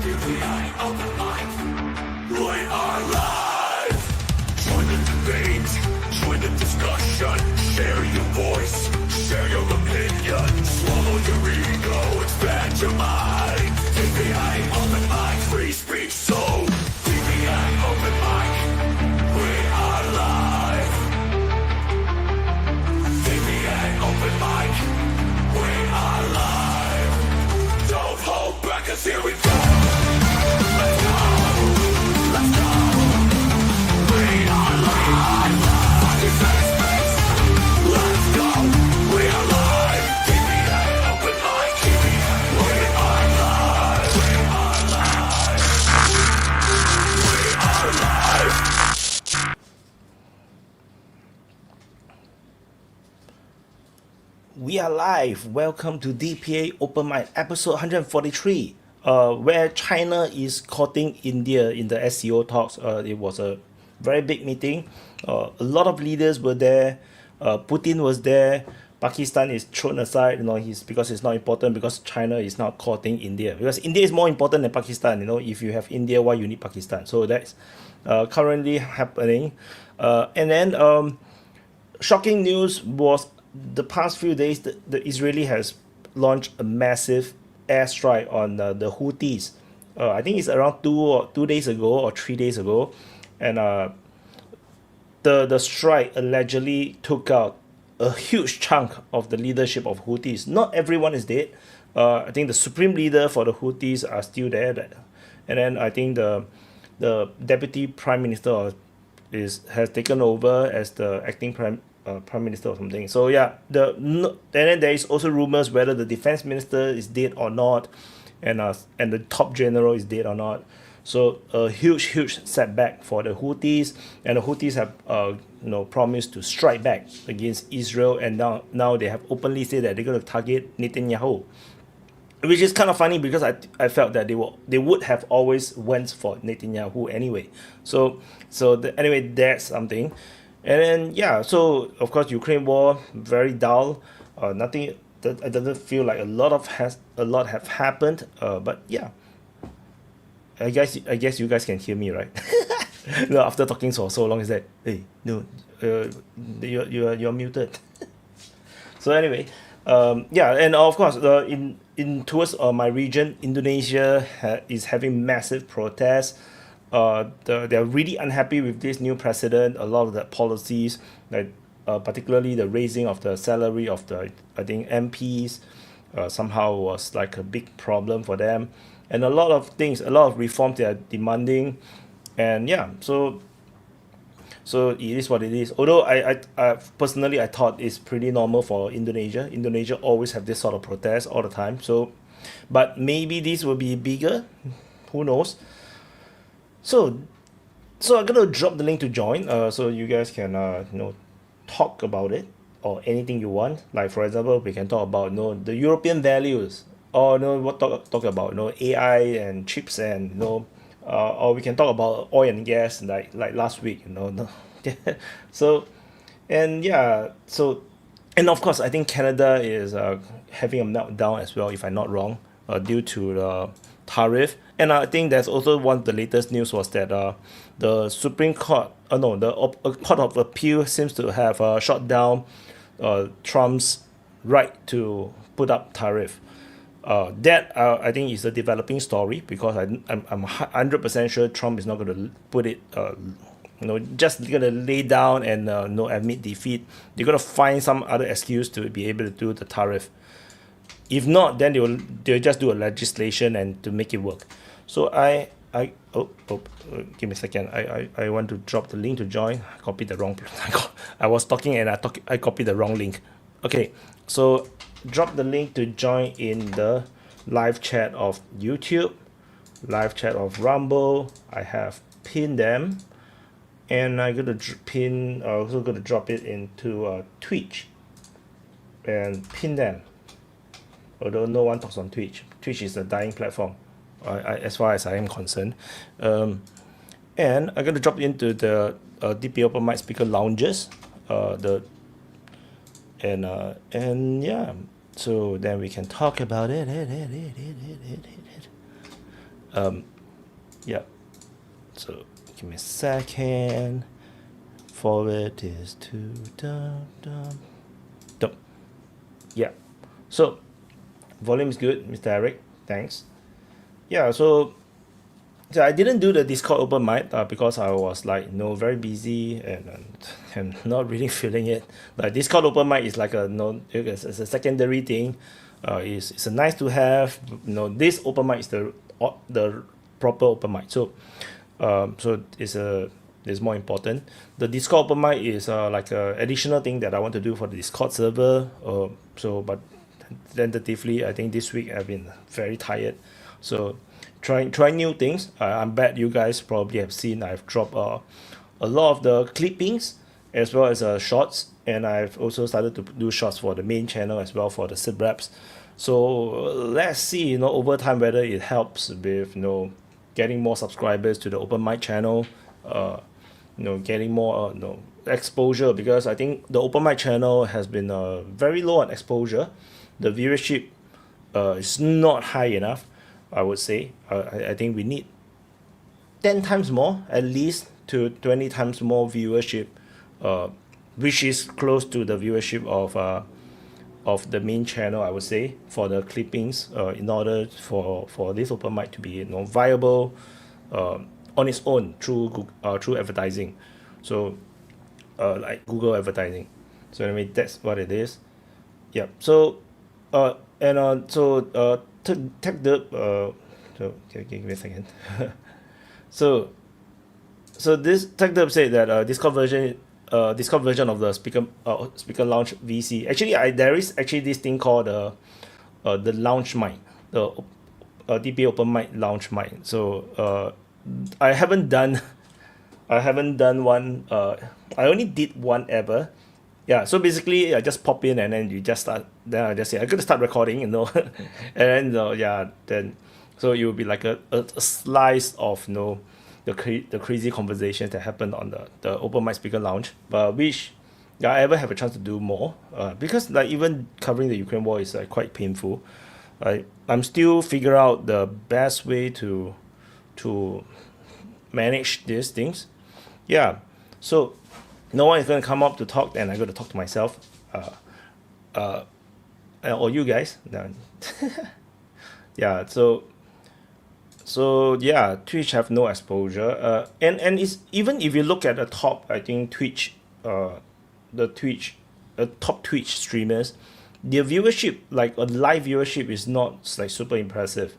DPA Open Mic. We are live. Join the debate, join the discussion. Share your voice, share your opinion. Swallow your ego, expand your mind. DPA Open Mic, free speech zone. DPA Open Mic. We are live. DPA Open Mic. We are live. Don't hold back, 'cause here we go. Let's go. Let's go. We are live. Let's go. We are live. DPA Open Mic. We are live. We are live. We are live. We are live. Welcome to DPA Open Mic, episode 143, where China is courting India in the SCO talks. It was a very big meeting. A lot of leaders were there. Putin was there. Pakistan is thrown aside, because it's not important, because China is now courting India. Because India is more important than Pakistan. If you have India, why you need Pakistan? So that's currently happening. And then shocking news was the past few days, the Israeli has launched a massive airstrike on the Houthis. I think it's around 2 days ago or 3 days ago, and the strike allegedly took out a huge chunk of the leadership of Houthis. Not everyone is dead. I think the supreme leader for the Houthis are still there, and then I think the deputy prime minister has taken over as the acting prime minister or something. So yeah, and then there is also rumors whether the defense minister is dead or not, and the top general is dead or not. So a huge setback for the Houthis, and the Houthis have promised to strike back against Israel, and now they have openly said that they're going to target Netanyahu, which is kind of funny because I felt that they would have always went for Netanyahu anyway. Anyway, that's something. And then yeah, so of course Ukraine war, very dull. Nothing. It doesn't feel like a lot have happened. But yeah, I guess you guys can hear me, right? No, after talking for so long, is that you're muted. So anyway, yeah, and of course in towards my region, Indonesia is having massive protests. They're really unhappy with this new president. A lot of the policies, like particularly the raising of the salary of the MPs, somehow was like a big problem for them, and a lot of reforms they are demanding, and yeah, so it is what it is. Although I personally I thought it's pretty normal for Indonesia. Indonesia always have this sort of protest all the time. So, but maybe this will be bigger. Who knows? So I'm gonna drop the link to join, so you guys can talk about it or anything you want. Like for example, we can talk about the European values, or talk about AI and chips, and or we can talk about oil and gas like last week. So and yeah, so and of course I think Canada is having a meltdown as well, if I'm not wrong, due to the tariff. And I think that's also one of the latest news was that the Supreme Court, the Court of Appeal seems to have shut down Trump's right to put up tariff. That I think is a developing story, because I'm 100% sure Trump is not going to put it, just going to lay down and admit defeat. They're going to find some other excuse to be able to do the tariff. If not, then they'll just do a legislation and to make it work. So give me a second. I want to drop the link to join. I copied the wrong. I was talking and I copied the wrong link. Okay, so drop the link to join in the live chat of YouTube, live chat of Rumble. I have pinned them, and I'm gonna also gonna drop it into Twitch and pin them. Although no one talks on Twitch. Twitch is a dying platform, as far as I am concerned. And I'm going to drop into the DPA Open Mic speaker lounges. And yeah, so then we can talk about it. Yeah. So give me a second. Forward this to dum. Yeah. So volume is good, Mr. Eric. Thanks. Yeah. So I didn't do the Discord open mic because I was like very busy and not really feeling it. Like Discord open mic is like it's a secondary thing. It's a nice to have. This open mic is the proper open mic. So so it's more important. The Discord open mic is like a additional thing that I want to do for the Discord server. But tentatively, I think this week I've been very tired. So try new things. I bet you guys probably have seen I've dropped a lot of the clippings as well as shorts, and I've also started to do shorts for the main channel as well for the sub reps. So let's see, over time whether it helps with getting more subscribers to the open mic channel, getting more exposure, because I think the open mic channel has been very low on exposure. The viewership is not high enough, I would say. I think we need 10 times more, at least, to 20 times more viewership, which is close to the viewership of the main channel, I would say, for the clippings, in order for this open mic to be viable on its own through advertising. So like Google advertising. So anyway, that's what it is. Yep. So tech derp. So give me a second. so this tech derp said that Discord version of the speaker launch VC. Actually, there is actually this thing called the launch mic, the DPA Open Mic launch mic. So I haven't done one. I only did one ever. Yeah, so basically I just pop in and then you just start. Then I just say I'm gonna start recording, and then then so it will be like a slice of the crazy conversations that happened on the open mic speaker lounge, but which I ever have a chance to do more, because like even covering the Ukraine war is quite painful. I'm still figure out the best way to manage these things. Yeah, so no one is going to come up to talk, and I'm going to talk to myself, or you guys. Yeah, so yeah, Twitch have no exposure, and it's, even if you look at the top, I think Twitch, top Twitch streamers, their viewership, like a live viewership, is not like super impressive.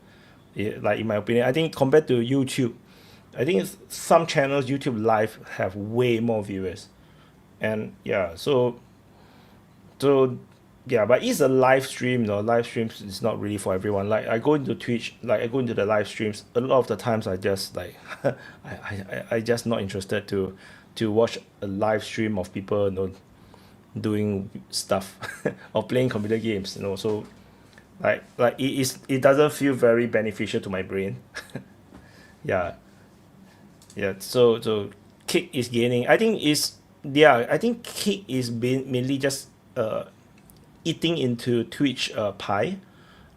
Like in my opinion, I think compared to YouTube, I think some channels YouTube live have way more viewers, and yeah, so yeah, but it's a live stream. Live streams is not really for everyone. Like I go into Twitch, like I go into the live streams, a lot of the times I just like I just not interested to watch a live stream of people doing stuff or playing computer games. So like it doesn't feel very beneficial to my brain. Yeah. So Kick is gaining. I think Kick is mainly just eating into Twitch pie.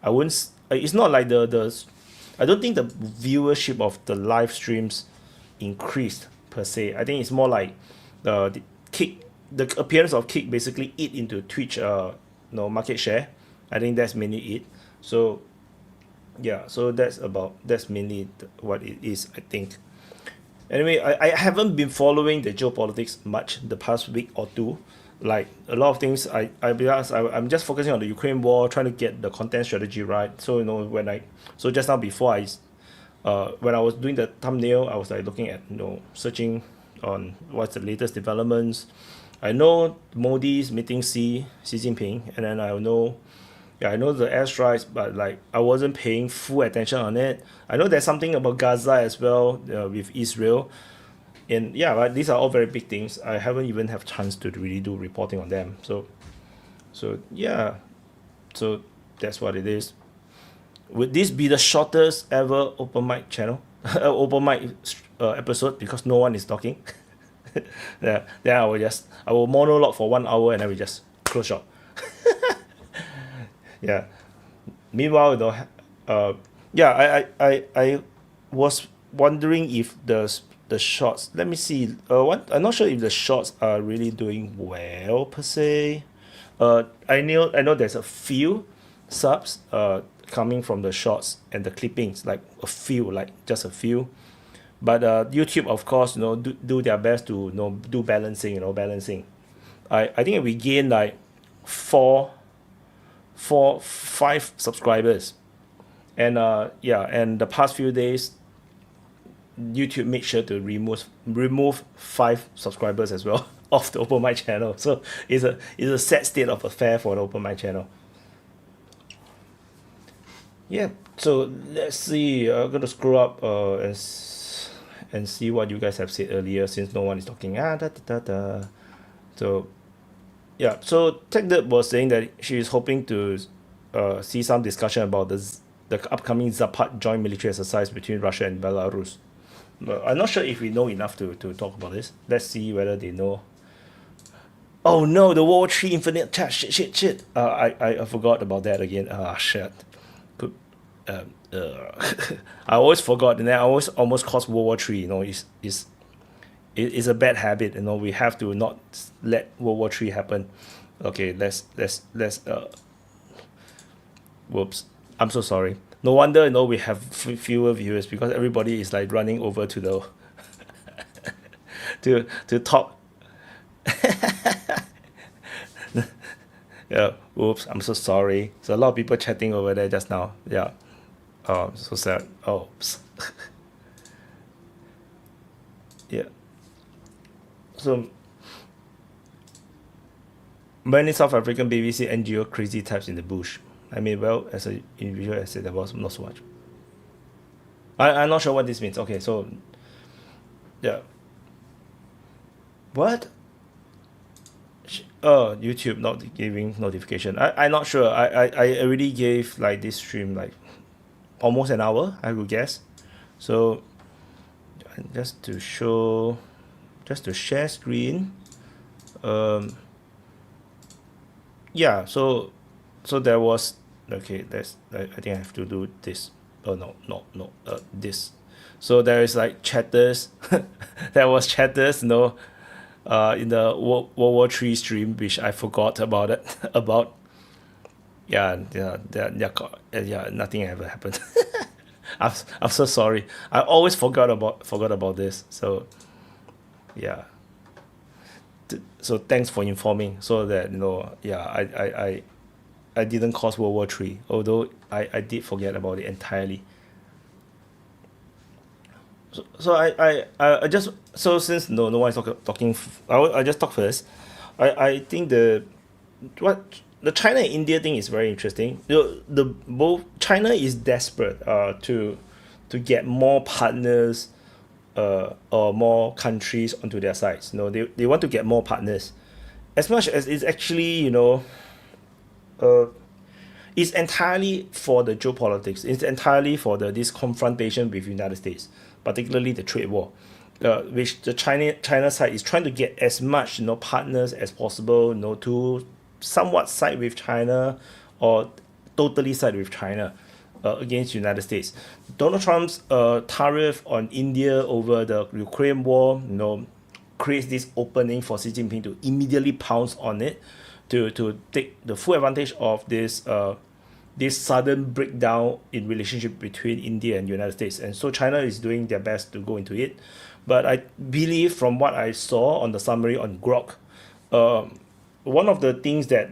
I wouldn't. It's not like the. I don't think the viewership of the live streams increased per se. I think it's more like the Kick. The appearance of Kick basically eat into Twitch market share. I think that's mainly it. So yeah, so that's mainly what it is, I think. Anyway, I haven't been following the geopolitics much the past week or two. Like a lot of things, I'm just focusing on the Ukraine war, trying to get the content strategy right. So so just now before when I was doing the thumbnail, I was like looking at searching on what's the latest developments. I know Modi's meeting Xi Jinping, and then I know the airstrikes, but like I wasn't paying full attention on it. I know there's something about Gaza as well, with Israel, and yeah, but these are all very big things. I haven't even have chance to really do reporting on them. So yeah, so that's what it is. Would this be the shortest ever open mic channel, open mic episode, because no one is talking? Yeah, then I will monologue for 1 hour and then we just close shop. Yeah. Meanwhile, yeah, was wondering if the shorts. Let me see. I'm not sure if the shorts are really doing well per se. I know there's a few subs coming from the shorts and the clippings, like a few, like just a few. But YouTube, of course, do their best to do balancing. I think we gained like five subscribers, and and the past few days, YouTube made sure to remove 5 subscribers as well off the Open Mic channel. So it's a sad state of affair for the Open Mic channel. Yeah, so let's see. I'm gonna scroll up and see what you guys have said earlier, since no one is talking. So yeah, so TechDirt was saying that she is hoping to see some discussion about the upcoming Zapad joint military exercise between Russia and Belarus. I'm not sure if we know enough to talk about this. Let's see whether they know. Oh no, the World War III Infinite chat. Shit. I forgot about that again. Shit. I always forgot, and then I always almost caused World War III. It's a bad habit. We have to not let World War III happen. Okay, let's whoops. I'm so sorry. No wonder we have fewer viewers, because everybody is like running over to the to talk. Yeah, whoops. I'm so sorry. So a lot of people chatting over there just now. Yeah. Oh, so sad. Oh, yeah. So many South African babies see NGO crazy types in the bush. I mean, well, as an individual, I said there was not so much. I'm not sure what this means. Okay, so yeah. What? Oh, YouTube not giving notification. I'm not sure. I already gave like this stream like almost an hour, I would guess. So just to share screen. Yeah, so there was, okay, I think I have to do this. Oh no, this. So there is like chatters. There was chatters, in the World War III stream, which I forgot about it. Yeah, nothing ever happened. I'm so sorry. I always forgot about this. So yeah. So thanks for informing, so that I didn't cause World War III, although I did forget about it entirely. So I just, so since no one is talking, I just talk first. I think the China and India thing is very interesting. Both China is desperate to get more partners or more countries onto their sides. They want to get more partners, as much as it's actually it's entirely for the geopolitics. It's entirely for this confrontation with United States, particularly the trade war, which the China side is trying to get as much partners as possible, to somewhat side with China or totally side with China against United States. Donald Trump's tariff on India over the Ukraine war, creates this opening for Xi Jinping to immediately pounce on it, to take the full advantage of this sudden breakdown in relationship between India and United States. And so China is doing their best to go into it. But I believe, from what I saw on the summary on Grok, one of the things that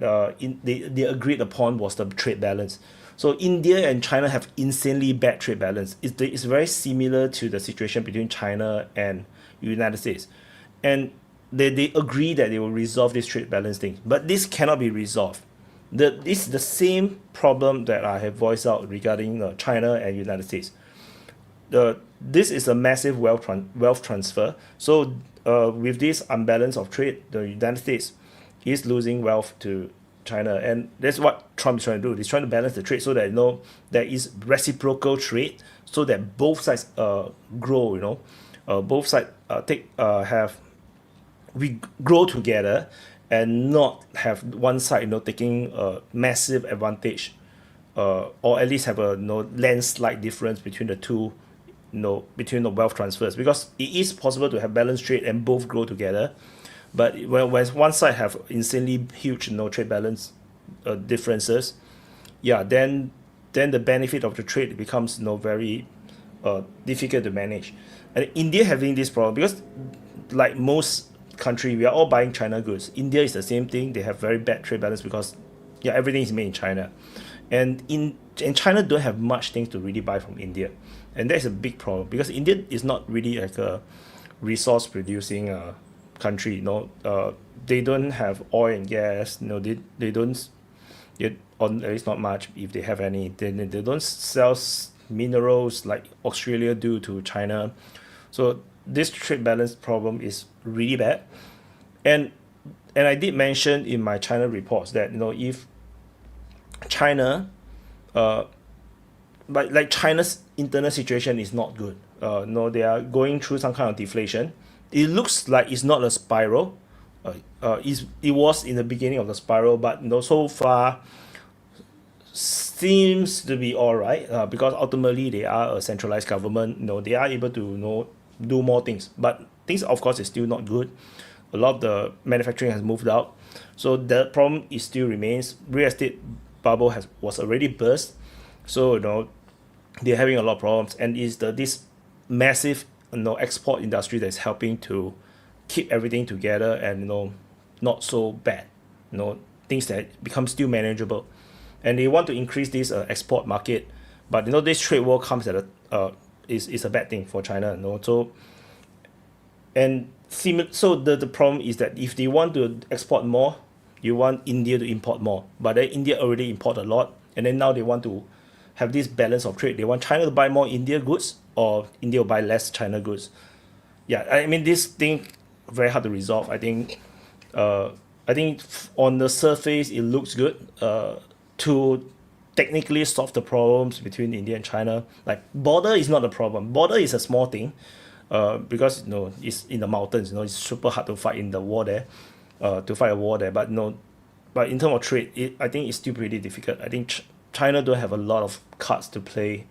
they agreed upon was the trade balance. So India and China have insanely bad trade balance. It's very similar to the situation between China and United States. And they agree that they will resolve this trade balance thing. But this cannot be resolved. This is the same problem that I have voiced out regarding China and United States. This is a massive wealth transfer. So with this unbalance of trade, the United States is losing wealth to China, and that's what Trump is trying to do. He's trying to balance the trade so that there is reciprocal trade, so that both sides grow. Both sides we grow together, and not have one side taking a massive advantage, or at least have a landslide difference between the two between the wealth transfers, because it is possible to have balanced trade and both grow together. But when one side have insanely huge trade balance differences, then the benefit of the trade becomes very difficult to manage. And India having this problem because, like most country, we are all buying China goods. India is the same thing. They have very bad trade balance because everything is made in China, and China don't have much things to really buy from India, and that's a big problem because India is not really like a resource producing country. They don't have oil and gas. They don't yet, or at least not much if they have any. They don't sell minerals like Australia do to China. So this trade balance problem is really bad, and I did mention in my China reports that if China, but like China's internal situation is not good. They are going through some kind of deflation. It looks like it's not a spiral. It was in the beginning of the spiral, but so far seems to be all right, because ultimately they are a centralized government. They are able to do more things, but things of course is still not good. A lot of the manufacturing has moved out, so the problem is still remains. Real estate bubble was already burst, so they're having a lot of problems, and is this massive export industry that's helping to keep everything together and not so bad, things that become still manageable. And they want to increase this export market, but this trade war comes at is a bad thing for China. So the problem is that if they want to export more, you want India to import more, but then India already import a lot, and then now they want to have this balance of trade. They want China to buy more India goods, or India will buy less China goods. I mean, this thing very hard to resolve. I think on the surface it looks good to technically solve the problems between India and China. Like, border is not a problem. Border is a small thing, because it's in the mountains. It's super hard to fight in the war there, to fight a war there. But but in terms of trade, I think it's still pretty difficult. I think China don't have a lot of cards to play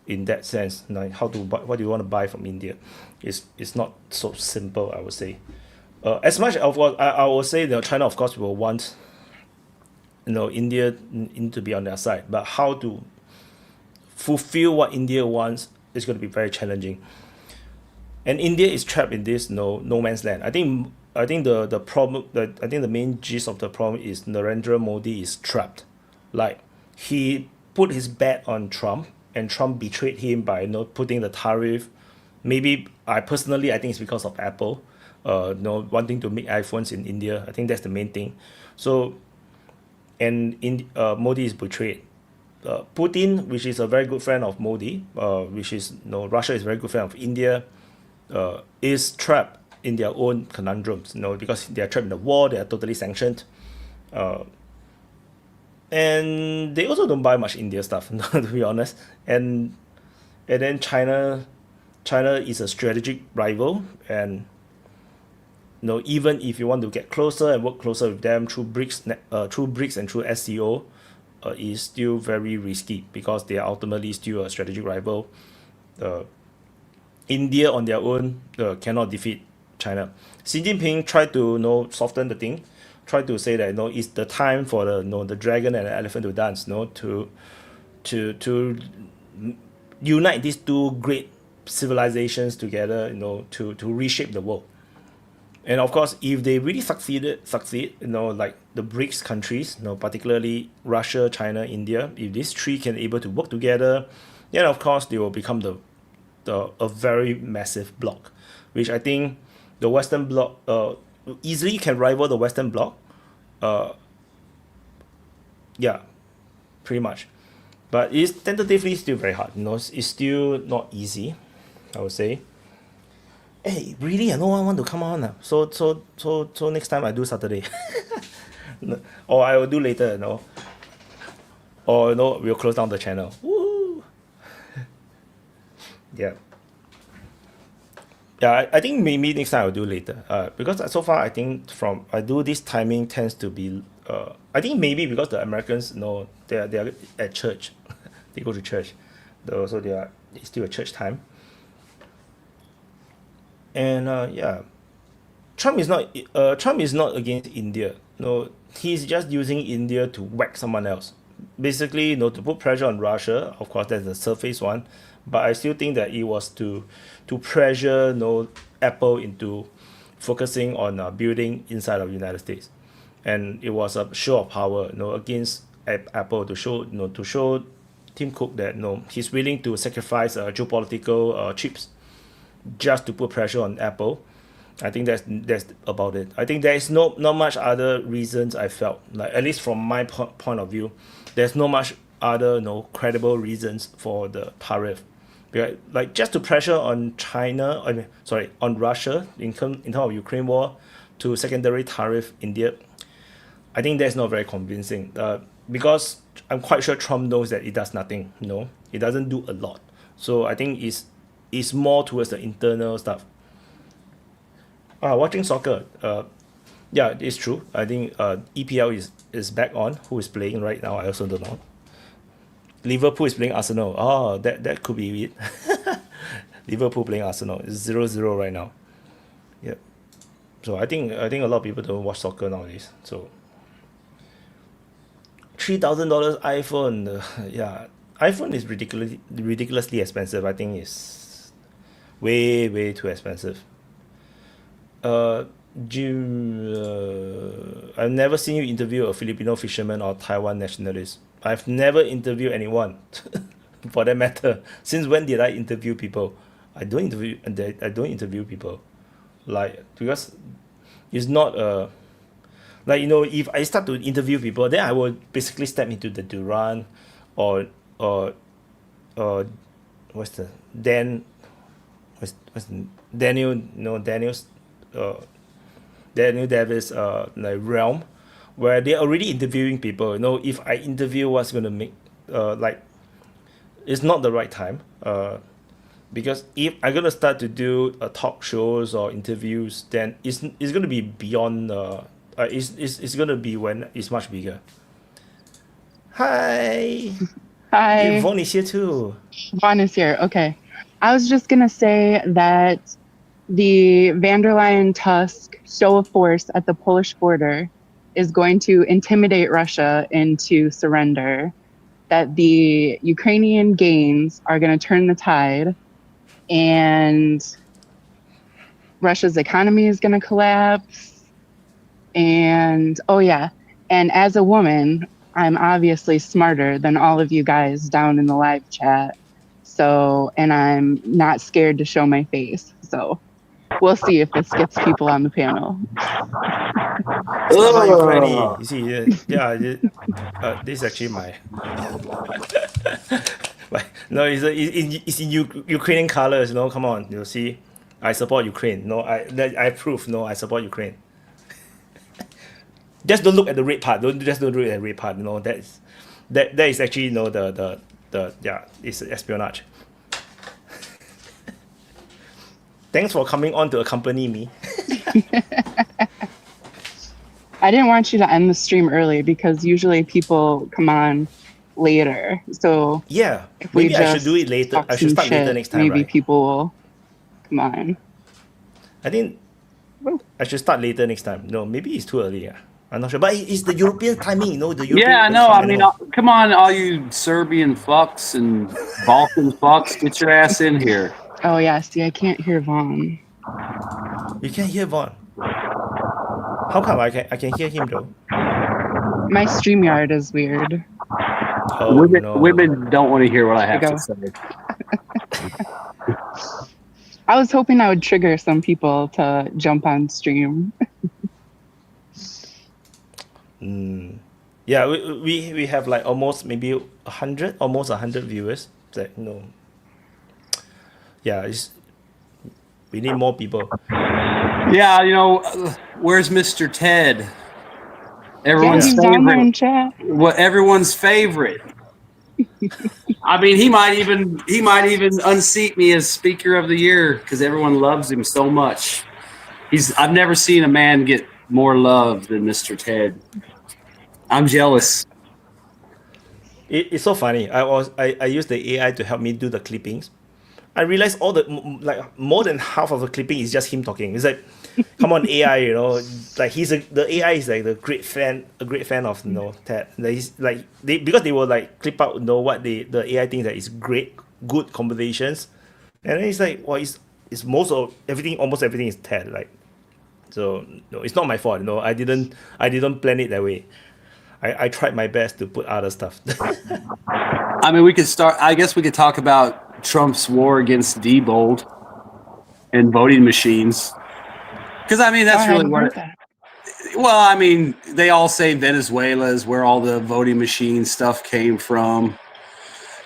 in that sense. Like how to buy, what do you want to buy from India? It's not so simple, I would say. As much of what I would say, China of course will want India to be on their side, but how to fulfill what India wants is going to be very challenging. And India is trapped in this no man's land. I think the problem, I think the main gist of the problem is Narendra Modi is trapped. Like, he put his bet on Trump, and Trump betrayed him by putting the tariff. Maybe I think it's because of Apple, wanting to make iPhones in India. I think that's the main thing. So, and Modi is betrayed. Putin, which is a very good friend of Modi, which is Russia is a very good friend of India, is trapped in their own conundrums. Because they are trapped in the war, they are totally sanctioned, and they also don't buy much India stuff, to be honest. And then China is a strategic rival, and even if you want to get closer and work closer with them through BRICS and through SCO, is still very risky because they are ultimately still a strategic rival. India on their own cannot defeat China. Xi Jinping tried to soften the thing, tried to say that it's the time for the dragon and the elephant to dance, to unite these two great civilizations together, to reshape the world. And of course, if they really succeed, like the BRICS countries, particularly Russia, China, India, if these three can able to work together, then of course they will become a very massive bloc, which I think the Western bloc easily can rival the Western bloc. Pretty much. But it's tentatively still very hard. It's still not easy, I would say. Hey, really? No one want to come on. So next time I do Saturday, or I will do later. Or we'll close down the channel. Woo! Yeah. I think maybe next time I'll do later. Because so far I think I do this timing tends to be. I think maybe because the Americans they are at church, they go to church, so it's still a church time. And yeah, Trump is not against India. No, he's just using India to whack someone else. Basically, to put pressure on Russia. Of course, that's the surface one, but I still think that it was to pressure Apple into focusing on building inside of the United States, and it was a show of power, against Apple to show Tim Cook that he's willing to sacrifice geopolitical chips just to put pressure on Apple. I think that's about it. I think there is not much other reasons. I felt like, at least from my point of view, there's not much other credible reasons for the tariff. Because, like, just to pressure on China, on Russia in terms of Ukraine war, to secondary tariff India, I think that's not very convincing. Because I'm quite sure Trump knows that it does nothing. It doesn't do a lot. So I think it's more towards the internal stuff. Watching soccer, yeah, it's true. I think EPL is back on. Who is playing right now? I also don't know. Liverpool is playing Arsenal. Oh, that could be it. Liverpool playing Arsenal. It's 0-0 right now. Yep. So I think a lot of people don't watch soccer nowadays. So $3,000 iPhone. Yeah, iPhone is ridiculously expensive. I think it's way too expensive. Jim, I've never seen you interview a Filipino fisherman or Taiwan nationalist. I've never interviewed anyone, for that matter. Since when did I interview people? I don't interview people, like, because it's not like, if I start to interview people, then I will basically step into the Duran or what's the Daniel Daniel Davis like realm, where they're already interviewing people. If I interview what's gonna make like, it's not the right time, because if I'm gonna start to do talk shows or interviews, then it's gonna be beyond it's gonna be when it's much bigger. Hi. Hi. Yvonne is here too. Vaughn is here. Okay. I was just going to say that the van der Leyen-Tusk show of force at the Polish border is going to intimidate Russia into surrender, that the Ukrainian gains are going to turn the tide, and Russia's economy is going to collapse. And, oh yeah, and as a woman, I'm obviously smarter than all of you guys down in the live chat. So, and I'm not scared to show my face. So we'll see if this gets people on the panel. You see, yeah, this is actually my. No, it's in Ukrainian colors. Come on, you see, I support Ukraine. I approve. I support Ukraine. Just don't look at the red part. Don't look at the red part. That is actually it's espionage. Thanks for coming on to accompany me. I didn't want you to end the stream early because usually people come on later. So yeah, if maybe I should do it later. I should start later next time. Maybe right? People will come on. I think I should start later next time. No, maybe it's too early. I'm not sure, but it's the European timing. The European. Yeah, I know. I mean, come on, all you Serbian fucks and Balkan fucks, get your ass in here. Oh yeah, see, I can't hear Vaughn. You can't hear Vaughn. How come I can hear him though? My StreamYard is weird. Oh, women don't want to hear what I have to say. I was hoping I would trigger some people to jump on stream. Yeah, we have like almost maybe 100 viewers. That yeah, we need more people. Yeah, where's Mr. Ted? Everyone's favorite. Chat. What everyone's favorite. I mean, he might even unseat me as Speaker of the Year because everyone loves him so much. I've never seen a man get more love than Mr. Ted. I'm jealous. It's so funny. I used the AI to help me do the clippings. I realized all the like more than half of the clipping is just him talking. It's like, come on, AI, you know, like the AI is like a great fan of Ted. Like he's like because they will like clip out what the AI thinks that is good conversations, and then it's like, well, it's almost everything is Ted. Like, so no, it's not my fault. No, I didn't plan it that way. I tried my best to put other stuff. I mean, I guess we could talk about Trump's war against Diebold and voting machines. Because, I mean, that's really what well, I mean, they all say Venezuela is where all the voting machine stuff came from.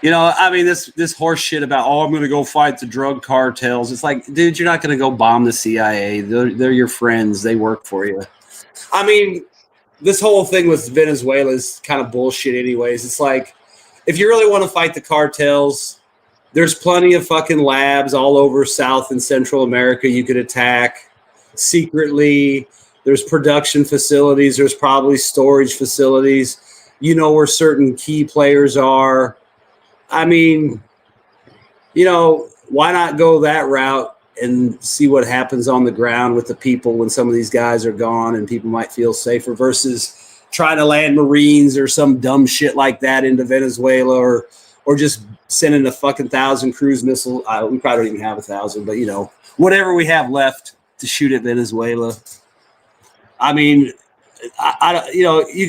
You know, I mean, this horse shit about, I'm going to go fight the drug cartels. It's like, dude, you're not going to go bomb the CIA. They're your friends. They work for you. I mean, this whole thing with Venezuela is kind of bullshit anyways. It's like, if you really want to fight the cartels, there's plenty of fucking labs all over South and Central America you could attack secretly. There's production facilities. There's probably storage facilities. You know where certain key players are. I mean, you know, why not go that route and see what happens on the ground with the people when some of these guys are gone and people might feel safer versus trying to land Marines or some dumb shit like that into Venezuela or just sending a fucking 1,000 cruise missile. We probably don't even have 1,000, but, you know, whatever we have left to shoot at Venezuela. I mean,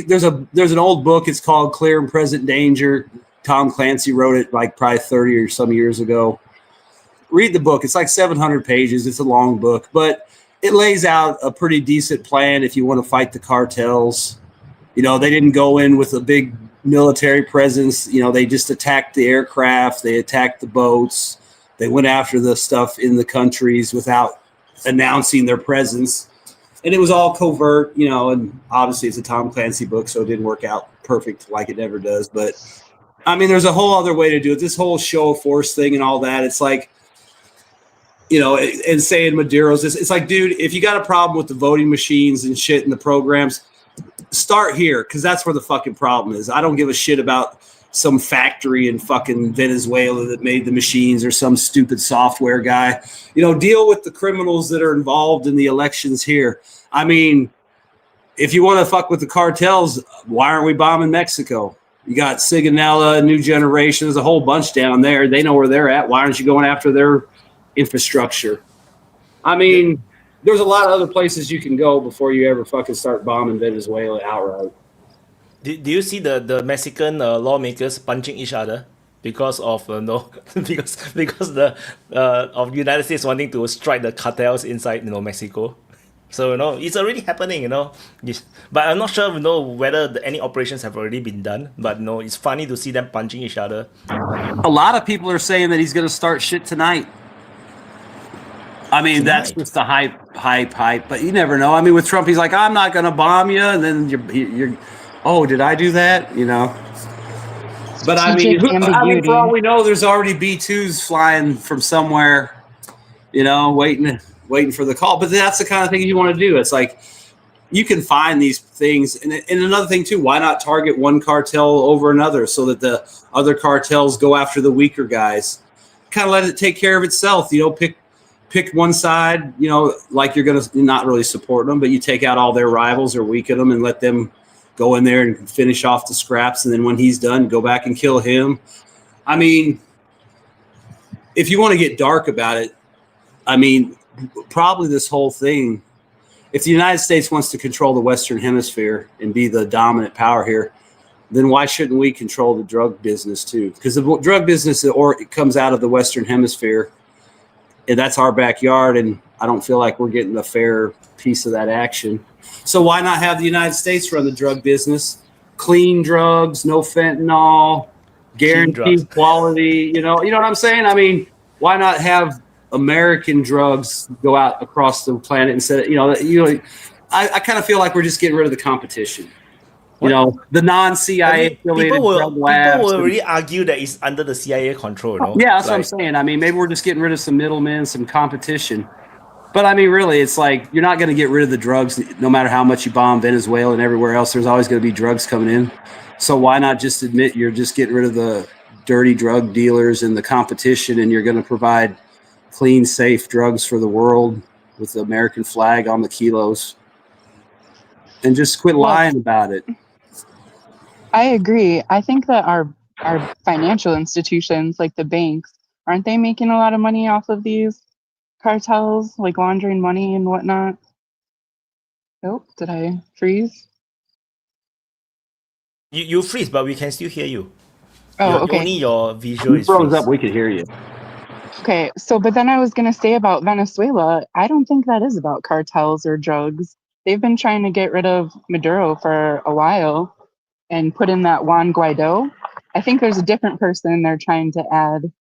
there's an old book. It's called Clear and Present Danger. Tom Clancy wrote it like probably 30 or some years ago. Read the book. It's like 700 pages. It's a long book, but it lays out a pretty decent plan if you want to fight the cartels. You know, they didn't go in with a big military presence. You know, they just attacked the aircraft. They attacked the boats. They went after the stuff in the countries without announcing their presence. And it was all covert, you know, and obviously it's a Tom Clancy book, so it didn't work out perfect like it never does. But, I mean, there's a whole other way to do it. This whole show of force thing and all that, it's like, you know, and saying Maduro's, it's like, dude, if you got a problem with the voting machines and shit and the programs, start here, because that's where the fucking problem is. I don't give a shit about some factory in fucking Venezuela that made the machines or some stupid software guy. You know, deal with the criminals that are involved in the elections here. I mean, if you want to fuck with the cartels, why aren't we bombing Mexico? You got Sigonella, New Generation. There's a whole bunch down there. They know where they're at. Why aren't you going after their infrastructure? I mean, there's a lot of other places you can go before you ever fucking start bombing Venezuela outright. Do you see the Mexican lawmakers punching each other because of because the of United States wanting to strike the cartels inside Mexico? So it's already happening, But I'm not sure whether any operations have already been done. But it's funny to see them punching each other. A lot of people are saying that he's going to start shit tonight. I mean, that's just the hype. But you never know. I mean, with Trump, he's like, I'm not going to bomb you, and then you're oh, did I do that? But I mean, for all we know, there's already B-2s flying from somewhere, waiting for the call. But that's the kind of thing you want to do. It's like you can find these things. And another thing, too, why not target one cartel over another so that the other cartels go after the weaker guys? Kind of let it take care of itself. Pick one side, like you're going to not really support them, but you take out all their rivals or weaken them and let them go in there and finish off the scraps. And then when he's done, go back and kill him. I mean, if you want to get dark about it, I mean, probably this whole thing, if the United States wants to control the Western Hemisphere and be the dominant power here, then why shouldn't we control the drug business too? Because the drug business it comes out of the Western Hemisphere, and that's our backyard, and I don't feel like we're getting a fair piece of that action. So why not have the United States run the drug business? Clean drugs, no fentanyl, guaranteed quality. You know what I'm saying? I mean, why not have American drugs go out across the planet instead of, I kind of feel like we're just getting rid of the competition. The non-CIA affiliated drug labs. People will really argue that it's under the CIA control. Yeah, that's what I'm saying. I mean, maybe we're just getting rid of some middlemen, some competition. But I mean, really, it's like you're not going to get rid of the drugs no matter how much you bomb Venezuela and everywhere else. There's always going to be drugs coming in. So why not just admit you're just getting rid of dirty drug dealers in the competition, and you're going to provide clean, safe drugs for the world with the American flag on the kilos. And just quit lying about it. I agree. I think that our financial institutions, like the banks, aren't they making a lot of money off of these cartels, like laundering money and whatnot? Oh, did I freeze? You freeze, but we can still hear you. Oh, okay. Only your visual is froze freeze. up. We could hear you. Okay, so but then I was going to say about Venezuela, I don't think that is about cartels or drugs. They've been trying to get rid of Maduro for a while and put in that Juan Guaido. I think there's a different person they're trying to add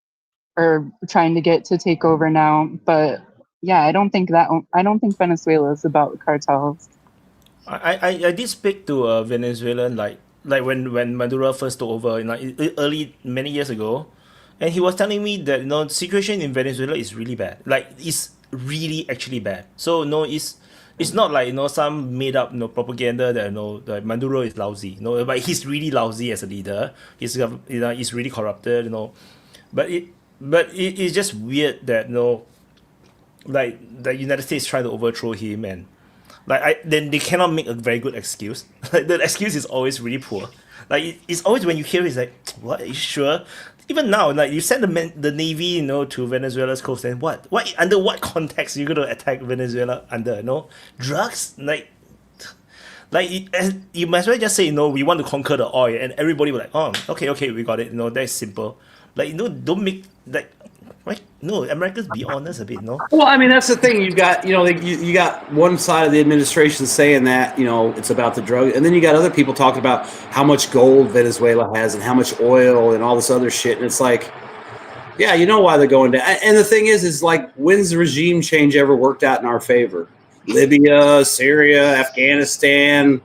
or trying to get to take over now. But yeah, I don't think Venezuela is about cartels. I did speak to a Venezuelan like when Maduro first took over, early many years ago, and he was telling me that the situation in Venezuela is really bad. Like it's really actually bad. So it's not like some made up propaganda that that Maduro is lousy. But he's really lousy as a leader. He's he's really corrupted. But it's just weird that like the United States try to overthrow him, and then they cannot make a very good excuse. Like the excuse is always really poor. Like it's always when you hear it's like, what, are you sure? Even now, like you send the navy, to Venezuela's coast, and what under what context you gonna attack Venezuela under? Drugs, you might as well just say we want to conquer the oil, and everybody will like, oh, okay, we got it. That's simple. Like don't make like. Right? No, Americans, be honest a bit, no? Well, I mean, that's the thing. You've got, you got one side of the administration saying that, it's about the drug. And then you got other people talking about how much gold Venezuela has and how much oil and all this other shit. And it's like, yeah, you know why they're going down. And the thing is like, when's the regime change ever worked out in our favor? Libya, Syria, Afghanistan,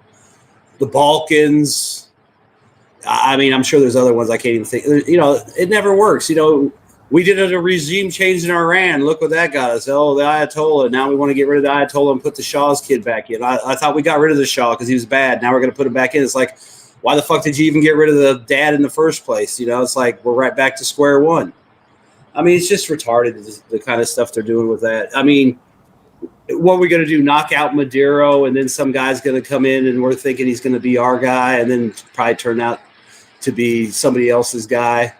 the Balkans. I mean, I'm sure there's other ones I can't even think. It never works. We did a regime change in Iran. Look what that got us. Oh, the Ayatollah. Now we want to get rid of the Ayatollah and put the Shah's kid back in. I thought we got rid of the Shah because he was bad. Now we're going to put him back in. It's like, why the fuck did you even get rid of the dad in the first place? It's like we're right back to square one. I mean, it's just retarded, the kind of stuff they're doing with that. I mean, what are we going to do? Knock out Maduro, and then some guy's going to come in, and we're thinking he's going to be our guy, and then probably turn out to be somebody else's guy.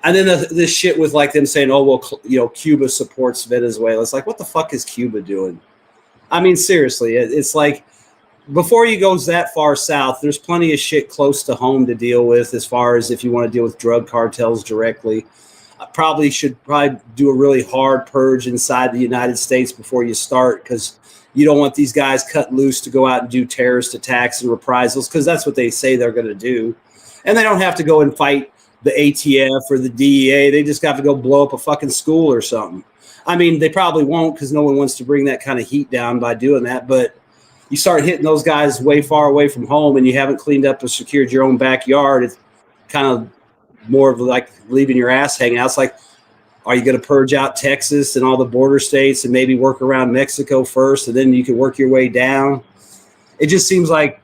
And then this shit with like them saying, oh, well, Cuba supports Venezuela. It's like, what the fuck is Cuba doing? I mean, seriously, it's like before you go that far south, there's plenty of shit close to home to deal with as far as if you want to deal with drug cartels directly. I should do a really hard purge inside the United States before you start, because you don't want these guys cut loose to go out and do terrorist attacks and reprisals, because that's what they say they're going to do. And they don't have to go and fight the ATF or the DEA. They just have to go blow up a fucking school or something. I mean, they probably won't, because no one wants to bring that kind of heat down by doing that. But you start hitting those guys way far away from home, and you haven't cleaned up or secured your own backyard. It's kind of more of like leaving your ass hanging out. It's like, are you going to purge out Texas and all the border states and maybe work around Mexico first, and then you can work your way down? It just seems like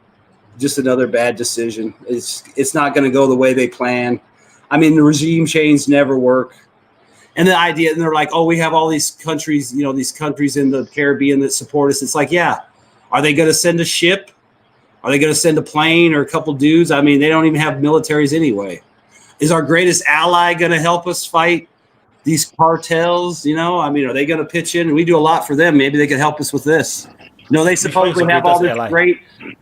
just another bad decision. It's not going to go the way they plan. I mean, the regime change never work. And the idea, and they're like, oh, we have all these countries, these countries in the Caribbean that support us. It's like, yeah, are they going to send a ship? Are they going to send a plane or a couple dudes? I mean, they don't even have militaries anyway. Is our greatest ally going to help us fight these cartels? I mean, are they going to pitch in? And we do a lot for them. Maybe they could help us with this. They supposedly have all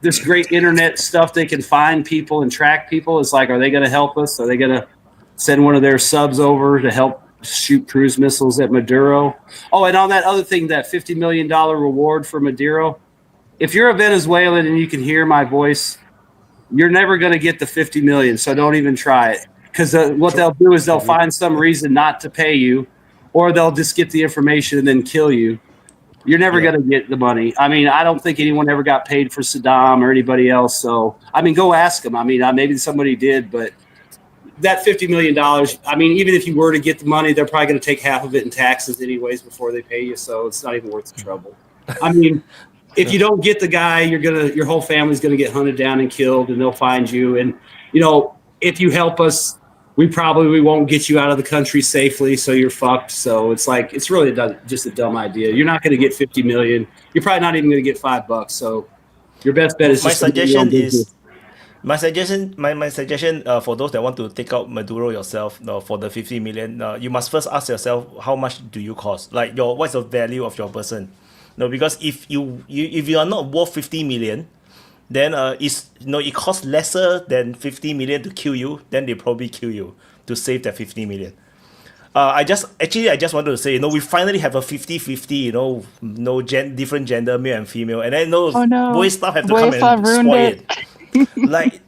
this great internet stuff. They can find people and track people. It's like, are they going to help us? Are they going to send one of their subs over to help shoot cruise missiles at Maduro? Oh, and on that other thing, that $50 million reward for Maduro, if you're a Venezuelan and you can hear my voice, you're never going to get the $50 million. So don't even try it. Because what they'll do is they'll find some reason not to pay you, or they'll just get the information and then kill you. You're never going to get the money. I mean, I don't think anyone ever got paid for Saddam or anybody else. So, I mean, go ask them. I mean, maybe somebody did, but that $50 million, I mean, even if you were to get the money, they're probably going to take half of it in taxes anyways before they pay you. So it's not even worth the trouble. I mean, if you don't get the guy, your whole family's going to get hunted down and killed, and they'll find you. And, if you help us we probably won't get you out of the country safely, so you're fucked. So it's like it's really just a dumb idea. You're not going to get 50 million. You're probably not even going to get $5. So your best bet is My just to do your own suggestion business. is my suggestion for those that want to take out Maduro yourself for the 50 million, you must first ask yourself how much do you cost? Like what's the value of your person? No, because if you are not worth 50 million, then it costs lesser than 50 million to kill you, then they probably kill you to save that 50 million. I just wanted to say, we finally have a 50-50, different gender, male and female, and then Oh no, boys stuff have to Boys come and ruined spoil it. like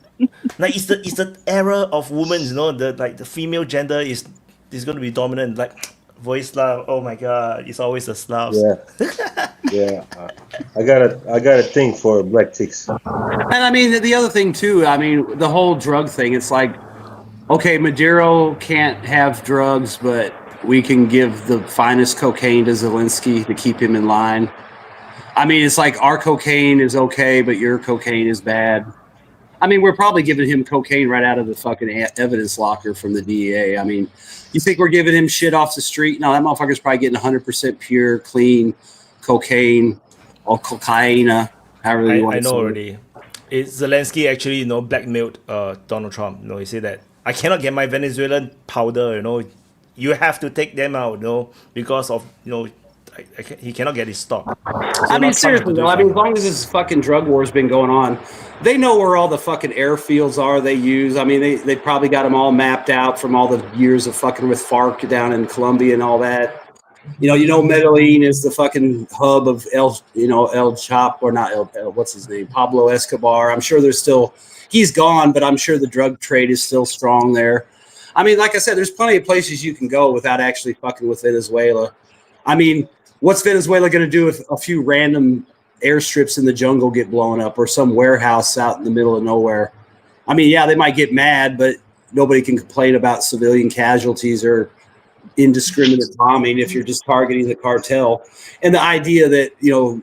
it's the era of women, the female gender is going to be dominant. Like voice love, oh my god, it's always the Slavs. Yeah. I got a thing for black chicks. And I mean, the other thing too, I mean, the whole drug thing, it's like, okay, Maduro can't have drugs, but we can give the finest cocaine to Zelensky to keep him in line. I mean, it's like our cocaine is okay, but your cocaine is bad. I mean, we're probably giving him cocaine right out of the fucking evidence locker from the DEA. I mean, you think we're giving him shit off the street? No, that motherfucker's probably getting 100% pure, clean cocaine or cocaine, however you want I to know say it. already. It's Zelensky actually, blackmailed Donald Trump. He said that I cannot get my Venezuelan powder. You have to take them out. Because of he cannot get his stock. So I mean, now Trump has to seriously, do though, it I for mean, him. as long as this fucking drug war has been going on, they know where all the fucking airfields are they use. I mean, they probably got them all mapped out from all the years of fucking with FARC down in Colombia and all that. Medellin is the fucking hub of El Chop, or not what's his name? Pablo Escobar. I'm sure he's gone, but I'm sure the drug trade is still strong there. I mean, like I said, there's plenty of places you can go without actually fucking with Venezuela. I mean, what's Venezuela going to do if a few random airstrips in the jungle get blown up or some warehouse out in the middle of nowhere? I mean, yeah, they might get mad, but nobody can complain about civilian casualties or indiscriminate bombing if you're just targeting the cartel. And the idea that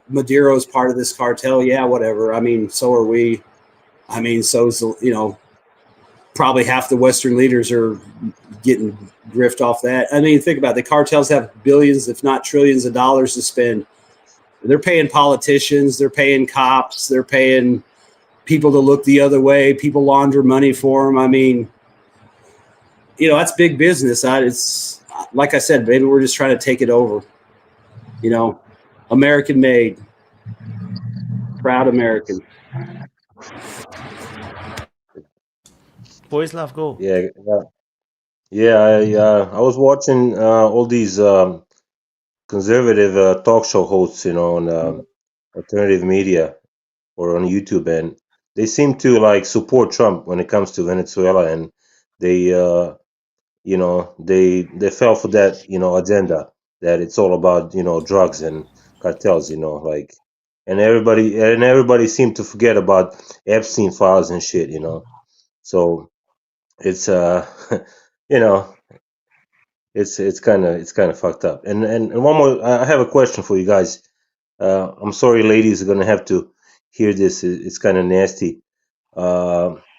Maduro is part of this cartel, yeah, whatever. I mean, so are we. I mean, so is probably half the Western leaders are getting grift off that. I mean, think about it. The cartels have billions, if not trillions, of dollars to spend. They're paying politicians, they're paying cops, they're paying people to look the other way. People launder money for them. I mean, that's big business. It's like I said, maybe we're just trying to take it over. American made, proud American. Boys love, go. I was watching all these conservative talk show hosts, on alternative media or on YouTube, and they seem to support Trump when it comes to Venezuela, and they they fell for that agenda that it's all about drugs and cartels, and everybody seemed to forget about Epstein files and shit, so it's it's kind of fucked up. And one more, I have a question for you guys. I'm sorry, ladies are gonna have to hear this. It's kind of nasty.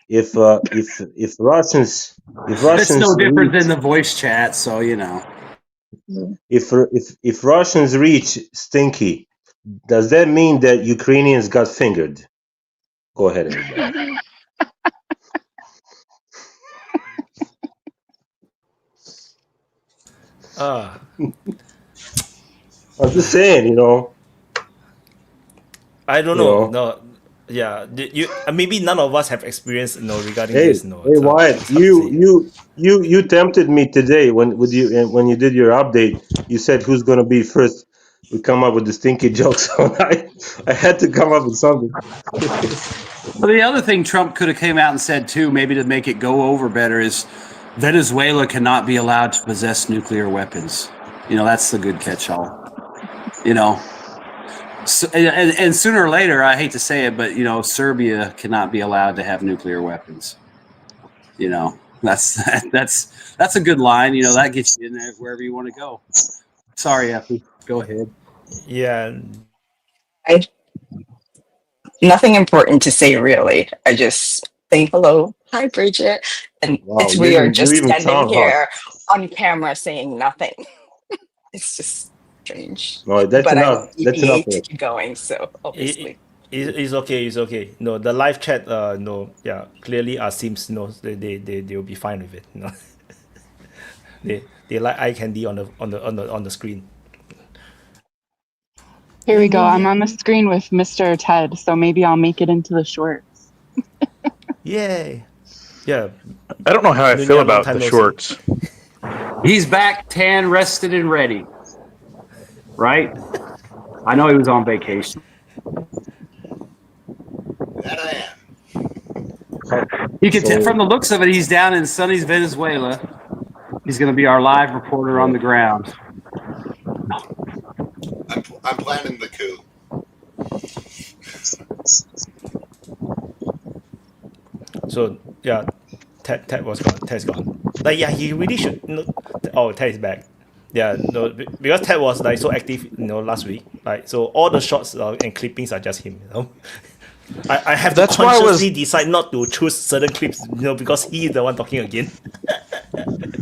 If Russians It's no different reach, than the voice chat, so if Russians reach Stinky, does that mean that Ukrainians got fingered? Go ahead, everybody. I'm just saying, I don't You know. know. No, yeah. Maybe none of us have experience, regarding Hey, this. hey, It's Wyatt, hard to say. you tempted me today when you did your update. You said who's gonna be first. We come up with the stinky jokes, so I had to come up with something. Well, the other thing Trump could have came out and said too, maybe to make it go over better, is Venezuela cannot be allowed to possess nuclear weapons. That's the good catch-all. So, and sooner or later, I hate to say it, but Serbia cannot be allowed to have nuclear weapons. That's a good line. That gets you in there wherever you want to go. Sorry, Effie. Go ahead. Yeah. Nothing important to say, really. I just saying hello. Hi, Bridget. And Wow, it's weird you just even standing sound hot. here on camera saying nothing. It's just strange. No, that's But I enough. want That's enough. DPA to keep going, so It, obviously. it's okay. It's okay. No, the live chat. No, yeah. Clearly, our Sims. No, they will be fine with it. You know, they like eye candy on the screen. Here we go. Yeah, I'm on the screen with Mr. Ted, so maybe I'll make it into the shorts. Yay. Yeah. I don't know how I Nunya, feel long about time the no see. shorts. He's back, tan, rested, and ready. Right? I know he was on vacation. That I am. You can tell So- from the looks of it, he's down in sunny Venezuela. He's going to be our live reporter on the ground. I'm planning the coup. So yeah, Ted was gone. Ted's gone. Like yeah, he really should. Oh, Ted is back. Yeah, no, because Ted was like so active, last week. Like so, all the shots and clippings are just him. I have That's to why I was- consciously decide not to choose certain clips, because he's the one talking again.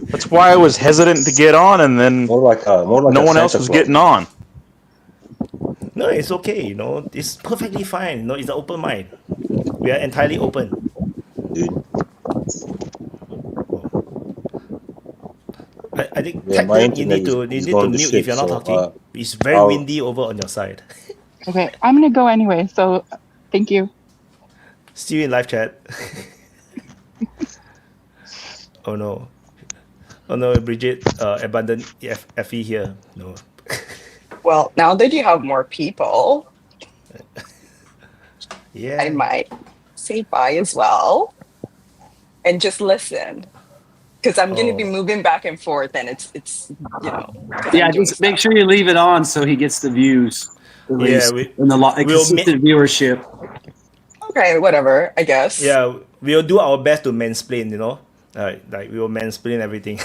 That's why I was hesitant to get on, and then More like no a one else Santa was Claus. getting on. No, it's okay. It's perfectly fine. It's an open mind. We are entirely open. Dude. I think Yeah, my technically you internet need to is mute going to if shit, you're not so, talking. It's very I'll- windy over on your side. Okay, I'm gonna go anyway, so thank you. See you in live chat. Oh no. Oh no, Bridget abandoned FE here. No. Well, now that you have more people, Yeah. I might say bye as well and just listen. Because I'm going to be Oh. moving back and forth, and it's 'cause Yeah, I'm doing just make stuff. sure you leave it on so he gets the views. At Yeah, least, and the consistent viewership. Okay, whatever, I guess. Yeah, we'll do our best to mansplain, like we will mansplain everything.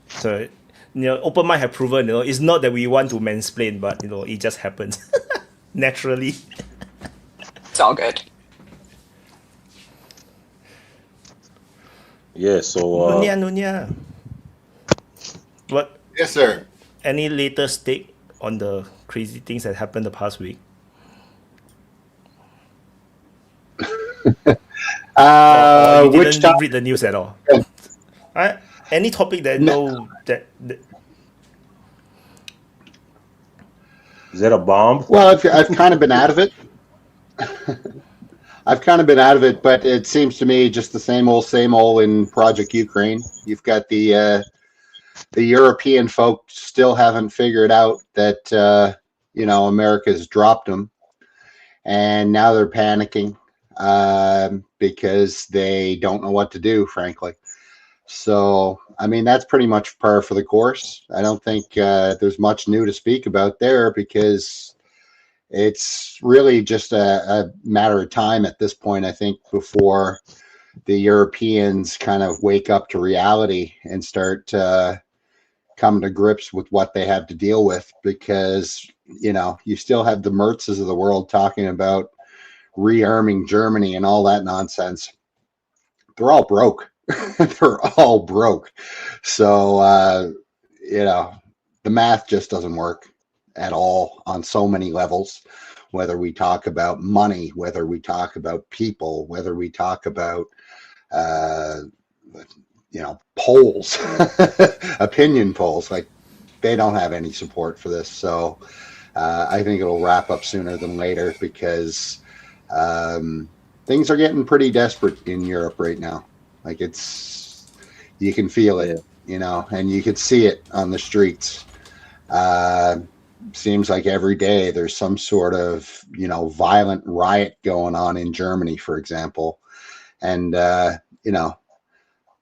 So, open mic have proven, it's not that we want to mansplain, but it just happens naturally. It's all good. Yeah, so Nunya. What? Yes, sir. Any latest take on the crazy things that happened the past week? Or you Which didn't topic? read the news at all? Any topic that that is that a bomb? Well, I've kind of been out of it. I've kind of been out of it, but it seems to me just the same old in Project Ukraine. You've got the European folk still haven't figured out that America's dropped them, and now they're panicking because they don't know what to do, frankly. So, I mean, that's pretty much par for the course. I don't think there's much new to speak about there because it's really just a matter of time at this point, I think, before the Europeans kind of wake up to reality and start coming to grips with what they have to deal with, because, you still have the Mertzes of the world talking about rearming Germany and all that nonsense. They're all broke. They're all broke. So, the math just doesn't work at all on so many levels, whether we talk about money, whether we talk about people, whether we talk about, polls, opinion polls. Like, they don't have any support for this. So I think it'll wrap up sooner than later because things are getting pretty desperate in Europe right now. Like, you can feel it, and you could see it on the streets. Seems like every day there's some sort of, violent riot going on in Germany, for example. And,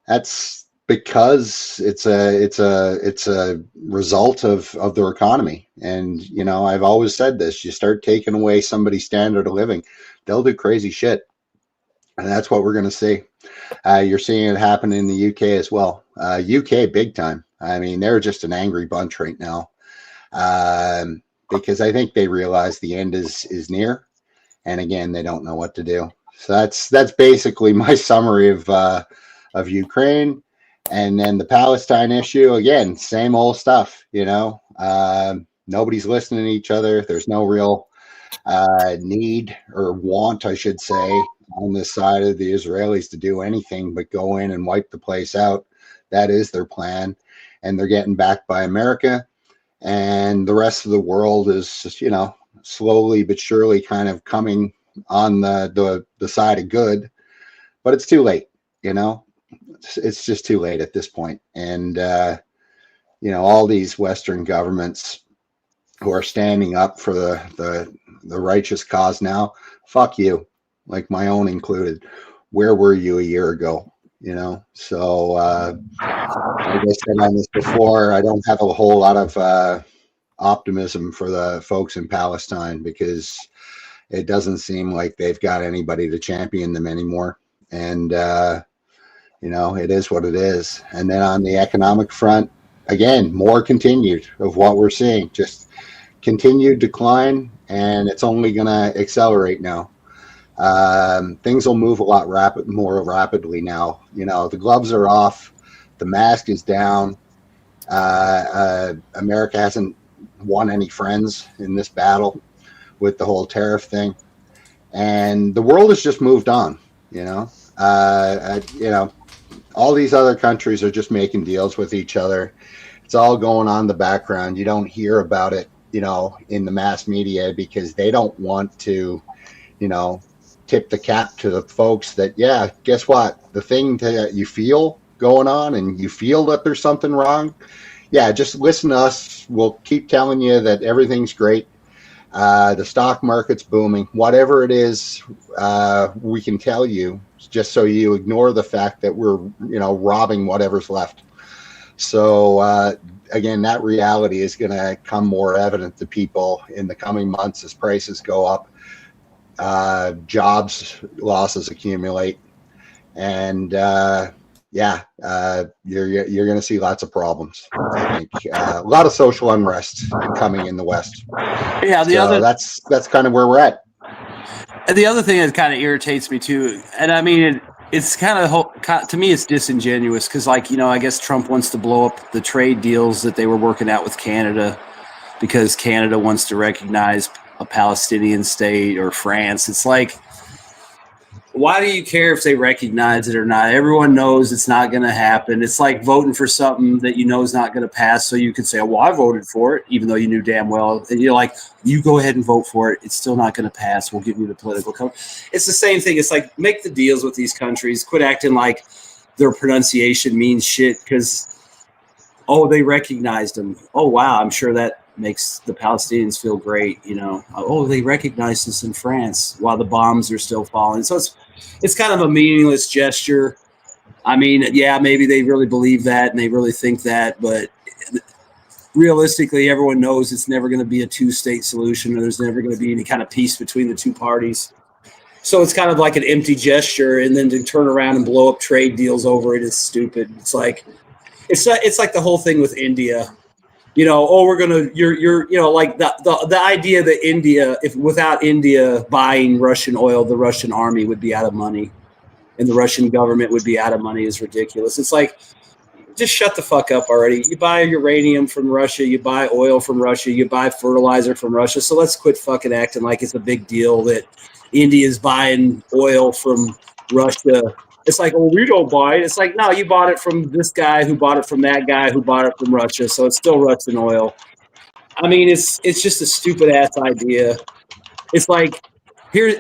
that's because it's a result of their economy. And, I've always said this, you start taking away somebody's standard of living, they'll do crazy shit. And that's what we're going to see. You're seeing it happen in the UK as well. UK big time. I mean, they're just an angry bunch right now, because I think they realize the end is near, And again, they don't know what to do. So that's basically my summary of Ukraine. And then the Palestine issue, again, same old stuff, nobody's listening to each other. There's no real need or want, I should say, on this side of the Israelis to do anything but go in and wipe the place out. That is their plan. And they're getting backed by America. And the rest of the world is just, slowly but surely kind of coming on the side of good. But it's too late, It's just too late at this point. And, all these Western governments who are standing up for the righteous cause now, fuck you, like my own included. Where were you a year ago? So like I said on this before, I don't have a whole lot of optimism for the folks in Palestine, because it doesn't seem like they've got anybody to champion them anymore. And, it is what it is. And then on the economic front, again, more continued of what we're seeing, just continued decline, and it's only going to accelerate now. Things will move a lot more rapidly now. The gloves are off, the mask is down. America hasn't won any friends in this battle with the whole tariff thing, and the world has just moved on. All these other countries are just making deals with each other. It's all going on in the background. You don't hear about it, in the mass media, because they don't want to, tip the cap to the folks that, yeah, guess what? The thing that you feel going on and you feel that there's something wrong, yeah, just listen to us. We'll keep telling you that everything's great. The stock market's booming. Whatever it is, we can tell you, just so you ignore the fact that we're, robbing whatever's left. So, again, that reality is going to come more evident to people in the coming months as prices go up, jobs losses accumulate, and you're going to see lots of problems. I think a lot of social unrest coming in the West. Yeah, that's kind of where we're at. And the other thing that kind of irritates me too, and I mean it's kind of, to me, it's disingenuous, because I guess Trump wants to blow up the trade deals that they were working out with Canada, because Canada wants to recognize a Palestinian state, or France. It's like, why do you care if they recognize it or not? Everyone knows it's not going to happen. It's like voting for something that is not going to pass, so you could say, well, I voted for it, even though you knew damn well. And you're like, you go ahead and vote for it. It's still not going to pass. We'll give you the political cover. It's the same thing. It's like, make the deals with these countries. Quit acting like their pronunciation means shit because, they recognized them. Oh, wow, I'm sure that makes the Palestinians feel great, they recognize us in France while the bombs are still falling. So it's kind of a meaningless gesture. I mean, yeah, maybe they really believe that and they really think that, but realistically, everyone knows it's never going to be a two-state solution, or there's never going to be any kind of peace between the two parties. So it's kind of like an empty gesture, and then to turn around and blow up trade deals over it is stupid. It's like the whole thing with India. We're gonna, like the idea that India, if without India buying Russian oil, the Russian army would be out of money, and the Russian government would be out of money, is ridiculous. It's like, just shut the fuck up already. You buy uranium from Russia, you buy oil from Russia, you buy fertilizer from Russia. So let's quit fucking acting like it's a big deal that India's buying oil from Russia. It's like, we don't buy it. It's like, no, you bought it from this guy who bought it from that guy who bought it from Russia. So it's still Russian oil. I mean, it's just a stupid ass idea. It's like, here,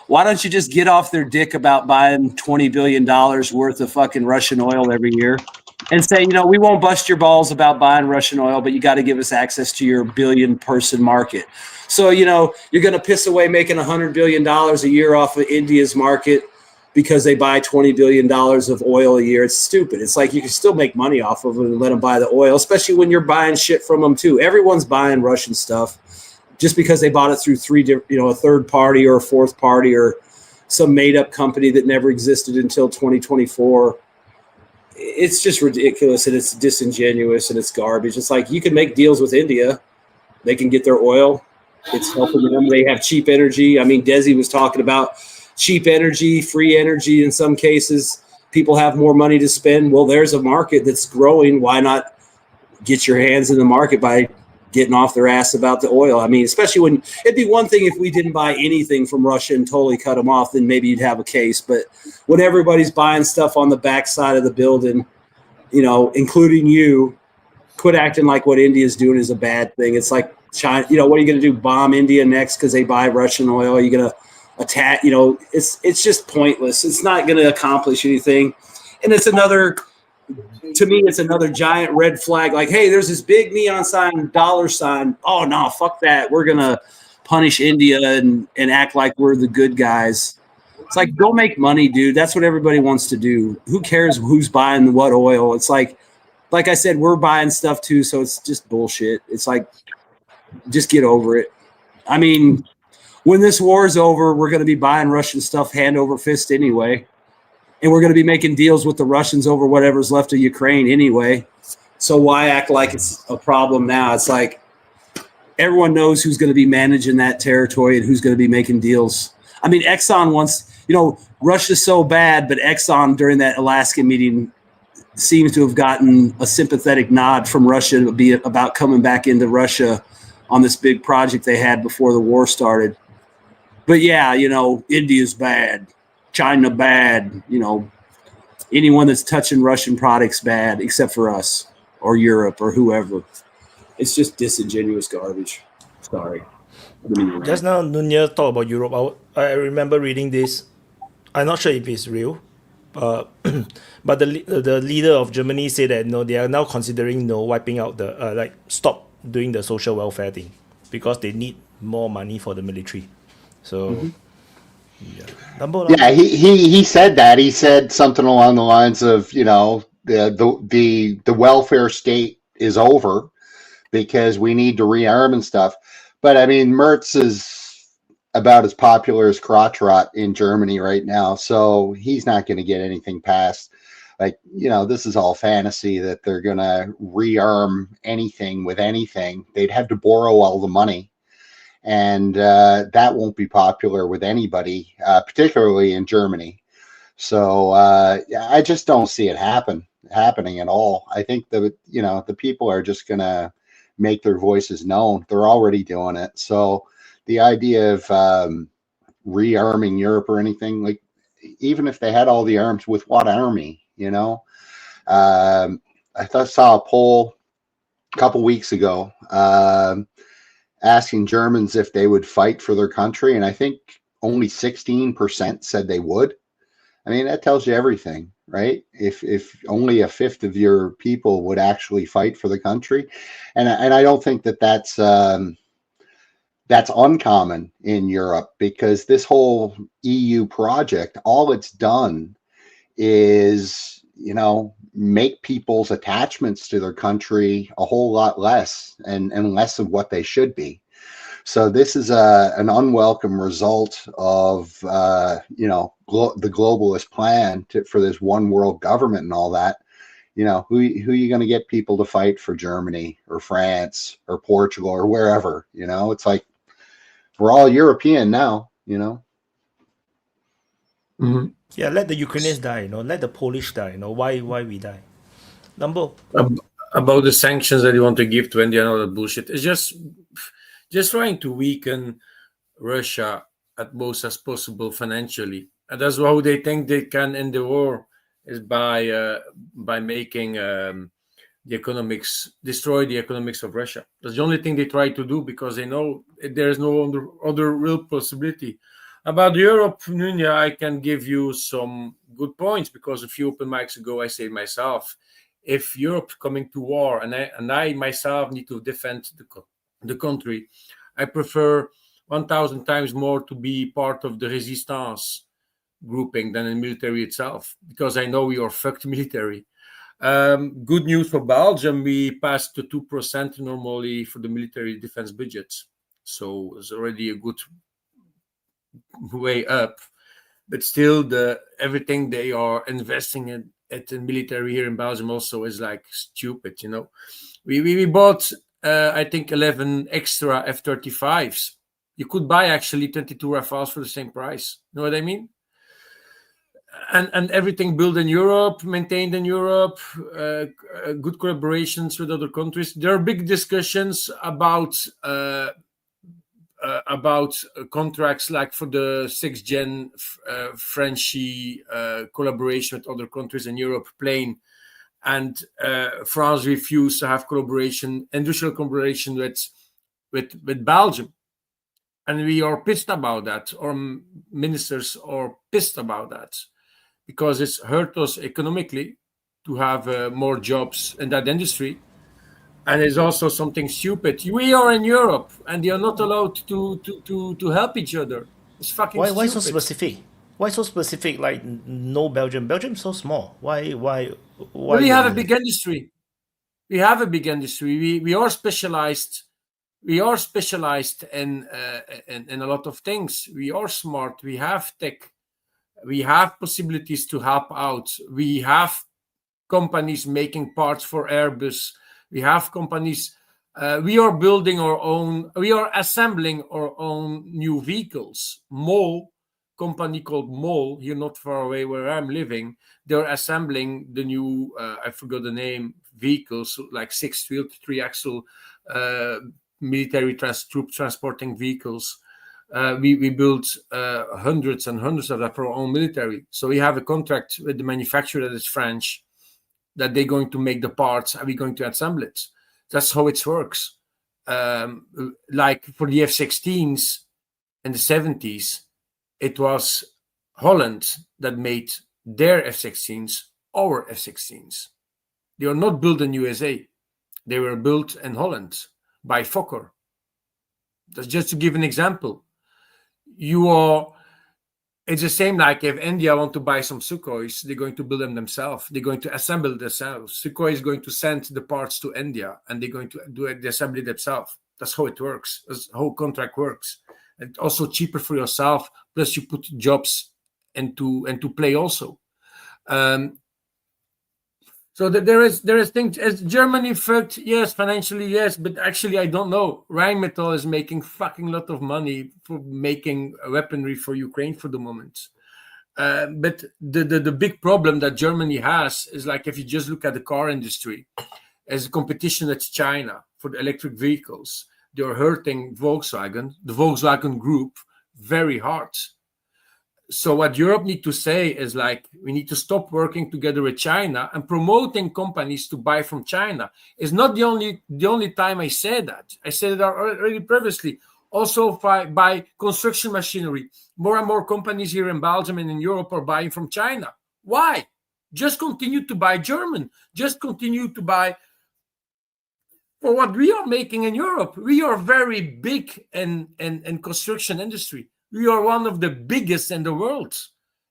why don't you just get off their dick about buying $20 billion worth of fucking Russian oil every year and say, we won't bust your balls about buying Russian oil, but you got to give us access to your billion-person market. So, you're going to piss away making $100 billion a year off of India's market because they buy $20 billion of oil a year. It's stupid. It's like, you can still make money off of them and let them buy the oil, especially when you're buying shit from them too. Everyone's buying Russian stuff just because they bought it through a third party or a fourth party or some made up company that never existed until 2024. It's just ridiculous, and it's disingenuous, and it's garbage. It's like, you can make deals with India. They can get their oil. It's helping them. They have cheap energy. I mean, Desi was talking about cheap energy, free energy in some cases. People have more money to spend. Well, there's a market that's growing. Why not get your hands in the market by getting off their ass about the oil? I mean, especially when it'd be one thing if we didn't buy anything from Russia and totally cut them off, then maybe you'd have a case. But when everybody's buying stuff on the backside of the building, including you, quit acting like what India's doing is a bad thing. It's like China, what are you going to do? Bomb India next because they buy Russian oil? Are you going to attack? It's just pointless. It's not going to accomplish anything. And it's another giant red flag. Like, hey, there's this big neon sign, dollar sign. Oh no, fuck that. We're going to punish India and act like we're the good guys. It's like, go make money, dude. That's what everybody wants to do. Who cares who's buying what oil? It's like I said, we're buying stuff too, so it's just bullshit. It's like, just get over it. I mean, when this war is over, we're going to be buying Russian stuff hand over fist anyway. And we're going to be making deals with the Russians over whatever's left of Ukraine anyway. So why act like it's a problem now? It's like everyone knows who's going to be managing that territory and who's going to be making deals. I mean, Exxon wants, Russia's so bad, but Exxon during that Alaska meeting seems to have gotten a sympathetic nod from Russia about coming back into Russia on this big project they had before the war started. But yeah, India's bad, China bad, anyone that's touching Russian products bad, except for us or Europe or whoever. It's just disingenuous garbage. Sorry. Just now, Nunya talked about Europe. I remember reading this. I'm not sure if it's real. But the leader of Germany said that they are now considering wiping out the stop doing the social welfare thing because they need more money for the military. So he said that. He said something along the lines of the welfare state is over because we need to rearm and stuff. But I mean, Merz is about as popular as crotch rot in Germany right now, so he's not going to get anything passed. Like, this is all fantasy that they're going to rearm anything with anything. They'd have to borrow all the money, and that won't be popular with anybody, particularly in Germany. So I just don't see it happening at all. I think that the people are just going to make their voices known. They're already doing it. So the idea of rearming Europe or anything, like, even if they had all the arms, with what army? I saw a poll a couple weeks ago asking Germans if they would fight for their country, and I think only 16% said they would. I mean, that tells you everything, right? If only a fifth of your people would actually fight for the country, and I don't think that's uncommon in Europe, because this whole EU project, all it's done is, make people's attachments to their country a whole lot less and less of what they should be. So this is an unwelcome result of, the globalist plan for this one world government and all that. Who are you going to get people to fight for Germany or France or Portugal or wherever? It's like, we're all European now, Mm-hmm. Yeah, let the Ukrainians die, let the Polish die, why we die? Number about the sanctions that you want to give to India and all that bullshit. It's just trying to weaken Russia at most as possible financially, and that's how they think they can end the war, is by making destroy the economics of Russia. That's the only thing they try to do, because they know there is no other real possibility. About Europe, Nunya, I can give you some good points, because a few open mics ago I said myself, if Europe coming to war and I myself need to defend the country, I prefer 1,000 times more to be part of the resistance grouping than in military itself, because I know we are fucked military. Good news for Belgium, we passed to 2% normally for the military defense budgets, so it's already a good way up. But still, everything they are investing in military here in Belgium also is like stupid. We bought I think 11 extra F-35s. You could buy actually 22 Rafales for the same price. You know what I mean? And everything built in Europe, maintained in Europe, good collaborations with other countries. There are big discussions about contracts like for the 6th gen Frenchy collaboration with other countries in Europe, plane. And France refused to have industrial collaboration with Belgium. And we are pissed about that. Our ministers are pissed about that because it's hurt us economically to have more jobs in that industry. And it's also something stupid. We are in Europe, and they are not allowed to help each other. It's fucking stupid. Why so specific? Why so specific? Like no Belgium. Belgium's so small. Why? We have a big industry. We have a big industry. We are specialized. We are specialized in a lot of things. We are smart. We have tech. We have possibilities to help out. We have companies making parts for Airbus. We have companies. We are building our own. We are assembling our own new vehicles. MOL, company called MOL, here not far away where I'm living, they're assembling the new. I forgot the name. Vehicles like 6-wheeled, 3-axle military troop transporting vehicles. We built hundreds and hundreds of that for our own military. So we have a contract with the manufacturer that is French, that they're going to make the parts and we're going to assemble it. That's how it works. Like for the F-16s in the 70s, it was Holland that made their F-16s, our F-16s. They are not built in USA. They were built in Holland by Fokker. That's just to give an example. It's the same like if India want to buy some Sukhois, they're going to build them themselves. They're going to assemble themselves. Sukhoi is going to send the parts to India and they're going to do the assembly themselves. That's how it works. That's how contract works. And also cheaper for yourself. Plus you put jobs into play also. So that there is things as Germany fucked, yes, financially, yes, but actually I don't know. Rheinmetall is making fucking lot of money for making weaponry for Ukraine for the moment. But the big problem that Germany has is like if you just look at the car industry, as a competition with China for the electric vehicles, they're hurting Volkswagen, the Volkswagen group, very hard. So what Europe need to say is like, we need to stop working together with China and promoting companies to buy from China. Is not the only time I said that. I said it already previously. Also by construction machinery. More and more companies here in Belgium and in Europe are buying from China. Why? Just continue to buy German. Just continue to buy for what we are making in Europe. We are very big in construction industry. We are one of the biggest in the world.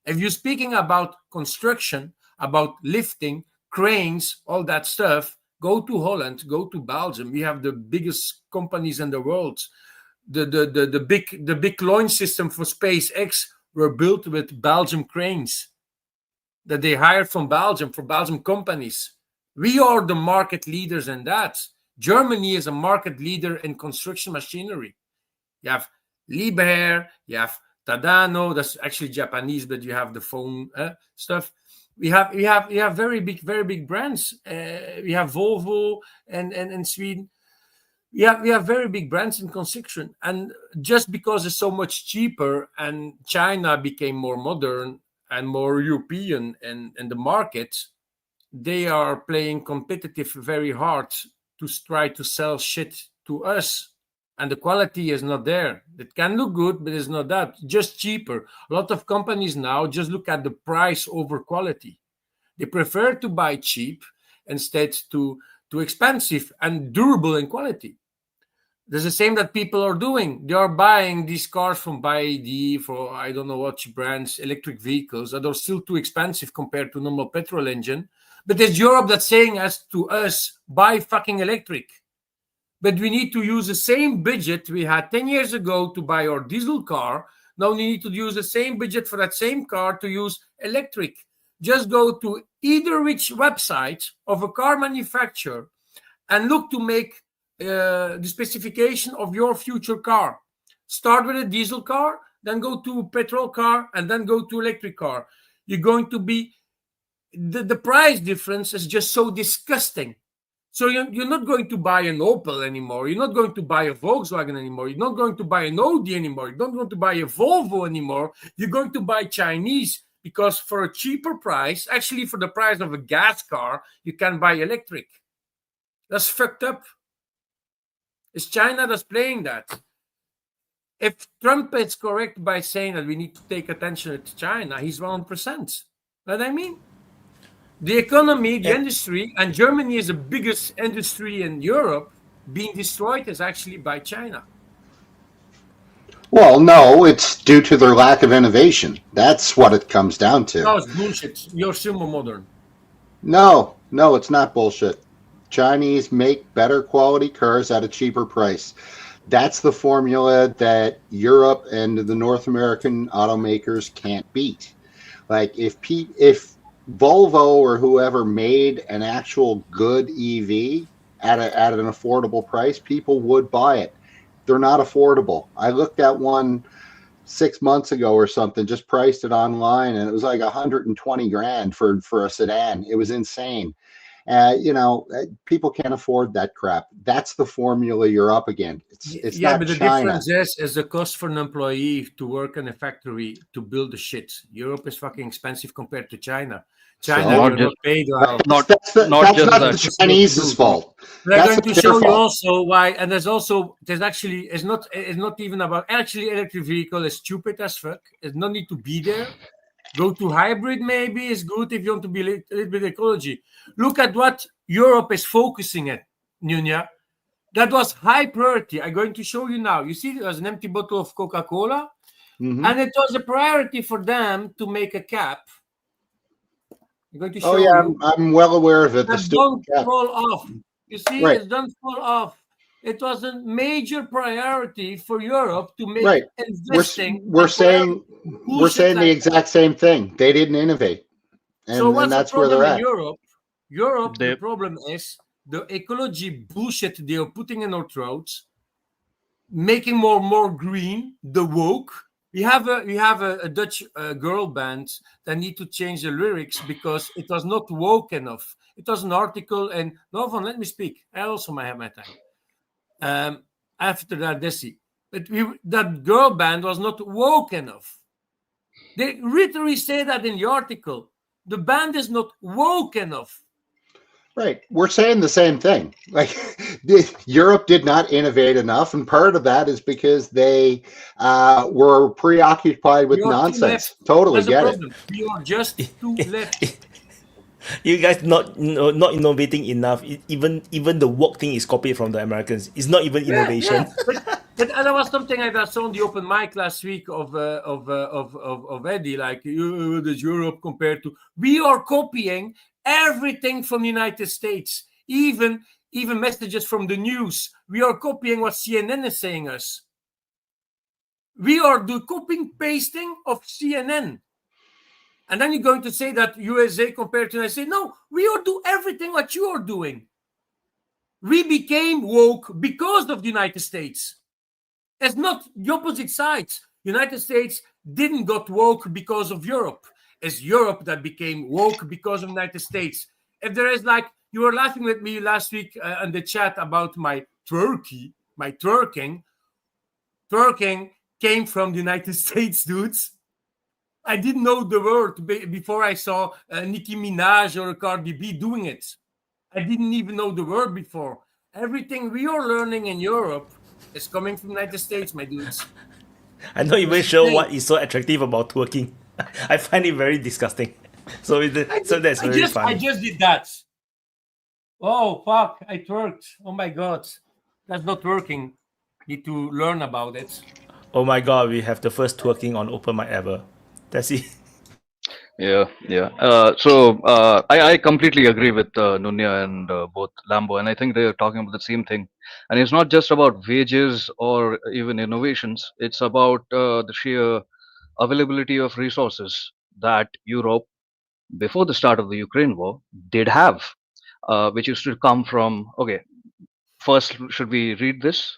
If you're speaking about construction, about lifting, cranes, all that stuff, go to Holland, go to Belgium. We have the biggest companies in the world. The big launch system for SpaceX were built with Belgium cranes that they hired from Belgium for Belgium companies. We are the market leaders in that. Germany is a market leader in construction machinery. You have Liebherr, you have Tadano, that's actually Japanese, but you have the phone stuff. We have very big brands. We have Volvo and in Sweden. We have very big brands in construction. And just because it's so much cheaper and China became more modern and more European in the market, they are playing competitive very hard to try to sell shit to us. And the quality is not there. It can look good, but it's not that. Just cheaper. A lot of companies now just look at the price over quality. They prefer to buy cheap instead to expensive and durable in quality. There's the same that people are doing. They are buying these cars from BYD for I don't know what brands, electric vehicles that are still too expensive compared to normal petrol engine. But it's Europe that's saying to us, buy fucking electric. But we need to use the same budget we had 10 years ago to buy our diesel car. Now we need to use the same budget for that same car to use electric. Just go to either which website of a car manufacturer and look to make the specification of your future car. Start with a diesel car, then go to a petrol car, and then go to electric car. You're going to be the price difference is just so disgusting. So you're not going to buy an Opel anymore. You're not going to buy a Volkswagen anymore. You're not going to buy an Audi anymore. You're not going to buy a Volvo anymore. You're going to buy Chinese, because for a cheaper price, actually for the price of a gas car, you can buy electric. That's fucked up. It's China that's playing that. If Trump is correct by saying that we need to take attention to China, he's 100%. What I mean? The economy, the industry, and Germany is the biggest industry in Europe, being destroyed is actually by China. Well, no, it's due to their lack of innovation. That's what it comes down to. No, it's bullshit. You're still more modern. No, it's not bullshit. Chinese make better quality cars at a cheaper price. That's the formula that Europe and the North American automakers can't beat. Like if Volvo or whoever made an actual good EV at an affordable price, people would buy it. They're not affordable. I looked at one 6 months ago or something, just priced it online, and it was like 120 grand for a sedan. It was insane. People can't afford that crap. That's the formula you're up against. It's not but the China. difference is the cost for an employee to work in a factory to build the shit. Europe is fucking expensive compared to China. China will not pay that's not the Chinese's fault. They're going to show you also why, and it's not even about, actually electric vehicle is stupid as fuck. It's no need to be there. Go to hybrid, maybe is good if you want to be a little bit ecology. Look at what Europe is focusing at, Nunya. That was high priority. I'm going to show you now. You see, there was an empty bottle of Coca-Cola, and it was a priority for them to make a cap. I'm going to show you. I'm well aware of it. It don't fall off. You see, it doesn't fall off. It was a major priority for Europe to make investing. We're saying the exact same thing. They didn't innovate, and that's where they're at. Europe, the problem is the ecology bullshit they are putting in our throats, making more green, the woke. We have a Dutch girl band that need to change the lyrics because it was not woke enough. It was an article, and Novan, let me speak. I also might have my time. After that, Desi. But that girl band was not woke enough. They literally say that in the article. The band is not woke enough. Right. We're saying the same thing. Like Europe did not innovate enough, and part of that is because they were preoccupied with nonsense. Totally get it. We are just too left. You guys not innovating enough. Even the woke thing is copied from the Americans. It's not even innovation. Yeah. But there was something I saw on the open mic last week of Eddie, like does Europe compared to? We are copying everything from the United States, even messages from the news. We are copying what CNN is saying us. We are copying pasting of CNN. And then you're going to say that USA compared to, I say, no, we are do everything what you are doing. We became woke because of the United States. It's not the opposite sides. United States didn't got woke because of Europe. It's Europe that became woke because of the United States. If there is like, you were laughing with me last week in the chat about my twerking. Twerking came from the United States, dudes. I didn't know the word before I saw Nicki Minaj or Cardi B doing it. I didn't even know the word before. Everything we are learning in Europe is coming from the United States, my dudes. I'm not even sure what is so attractive about twerking. I find it very disgusting. So that's very funny. I just did that. Oh, fuck. I twerked. Oh, my God. That's not working. Need to learn about it. Oh, my God. We have the first twerking on open mic ever. That's it. Yeah. I completely agree with Nunya and both Lambo, and I think they're talking about the same thing. And it's not just about wages or even innovations. It's about the sheer availability of resources that Europe, before the start of the Ukraine war, did have, which used to come from, first, should we read this?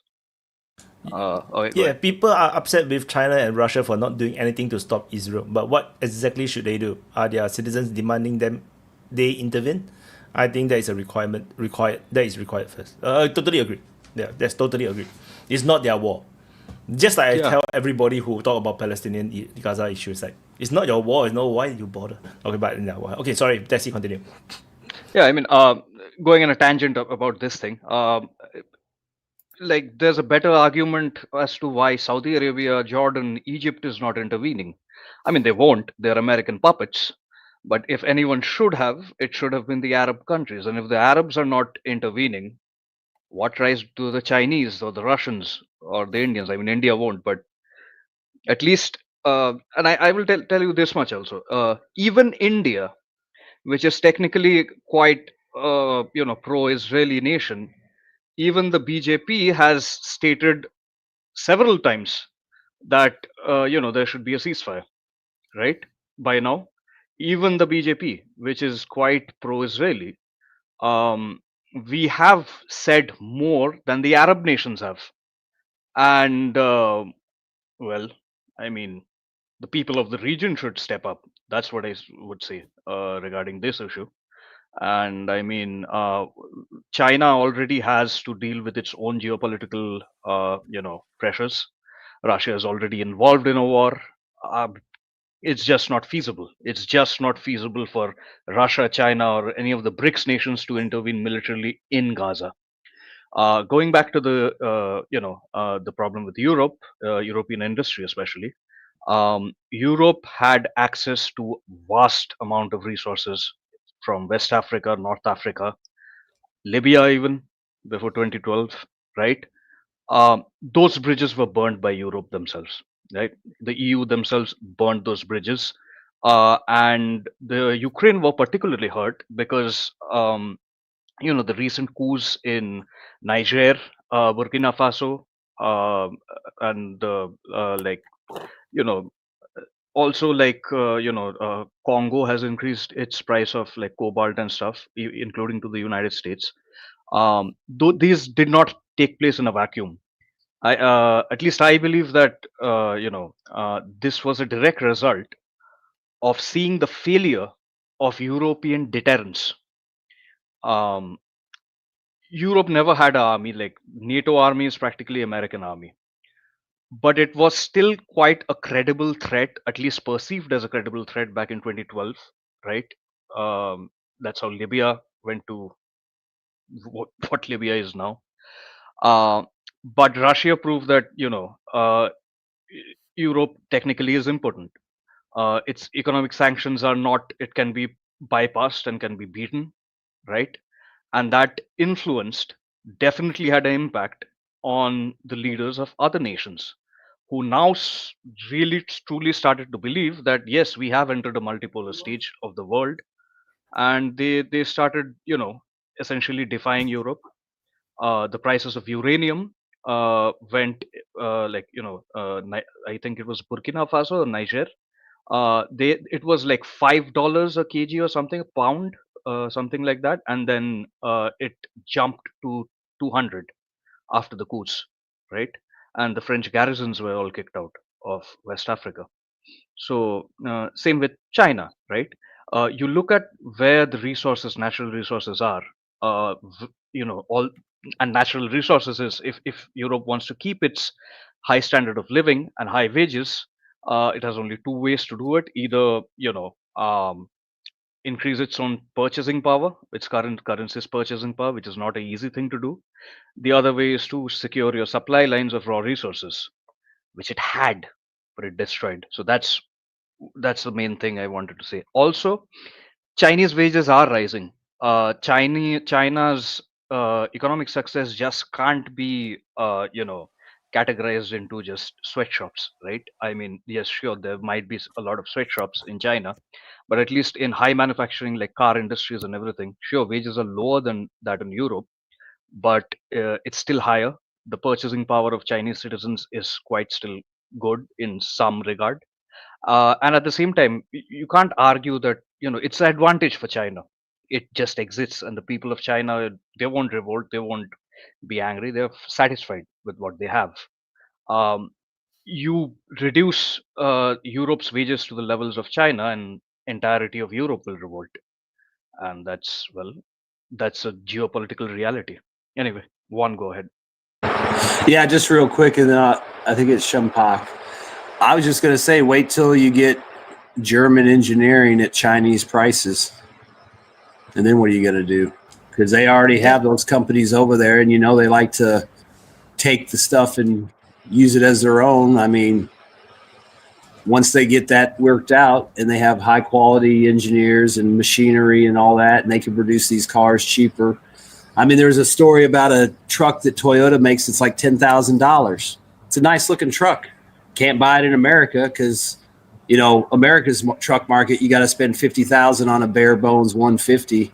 Okay, go Yeah, ahead. people are upset with China and Russia for not doing anything to stop Israel. But what exactly should they do? Are their citizens demanding them they intervene? I think that is a requirement. Required. That is required first. I totally agree. Yeah, that's totally agree. It's not their war. Just like I Yeah. tell everybody who talk about Palestinian Gaza issues, like it's not your war. It's no why you bother. Okay, but no, okay, sorry. That's it. Continue. Yeah, I mean, going on a tangent about this thing, like there's a better argument as to why Saudi Arabia, Jordan, Egypt is not intervening. I mean, they won't, they're American puppets. But if anyone should have, it should have been the Arab countries. And if the Arabs are not intervening, what rise to the Chinese or the Russians or the Indians? I mean, India won't, but at least, and I will tell you this much also. Even India, which is technically quite, pro-Israeli nation, even the BJP has stated several times that there should be a ceasefire, right? By now, even the BJP, which is quite pro-Israeli, um, we have said more than the Arab nations have, and well, I mean, the people of the region should step up. That's what I would say regarding this issue. And I mean, China already has to deal with its own geopolitical, pressures. Russia is already involved in a war. Uh, it's just not feasible. It's just not feasible for Russia, China, or any of the BRICS nations to intervene militarily in Gaza. Going back to the problem with Europe, European industry especially, Europe had access to vast amount of resources from West Africa, North Africa, Libya, even before 2012, right? Those bridges were burned by Europe themselves, right? The EU themselves burned those bridges, and the Ukraine were particularly hurt because the recent coups in Niger, Burkina Faso, um and like you know also like Congo has increased its price of like cobalt and stuff, including to the United States. Though these did not take place in a vacuum. I At least I believe that this was a direct result of seeing the failure of European deterrence. Um, Europe never had an army. Like NATO army is practically American army, but it was still quite a credible threat, at least perceived as a credible threat back in 2012, right? That's how Libya went to what Libya is now. Uh, but Russia proved that Europe technically is important. Its economic sanctions are not. It can be bypassed and can be beaten, right? And that influenced, definitely had an impact on the leaders of other nations, who now really truly started to believe that yes, we have entered a multipolar stage of the world, and they started essentially defying Europe. The prices of uranium went I think it was Burkina Faso or Niger. They It was like $5 a kg or something, a pound, something like that, and then it jumped to 200 after the coups, right? And the French garrisons were all kicked out of West Africa. So same with China, right? You look at where the resources, natural resources are, all, and natural resources is, if Europe wants to keep its high standard of living and high wages, it has only two ways to do it. Either increase its own purchasing power, its current currency's purchasing power, which is not an easy thing to do. The other way is to secure your supply lines of raw resources, which it had, but it destroyed. So that's the main thing I wanted to say. Also, Chinese wages are rising. China's economic success just can't be, categorized into just sweatshops, right? I mean, yes, sure, there might be a lot of sweatshops in China, but at least in high manufacturing, like car industries and everything, sure, wages are lower than that in Europe, but it's still higher. The purchasing power of Chinese citizens is quite still good in some regard, and at the same time, you can't argue that it's an advantage for China. It just exists, and the people of China, they won't revolt, they won't be angry. They're satisfied with what they have. Um, you reduce Europe's wages to the levels of China, and entirety of Europe will revolt, and that's a geopolitical reality. Anyway, one, go ahead. Yeah, just real quick, and then I think it's Shumpak. I was just going to say, wait till you get German engineering at Chinese prices, and then what are you going to do? Because they already have those companies over there, and they like to take the stuff and use it as their own. I mean, once they get that worked out and they have high quality engineers and machinery and all that, and they can produce these cars cheaper. I mean, there's a story about a truck that Toyota makes. It's like $10,000. It's a nice looking truck. Can't buy it in America because, America's truck market, you got to spend $50,000 on a bare bones 150.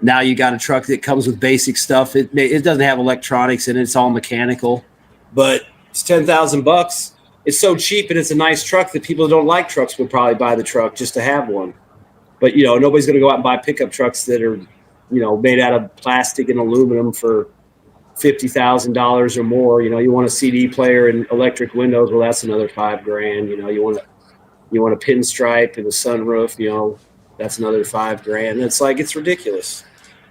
Now you got a truck that comes with basic stuff. It doesn't have electronics in it. It's all mechanical, but it's $10,000. It's so cheap and it's a nice truck that people who don't like trucks would probably buy the truck just to have one. But, nobody's going to go out and buy pickup trucks that are, made out of plastic and aluminum for $50,000 or more. You want a CD player and electric windows. Well, that's another $5,000. You want a pinstripe and a sunroof, that's another $5,000. It's ridiculous.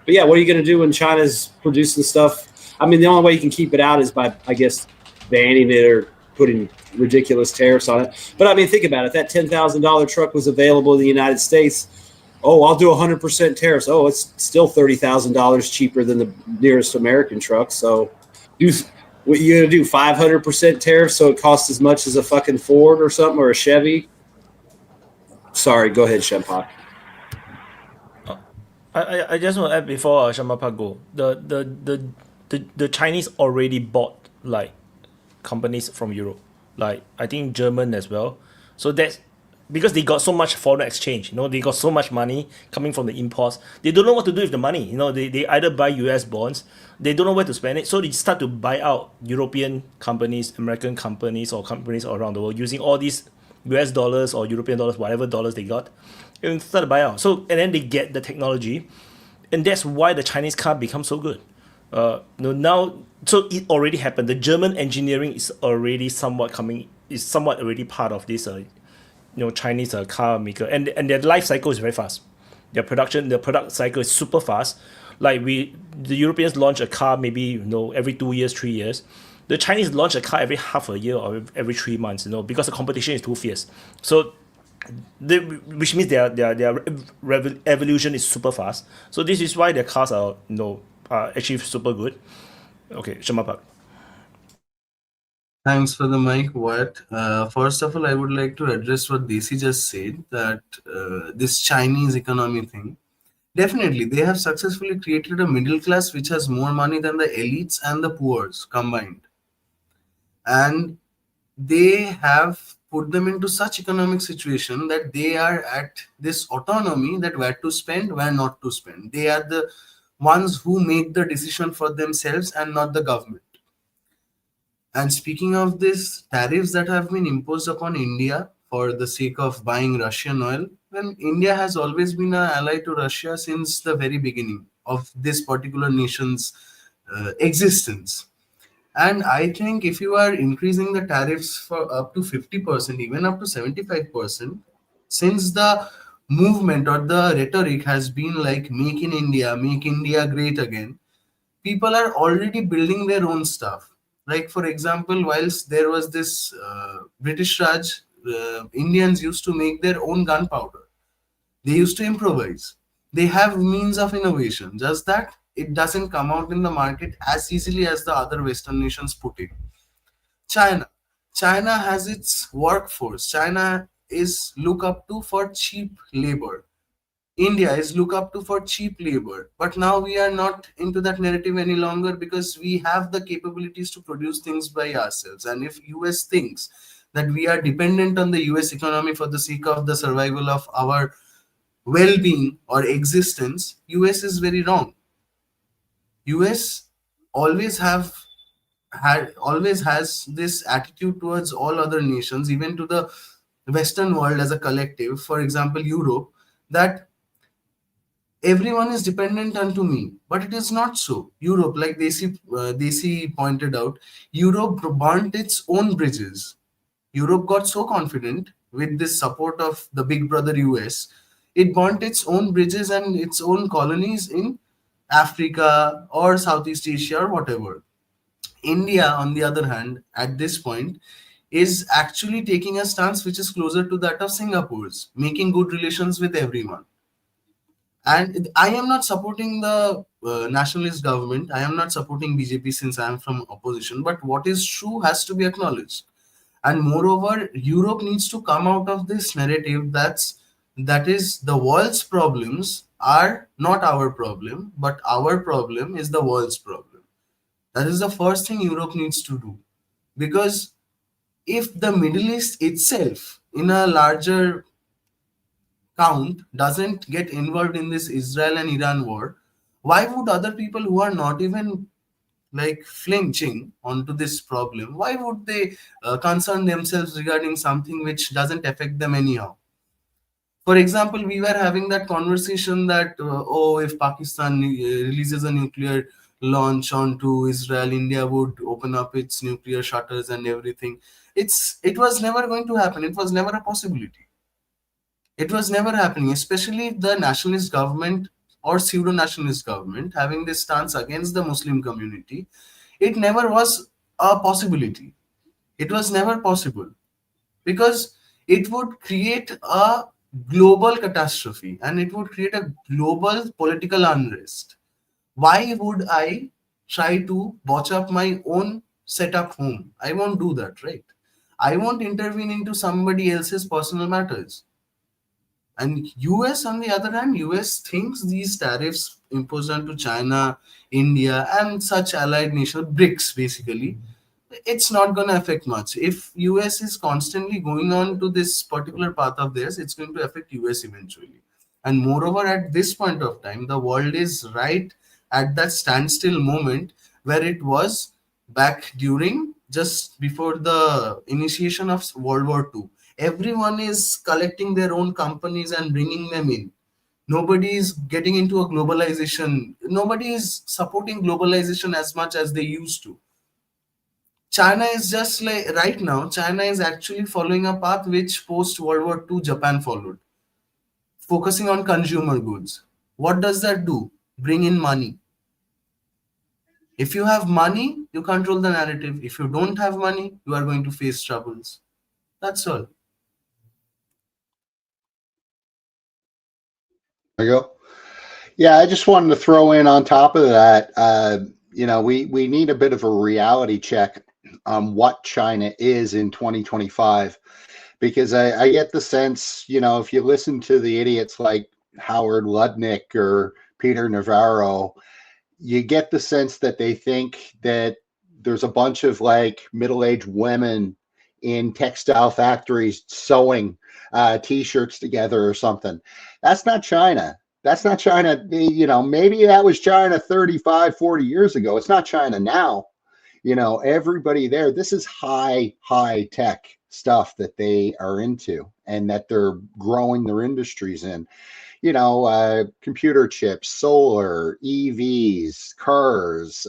But yeah, what are you going to do when China's producing stuff? I mean, the only way you can keep it out is by, I guess, banning it or putting ridiculous tariffs on it. But I mean, think about it. That $10,000 truck was available in the United States. Oh, I'll do 100% tariffs. Oh, it's still $30,000 cheaper than the nearest American truck. So what you going to do, 500% tariffs so it costs as much as a fucking Ford or something, or a Chevy? Sorry, go ahead, Shempak. I just want to add before Shamapa go. The Chinese already bought like companies from Europe, like I think German as well. So that's because they got so much foreign exchange. They got so much money coming from the imports. They don't know what to do with the money. They either buy US bonds, they don't know where to spend it, so they start to buy out European companies, American companies, or companies around the world using all these US dollars or European dollars, whatever dollars they got, and start to buy out. So and then they get the technology, and that's why the Chinese car becomes so good. Now, so it already happened. The German engineering is already somewhat already part of this, Chinese car maker, and their life cycle is very fast. Their product cycle is super fast. Like the Europeans launch a car maybe every 2 years, 3 years. The Chinese launch a car every half a year or every 3 months, because the competition is too fierce. So, which means their evolution is super fast. So this is why their cars are actually super good. Okay, Shamapak. Thanks for the mic, Wyatt. First of all, I would like to address what Desi just said, that this Chinese economy thing. Definitely, they have successfully created a middle class which has more money than the elites and the poors combined. And they have put them into such economic situation that they are at this autonomy that where to spend, where not to spend. They are the ones who make the decision for themselves and not the government. And speaking of this, tariffs that have been imposed upon India for the sake of buying Russian oil, well, India has always been an ally to Russia since the very beginning of this particular nation's existence. And I think if you are increasing the tariffs for up to 50%, even up to 75%, since the movement or the rhetoric has been like make India great again, people are already building their own stuff. Like, for example, whilst there was this British Raj, Indians used to make their own gunpowder. They used to improvise. They have means of innovation, just that it doesn't come out in the market as easily as the other Western nations put it. China has its workforce. China is look up to for cheap labor. India is look up to for cheap labor. But now we are not into that narrative any longer because we have the capabilities to produce things by ourselves. And if US thinks that we are dependent on the US economy for the sake of the survival of our well-being or existence, US is very wrong. US always has this attitude towards all other nations, even to the Western world as a collective, for example Europe, that everyone is dependent unto me, but it is not so. Europe, like Desi pointed out, Europe burnt its own bridges. Europe got so confident with this support of the big brother US, it burnt its own bridges and its own colonies in Africa or Southeast Asia or whatever. India, on the other hand, at this point, is actually taking a stance which is closer to that of Singapore's, making good relations with everyone. And I am not supporting the nationalist government. I am not supporting BJP since I am from opposition. But what is true has to be acknowledged. And moreover, Europe needs to come out of this narrative that is the world's problems are not our problem, but our problem is the world's problem. That is the first thing Europe needs to do. Because if the Middle East itself, in a larger count, doesn't get involved in this Israel and Iran war, why would other people who are not even like flinching onto this problem, why would they concern themselves regarding something which doesn't affect them anyhow? For example, we were having that conversation that oh, if Pakistan releases a nuclear launch onto Israel, India would open up its nuclear shutters and everything. It was never going to happen. It was never a possibility. It was never happening, especially the nationalist government or pseudo-nationalist government having this stance against the Muslim community. It never was a possibility. It was never possible because it would create a global catastrophe and it would create a global political unrest. Why would I try to botch up my own setup home? I won't do that, right? I won't intervene into somebody else's personal matters. And US, on the other hand, US thinks these tariffs imposed onto China, India, and such allied nations, BRICS basically, it's not going to affect much. If US is constantly going on to this particular path of theirs, it's going to affect US eventually. And moreover, at this point of time, the world is right at that standstill moment where it was back during just before the initiation of World War II. Everyone is collecting their own companies and bringing them in. Nobody is getting into a globalization. Nobody is supporting globalization as much as they used to. China is just like right now, China is actually following a path which post World War II Japan followed, focusing on consumer goods. What does that do? Bring in money. If you have money, you control the narrative. If you don't have money, you are going to face troubles. That's all. There you go. Yeah, I just wanted to throw in on top of that, we need a bit of a reality check on what China is in 2025, because I get the sense, if you listen to the idiots like Howard Lutnick or Peter Navarro, you get the sense that they think that there's a bunch of like middle-aged women in textile factories sewing t-shirts together or something. That's not China. That's not China. Maybe that was China 35, 40 years ago. It's not China now. Everybody there, this is high tech stuff that they are into and that they're growing their industries in. Computer chips, solar, EVs, cars,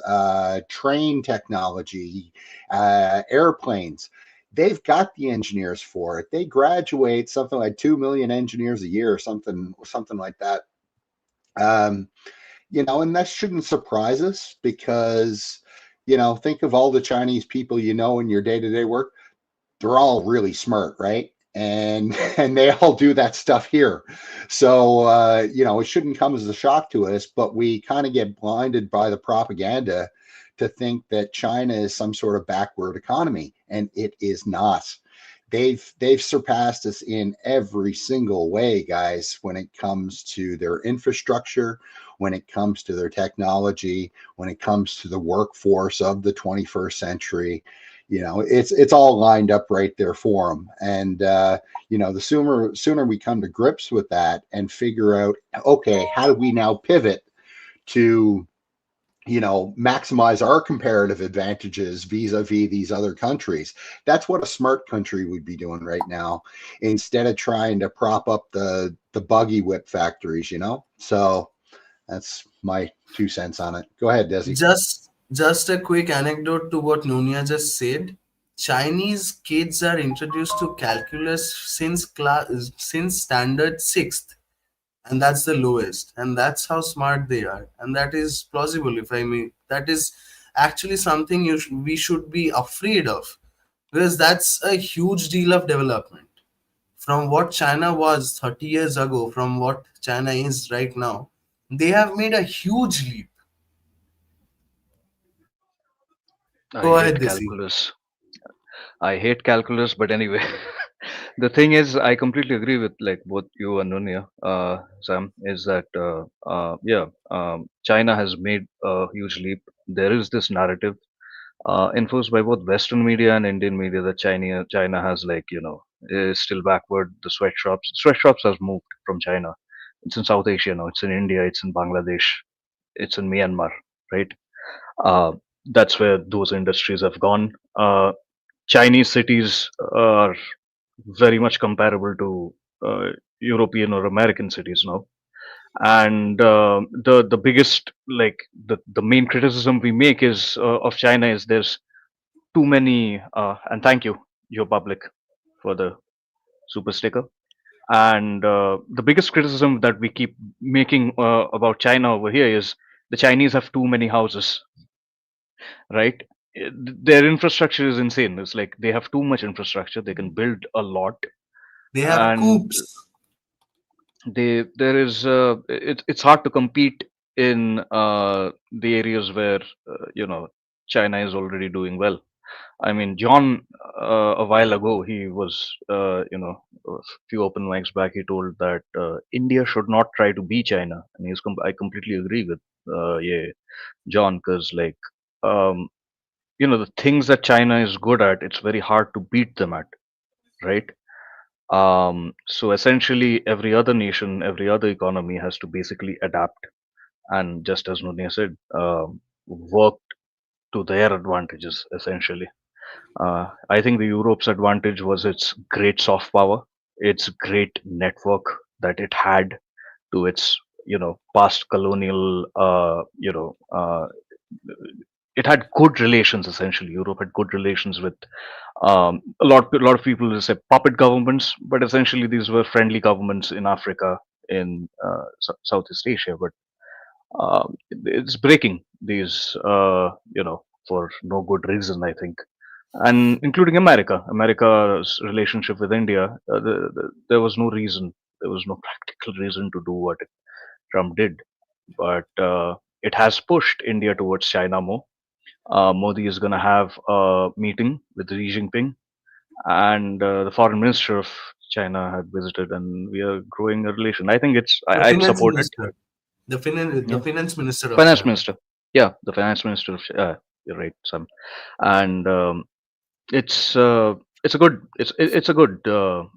train technology, airplanes. They've got the engineers for it. They graduate something like 2 million engineers a year or something like that. And that shouldn't surprise us because, think of all the Chinese people in your day-to-day work. They're all really smart, right? And they all do that stuff here. So, it shouldn't come as a shock to us, but we kind of get blinded by the propaganda to think that China is some sort of backward economy, and it is not. They've surpassed us in every single way, guys, when it comes to their infrastructure, when it comes to their technology, when it comes to the workforce of the 21st century. It's all lined up right there for them. And, the sooner we come to grips with that and figure out, okay, how do we now pivot to, maximize our comparative advantages vis-a-vis these other countries. That's what a smart country would be doing right now, instead of trying to prop up the buggy whip factories, So That's my 2 cents on it. Go ahead, Desi. Just a quick anecdote to what Nunia just said. Chinese kids are introduced to calculus since standard 6th, and that's the lowest, and that's how smart they are, and that is plausible. If I may, that is actually something we should be afraid of, because that's a huge deal of development from what China was 30 years ago, from what China is right now. They have made a huge leap. I Go hate ahead, Desi. calculus. I hate calculus, but anyway, the thing is, I completely agree with like both you and Nunia, Sam, is that China has made a huge leap. There is this narrative enforced by both Western media and Indian media that China has like is still backward. The sweatshops has moved from China. It's in South Asia now. It's in India. It's in Bangladesh. It's in Myanmar, right? Uh, that's where those industries have gone. Chinese cities are very much comparable to European or American cities now. And the biggest the main criticism we make is of China is there's too many. And thank you, your public, for the super sticker. And the biggest criticism that we keep making about China over here is the Chinese have too many houses, right? Their infrastructure is insane. It's like they have too much infrastructure. They can build a lot, They have and coops. it's hard to compete in the areas where China is already doing well. I mean, John, a while ago, he was, a few open mics back, he told that India should not try to be China, and I completely agree with, John, because um, the things that China is good at, it's very hard to beat them at, right? So essentially, every other nation, every other economy has to basically adapt, and just as Nunia said, work to their advantages, essentially. I think the Europe's advantage was its great soft power, its great network that it had to its past colonial it had good relations. Essentially, Europe had good relations with a lot of people will say puppet governments, but essentially these were friendly governments in Africa, in Southeast Asia. But it's breaking these for no good reason, I think, and including America's relationship with India. There was no reason, there was no practical reason to do what Trump did, but it has pushed India towards China more. Modi is going to have a meeting with Xi Jinping, and the foreign minister of China had visited, and we are growing a relation. I think The I'd finance support it. minister. The Yeah. finance minister of Finance China. minister. Yeah, the finance minister of you're right, Sam. And it's it's a good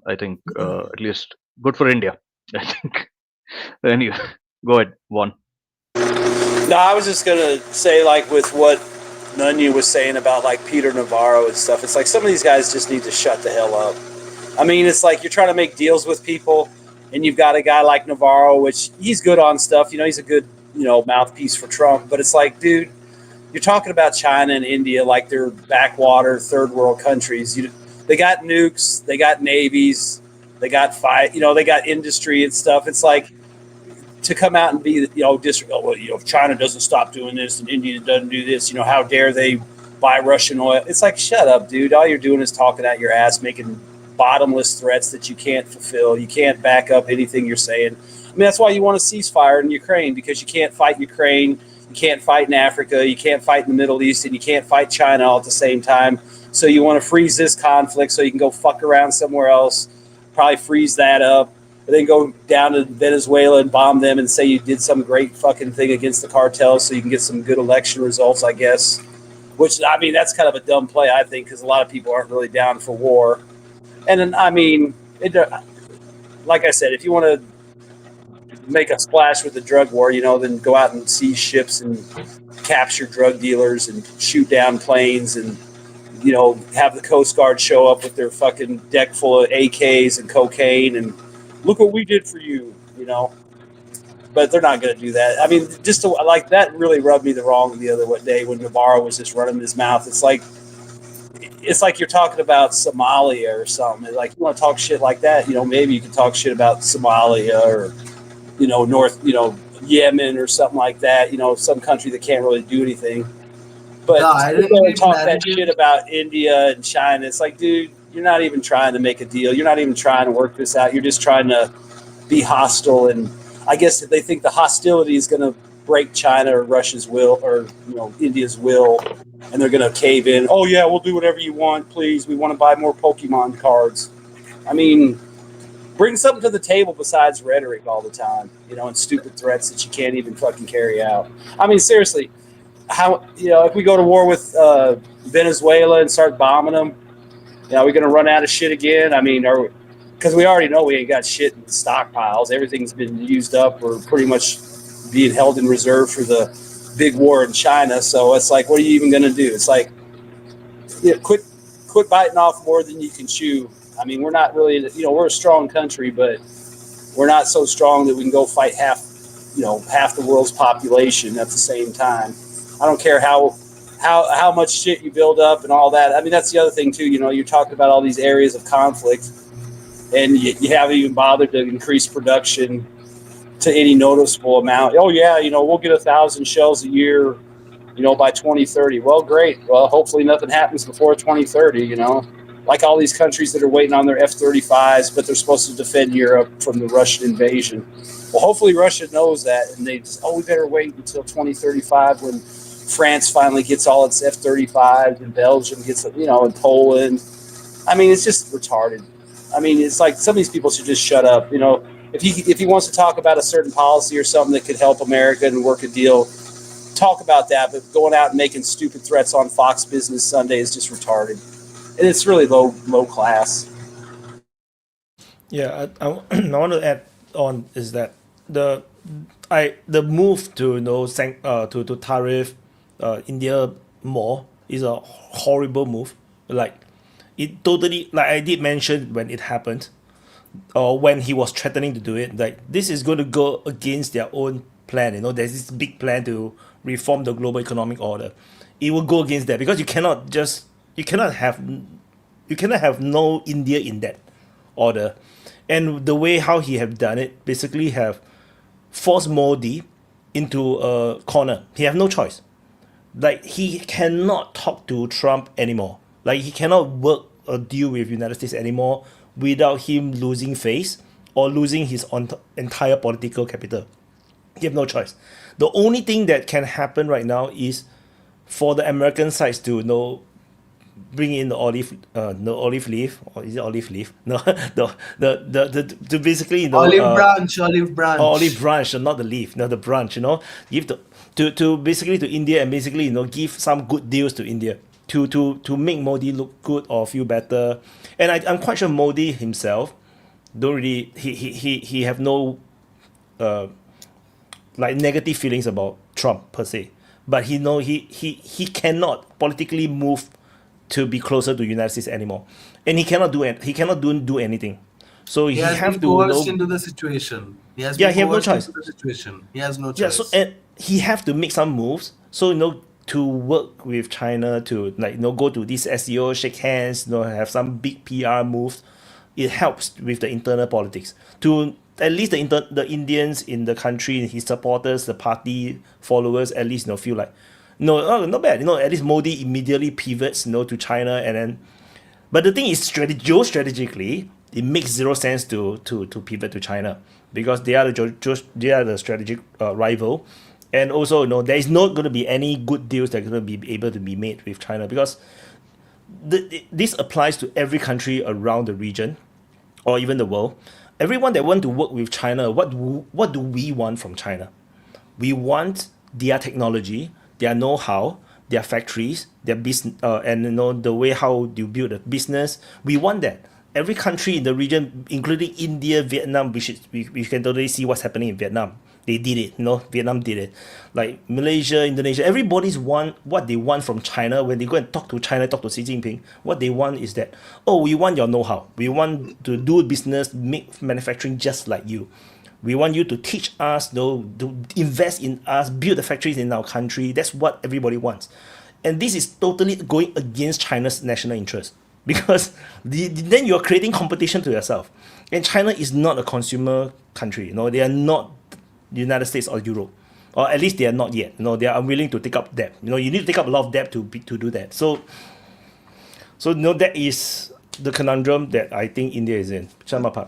I think at least good for India. I think. Anyway, go ahead, one. No, I was just gonna say, like, with what Nunya was saying about like Peter Navarro and stuff. It's like some of these guys just need to shut the hell up. I mean, it's like you're trying to make deals with people, and you've got a guy like Navarro, which he's good on stuff. He's a good mouthpiece for Trump. But it's like, dude, you're talking about China and India like they're backwater third world countries. They got nukes, they got navies, they got they got industry and stuff. It's like, to come out and be, if China doesn't stop doing this and India doesn't do this, how dare they buy Russian oil? It's like, shut up, dude. All you're doing is talking out your ass, making bottomless threats that you can't fulfill. You can't back up anything you're saying. I mean, that's why you want a ceasefire in Ukraine, because you can't fight Ukraine, you can't fight in Africa, you can't fight in the Middle East, and you can't fight China all at the same time. So you want to freeze this conflict so you can go fuck around somewhere else, probably freeze that up, then go down to Venezuela and bomb them and say you did some great fucking thing against the cartels so you can get some good election results, I guess. Which, I mean, that's kind of a dumb play, I think, because a lot of people aren't really down for war. And then, I mean, like I said, if you want to make a splash with the drug war, then go out and seize ships and capture drug dealers and shoot down planes and, have the Coast Guard show up with their fucking deck full of AKs and cocaine and look what we did for you, but they're not going to do that. I mean, just to, like that really rubbed me the wrong the other day when Navarro was just running his mouth. It's like you're talking about Somalia or something. Like you want to talk shit like that, maybe you can talk shit about Somalia or North, Yemen or something like that. Some country that can't really do anything. But to talk that shit about India and China, it's like, dude, you're not even trying to make a deal. You're not even trying to work this out. You're just trying to be hostile. And I guess they think the hostility is going to break China or Russia's will or, India's will. And they're going to cave in. Oh, yeah, we'll do whatever you want, please. We want to buy more Pokemon cards. I mean, bring something to the table besides rhetoric all the time, and stupid threats that you can't even fucking carry out. I mean, seriously. How if we go to war with Venezuela and start bombing them, are we going to run out of shit again? I mean, because we already know we ain't got shit in the stockpiles. Everything's been used up or pretty much being held in reserve for the big war in China. So it's like, what are you even going to do? It's like, quit biting off more than you can chew. I mean, we're not really, we're a strong country, but we're not so strong that we can go fight half the world's population at the same time. I don't care how much shit you build up and all that. I mean, that's the other thing too. You're talking about all these areas of conflict, and you haven't even bothered to increase production to any noticeable amount. Oh yeah, we'll get 1,000 shells a year, by 2030. Well, great. Well, hopefully nothing happens before 2030. Like all these countries that are waiting on their F-35s, but they're supposed to defend Europe from the Russian invasion. Well, hopefully Russia knows that, and they just, we better wait until 2035 when France finally gets all its F-35s and Belgium gets, and Poland. I mean, it's just retarded. I mean, it's like some of these people should just shut up. If he wants to talk about a certain policy or something that could help America and work a deal, talk about that. But going out and making stupid threats on Fox Business Sunday is just retarded, and it's really low class. Yeah, I want to add on is that the move to to tariff India more is a horrible move. Like it totally, like I did mention when it happened, or when he was threatening to do it, like this is going to go against their own plan. There's this big plan to reform the global economic order. It will go against that because you cannot have no India in that order. And the way how he have done it basically have forced Modi into a corner. He have no choice. Like he cannot talk to Trump anymore. Like he cannot work a deal with United States anymore without him losing face or losing his entire political capital. He have no choice. The only thing that can happen right now is for the American sides to bring in the olive leaf, or is it olive leaf? No, the basically olive branch, olive branch, not the leaf, not the branch. Give to basically to India and basically give some good deals to India to make Modi look good or feel better. And I'm quite sure Modi himself don't really he have no like negative feelings about Trump per se, but he cannot politically move to be closer to United States anymore, and he cannot do anything. So he have to coerced into the situation. He has no choice. He has no choice. Yeah, so and he have to make some moves. So to work with China to go to this SEO, shake hands, have some big PR moves. It helps with the internal politics to at least the Indians in the country, his supporters, the party followers, at least feel like. Not bad. At least Modi immediately pivots, to China, and then. But the thing is, geostrategically, it makes zero sense to pivot to China because they are the strategic rival, and also there is not going to be any good deals that are going to be able to be made with China because this applies to every country around the region, or even the world. Everyone that want to work with China, what do we want from China? We want their technology, their know-how, their factories, their business, and the way how you build a business. We want that. Every country in the region, including India, Vietnam, we can totally see what's happening in Vietnam. They did it, Vietnam did it. Like Malaysia, Indonesia, everybody's want what they want from China when they go and talk to China, talk to Xi Jinping. What they want is that, we want your know-how. We want to do business, make manufacturing just like you. We want you to teach us, to invest in us, build the factories in our country. That's what everybody wants. And this is totally going against China's national interest because then you're creating competition to yourself. And China is not a consumer country. They are not the United States or Europe, or at least they are not yet. They are unwilling to take up debt. You need to take up a lot of debt to do that. So that is the conundrum that I think India is in. Shamapa.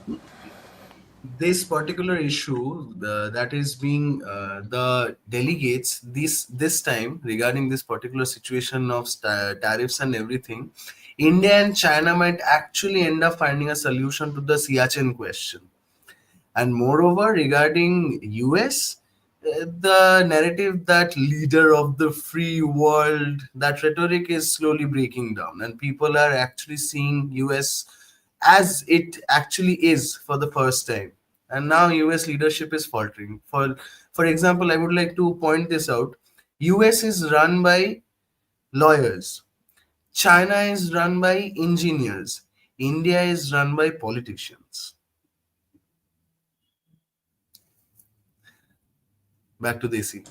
This particular issue that is being the delegates this time regarding this particular situation of tariffs and everything, India and China might actually end up finding a solution to the Siachen question. And moreover, regarding US, the narrative that leader of the free world, that rhetoric is slowly breaking down, and people are actually seeing US as it actually is for the first time. And now US leadership is faltering. For example, I would like to point this out. US is run by lawyers. China is run by engineers. India is run by politicians. Back to Desi.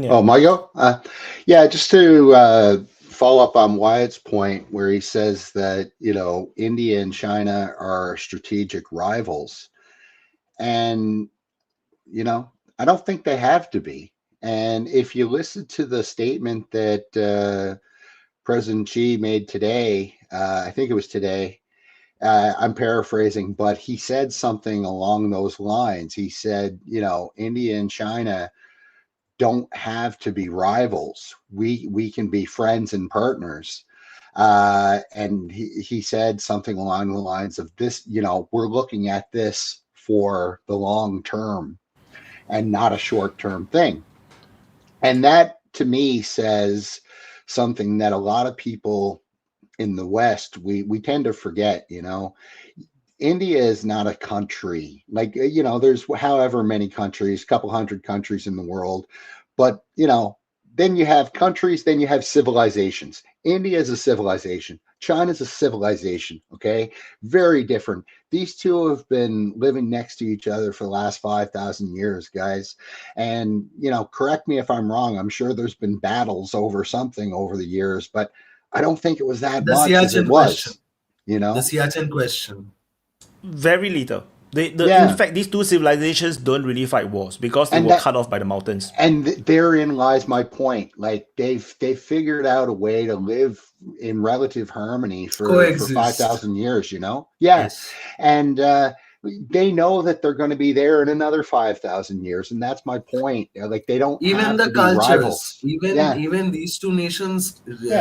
Oh, my go? Yeah, just to follow up on Wyatt's point where he says that, India and China are strategic rivals. And, I don't think they have to be. And if you listen to the statement that President Xi made today, I think it was today, I'm paraphrasing, but he said something along those lines. He said, India and China don't have to be rivals. We can be friends and partners. And he said something along the lines of this, we're looking at this for the long term and not a short term thing. And that to me says something that a lot of people in the West, we tend to forget, India is not a country. Like, there's however many countries, couple hundred countries in the world. But, then you have countries, then you have civilizations. India is a civilization. China's a civilization, okay? Very different. These two have been living next to each other for the last 5,000 years, guys. And, correct me if I'm wrong. I'm sure there's been battles over something over the years, but I don't think it was that The much as it Siachen was, question. The Siachen question. Very little. In fact, these two civilizations don't really fight wars because they were cut off by the mountains. And therein lies my point. Like they've figured out a way to live in relative harmony for 5,000 years. Yeah. Yes. And they know that they're going to be there in another 5,000 years, and that's my point. Like they don't even have the to cultures. be rivals. Even these two nations,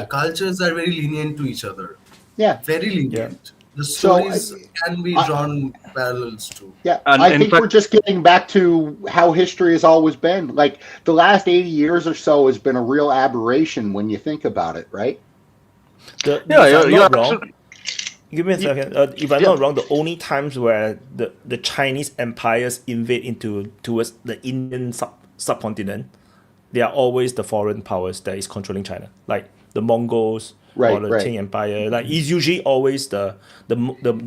cultures are very lenient to each other. Yeah. Very lenient. Yeah. The stories can be drawn parallels to. Yeah, and I think we're just getting back to how history has always been. Like the last 80 years or so has been a real aberration when you think about it, right? You're not wrong. Give me a second. If I'm not wrong, the only times where the Chinese empires invade towards the Indian subcontinent, they are always the foreign powers that is controlling China, like the Mongols. Or the Qing Empire, like it's usually always the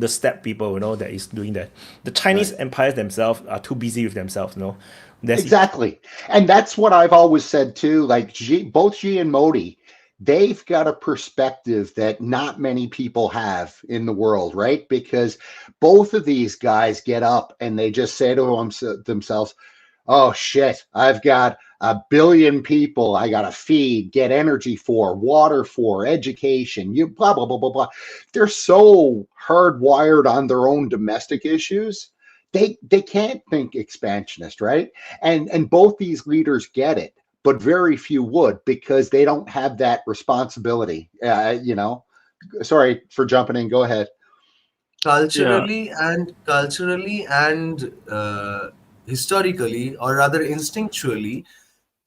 steppe people, that is doing that. The Chinese empires themselves are too busy with themselves, Exactly, and that's what I've always said too. Like both Xi and Modi, they've got a perspective that not many people have in the world, right? Because both of these guys get up and they just say to themselves, "Oh shit, I've got 1 billion people I got to feed, get energy for, water for, education, you blah, blah, blah, blah, blah." They're so hardwired on their own domestic issues. They can't think expansionist, right? And both these leaders get it, but very few would because they don't have that responsibility. Sorry for jumping in. Go ahead. Culturally and historically, or rather instinctually,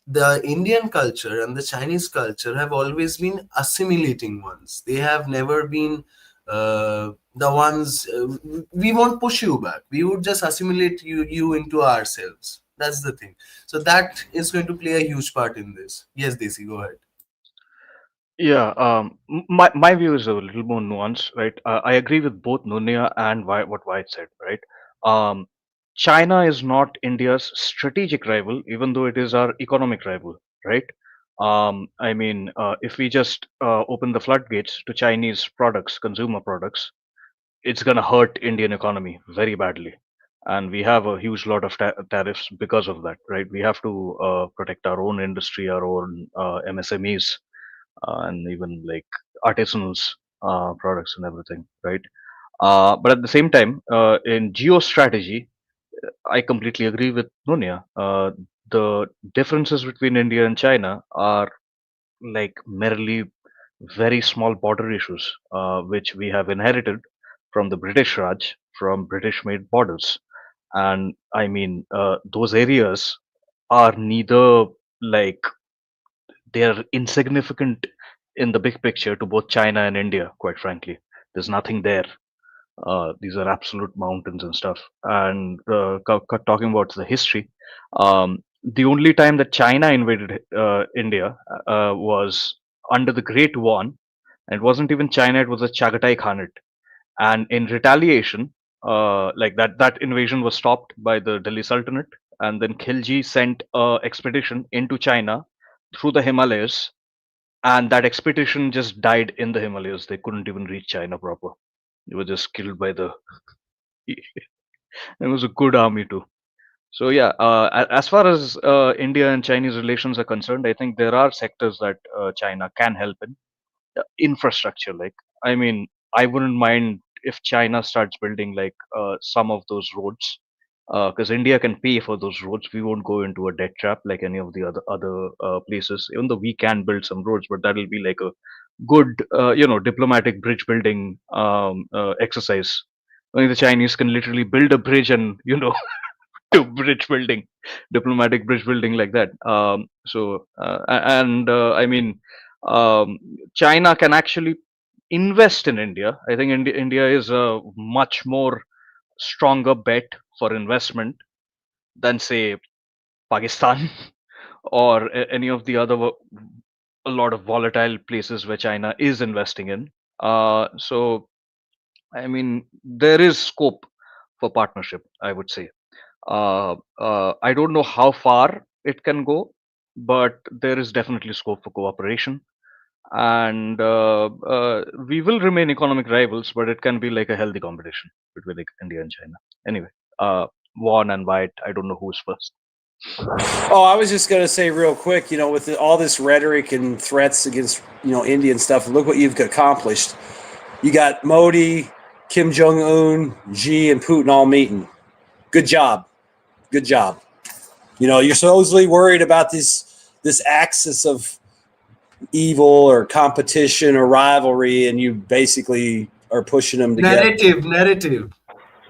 the Indian culture and the Chinese culture have always been assimilating ones. They have never been the ones we won't push you back. We would just assimilate you into ourselves. That's the thing. So that is going to play a huge part in this. Yes, Desi, go ahead. Yeah, my view is a little more nuanced, right? I agree with both Nunia and what Wyatt said, right? China is not India's strategic rival, even though it is our economic rival, right? I mean, if we just open the floodgates to Chinese products, consumer products, it's going to hurt Indian economy very badly. And we have a huge lot of tariffs because of that, right? We have to protect our own industry, our own MSMEs, and even like artisanals products and everything, right? But at the same time, in geostrategy, I completely agree with Nunia. The differences between India and China are like merely very small border issues, which we have inherited from the British Raj, from British made borders. And I mean, those areas are neither like they are insignificant in the big picture to both China and India, quite frankly. There's nothing there. These are absolute mountains and stuff. And talking about the history, the only time that China invaded India was under the Great Wan. And it wasn't even China; it was the Chagatai Khanate. And in retaliation, like that invasion was stopped by the Delhi Sultanate, and then Khilji sent a expedition into China through the Himalayas, and that expedition just died in the Himalayas. They couldn't even reach China proper. They were just killed by the. It was a good army too. So yeah, as far as India and Chinese relations are concerned, I think there are sectors that China can help in. Infrastructure, like, I mean, I wouldn't mind if China starts building like some of those roads, because India can pay for those roads. We won't go into a debt trap like any of the other places. Even though we can build some roads, but that'll be like a good, diplomatic bridge building exercise. Only the Chinese can literally build a bridge and to bridge building, diplomatic bridge building like that. I mean, um, China can actually invest in India. I think India is a much more stronger bet for investment than say Pakistan or any of the other a lot of volatile places where China is investing in. So I mean, there is scope for partnership, I would say. I don't know how far it can go, but there is definitely scope for cooperation. And we will remain economic rivals, but it can be like a healthy competition between like India and China. Anyway, Juan and Wyatt, I don't know who's first. Oh, I was just going to say real quick, with all this rhetoric and threats against, India and stuff, look what you've accomplished. You got Modi, Kim Jong-un, Xi, and Putin all meeting. Good job. Good job. You're supposedly worried about this axis of evil or competition or rivalry, and you basically are pushing them together. Narrative.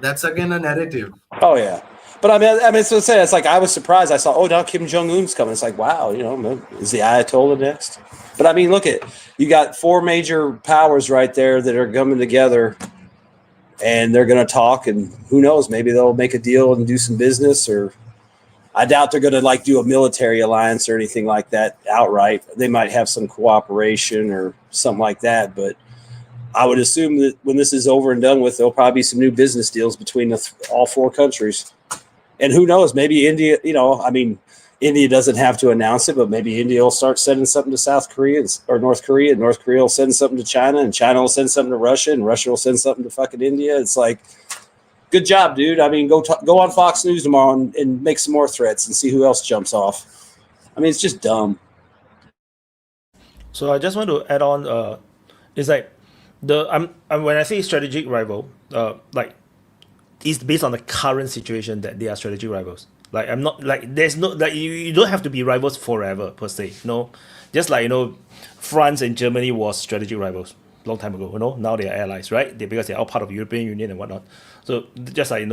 That's again a narrative. Oh yeah, but I mean, so it's like I was surprised. I saw, now Kim Jong Un's coming. It's like, wow, is the Ayatollah next? But I mean, look at you got four major powers right there that are coming together, and they're going to talk, and who knows, maybe they'll make a deal and do some business, or I doubt they're going to do a military alliance or anything like that outright. They might have some cooperation or something like that, but I would assume that when this is over and done with, there'll probably be some new business deals between all four countries. And who knows, maybe India, India doesn't have to announce it, but maybe India will start sending something to South Korea or North Korea, and North Korea will send something to China, and China will send something to Russia, and Russia will send something to fucking India. It's like, good job, dude. I mean, go on Fox News tomorrow and make some more threats and see who else jumps off. I mean, it's just dumb. So I just want to add on. It's like when I say strategic rival, it's based on the current situation that they are strategic rivals. Like I'm not like there's no like you don't have to be rivals forever per se. Just like France and Germany was strategic rivals long time ago. Now they are allies, right? Because they're all part of the European Union and whatnot. So just like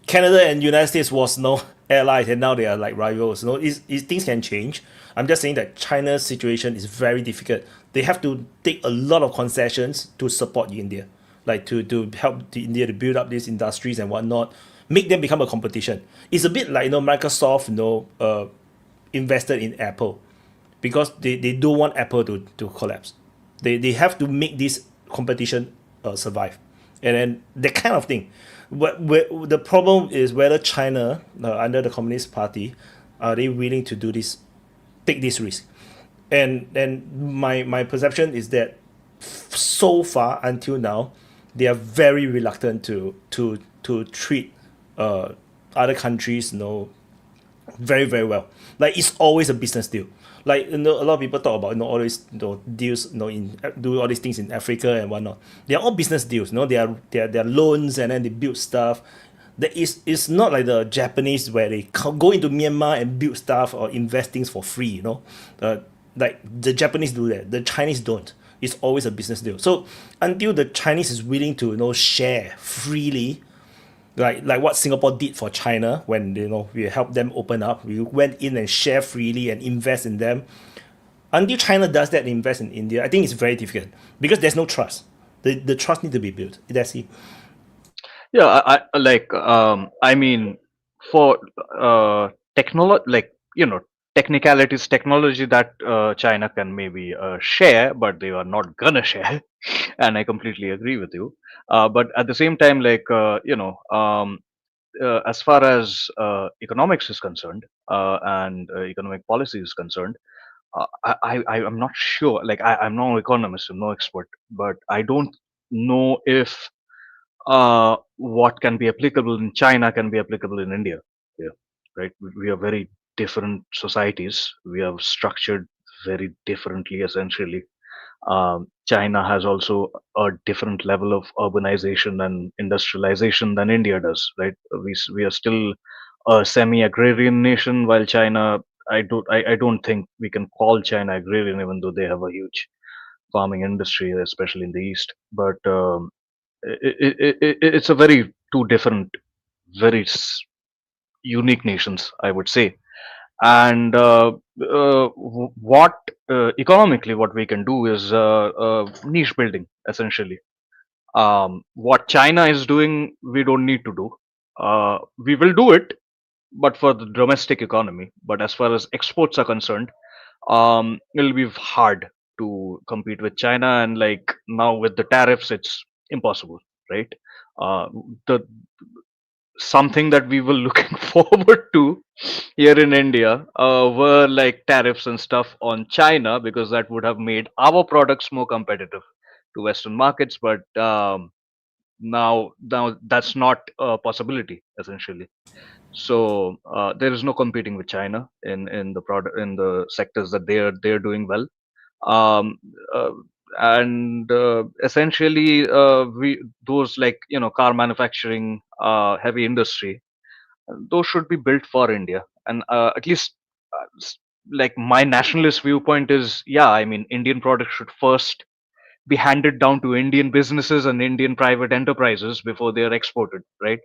Canada and United States was no allies, and now they are like rivals. Things can change. I'm just saying that China's situation is very difficult. They have to take a lot of concessions to support India, like to help the India to build up these industries and whatnot, make them become a competition. It's a bit like Microsoft invested in Apple because they don't want Apple to collapse. They have to make this competition survive. and then that kind of thing. The problem is whether China, under the Communist Party, are they willing to do this, take this risk? And my perception is that so far until now, they are very reluctant to treat other countries, very very well. Like it's always a business deal. Like a lot of people talk about all these deals, in do all these things in Africa and whatnot. They are all business deals. They are loans, and then they build stuff. It's not like the Japanese where they go into Myanmar and build stuff or invest things for free. Like the Japanese do that. The Chinese don't. It's always a business deal. So until the Chinese is willing to share freely, like what Singapore did for China when we helped them open up, we went in and share freely and invest in them. Until China does that and invest in India, I think it's very difficult because there's no trust. The trust need to be built. That's it. Yeah, I mean, for technology, technicalities, technology that China can maybe share, but they are not gonna share, and I completely agree with you. But at the same time, as far as economics is concerned, and economic policy is concerned, I'm not sure. Like, I'm no economist, I'm no expert, but I don't know if what can be applicable in China can be applicable in India. Yeah, right. We are very different societies. We are structured very differently, essentially. China has also a different level of urbanization and industrialization than India does. Right. We are still a semi-agrarian nation, while China. I don't think we can call China agrarian, even though they have a huge farming industry, especially in the east. But it's a very two different, very unique nations, I would say. And what economically, what we can do is niche building, essentially. What China is doing, we don't need to do. We will do it, but for the domestic economy. But as far as exports are concerned, it'll be hard to compete with China. And like now with the tariffs, it's impossible, right? Uh, the something that we were looking forward to here in India were like tariffs and stuff on China, because that would have made our products more competitive to Western markets. But now that's not a possibility, essentially. So there is no competing with China in the product, in the sectors that they're doing well. um, uh, and essentially we those, like, car manufacturing, heavy industry, those should be built for India. And at least, like, my nationalist viewpoint is, yeah, I mean, Indian products should first be handed down to Indian businesses and Indian private enterprises before they are exported, right?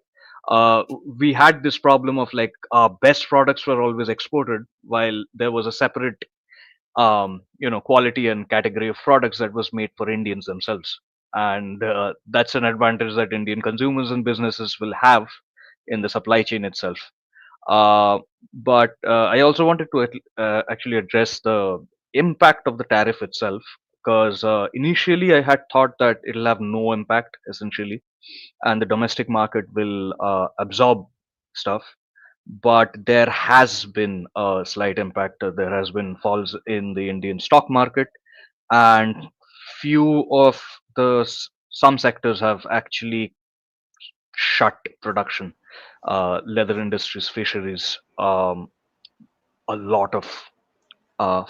Uh, we had this problem of, like, our best products were always exported, while there was a separate quality and category of products that was made for Indians themselves. And that's an advantage that Indian consumers and businesses will have in the supply chain itself. uh, but I also wanted to actually address the impact of the tariff itself, because initially I had thought that it'll have no impact, essentially, and the domestic market will absorb stuff. But there has been a slight impact. There has been falls in the Indian stock market, and few of some sectors have actually shut production. Leather industries, fisheries, a lot of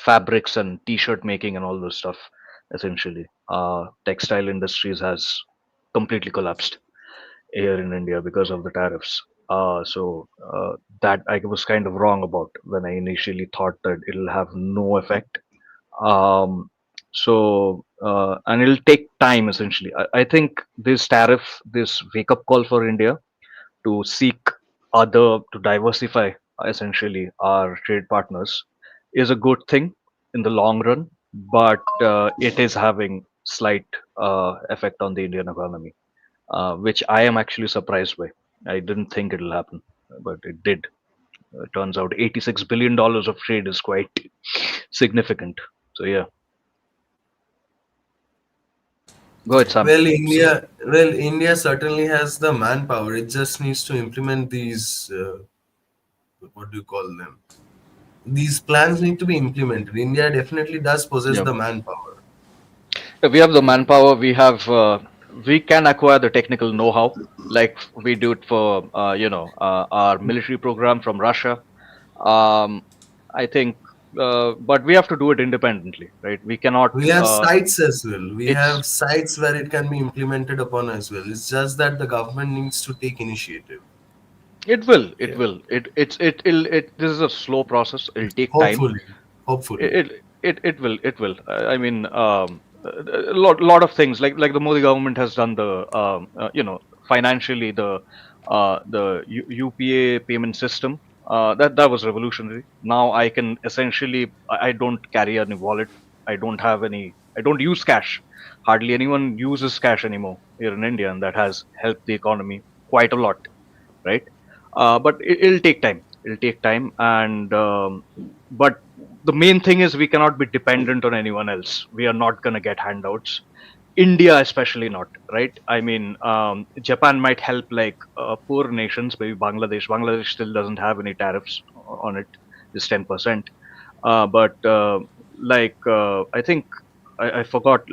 fabrics and t-shirt making and all those stuff, essentially. Textile industries has completely collapsed here in India because of the tariffs. That I was kind of wrong about when I initially thought that it'll have no effect. And it'll take time, essentially. I think this tariff, this wake up call for India to seek to diversify, essentially, our trade partners, is a good thing in the long run. But it is having slight effect on the Indian economy, which I am actually surprised by. I didn't think it'll happen, but it did. Turns out $86 billion of trade is quite significant. So yeah. Go ahead, Sam. India certainly has the manpower. It just needs to implement these. What do you call them? These plans need to be implemented. India definitely does possess Yeah. the manpower. We have the manpower. We can acquire the technical know-how, like we do it for our military program from Russia. Um, I think, but we have to do it independently, right? We cannot. We have sites as well. We It's have sites where it can be implemented upon as well. It's just that the government needs to take initiative. It will. It Yeah. will. It. This is a slow process. It'll take time. Hopefully. It will. It will. I mean, lot of things like the Modi government has done financially the UPA payment system. That was revolutionary. Now I can essentially I don't carry any wallet. I don't have any. I don't use cash. Hardly anyone uses cash anymore here in India, and that has helped the economy quite a lot, right? But it'll take time. It'll take time, and but the main thing is we cannot be dependent on anyone else. We are not gonna get handouts. India, especially not, right? I mean, Japan might help like poor nations, maybe Bangladesh. Bangladesh still doesn't have any tariffs on it, just 10%. But I think I forgot.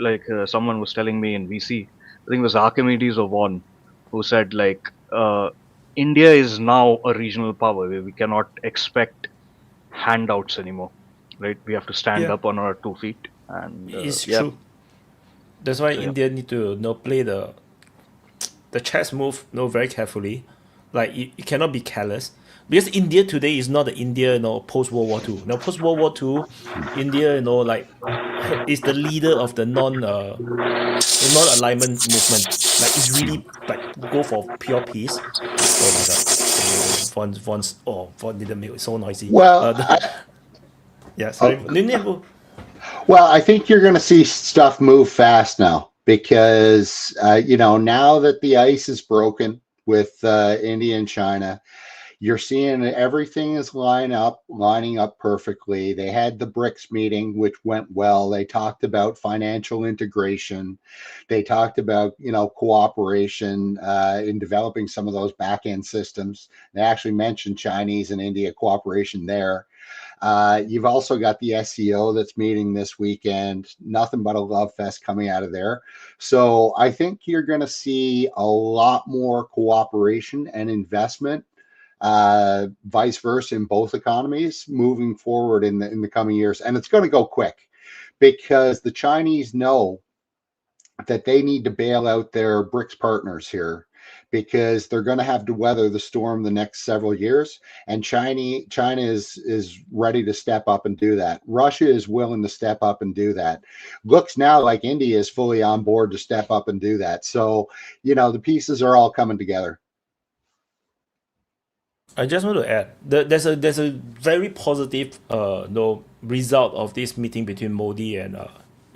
Someone was telling me in VC. I think it was Archimedes or Vaughan who said India is now a regional power where we cannot expect handouts anymore, right? We have to stand Yeah. up on our 2 feet, and It's yeah. true. That's why So, yeah. India need to play the chess move very carefully. Like you cannot be careless because India today is not the India post World War II. Now post World War II, India is the leader of the non alignment movement. Like it's really like go for pure peace. Oh my god. Von didn't make it so noisy. Well, Yeah, sorry. Well, I think you're going to see stuff move fast now because, now that the ice is broken with India and China, you're seeing everything is lining up perfectly. They had the BRICS meeting, which went well. They talked about financial integration. They talked about, cooperation in developing some of those back-end systems. They actually mentioned Chinese and India cooperation there. You've also got the SEO that's meeting this weekend. Nothing but a love fest coming out of there. So I think you're going to see a lot more cooperation and investment, vice versa, in both economies moving forward in the coming years. And it's going to go quick because the Chinese know that they need to bail out their BRICS partners here, because they're going to have to weather the storm the next several years, and China is ready to step up and do that. Russia is willing to step up and do that. Looks now like India is fully on board to step up and do that. So, the pieces are all coming together. I just want to add there's a very positive result of this meeting between Modi and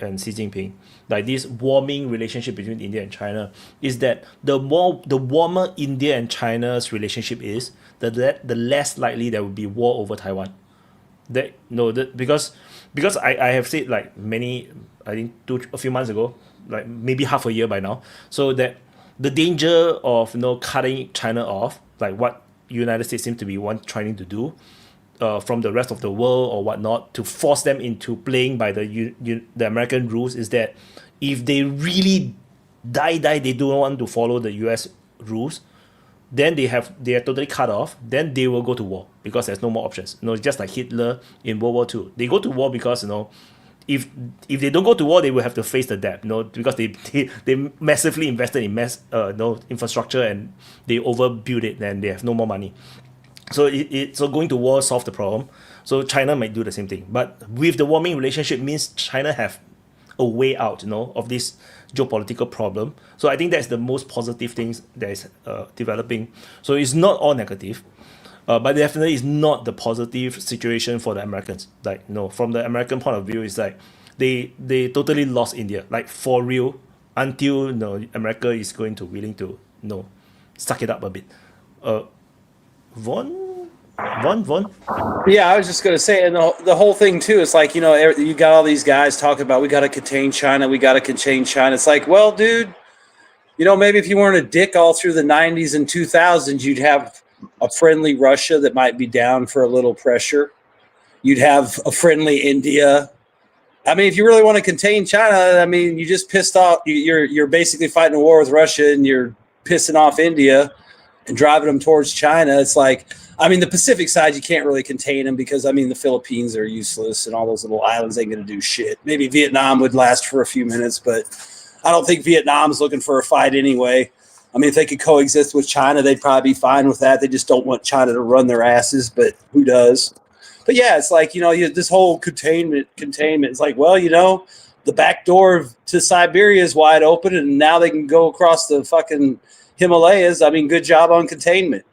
Xi Jinping. Like this warming relationship between India and China is that the warmer India and China's relationship is, the less likely there will be war over Taiwan. Because I have said like I think a few months ago, like maybe half a year by now, so that the danger of cutting China off, like what United States seem to be trying to do from the rest of the world or whatnot, to force them into playing by the American rules, is that if they really they don't want to follow the US rules, then they are totally cut off, then they will go to war because there's no more options. Just like Hitler in World War II. They go to war because if they don't go to war, they will have to face the debt, because they massively invested in infrastructure and they overbuilt it, and they have no more money. So so going to war solved the problem. So China might do the same thing, but with the warming relationship means China have a way out, of this geopolitical problem. So I think that's the most positive things that is developing. So it's not all negative. But definitely it's not the positive situation for the Americans. Like, from the American point of view, it's like they totally lost India, like for real, until America is going to willing to suck it up a bit. Vaughn, Von? Yeah, I was just going to say, and the whole thing too is like, you got all these guys talking about we got to contain China, we got to contain China. It's like, well, dude, maybe if you weren't a dick all through the 90s and 2000s, you'd have a friendly Russia that might be down for a little pressure. You'd have a friendly India. I mean, if you really want to contain China, I mean, you just pissed off. You're basically fighting a war with Russia, and you're pissing off India and driving them towards China. It's like, I mean, the Pacific side, you can't really contain them because, I mean, the Philippines are useless and all those little islands ain't going to do shit. Maybe Vietnam would last for a few minutes, but I don't think Vietnam's looking for a fight anyway. I mean, if they could coexist with China, they'd probably be fine with that. They just don't want China to run their asses, but who does? But yeah, it's like, this whole containment. It's like, well, the back door to Siberia is wide open, and now they can go across the fucking Himalayas. I mean, good job on containment.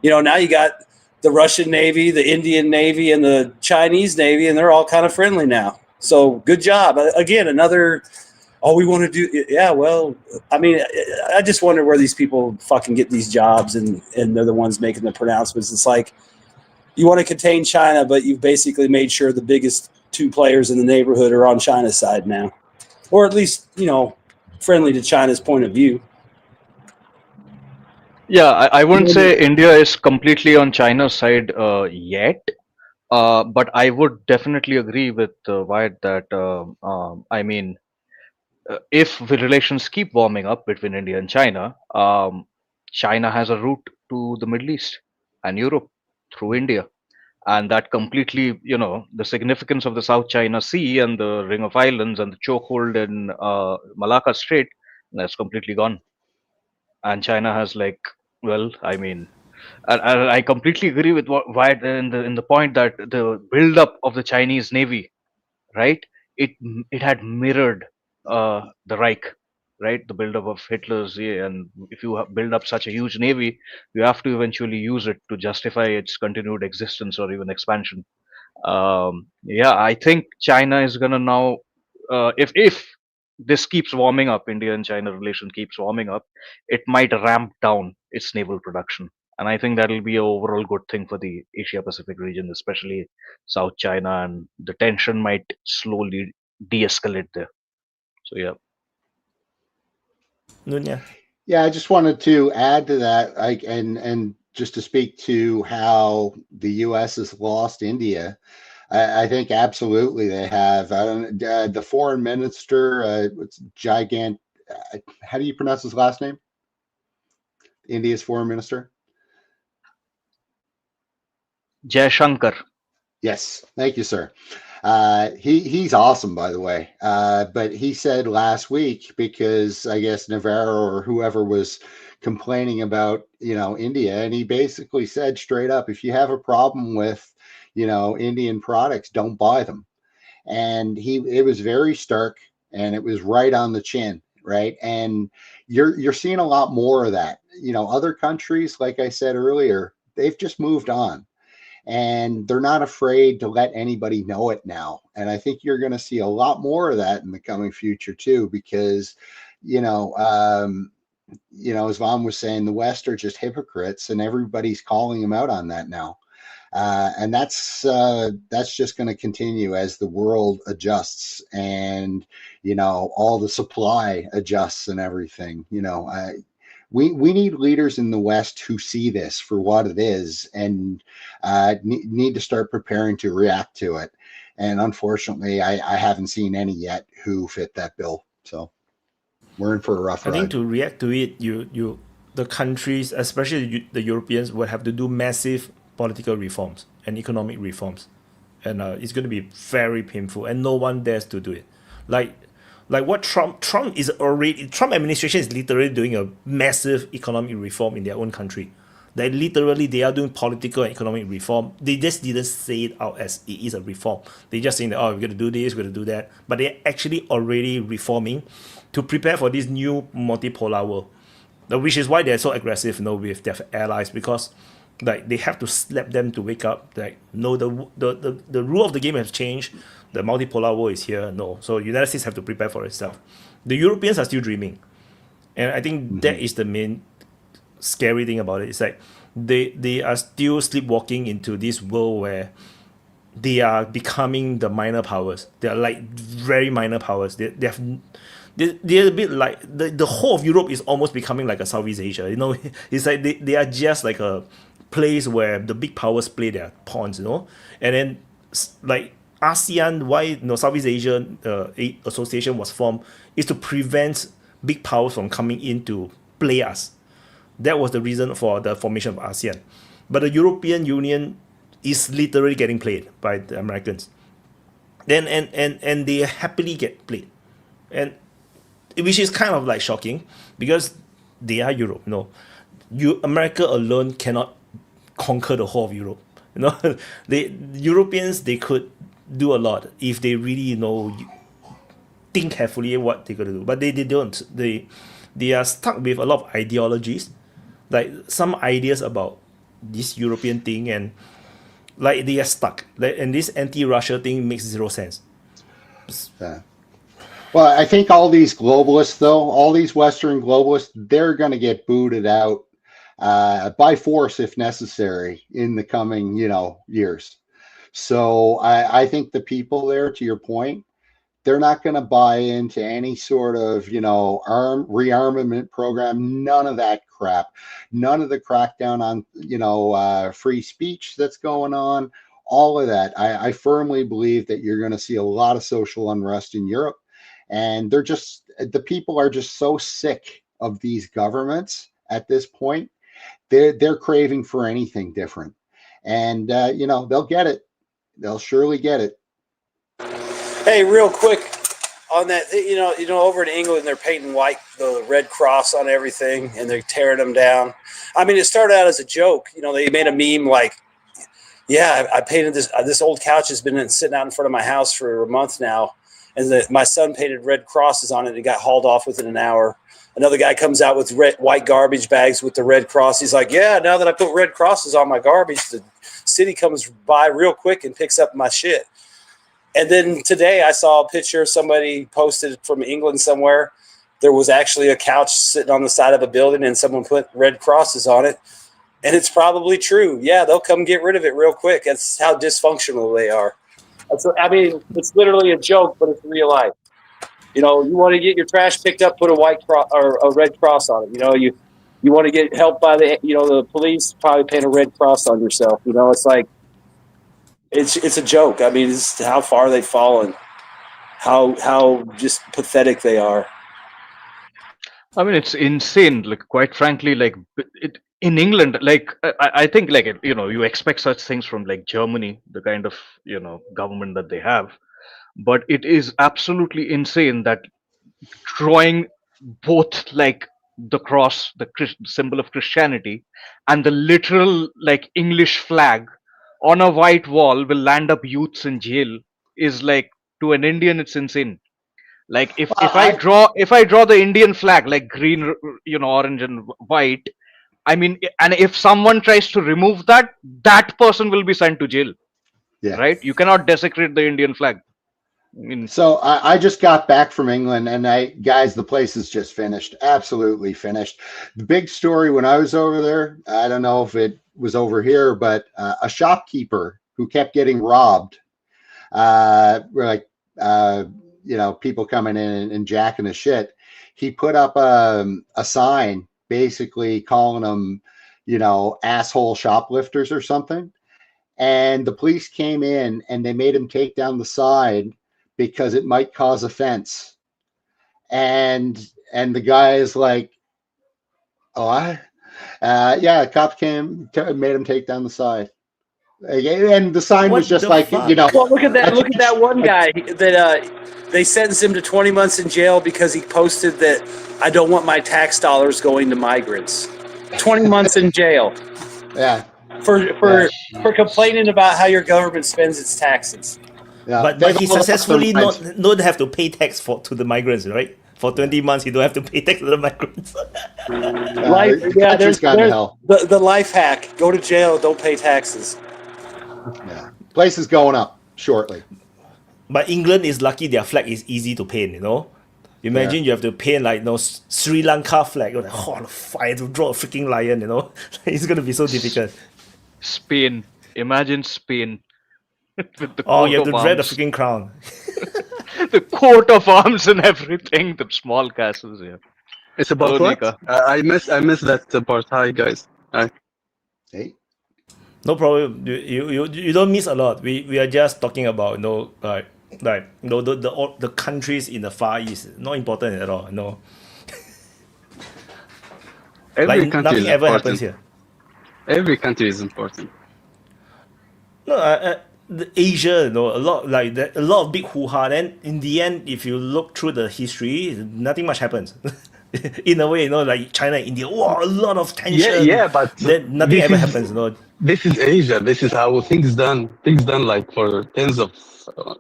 Now you got the Russian Navy, the Indian Navy, and the Chinese Navy, and they're all kind of friendly now. So good job. Again, another, we want to do, yeah, well, I mean, I just wonder where these people fucking get these jobs, and they're the ones making the pronouncements. It's like, you want to contain China, but you've basically made sure the biggest two players in the neighborhood are on China's side now. Or at least, friendly to China's point of view. Yeah, I wouldn't say India is completely on China's side yet, but I would definitely agree with Wyatt that I mean, if the relations keep warming up between India and China, China has a route to the Middle East and Europe through India, and that completely, the significance of the South China Sea and the Ring of Islands and the chokehold in Malacca Strait, that's completely gone. And China has like, well, I mean, and I completely agree with what Wyatt in the point that the build-up of the Chinese Navy, right? It had mirrored the Reich, right? The build-up of Hitler's, yeah, and if you build up such a huge navy, you have to eventually use it to justify its continued existence or even expansion. Yeah, I think China is gonna now, if this keeps warming up, India and China relation keeps warming up, it might ramp down its naval production, and I think that'll be a overall good thing for the Asia Pacific region, especially South China, and the tension might slowly de-escalate there. So yeah. Nunya. Yeah, I just wanted to add to that, and just to speak to how the U.S. has lost India. I think absolutely they have. I don't. The foreign minister, what's gigant? How do you pronounce his last name? India's foreign minister. Jaishankar. Yes, thank you, sir. He's awesome, by the way. But he said last week, because I guess Navarro or whoever was complaining about, India, and he basically said straight up, if you have a problem with, Indian products, don't buy them. And it was very stark, and it was right on the chin, right? And you're seeing a lot more of that. Other countries, like I said earlier, they've just moved on, and they're not afraid to let anybody know it now. And I think you're going to see a lot more of that in the coming future too, because, as Vaughn was saying, the West are just hypocrites, and everybody's calling them out on that now. And that's just going to continue as the world adjusts, and all the supply adjusts and everything. We need leaders in the West who see this for what it is, and need to start preparing to react to it. And unfortunately, I haven't seen any yet who fit that bill. So we're in for a rough ride. I think to react to it, the countries, especially the Europeans, will have to do massive political reforms and economic reforms, and it's going to be very painful, and no one dares to do it. Like what Trump administration is literally doing a massive economic reform in their own country. They are doing political and economic reform. They just didn't say it out as it is a reform. They just saying that, we're going to do this, we're going to do that. But they're actually already reforming to prepare for this new multipolar world, which is why they're so aggressive, with their allies, because they have to slap them to wake up. No, the rule of the game has changed. The multipolar world is here. No, so United States have to prepare for itself. The Europeans are still dreaming, and I think that is the main scary thing about it. It's like they are still sleepwalking into this world where they are becoming the minor powers. They are like very minor powers. They're a bit like the whole of Europe is almost becoming like a Southeast Asia. You know, it's like they are just like a place where the big powers play their pawns. You know, and then like ASEAN, why Southeast Asian Association was formed is to prevent big powers from coming in to play us. That was the reason for the formation of ASEAN. But the European Union is literally getting played by the Americans. Then and they happily get played. And which is kind of like shocking because they are Europe, America alone cannot conquer the whole of Europe. The Europeans, they could do a lot if they really think carefully what they're gonna do. But they don't. They are stuck with a lot of ideologies, like some ideas about this European thing, and like they are stuck. And this anti-Russia thing makes zero sense. Yeah. Well, I think all these globalists, though, all these Western globalists, they're going to get booted out by force if necessary in the coming, years. So I think the people there, to your point, they're not going to buy into any sort of, rearmament program, none of that crap, none of the crackdown on, free speech that's going on, all of that. I firmly believe that you're going to see a lot of social unrest in Europe. And the people are just so sick of these governments at this point. They're craving for anything different. And, they'll get it. They'll surely get it. Hey, real quick on that, over in England, they're painting the Red Cross on everything, and they're tearing them down. I mean, it started out as a joke. They made a meme like, yeah, I painted this old couch has been sitting out in front of my house for a month now. And my son painted red crosses on it. And it got hauled off within an hour. Another guy comes out with white garbage bags with the red cross. He's like, yeah, now that I put red crosses on my garbage, the city comes by real quick and picks up my shit. And then today I saw a picture somebody posted from England somewhere. There was actually a couch sitting on the side of a building and someone put red crosses on it. And it's probably true. Yeah, they'll come get rid of it real quick. That's how dysfunctional they are. It's literally a joke, but it's real life. You want to get your trash picked up, put a white cross or a red cross on it. You want to get help by the police, probably paint a red cross on yourself. It's like it's a joke. I mean, it's how far they've fallen, how just pathetic they are. I mean, it's insane. Like, quite frankly, in England, I think, you expect such things from Germany, the kind of government that they have, but it is absolutely insane that drawing both the cross, the symbol of Christianity, and the literal English flag on a white wall will land up youths in jail is to an Indian, it's insane. If I draw the Indian flag green, orange and white, I mean, and if someone tries to remove that person will be sent to jail. Yeah. Right? You cannot desecrate the Indian flag. So I just got back from England, and guys, the place is just finished, absolutely finished. The big story when I was over there, I don't know if it was over here, but a shopkeeper who kept getting robbed, people coming in and jacking his shit. He put up a sign basically calling them, asshole shoplifters or something. And the police came in and they made him take down the sign because it might cause offense. And the guy is like, cops came, made him take down the sign. And the sign was just like, Well, look at that one guy that they sentenced him to 20 months in jail because he posted that I don't want my tax dollars going to migrants. 20 months in jail. Yeah. For complaining about how your government spends its taxes. Yeah. But he successfully not have to pay tax to the migrants, right? For 20 months, you don't have to pay tax to the migrants. There's the life hack. Go to jail, don't pay taxes. Yeah. Place is going up shortly. But England is lucky their flag is easy to paint, Imagine you have to paint like Sri Lanka flag. You're like, oh, fire to draw a freaking lion. It's gonna be so difficult. Spain. Imagine Spain with the Oh, you coat have of to wear the arms, freaking crown. the coat of arms and everything. The small castles here. It's about Hello, what? Nika. I miss that part. Hi guys. Hi. Hey, No problem. You don't miss a lot. We are just talking about the countries in the Far East. Not important at all. No, Every like country is nothing ever important. happens here. Every country is important. No, Asia, a lot like that, a lot of big hoo-ha. Then in the end, if you look through the history, nothing much happens. In a way, like China, India, wow, a lot of tension. Yeah, but then nothing this ever is happens. this is Asia. This is how things done. Things done like for tens of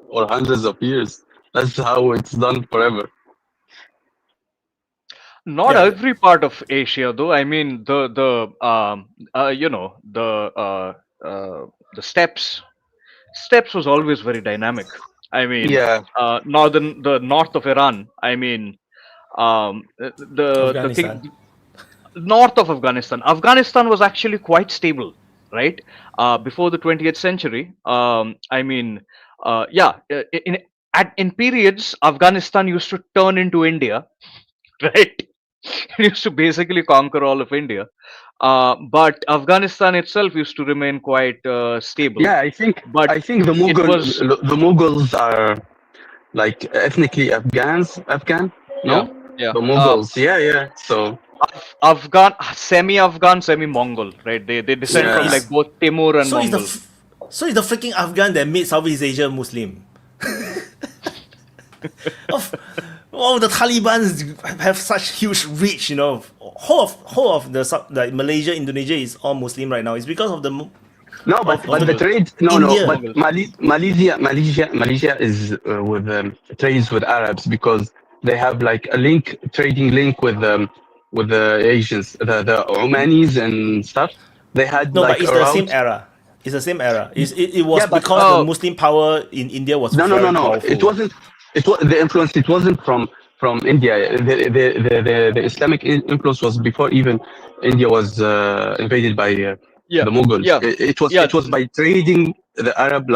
or hundreds of years. That's how it's done forever. Not Yeah. every part of Asia, though. I mean, the steppes. Steppes was always very dynamic. I mean, Yeah. the north of Iran. I mean, the Afghanistan. thing north of Afghanistan. Afghanistan was actually quite stable, right? Before the 20th century. I mean, in periods, Afghanistan used to turn into India, right? It used to basically conquer all of India. But Afghanistan itself used to remain quite stable. Yeah, I think But the was Mughals are like ethnically Afghan. No, yeah. the Mughals. Yeah. So Afghan, semi-Afghan, semi-Mongol, right? They descend from Yeah. like both Timur and So is Mongol. the freaking Afghan that made Southeast Asia Muslim. The Taliban have such huge reach. Whole of the Malaysia, Indonesia is all Muslim right now. It's because of the no, but the trade. India. But Malaysia is with trades with Arabs because they have like a trading link with the Asians, the Omanis and stuff. They had No, like but it's a the route. same era. It's the same era. It was Yeah, but- because the Muslim power in India was No. very powerful. It wasn't. It was the influence. It wasn't from India. The Islamic influence was before even India was invaded by the Mughals. Yeah. It was by trading the Arab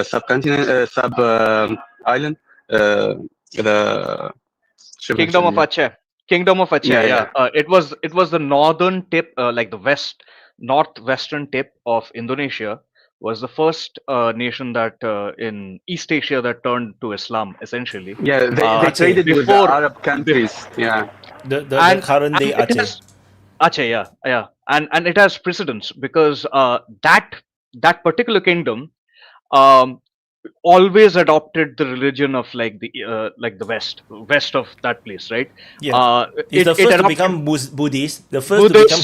subcontinent, sub island, the Kingdom of Aceh. Kingdom of Aceh. Yeah. It was the northern tip, like the northwestern tip of Indonesia. Was the first nation that in East Asia that turned to Islam, essentially. Yeah, they traded with the Arab countries. Yeah. The current day it Aceh. has- Aceh, yeah, and it has precedence because that particular kingdom always adopted the religion of like the west of that place, right? Yeah. It's the first to adopted become Buddhist, the first to become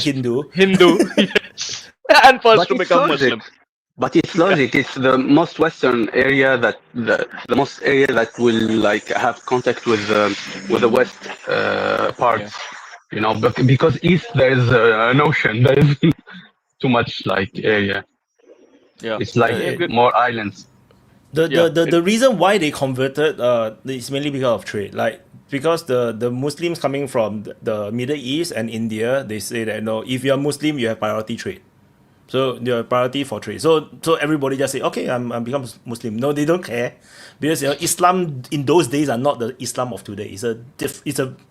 Hindu. Yes, and first But to it's become logic. Muslim. But it's logic. It's the most western area that the most area that will like have contact with the west parts. Because east there is an ocean. There is too much like area. Yeah, It's like more islands. The reason why they converted is mainly because of trade. Like because the Muslims coming from the Middle East and India, they say that if you're Muslim, you have priority trade. So you're priority for trade. So everybody just say, okay, I'm become Muslim. No, they don't care, because Islam in those days are not the Islam of today. It's a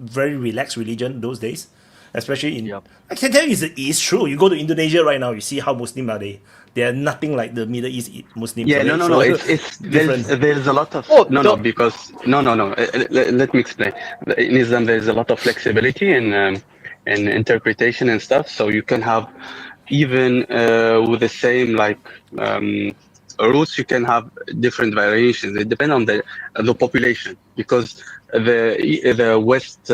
very relaxed religion those days, especially in. I can tell you, it's true. You go to Indonesia right now, you see how Muslim are they. They are nothing like the Middle East Muslims. Yeah, right? no. So It's different. there's a lot of because no. Let me explain. In Islam, there's a lot of flexibility in interpretation and stuff. So you can have even with the same roots, you can have different variations. It depends on the population, because the West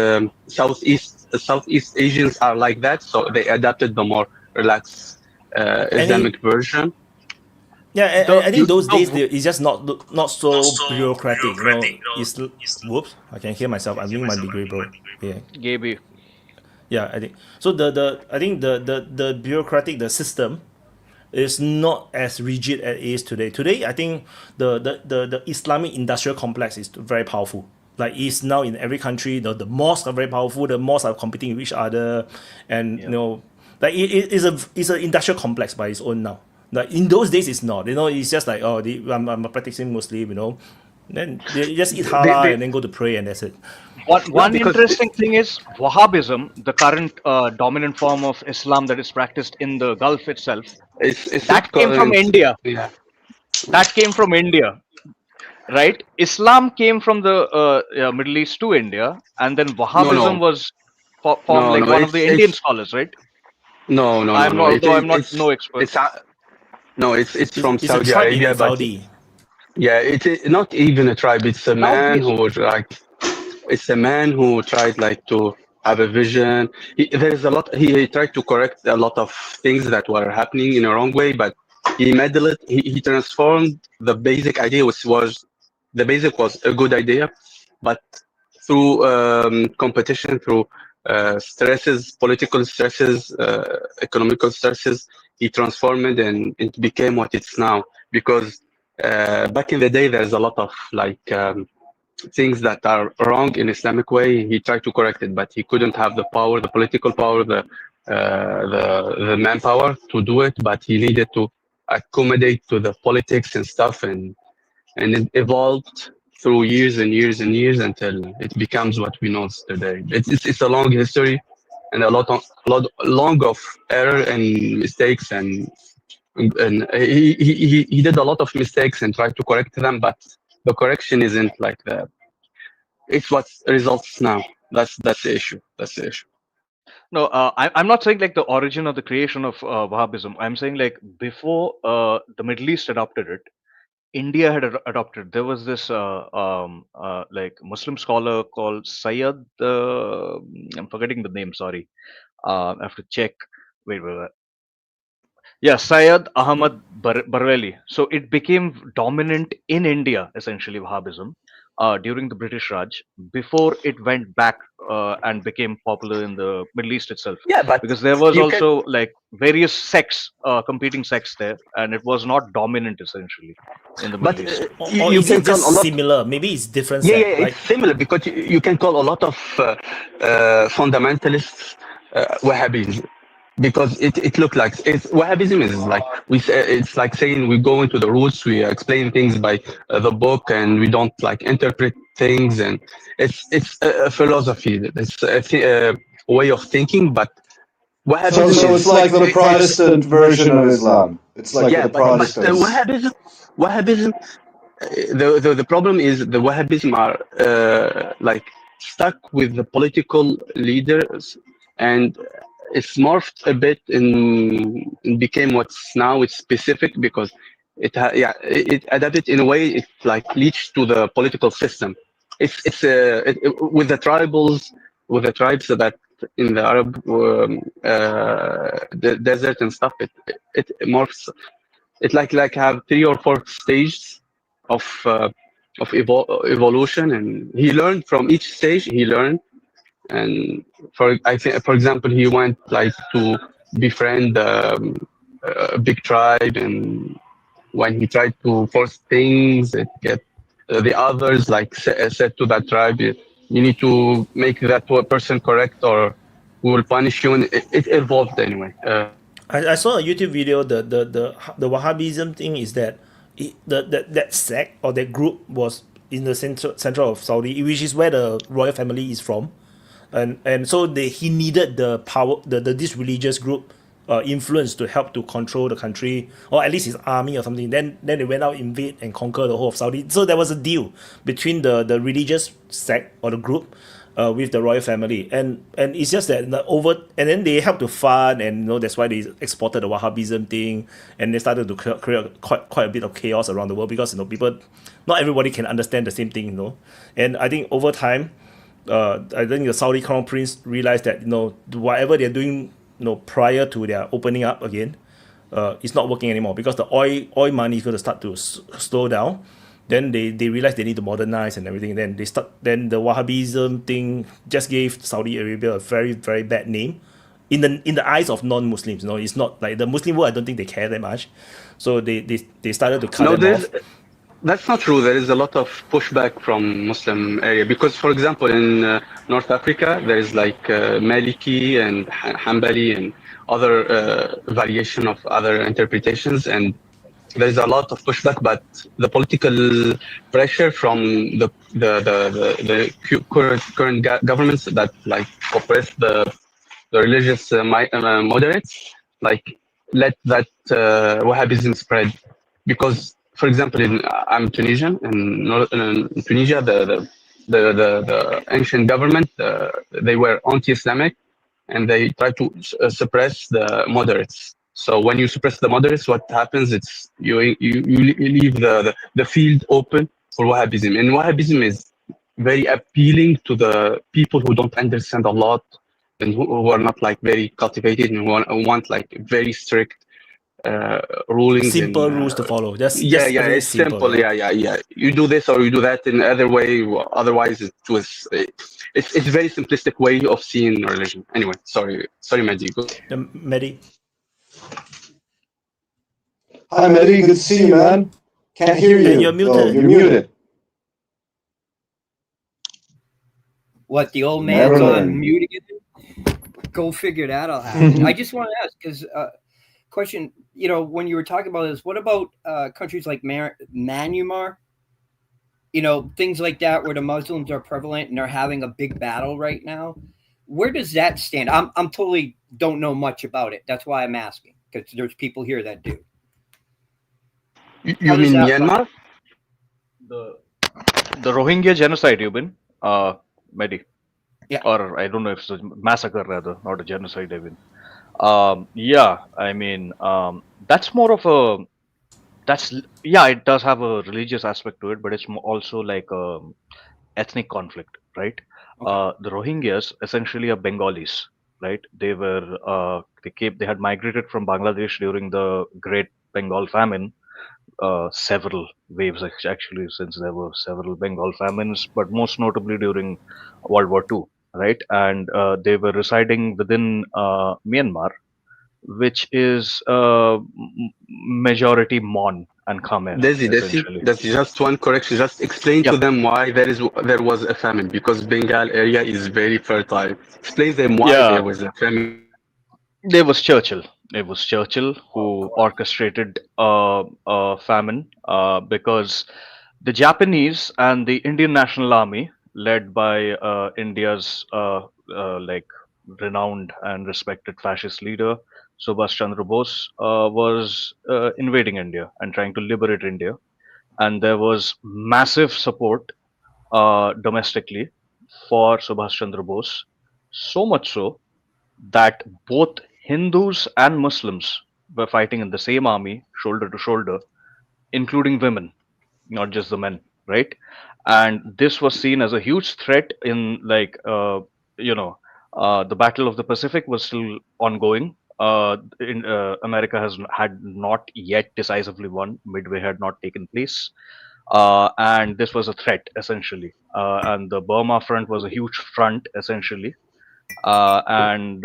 Southeast Asians are like that, so they adapted the more relaxed Islamic version. Yeah, I think those days it's just not so bureaucratic. Whoops! I can hear myself. I'm doing my degree, bro. Yeah. Gaby. Yeah, I think so. I think the bureaucratic system is not as rigid as it is today. Today, I think the Islamic industrial complex is very powerful. like is now in every country. You know, the mosques are very powerful. The mosques are competing with each other, and you know, like it's an industrial complex by its own now. Like in those days, it's not. You know, it's just like I'm a practicing Muslim. You know, then they just eat halal and then go to pray and that's it. One interesting thing is Wahhabism, the current dominant form of Islam that is practiced in the Gulf itself. That came from India. Yeah. That came from India, right? Islam came from the Middle East to India, and then Wahhabism was formed like one of the Indian scholars, right? No. Although I'm not no expert. It's from It's Saudi a tribe Arabia, in but Saudi. yeah, it's not even a tribe. It's a man who was like, it's a man who tried like to have a vision. There's a lot. He tried to correct a lot of things that were happening in a wrong way, but he meddled it. He transformed the basic idea, which was the basic was a good idea, but through competition, through stresses, political stresses, economical stresses, he transformed it and it became what it's now. Because back in the day, there's a lot of like things that are wrong in Islamic way. He tried to correct it, but he couldn't have the power, the political power, the manpower to do it. But he needed to accommodate to the politics and stuff, and it evolved through years and years and years until it becomes what we know today. It's a long history and a lot long of error and mistakes, and he did a lot of mistakes and tried to correct them, but the correction isn't like that. It's what results now. That's the issue. That's the issue. No, I'm not saying like the origin or the creation of Wahhabism. I'm saying like before the Middle East adopted it, India had adopted. There was this like Muslim scholar called Sayyid. I'm forgetting the name. Sorry, I have to check. Wait. Yeah, Syed Ahmad Barweli. So it became dominant in India, essentially Wahhabism, during the British Raj, before it went back and became popular in the Middle East itself. Yeah, but because there was you also like various sects, competing sects there, and it was not dominant essentially in the Middle East. Or is it just similar? Maybe it's different. Yeah, sect, it's similar because you can call a lot of fundamentalists Wahhabis. Because it looked like Wahhabism is like it's like saying we go into the roots, we explain things by the book, and we don't like interpret things, and it's a philosophy, it's a way of thinking, but Wahhabism So it's like the Protestant version of Islam. It's like the Protestants. But Wahhabism, the problem is the Wahhabism are like stuck with the political leaders, and it's morphed a bit and became what's now. It's specific because it adapted in a way. It like leads to the political system. It's with the tribals, with the tribes that in the Arab the desert and stuff. It morphs. It like have 3 or 4 stages of evolution, and he learned from each stage. He learned. And for example, he went like to befriend a big tribe, and when he tried to force things, it get the others like said to that tribe, you need to make that person correct, or we will punish you. And it evolved anyway. I saw a YouTube video. The Wahhabism thing is that that sect or that group was in the central of Saudi, which is where the royal family is from. And so he needed the power, this religious group influence to help to control the country, or at least his army or something. Then they went out, invade and conquer the whole of Saudi. So there was a deal between the religious sect or the group with the royal family, and it's just that and then they helped to fund, and that's why they exported the Wahhabism thing, and they started to create quite a bit of chaos around the world, because people, not everybody can understand the same thing, and I think over time. I think the Saudi Crown Prince realized that whatever they're doing prior to their opening up again, it's not working anymore, because the oil money is going to start to slow down. Then they realize they need to modernize and everything. Then the Wahhabism thing just gave Saudi Arabia a very, very bad name in the eyes of non-Muslims. It's not like the Muslim world. I don't think they care that much. So they started to cut them off. That's not true. There is a lot of pushback from Muslim area because, for example, in North Africa, there is like Maliki and Hanbali and other variation of other interpretations, and there is a lot of pushback. But the political pressure from the current governments that like oppress the religious moderates, like let that Wahhabism spread. Because, for example, I'm Tunisian, and in Tunisia, the ancient government, they were anti-Islamic, and they try to suppress the moderates. So when you suppress the moderates, what happens? It's you leave the field open for Wahhabism, and Wahhabism is very appealing to the people who don't understand a lot and who are not like very cultivated and who want like very strict rulings Simple and rules to follow. Just yeah, everything it's simple. simple. Yeah. You do this or you do that in other way. Otherwise, it's very simplistic way of seeing religion. Anyway, sorry, Mehdi. Mehdi. Hi, Mehdi. Good to see you, man. Can't hear you. You're muted. Oh, you're muted. What, the old Never man's learn. on mute again? Go figure that'll happen. I just want to ask, because question, when you were talking about this, what about countries like Myanmar? Things like that where the Muslims are prevalent and are having a big battle right now. Where does that stand? I'm totally don't know much about it. That's why I'm asking, because there's people here that do. You mean Myanmar? The Rohingya genocide, you mean, Mehdi? Yeah. Or I don't know if it's a massacre rather, not a genocide even. Yeah, I mean, that's more of a, it does have a religious aspect to it, but it's also like a ethnic conflict, right? Okay. The Rohingyas essentially are Bengalis, right? They were, they had migrated from Bangladesh during the Great Bengal Famine, several waves actually, since there were several Bengal famines, but most notably during World War II, right? And they were residing within Myanmar, which is majority Mon and Khmer, essentially. That's just one correction. Just explain to Yep. them why there was a famine, because Bengal area is very fertile. Explain them why Yeah, there was a famine. there was Churchill. It was Churchill who orchestrated a famine because the Japanese and the Indian National Army, led by India's like renowned and respected fascist leader Subhash Chandra Bose, was invading India and trying to liberate India. And there was massive support domestically for Subhash Chandra Bose, so much so that both Hindus and Muslims were fighting in the same army, shoulder to shoulder, including women, not just the men, right? And this was seen as a huge threat in, like, the Battle of the Pacific was still ongoing. America had not yet decisively won. Midway had not taken place, and this was a threat essentially. And the Burma front was a huge front essentially, and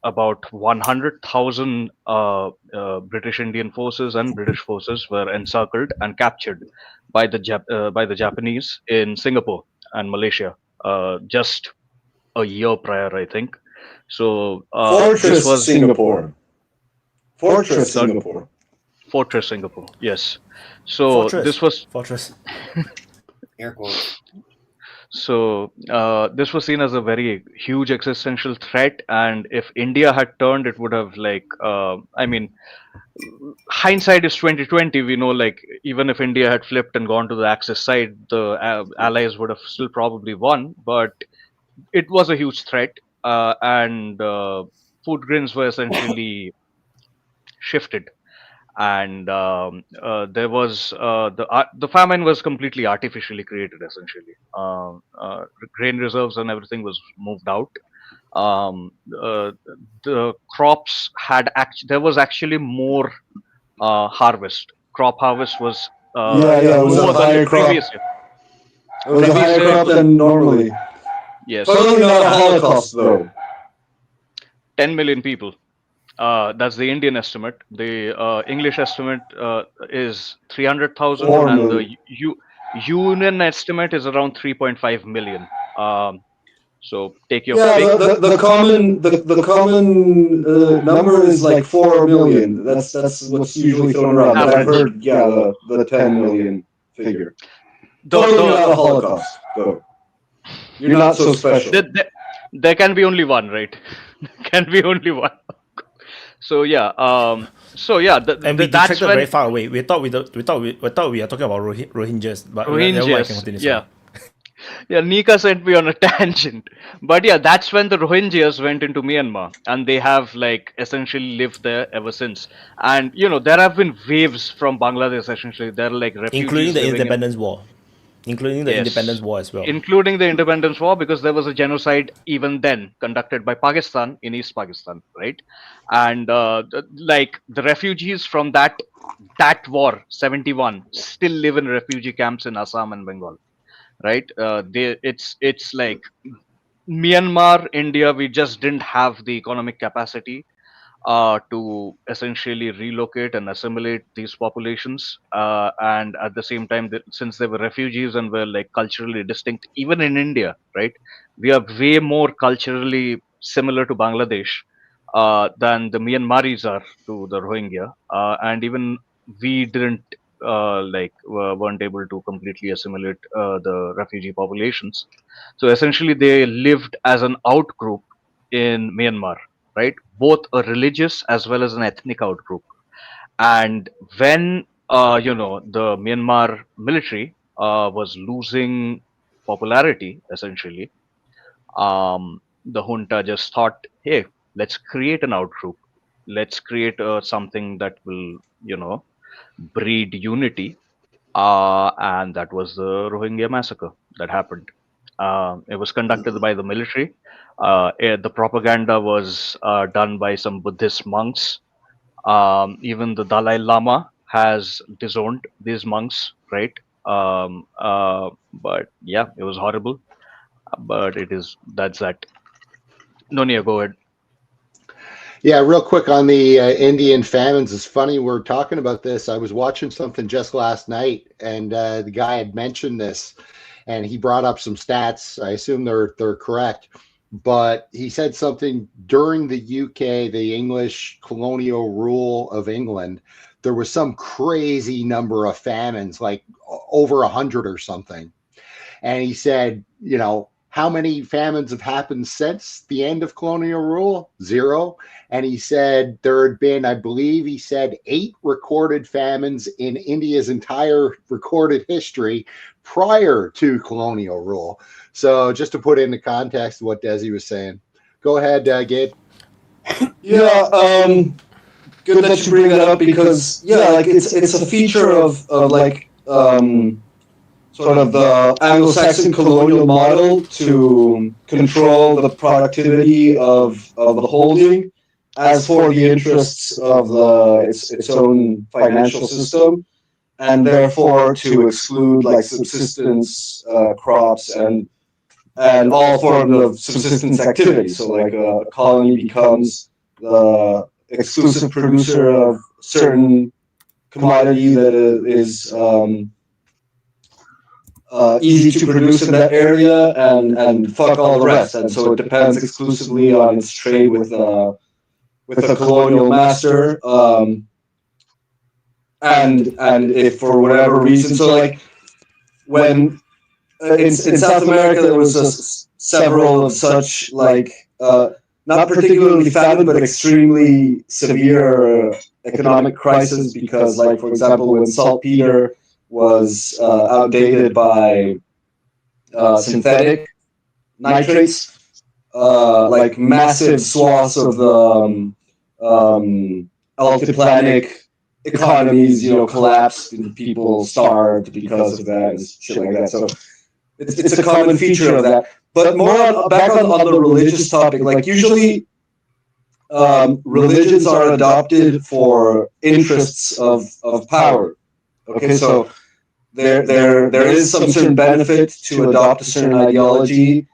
about 100,000 British Indian forces and British forces were encircled and captured by the Japanese in Singapore and Malaysia, just a year prior, I think. So this Fortress was Singapore. Fortress Sorry? Singapore. Fortress Singapore. Yes. So Fortress. this was Fortress. Air quotes. So this was seen as a very huge existential threat, and if India had turned, it would have, like, I mean, hindsight is 2020. We know, like, even if India had flipped and gone to the Axis side, the Allies would have still probably won. But it was a huge threat, and food grains were essentially shifted, and there was the famine was completely artificially created essentially. Grain reserves and everything was moved out. um, uh, the crops had there was actually more crop harvest was Yeah, it was a more than the higher crop. previous year. It was a Previous higher year crop it was, than normally. yes, Totally not a Holocaust, though. 10 million people That's the Indian estimate. The English estimate is 300,000, 4 and million. the Union estimate is around 3.5 million. So take your Yeah, pick. the common number is like 4 million. That's what's usually thrown around. But I've Average. heard, yeah, the 10 million figure. The- Totally the- not a Holocaust, though. You're not so special. There can be only one, right? There can be only one. So yeah, And we that's detracted when very far away. We thought we are talking about Rohingyas, but never mind, I can Rohingyas, continue. yeah. Yeah, Nika sent me on a tangent. But yeah, that's when the Rohingyas went into Myanmar, and they have like essentially lived there ever since. And you know, there have been waves from Bangladesh essentially. They're like refugees Including the living in, independence war. Including the yes, independence war as well. including the independence war, because there was a genocide even then conducted by Pakistan in East Pakistan, right? And like the refugees from that war, 71, still live in refugee camps in Assam and Bengal, right? It's like Myanmar, India, we just didn't have the economic capacity to essentially relocate and assimilate these populations. And at the same time, since they were refugees and were like culturally distinct, even in India, right? We are way more culturally similar to Bangladesh than the Myanmaris are to the Rohingya. And even we didn't weren't able to completely assimilate the refugee populations. So essentially, they lived as an outgroup in Myanmar, right? Both a religious as well as an ethnic outgroup. And when the Myanmar military was losing popularity, essentially, the junta just thought, hey, let's create an outgroup. Let's create something that will, breed unity. And that was the Rohingya massacre that happened. It was conducted by the military. The propaganda was done by some Buddhist monks. Even the Dalai Lama has disowned these monks, right? But yeah, it was horrible. But that's that. Nonia, go ahead. Yeah, real quick on the Indian famines. It's funny we're talking about this. I was watching something just last night, and the guy had mentioned this, and he brought up some stats. I assume they're correct, but he said something during the UK, the English colonial rule of England. There was some crazy number of famines, like over 100 or something, and he said, how many famines have happened since the end of colonial rule? 0. And he said there had been, I believe he said, 8 recorded famines in India's entire recorded history prior to colonial rule. So just to put into context what Desi was saying. Go ahead, Gabe. Yeah, good that you bring that up because, like it's a feature of sort of the Anglo-Saxon colonial model to control the productivity of the holding as for the interests of its own financial system, and therefore to exclude like subsistence crops and all forms of subsistence activity. So like a colony becomes the exclusive producer of certain commodity that is easy to produce in that area, and fuck all the rest. And so it depends exclusively on its trade with a colonial master. And if for whatever reason, so like when in South America there was several of such like not particularly famine but extremely severe economic crisis, because like for example when saltpeter was outdated by synthetic nitrates, like massive swaths of the altiplanic economies, collapsed and people starved because of that and shit like that. So it's a common feature of that. But more back on the religious topic, like usually religions are adopted for interests of power. Okay, so there is some certain benefit to adopt a certain ideology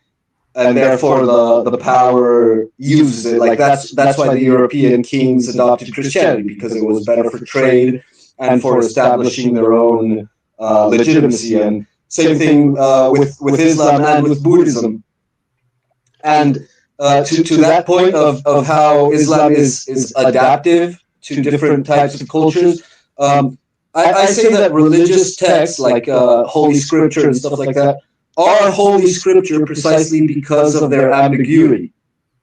and therefore the power uses it. Like that's why the European kings adopted Christianity, because it was better for trade and for establishing their own legitimacy. And same thing with Islam and with Buddhism. And to that point of how Islam is adaptive to different types of cultures, I say that religious texts like Holy Scripture and stuff like that are Holy Scripture precisely because of their ambiguity,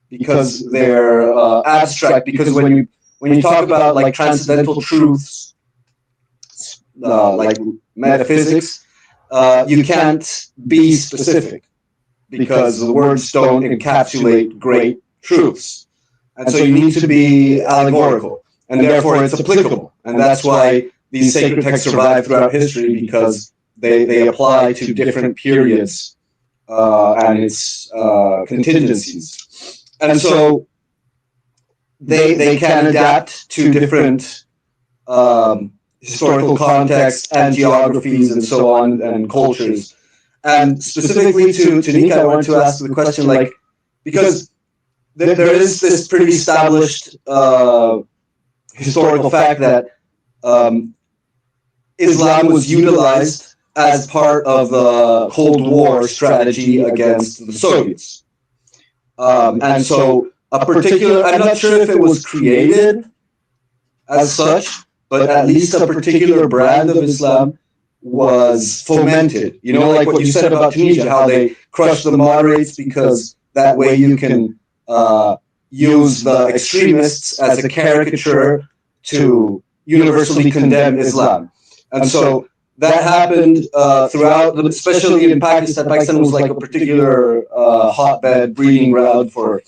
because they're abstract. Because when you talk about like transcendental truths, like metaphysics, you can't be specific, because the words don't encapsulate great truths. And so you need to be allegorical, and therefore it's applicable. And that's why these sacred texts survive throughout history, because they apply to different periods and its contingencies. And so they can adapt to different historical contexts and geographies and so on, and cultures. And specifically to Nika, I wanted to ask the question, like, because there is this pretty established historical fact that Islam was utilized as part of the Cold War strategy against the Soviets. And so a particular, I'm not sure if it was created as such, but at least a particular brand of Islam was fomented. You know, like what you said about Tunisia, how they crush the moderates because that way you can use the extremists as a caricature to universally condemn Islam. And so that happened throughout, especially in Pakistan. Pakistan was like a particular hotbed, breeding ground for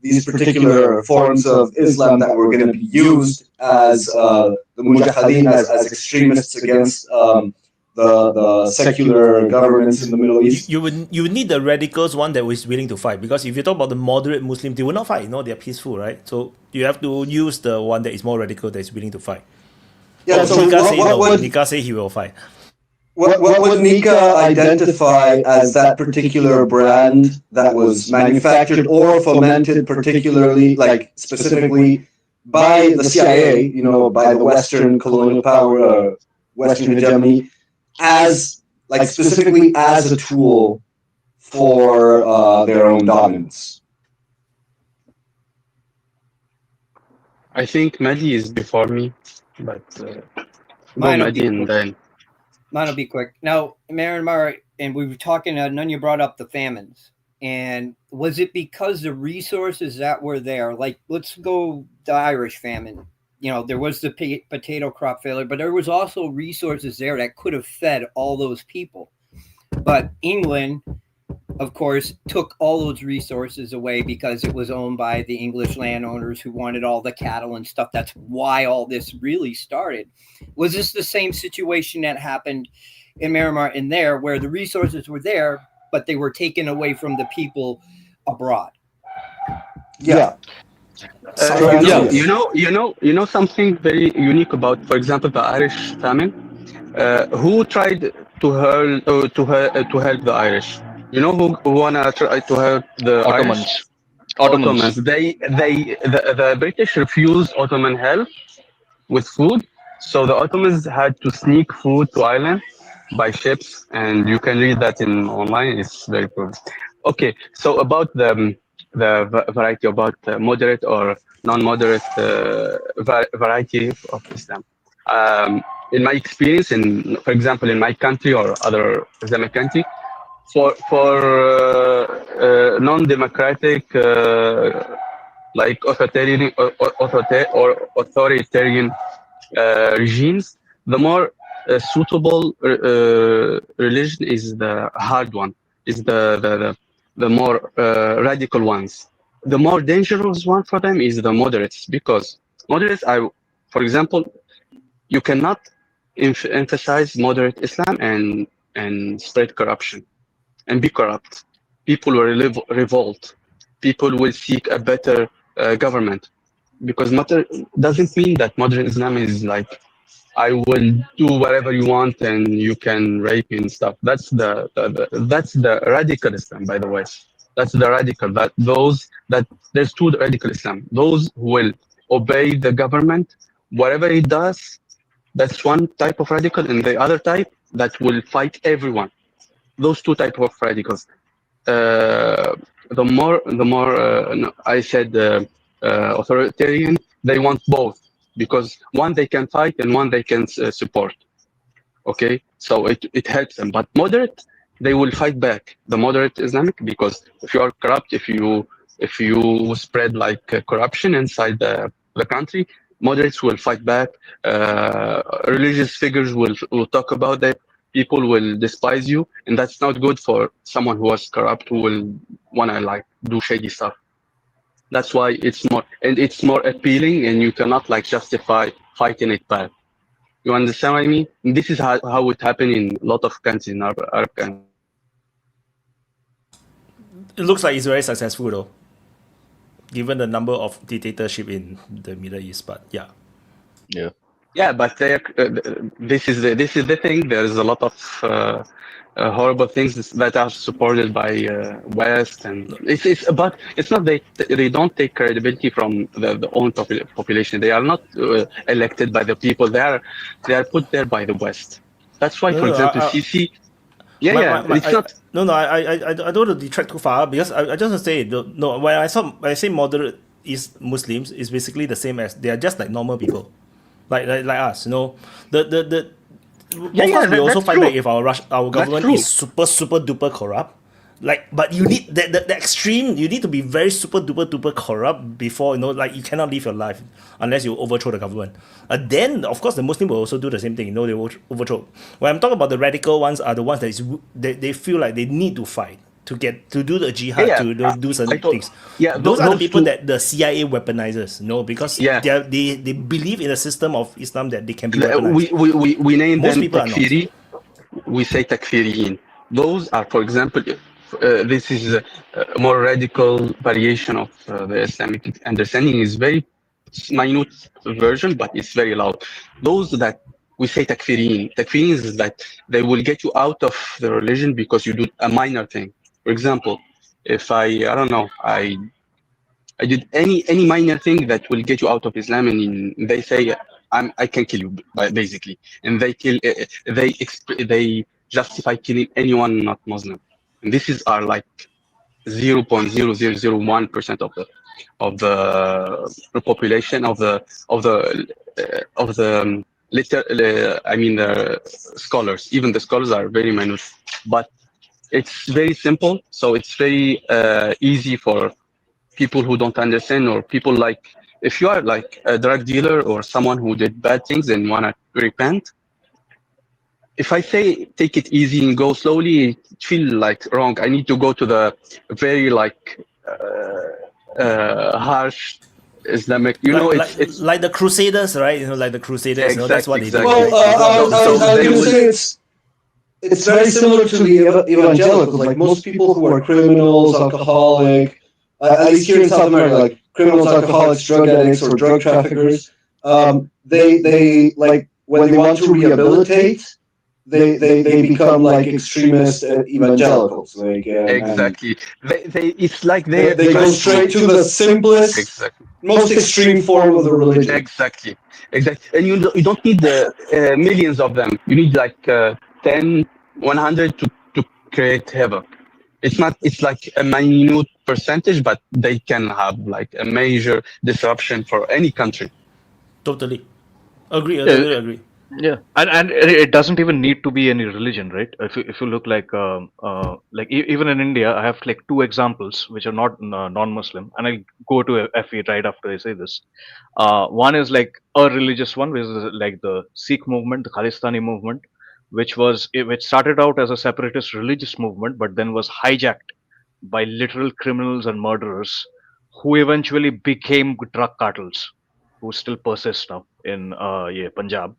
these particular forms of Islam that were going to be used as the mujahideen, as extremists against the secular governments in the Middle East. You would need the radicals one that was willing to fight, because if you talk about the moderate Muslims, they will not fight. They're peaceful, right? So you have to use the one that is more radical, that is willing to fight. Yeah. So Nika say he will fight. What would Nika identify as that particular brand that was manufactured or fomented, particularly, like specifically by the CIA, you know, by the Western colonial power, Western hegemony, as like specifically as a tool for their own dominance? I think Madi is before me, but Madi and then. Mine will be quick. Now, Myanmar, and we were talking, Nunya brought up the famines. And was it because the resources that were there, like, let's go the Irish famine. You know, there was the potato crop failure, but there was also resources there that could have fed all those people. But England, of course, took all those resources away because it was owned by the English landowners who wanted all the cattle and stuff. That's why all this really started. Was this the same situation that happened in Myanmar in there, where the resources were there, but they were taken away from the people abroad? Yeah. You know something very unique about, for example, the Irish famine. Who tried to help the Irish? You know who wanna try to help the Irish? Ottomans. The British refused Ottoman help with food, so the Ottomans had to sneak food to Ireland by ships, and you can read that online. It's very cool. Okay, so about the variety, about moderate or non-moderate variety of Islam. In my experience, for example, in my country or other Islamic country, for non-democratic, like authoritarian regimes, the more suitable religion is the hard one, is the more radical ones. The more dangerous one for them is the moderates, because moderates are, for example, you cannot emphasize moderate Islam and spread corruption and be corrupt. People will revolt. People will seek a better government, because doesn't mean that modern Islam is like, I will do whatever you want and you can rape and stuff. That's the radical Islam, by the way. That's the radical. That there's two radical Islam. Those who will obey the government, whatever it does. That's one type of radical, and the other type that will fight everyone. Those two type of radicals. Uh, the more no, I said authoritarian. They want both because one they can fight and one they can support. Okay, so it helps them. But moderate, they will fight back. The moderate Islamic, because if you are corrupt, if you spread like corruption inside the country, moderates will fight back. Religious figures will talk about that. People will despise you, and that's not good for someone who was corrupt, who will wanna like do shady stuff. That's why it's more appealing, and you cannot like justify fighting it back. You understand what I mean? This is how it happened in a lot of countries in Arab countries. It looks like it's very successful though, given the number of dictatorship in the Middle East. But yeah, Yeah, but this is the thing. There is a lot of horrible things that are supported by West, and it's not they don't take credibility from the own population. They are not elected by the people. They are put there by the West. That's why, no, for no, example, CC. Yeah, it's not. I don't want to detract too far because I just want to say no. When I say moderate is Muslims, is basically the same as they are just like normal people, like us. You know, the of course we also fight back if our government is super duper corrupt. Like, but you need the extreme. You need to be very super duper corrupt before like you cannot live your life unless you overthrow the government. Then of course the Muslim will also do the same thing. They will overthrow. When I'm talking about the radical ones, are the ones they feel like they need to fight to do the jihad to do certain things. Yeah, those are the people that the CIA weaponizes. Because they believe in a system of Islam that they can be weaponized. We name Most them people are not. takfiri. We say takfiriyin. Those are, for example, this is a more radical variation of the Islamic understanding. Is very minute version, but it's very loud. Those that we say takfiriyin. Takfiriyin is that they will get you out of the religion because you do a minor thing. For example, if I don't know, I did any minor thing that will get you out of Islam, and they say I can kill you basically, and they justify killing anyone not Muslim, and this is our like 0.0001% of the population of the I mean the scholars. Even the scholars are very minute, but it's very simple, so it's very easy for people who don't understand, or people like if you are like a drug dealer or someone who did bad things and want to repent. If I say take it easy and go slowly, it feel like wrong. I need to go to the very like harsh Islamic, it's like the Crusaders, right? Like the Crusaders, exactly, that's what they do. Well, I was going to say it's very similar to the evangelicals. Like most people who are criminals, alcoholic, at least here in South America, like criminals, alcoholics, drug addicts, or drug traffickers, they like when they want to rehabilitate, they become like extremist evangelicals. Like exactly, they it's like they go straight to the simplest, most extreme form of the religion. Exactly, and you don't need the millions of them. You need like 10, 100 to create heaven. It's like a minute percentage, but they can have like a major disruption for any country. Totally agree. Yeah, and it doesn't even need to be any religion, right? If you look like even in India, I have like two examples which are not non-Muslim, and I'll go to FE right after I say this. One is like a religious one, which is like the Sikh movement, the Khalistani movement, which started out as a separatist religious movement, but then was hijacked by literal criminals and murderers, who eventually became drug cartels, who still persist now in Punjab.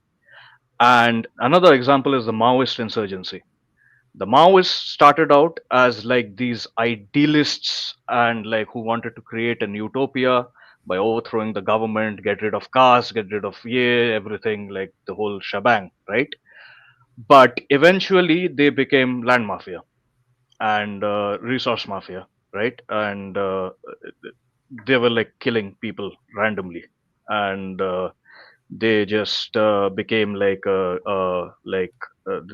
And another example is the Maoist insurgency. The Maoists started out as like these idealists and like who wanted to create an utopia by overthrowing the government, get rid of caste, get rid of everything, like the whole shebang, right? But eventually they became land mafia and resource mafia. right? And they were like killing people randomly, and they just became like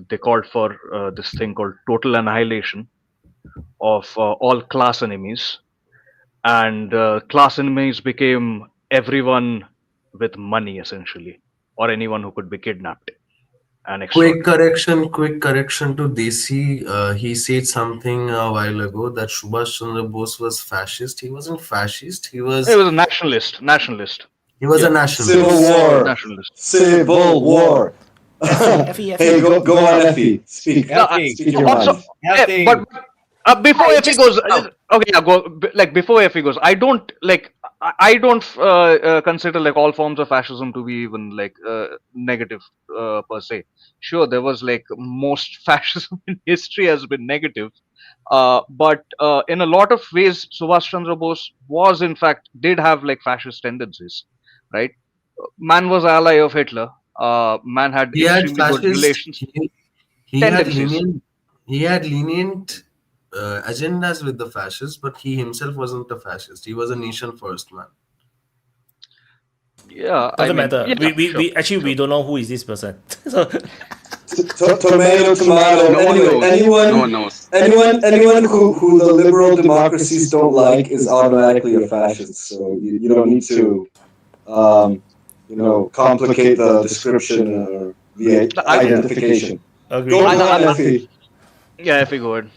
they called for this thing called total annihilation of all class enemies, and class enemies became everyone with money essentially, or anyone who could be kidnapped and extorted. Quick correction to DC. He said something a while ago that Subhash Chandra Bose was fascist. He wasn't fascist. It was a nationalist. He was a Yeah, nationalist. Civil War. nationalist. Civil War. Effie, Hey, go on, Effie. Speak. No, Speak your also, mind. but before I Effie just goes, oh okay, yeah, go. Like before Effie goes, I don't like. I don't consider like all forms of fascism to be even like negative per se. Sure, there was like most fascism in history has been negative, but in a lot of ways, Subhash Chandra Bose was in fact did have like fascist tendencies, right? Man was ally of Hitler. Man had He had extremely good fascist. relations, He had tendencies. lenient. He had lenient agendas with the fascists, but he himself wasn't a fascist. He was a nation first man. Yeah, I Doesn't mean, matter. yeah, sure, We actually we sure. don't know who is this person. So Tomato, tomato. No one Anyway, knows. No one knows. anyone who the liberal democracies don't like is automatically a fascist. So you don't need to, complicate the description or the I, identification. agree. Go I, on, I, Effie. yeah, if we go ahead.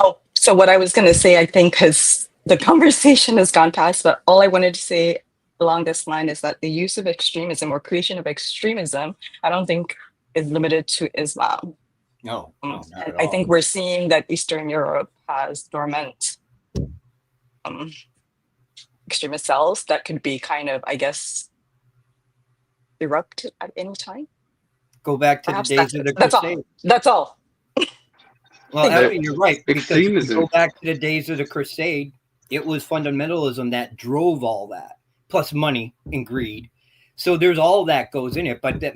oh. So what I was going to say, I think, because the conversation has gone past, but all I wanted to say along this line is that the use of extremism or creation of extremism, I don't think is limited to Islam. No, not And at I all. think we're seeing that Eastern Europe has dormant extremist cells that could be kind of, I guess, erupt at any time. Go back to the Perhaps days of the that's all. Crusade. That's all. Well, Thank you. actually, you're right, because if you Extremism. go back to the days of the Crusade, it was fundamentalism that drove all that, plus money and greed. So there's all that goes in it. But that,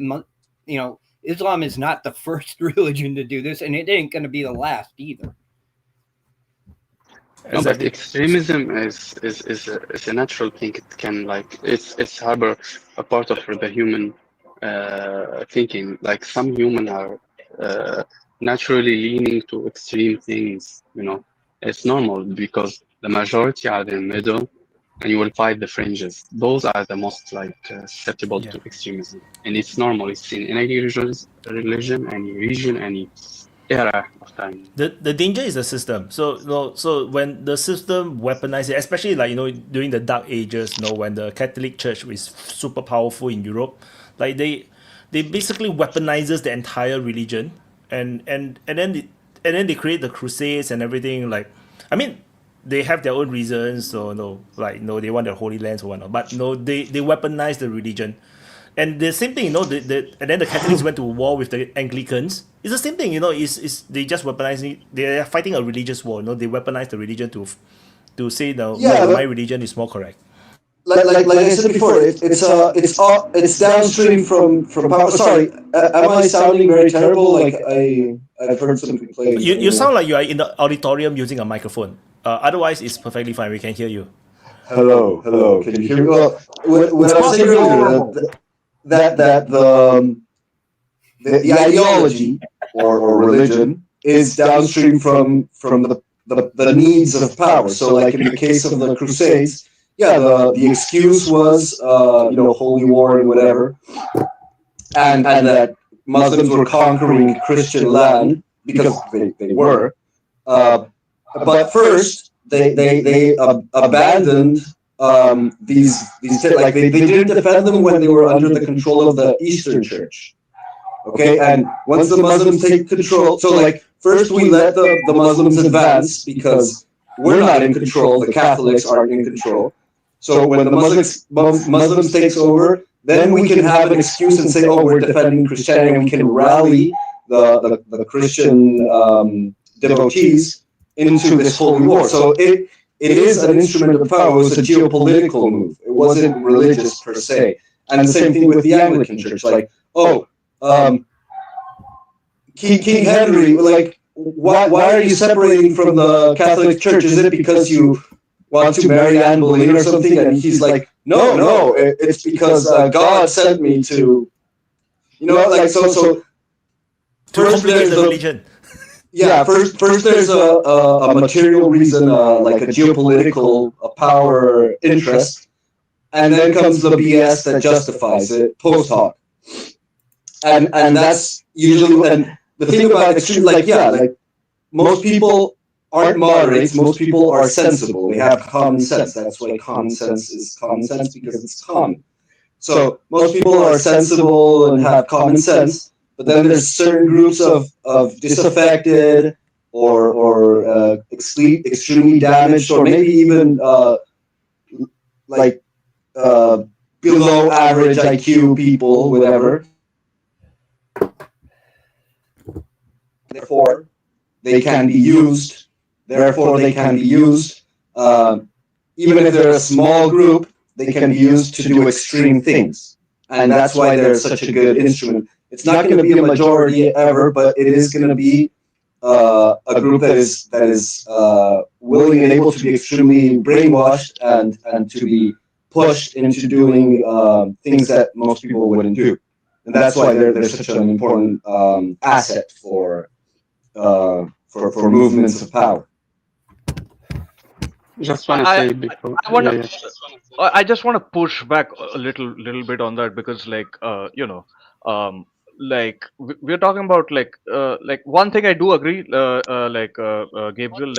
Islam is not the first religion to do this, and it ain't going to be the last either. No, but Exactly. extremism is a natural thing. It can it's harbor a part of the human thinking. Like some human are naturally leaning to extreme things. It's normal because the majority are in the middle, and you will find the fringes. Those are the most susceptible Yeah. to extremism, and it's normal. It's in any religion, any region, any era of time. The danger is the system. So when the system weaponizes it, especially like during the Dark Ages, when the Catholic Church was super powerful in Europe, like they basically weaponizes the entire religion, and then they create the Crusades and everything. Like, I mean, they have their own reasons. So they want their holy lands or whatnot. But they weaponize the religion. And the same thing, and then the Catholics went to war with the Anglicans. It's the same thing, is they just weaponizing. They are fighting a religious war. They weaponize the religion to say my religion is more correct. Like I said before, it's downstream from power. Sorry, am I sounding very terrible? Like I've heard some complaints. You sound like you are in the auditorium using a microphone. Otherwise, it's perfectly fine. We can hear you. Hello. Can you hear me? Well, when I was saying earlier that the ideology or religion is downstream from the needs of power. So, like in the case of the Crusades, the excuse was holy war and whatever, and that Muslims were conquering Christian land because they were. But first, they abandoned these like they didn't defend them when they were under the control of the Eastern Church. Okay, and once the Muslims take control, so like first we let the Muslims advance because we're not in control, the Catholics aren't in control. So when the Muslims takes over, then we can have an excuse and say, oh, we're defending Christianity, and we can rally the Christian devotees into this holy war. So it is an instrument of power. It was a geopolitical move. It wasn't religious per se. And the same thing with the Anglican Church. Like, King Henry, like why are you separating from the Catholic Church? Is it because you want to marry Anne Boleyn or something? And he's like, no, it's because God sent me to, like so. First, there's the religion. Yeah, first there's a material reason, like a geopolitical power interest, and then comes the BS that justifies it post hoc. And that's usually, and the thing about extreme, like most people aren't moderates. Most people are sensible. They have common sense. That's why common sense is common sense, because it's common. So most people are sensible and have common sense, but then there's certain groups of disaffected or extremely damaged, or maybe even below average IQ people, whatever. Therefore, they can be used. Even if they're a small group, they can be used to do extreme things. And that's why they're such a good instrument. It's not going to be a majority ever, but it is going to be a group that is willing and able to be extremely brainwashed and to be pushed into doing things that most people wouldn't do. And that's why they're such an important asset for movements of power. Just want to say before. I just want to push back a little bit on that, because we're talking about like one thing I do agree, Gabriel,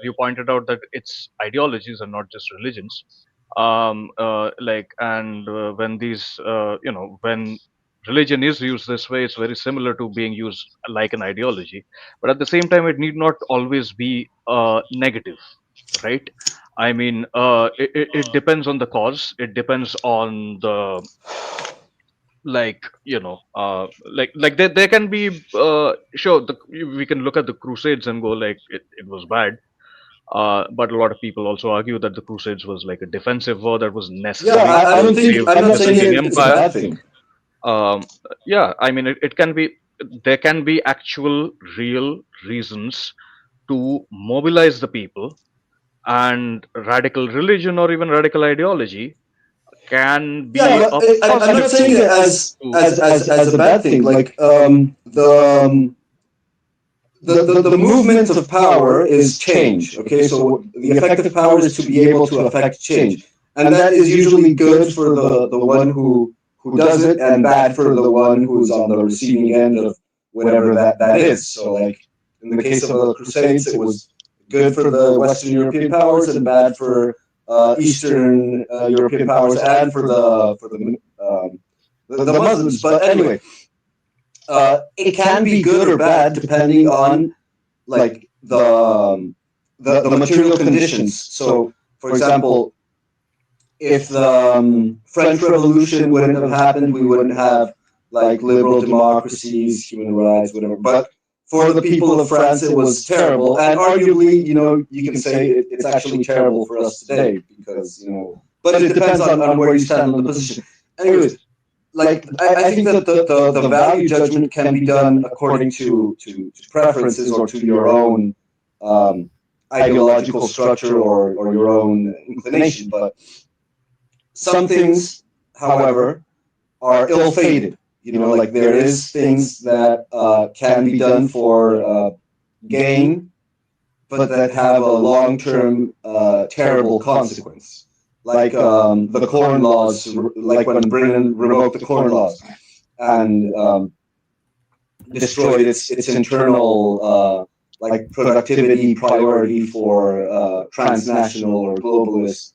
you pointed out that it's ideologies and not just religions. When these when religion is used this way, it's very similar to being used like an ideology, but at the same time it need not always be negative, right? I mean, it depends on the cause. It depends on the there can be sure we can look at the Crusades and go like it was bad, but a lot of people also argue that the Crusades was like a defensive war that was necessary. I don't think, I'm not saying it's a bad thing. Yeah, I mean, it can be, there can be actual real reasons to mobilize the people, and radical religion or even radical ideology can be I'm not saying it as a bad thing. Like the movement of power is change. Okay, so the effective power is to be able to affect change, and that is usually good for the one who does it, and bad for the one who's on the receiving end of whatever that is. So, like in the case of the Crusades, it was good for the Western European powers and bad for Eastern European powers and for the Muslims. But anyway, it can be good or bad depending on like the material conditions. So, for example, if the French Revolution wouldn't have happened, we wouldn't have like liberal democracies, human rights, whatever. But for the people of France, it was terrible, and arguably, you can say it's actually terrible for us today because but it depends on where you stand on the position. Anyways, like I think that the value judgment can be done according to preferences or to your own ideological structure or your own inclination, but some things, however, are ill-fated. Like there is things that can be done for gain, but that have a long-term terrible consequence. Like the corn laws, like when Britain revoked the corn laws and destroyed its internal like productivity priority for transnational or globalist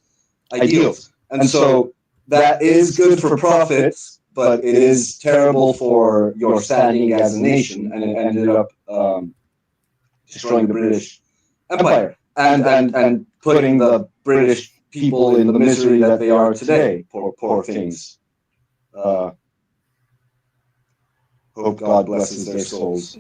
ideals. And so that is good for profits, but it is terrible for your standing as a nation, and it ended up destroying the British Empire and putting the British people in the misery that they are today. Poor things. Hope God blesses their souls.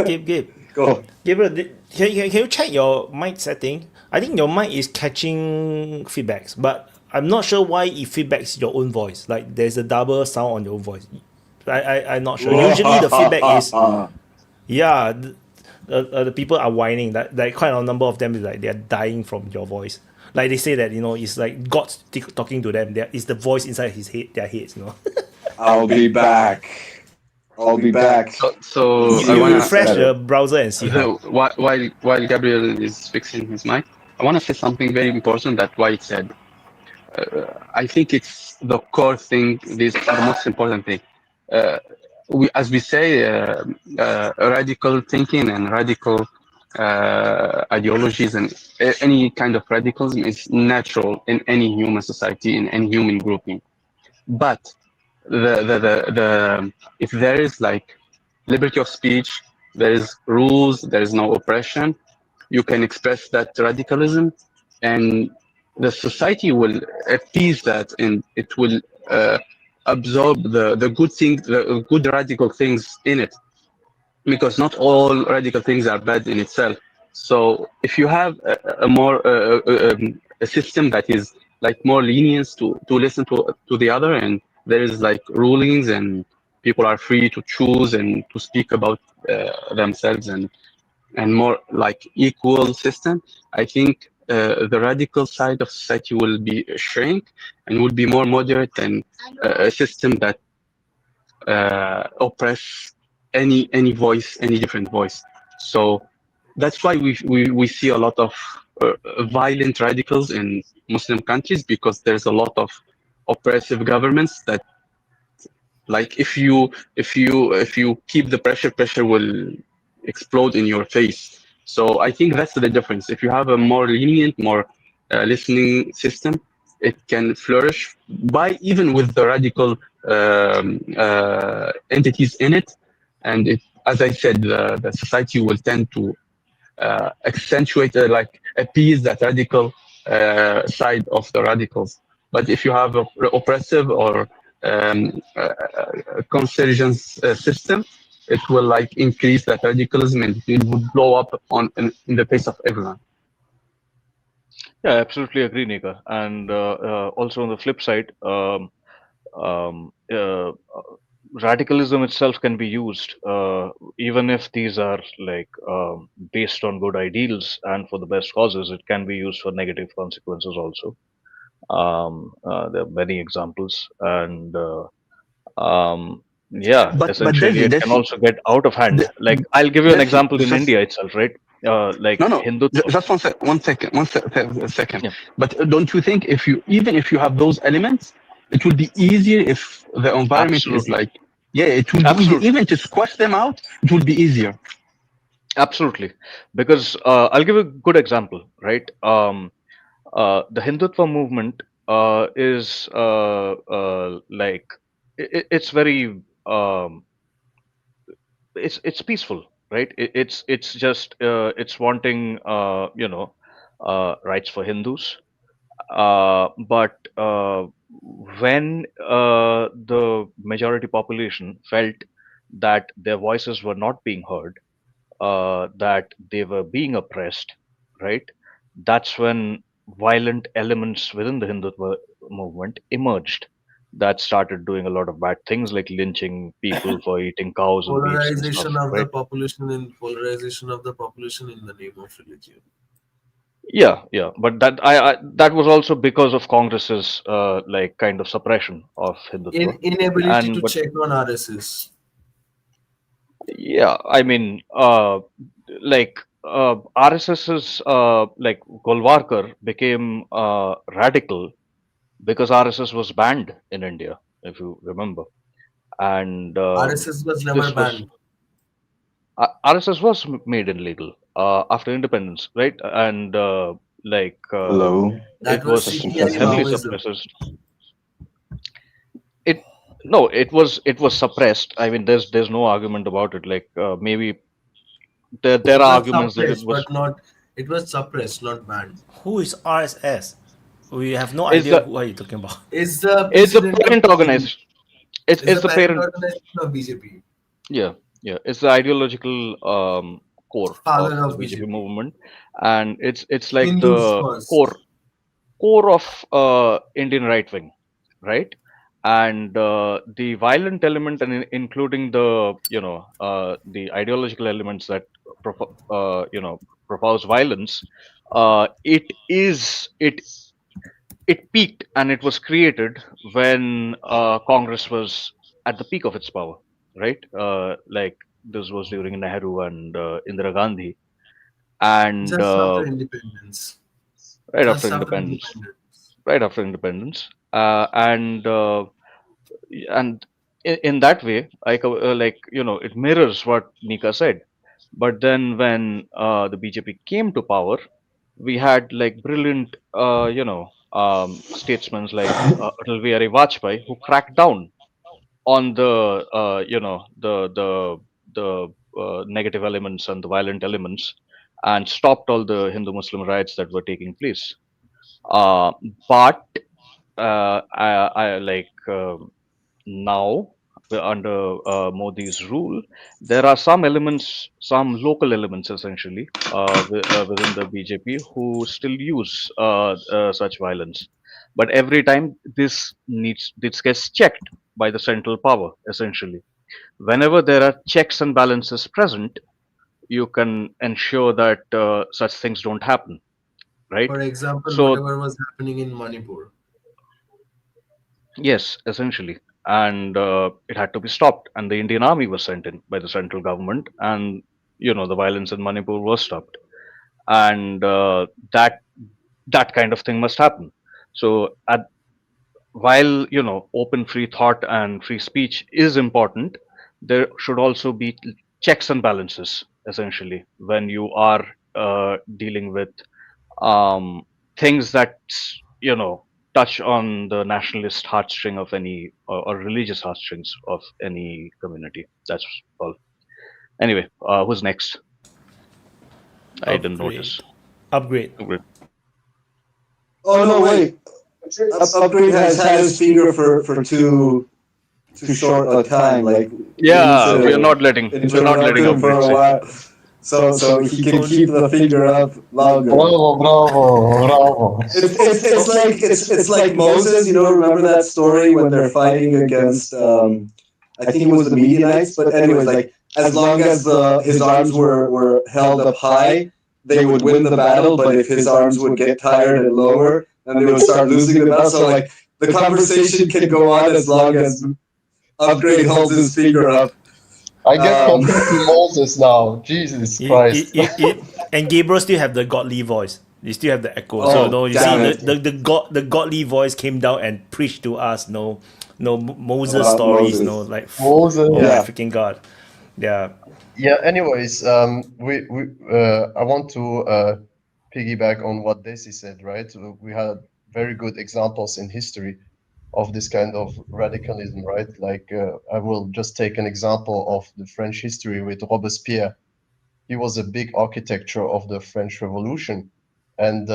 Gabe. Go. Gabriel, can you check your mic setting? I think your mic is catching feedbacks, but I'm not sure why it feedbacks your own voice. Like there's a double sound on your voice. I'm not sure. Usually the feedback is Yeah, the people are whining that like quite a number of them is like they are dying from your voice. Like they say that it's like God talking to them. It's the voice inside his head, their heads. I'll be back. I'll be back. So I You wanna refresh the browser and see how. while Gabriel is fixing his mic, I wanna say something very important that Wyatt said. I think it's the core thing. This is the most important thing. Uh, as we say, radical thinking and radical ideologies and any kind of radicalism is natural in any human society, in any human grouping. But the if there is like liberty of speech, there is rules, there is no oppression, you can express that radicalism, and the society will appease that, and it will absorb the good things, the good radical things in it, because not all radical things are bad in itself. So if you have a more a system that is like more lenient to listen to the other, and there is like rulings and people are free to choose and to speak about themselves, and more like equal system, I think the radical side of society will be shrink and will be more moderate than a system that oppress any voice, any different voice. So that's why we see a lot of violent radicals in Muslim countries, because there's a lot of oppressive governments that, like, if you keep the pressure will explode in your face. So I think that's the difference. If you have a more lenient, more listening system, it can flourish by even with the radical entities in it. And as I said, the society will tend to accentuate, like appease that radical side of the radicals. But if you have a oppressive or convergence system, it will like increase that radicalism, and it will blow up in the face of everyone. Yeah, I absolutely agree, Nika. And also on the flip side, um, uh, radicalism itself can be used, even if these are like based on good ideals and for the best causes. It can be used for negative consequences also. There are many examples, and yeah, But essentially, it can also get out of hand. Like, I'll give you an example in just India itself, right? Like no, Hindutva. just one second. Yeah, But don't you think even if you have those elements, it will be easier if the environment is absolutely, like, yeah, it will be easier absolutely. even to squash them out. It will be easier. Absolutely, because I'll give a good example, right? The Hindutva movement is like it's very it's peaceful, right? It's just it's wanting rights for Hindus, but when the majority population felt that their voices were not being heard, that they were being oppressed, right? That's when violent elements within the Hindutva movement emerged that started doing a lot of bad things like lynching people for eating cows and beefs and stuff, right? Polarization of the population in the name of religion. Yeah, yeah, but that that was also because of Congress's like kind of suppression of Hindutva, Inability and to but check on RSS. yeah, I mean, like RSS's like Golwarkar became radical because RSS was banned in India, if you remember, and RSS was never this was banned. RSS was made illegal after independence, right? And like Hello. That it was was Testing, CPI heavily testing. Maoism. suppressed. It no, it was suppressed. I mean, there's no argument about it. Like maybe there It are was arguments that it suppressed, was but not. It was suppressed, not banned. Who is RSS? We have no is idea the who are you talking about. Is the it's the president of parent BJP? organization. Is It's the the parent parent. organization of BJP? Yeah, yeah. It's the ideological core of Father the of BJP BJP. movement, and it's like Hindus the first. core of Indian right wing, right? and the violent element, and including the the ideological elements that propose violence, it peaked and it was created when Congress was at the peak of its power, right? Like this was during Nehru and Indira Gandhi, and Just after independence. right after Just after independence, independence. right after independence, and in that way, it mirrors what Nika said. But then when the BJP came to power, we had like brilliant, statesmen like Atal Bihari Vajpayee, who cracked down on the, negative elements and the violent elements, and stopped all the Hindu-Muslim riots that were taking place. Uh, but I like now under Modi's rule, there are some elements, some local elements essentially within the BJP who still use such violence. But every time this gets checked by the central power essentially. Whenever there are checks and balances present, you can ensure that such things don't happen, right? For example, So whatever was happening in Manipur. yes, essentially. And it had to be stopped. And the Indian army was sent in by the central government. And, the violence in Manipur was stopped. And that kind of thing must happen. So while, open free thought and free speech is important, there should also be checks and balances, essentially, when you are dealing with things that touch on the nationalist heartstring of any or religious heartstrings of any community. That's all. Anyway, who's next? I didn't notice. Upgrade. Oh no, wait. Upgrade has had his finger for too short a time. Like yeah, we're not letting him for a while, so he can keep the finger up longer. Bravo. It's like Moses. Remember that story when they're fighting against I think it was the Midianites. But anyways, like as long as his arms were held up high, they would win the battle. But if his arms would get tired and lower, then they would start losing the battle. So like the conversation can go on as long as Upgrade holds his finger up. I get compared to Moses now. Jesus Christ. And Gabriel still have the godly voice. You still have the echo. Oh, So you damn see it. the godly voice came down and preached to us. No Moses stories. Moses. No like Moses. yeah, freaking God. Yeah. Yeah. Anyways, we I want to piggyback on what Desi said. Right, we had very good examples in history of this kind of radicalism. Right, like I will just take an example of the French history with Robespierre. He was a big architecture of the French Revolution, and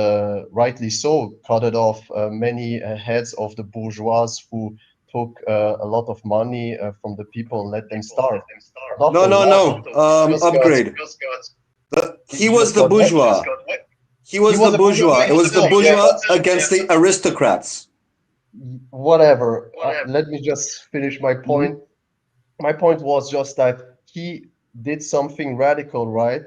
rightly so, cut off many heads of the bourgeois who took a lot of money from the people and let them starve. No. Upgrade. He was the bourgeois. He was the bourgeois. It was the bourgeois against the aristocrats. Whatever. Let me just finish my point. My point was just that he did something radical, right?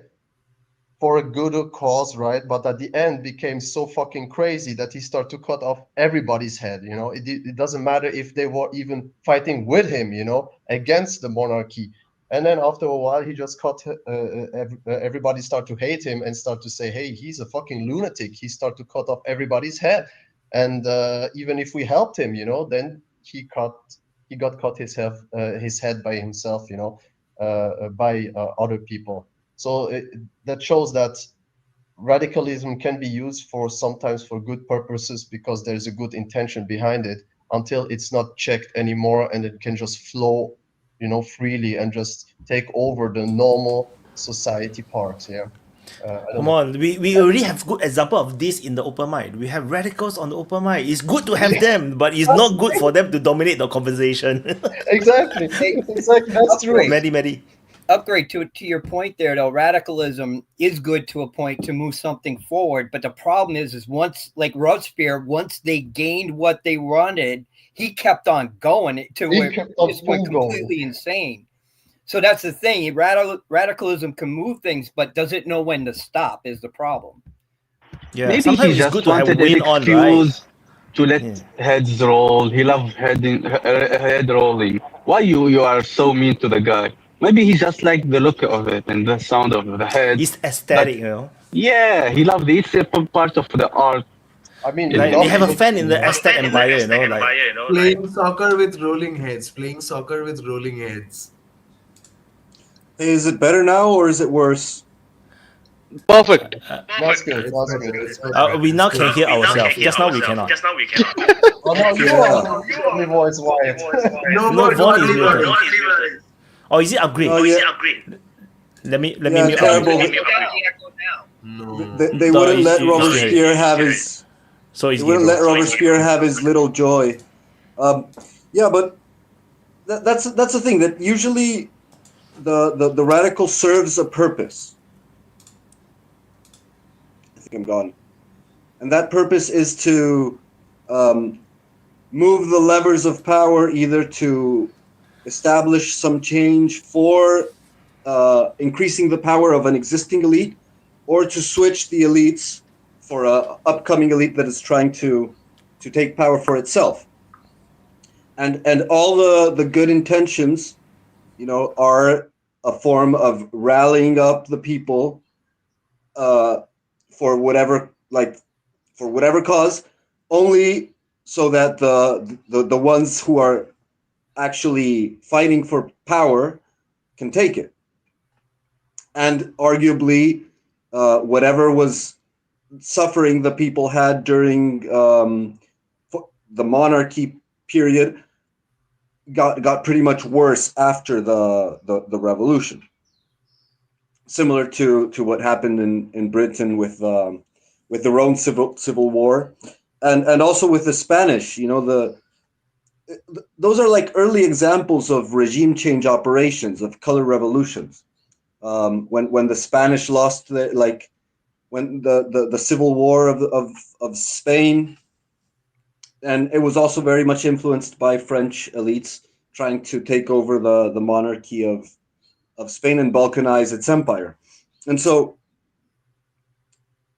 For a good cause, right? But at the end became so fucking crazy that he started to cut off everybody's head. It doesn't matter if they were even fighting with him, against the monarchy. And then after a while, he just everybody started to hate him and start to say, hey, he's a fucking lunatic. He started to cut off everybody's head. And even if we helped him, then he got cut his head by himself, by other people. So that shows that radicalism can be used sometimes for good purposes because there's a good intention behind it, until it's not checked anymore and it can just flow, freely and just take over the normal society parts. Yeah. Come on, we already have good example of this in the open mic. We have radicals on the open mic. It's good to have them, but it's not good for them to dominate the conversation. Exactly. That's true. Many. Upgrade to your point there, though. Radicalism is good to a point to move something forward, but the problem is once, like Robespierre, once they gained what they wanted, he kept on going to He where kept it on just went full going. completely insane. So that's the thing. Radicalism can move things, but does it know when to stop is the problem. Yeah, Maybe sometimes he it's good just to have wanted an wind on, right? excuse to let heads roll. He loved head rolling. Why you are so mean to the guy? Maybe he just liked the look of it and the sound of the head. It's aesthetic, you know. Yeah, he loved it. It's a part of the art. I mean, in Like him. they have a love fan in the Aztec Empire, you know, like Playing soccer with rolling heads. Playing soccer with rolling heads. Hey, is it better now or is it worse? Perfect. That's good. That's good. It's we now can hear ourselves. Just now we cannot. Oh no, you are the lovely voice, Wyatt. No No, more Vaughn is Donny muted. voice. Oh, is it upgrade? Oh yeah, Let me yeah, mute terrible. upgrade. They No, wouldn't let you still hear Robespierre it. have his. So it's They wouldn't Gabriel. let Robespierre have his little joy. Yeah, but that's the thing, that usually the radical serves a purpose. I think I'm gone, and that purpose is to move the levers of power, either to establish some change for increasing the power of an existing elite, or to switch the elites for a upcoming elite that is trying to take power for itself. And all the good intentions, you know, are a form of rallying up the people for whatever cause, only so that the ones who are actually fighting for power can take it. And arguably, whatever was suffering the people had during the monarchy period got pretty much worse after the revolution. Similar to what happened in Britain with their own civil war, and also with the Spanish. You know, those are like early examples of regime change operations, of color revolutions. When the Spanish lost when the civil war of Spain, and it was also very much influenced by French elites trying to take over the monarchy of Spain and balkanize its empire. And so,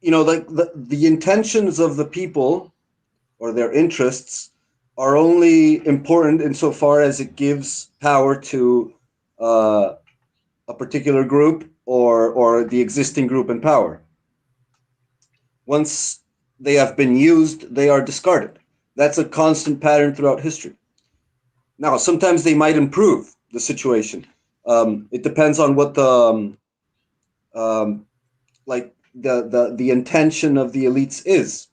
you know, like the intentions of the people or their interests are only important insofar as it gives power to a particular group or the existing group in power. Once they have been used, they are discarded. That's a constant pattern throughout history. Now, sometimes they might improve the situation. It depends on what the intention of the elites is.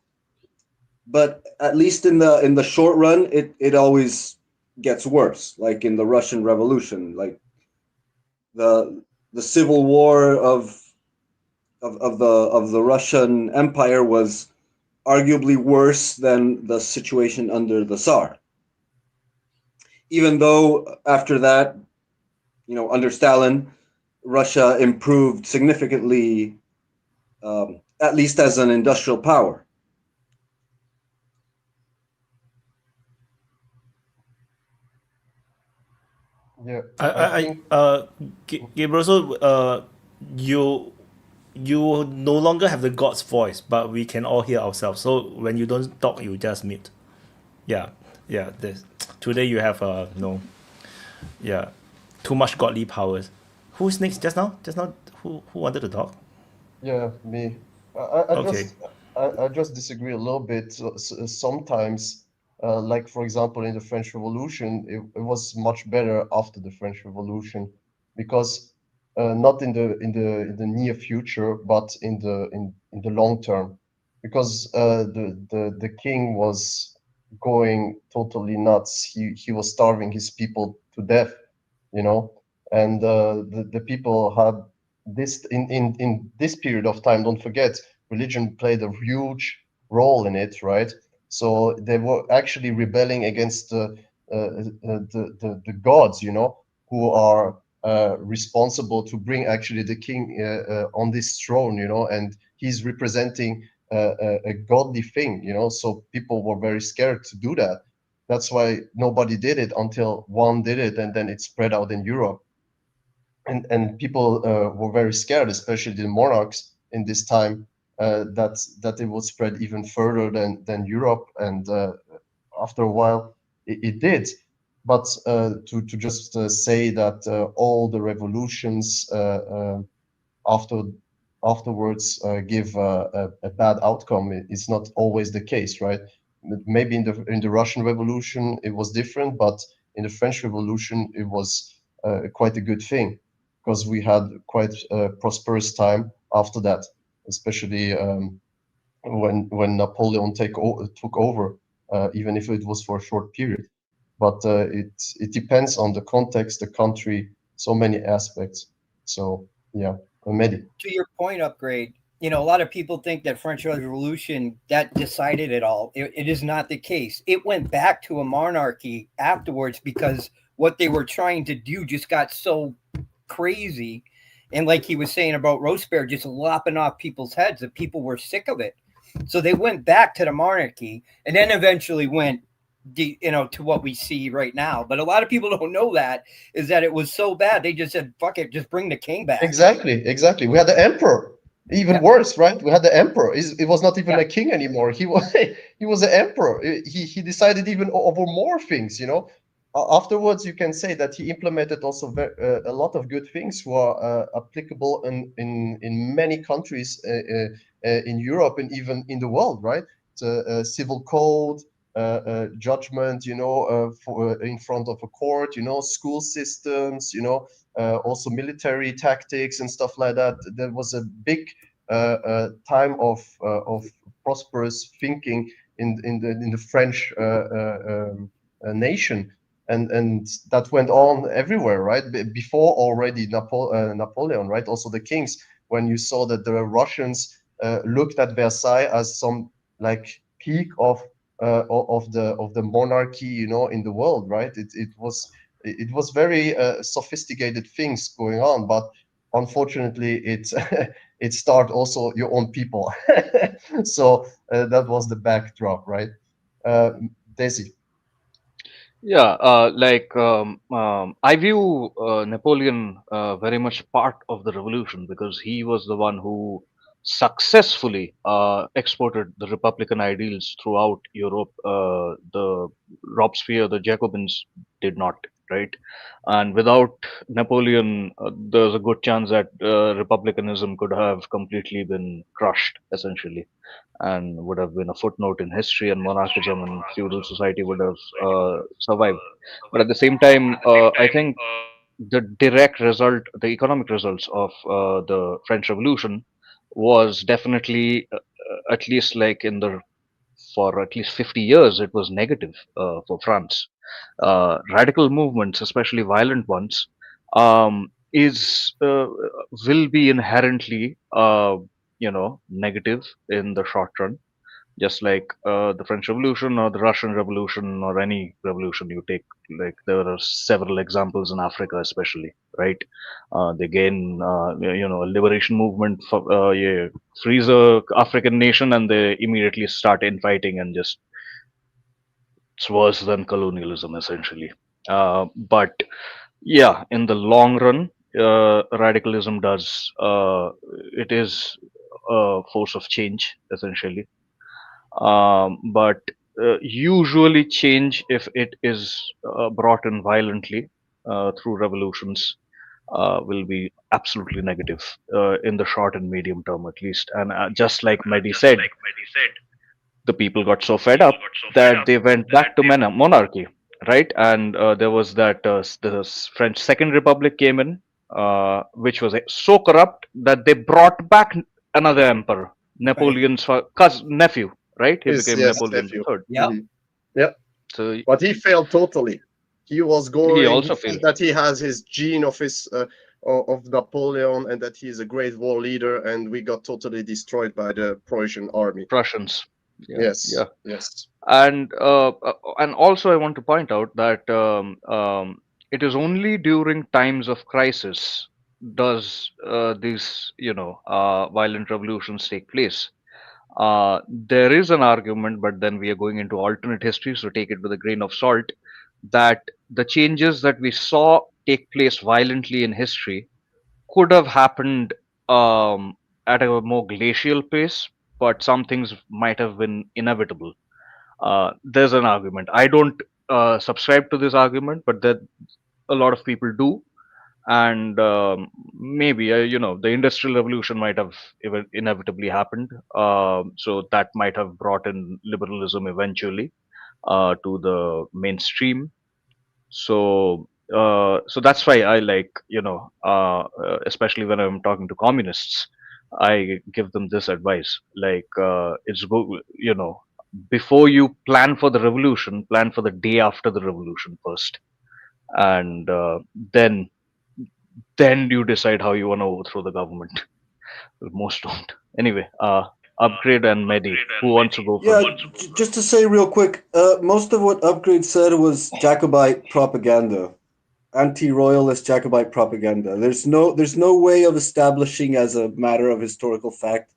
But at least in the short run, it always gets worse. Like in the Russian Revolution, like the civil war of the Russian Empire was arguably worse than the situation under the Tsar. Even though after that, you know, under Stalin, Russia improved significantly, at least as an industrial power. Yeah, Gabriel, so you no longer have the God's voice, but we can all hear ourselves. So when you don't talk, you just mute. Yeah. Today you have too much godly powers. Who's next? Just now, who wanted to talk? Yeah, me. Okay. I just disagree a little bit. Sometimes, like for example, in the French Revolution, it was much better after the French Revolution, because not in the near future, but in the long term, because the king was going totally nuts. He was starving his people to death, you know, and the people had this in this period of time. Don't forget, religion played a huge role in it, right? So they were actually rebelling against the gods, you know, who are responsible to bring actually the king on this throne, you know, and he's representing a godly thing, you know. So people were very scared to do that. That's why nobody did it until one did it, and then it spread out in Europe. And people were very scared, especially the monarchs in this time, that it would spread even further than Europe. And after a while, it did. But to just say that all the revolutions after afterwards give a bad outcome is not always the case, right? Maybe in the Russian Revolution it was different, but in the French Revolution it was quite a good thing, because we had quite a prosperous time after that, especially when Napoleon took over, even if it was for a short period. But it depends on the context, the country, so many aspects. So yeah, Mehdi. To your point, Upgrade, you know, a lot of people think that French Revolution that decided it all. It is not the case. It went back to a monarchy afterwards because what they were trying to do just got so crazy. And like he was saying about Robespierre just lopping off people's heads, that people were sick of it. So they went back to the monarchy and then eventually went, you know, to what we see right now. But a lot of people don't know that is that it was so bad. They just said, fuck it, just bring the king back. Exactly. We had the emperor. Even worse, right? We had the emperor. It was not even a king anymore. He was the emperor. He decided even over more things. You know. Afterwards, you can say that he implemented also a lot of good things who are applicable in many countries in Europe and even in the world, right? The civil code, judgment, you know, in front of a court, you know, school systems, you know, also military tactics and stuff like that. There was a big time of prosperous thinking in the French nation, and that went on everywhere, right? Before already Napoleon, right? Also the kings, when you saw that the Russians looked at Versailles as some like peak of the monarchy, you know, in the world, right? It was very sophisticated things going on, but unfortunately it started also your own people. So that was the backdrop, right? Daisy. Yeah, I view Napoleon very much part of the revolution because he was the one who successfully exported the Republican ideals throughout Europe. The Robespierre, the Jacobins did not, right? And without Napoleon, there's a good chance that Republicanism could have completely been crushed, essentially, and would have been a footnote in history, and monarchism and feudal society would have survived. But at the same time, I think the direct result, the economic results of the French Revolution was definitely, at least like in the for at least 50 years, it was negative for France. Radical movements, especially violent ones, is will be inherently, negative in the short run, just like the French Revolution or the Russian Revolution or any revolution you take. Like there are several examples in Africa, especially, right? They gain, a liberation movement, yeah, freeze a African nation, and they immediately start infighting, and just it's worse than colonialism, essentially. But yeah, in the long run, radicalism does it is a force of change, essentially, but usually change, if it is brought in violently through revolutions, will be absolutely negative in the short and medium term, at least. And just like Mehdi said, the people got so fed up that they went back to monarchy, right? And there was that French Second Republic came in, which was so corrupt that they brought back another emperor, Napoleon's cousin, nephew, right? He His, became yes, Napoleon nephew. III. Mhm. Yep. So But he failed totally. He was he going. He also said failed. that he has his gene of his of Napoleon, and that he is a great war leader. And we got totally destroyed by the Prussian army. Prussians. Yeah, Yes. yeah. Yes. And also I want to point out that it is only during times of crisis does these violent revolutions take place. There is an argument, but then we are going into alternate history, so take it with a grain of salt, that the changes that we saw take place violently in history could have happened at a more glacial pace, but some things might have been inevitable. There's an argument. I don't subscribe to this argument, but that a lot of people do. And maybe the industrial revolution might have inevitably happened, so that might have brought in liberalism eventually to the mainstream. So that's why I like, especially when I'm talking to communists, I give them this advice, like, before you plan for the revolution, plan for the day after the revolution first, and then you decide how you want to overthrow the government. Most don't. Anyway, Upgrade and Mehdi, who wants to go Yeah, first? just to say real quick, most of what Upgrade said was Jacobite propaganda, anti-royalist Jacobite propaganda. There's no way of establishing as a matter of historical fact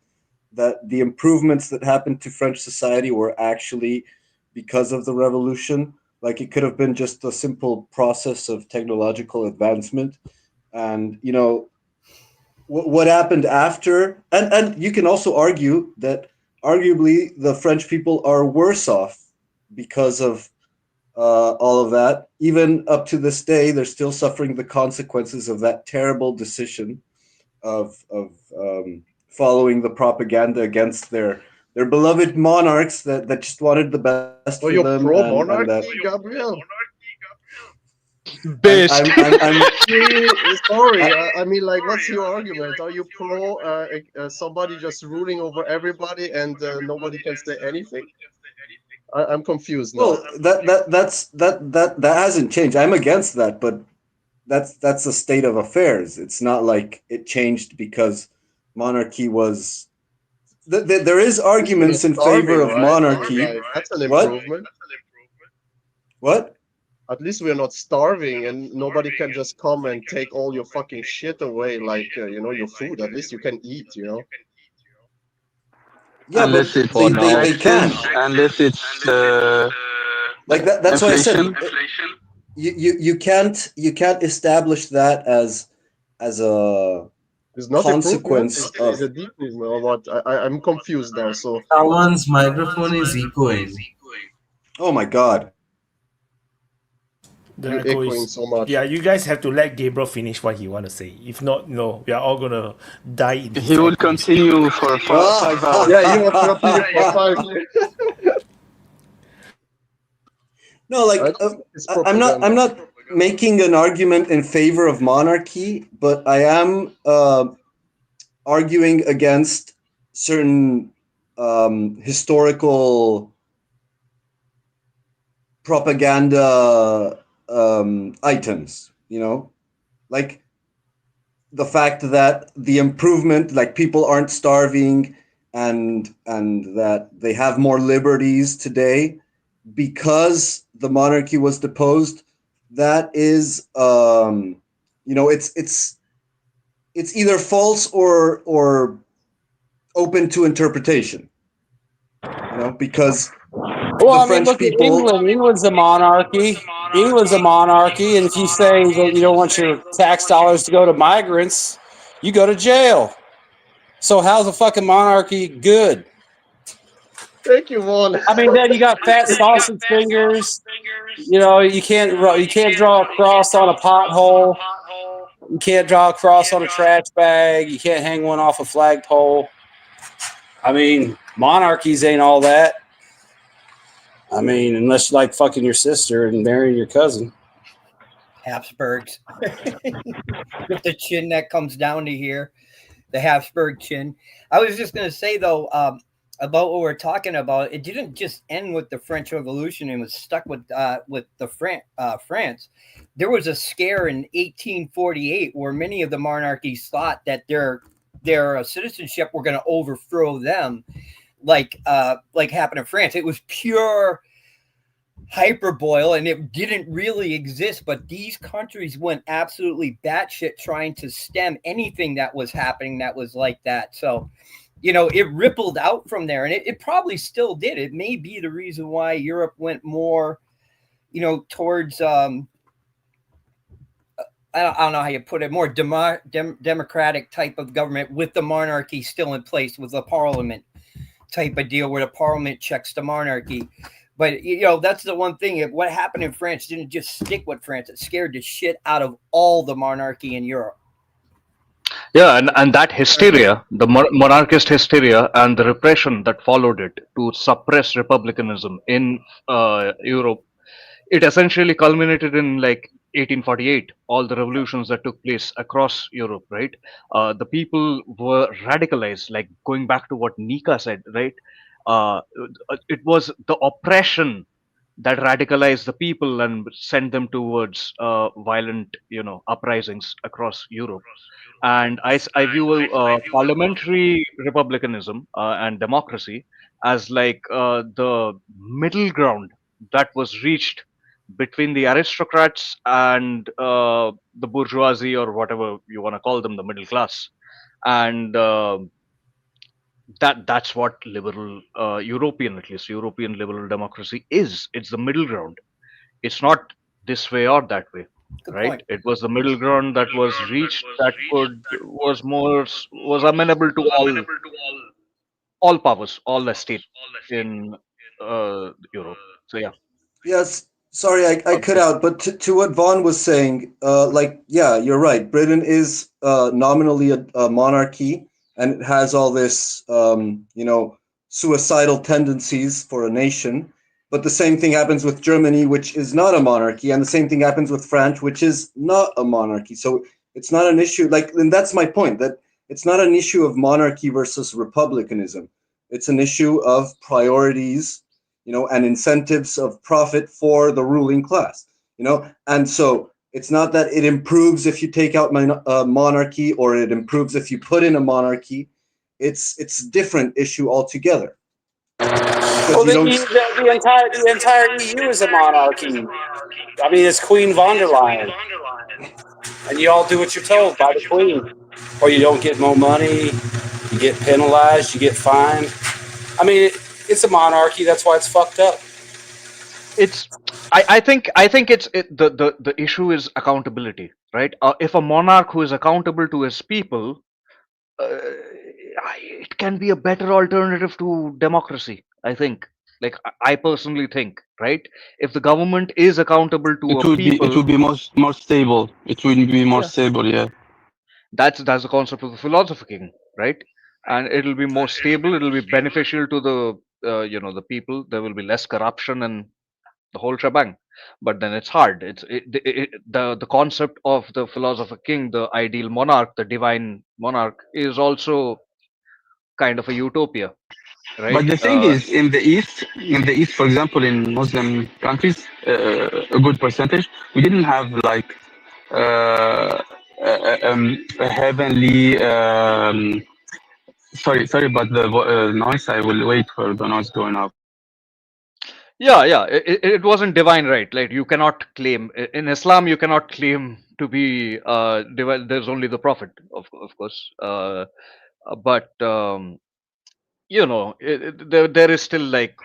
that the improvements that happened to French society were actually because of the revolution. Like, it could have been just a simple process of technological advancement, and what happened after, and you can also argue that arguably the French people are worse off because of all of that. Even up to this day, they're still suffering the consequences of that terrible decision of following the propaganda against their beloved monarchs that just wanted the best So for you're them. pro and monarchy, that Gabriel? Based. I'm Sorry, I mean, like, what's your argument? Are you pro somebody just ruling over everybody and nobody can say anything? I'm confused now. well, that hasn't changed. I'm against that, but that's a state of affairs. It's not like it changed because monarchy was. There is arguments in favor of monarchy. Like, that's an What? improvement. What? At least we're not starving and nobody can just come and take all your fucking shit away, like, your food. At least you can eat, Yeah, Unless but it's they can. taxes, unless it's Like that. That's why I said inflation. you can't establish that as a It's not consequence improvement. It's of. a deep movement or what? I'm confused now. So Someone's microphone is echoing. Oh my god. The you're echo echoing is. so much. Yeah, you guys have to let Gabriel finish what he want to say. If not, we are all gonna die in his He will echoes. continue for 5 hours. Yeah, you will continue for 5 minutes. No, like It's I'm propaganda. not making an argument in favor of monarchy, but I am arguing against certain historical propaganda items. Like the fact that the improvement, like people aren't starving, and that they have more liberties today because the monarchy was deposed. That is, it's either false or open to interpretation. Because Well, the I mean, French look at people. England. England's a monarchy. England's a monarchy, and if you say that you don't want your tax dollars to go to migrants, you go to jail. So how's a fucking monarchy good? Thank you, Vaughn. I mean, then you got fat sausage fingers. You can't draw a cross on a pothole. You can't draw a cross on a trash bag. You can't hang one off a flagpole. I mean, monarchies ain't all that. I mean, unless you like fucking your sister and marrying your cousin. Habsburgs. With the chin that comes down to here. The Habsburg chin. I was just going to say, though, about what we're talking about, it didn't just end with the French Revolution and was stuck with the France. There was a scare in 1848 where many of the monarchies thought that their citizenship were going to overthrow them, like happened in France. It was pure hyperbole, and it didn't really exist, but these countries went absolutely batshit trying to stem anything that was happening that was like that. So you know, it rippled out from there, and it probably still did. It may be the reason why Europe went more, you know, towards I don't know how you put it, more democratic type of government with the monarchy still in place, with the parliament type of deal where the parliament checks the monarchy. But, you know, that's the one thing. What happened in France didn't just stick with France. It scared the shit out of all the monarchy in Europe. Yeah, and that hysteria, the monarchist hysteria and the repression that followed it to suppress republicanism in Europe, it essentially culminated in like 1848, all the revolutions that took place across Europe, right? The people were radicalized, like going back to what Nika said, right? Uh, it was the oppression that radicalized the people and sent them towards violent, uprisings across Europe. And I view parliamentary republicanism and democracy as like the middle ground that was reached between the aristocrats and the bourgeoisie, or whatever you want to call them, the middle class. And that's what liberal European, at least European liberal democracy is. It's the middle ground. It's not this way or that way, Good right? point. It was the middle ground that was reached, that was amenable to all powers, all estates in Europe. So yeah. Yes, sorry, I cut out, but to what Vaughn was saying, like, yeah, you're right. Britain is nominally a monarchy, and it has all this, suicidal tendencies for a nation. But the same thing happens with Germany, which is not a monarchy, and the same thing happens with France, which is not a monarchy. So it's not an issue, like, and that's my point, that it's not an issue of monarchy versus republicanism. It's an issue of priorities, and incentives of profit for the ruling class, and so it's not that it improves if you take out monarchy, or it improves if you put in a monarchy. It's a different issue altogether. Well, the entire EU is a monarchy. I mean, it's Queen von der Leyen, and you all do what you're told by the Queen, or you don't get more money, you get penalized, you get fined. I mean, it's a monarchy. That's why it's fucked up. I think the issue is accountability, right? If a monarch who is accountable to his people, it can be a better alternative to democracy. I think, like I personally think, right? If the government is accountable to It a would be people, more stable. It would be more yeah, stable, yeah. that's the concept of the philosophy king, right? And it'll be more stable. It'll be beneficial to the people. There will be less corruption and the whole shebang. But then it's hard. The concept of the philosopher king, the ideal monarch, the divine monarch, is also kind of a utopia, right? But the thing is, in the East, for example, in Muslim countries, a good percentage, we didn't have like a heavenly. Sorry, but the noise. I will wait for the noise going up. Yeah. It wasn't divine, right? Like you cannot claim in Islam, you cannot claim to be divine. There's only the prophet, of course. But there is still like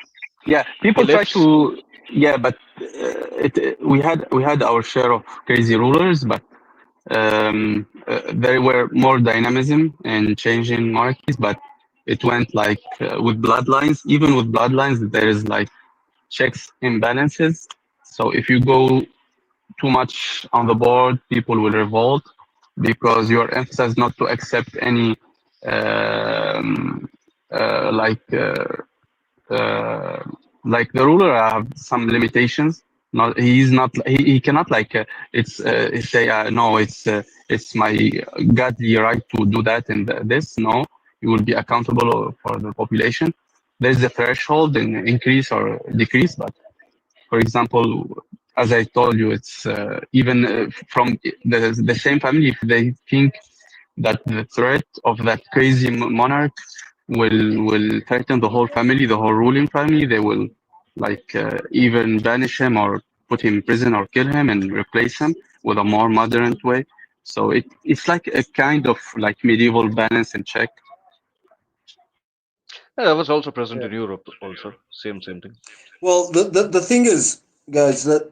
Yeah, people try beliefs. to. Yeah, but we had our share of crazy rulers, but there were more dynamism and changing monarchies. But it went like with bloodlines. Even with bloodlines, there is like checks and balances. So if you go too much on the board, people will revolt because you are emphasized not to accept any um, uh, like the ruler have some limitations. Not he's not he cannot like say no, it's my godly right to do that and this. No, you will be accountable for the population. There's a threshold in increase or decrease, but for example, as I told you, it's even from the same family, if they think that the threat of that crazy monarch will threaten the whole family, the whole ruling family, they will like even banish him or put him in prison or kill him and replace him with a more modern way. So it's like a kind of like medieval balance and check. Yeah, that was also present in Europe. Also, same thing. Well, the thing is, guys, that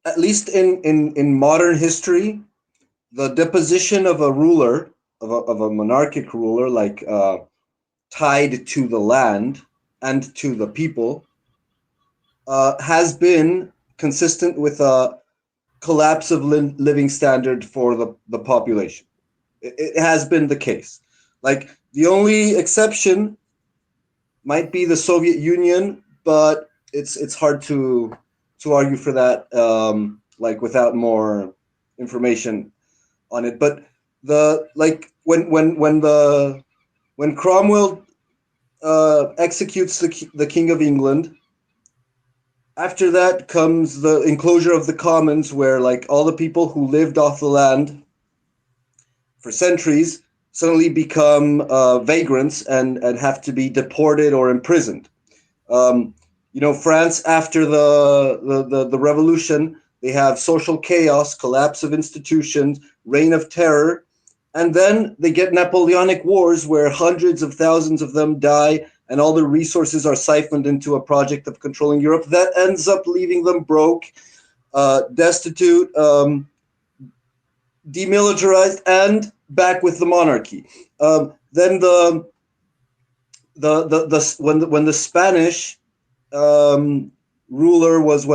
at least in modern history, the deposition of a ruler, of a monarchic ruler, like tied to the land and to the people, has been consistent with a collapse of living standard for the population. It has been the case. Like the only exception might be the Soviet Union, but it's hard to argue for that, like without more information on it. But the like when Cromwell executes the King of England, after that comes the enclosure of the Commons, where like all the people who lived off the land for centuries suddenly become vagrants and have to be deported or imprisoned. France after the revolution, they have social chaos, collapse of institutions, reign of terror, and then they get Napoleonic Wars where hundreds of thousands of them die and all the resources are siphoned into a project of controlling Europe that ends up leaving them broke, destitute, demilitarized, and back with the monarchy. Then when the Spanish ruler was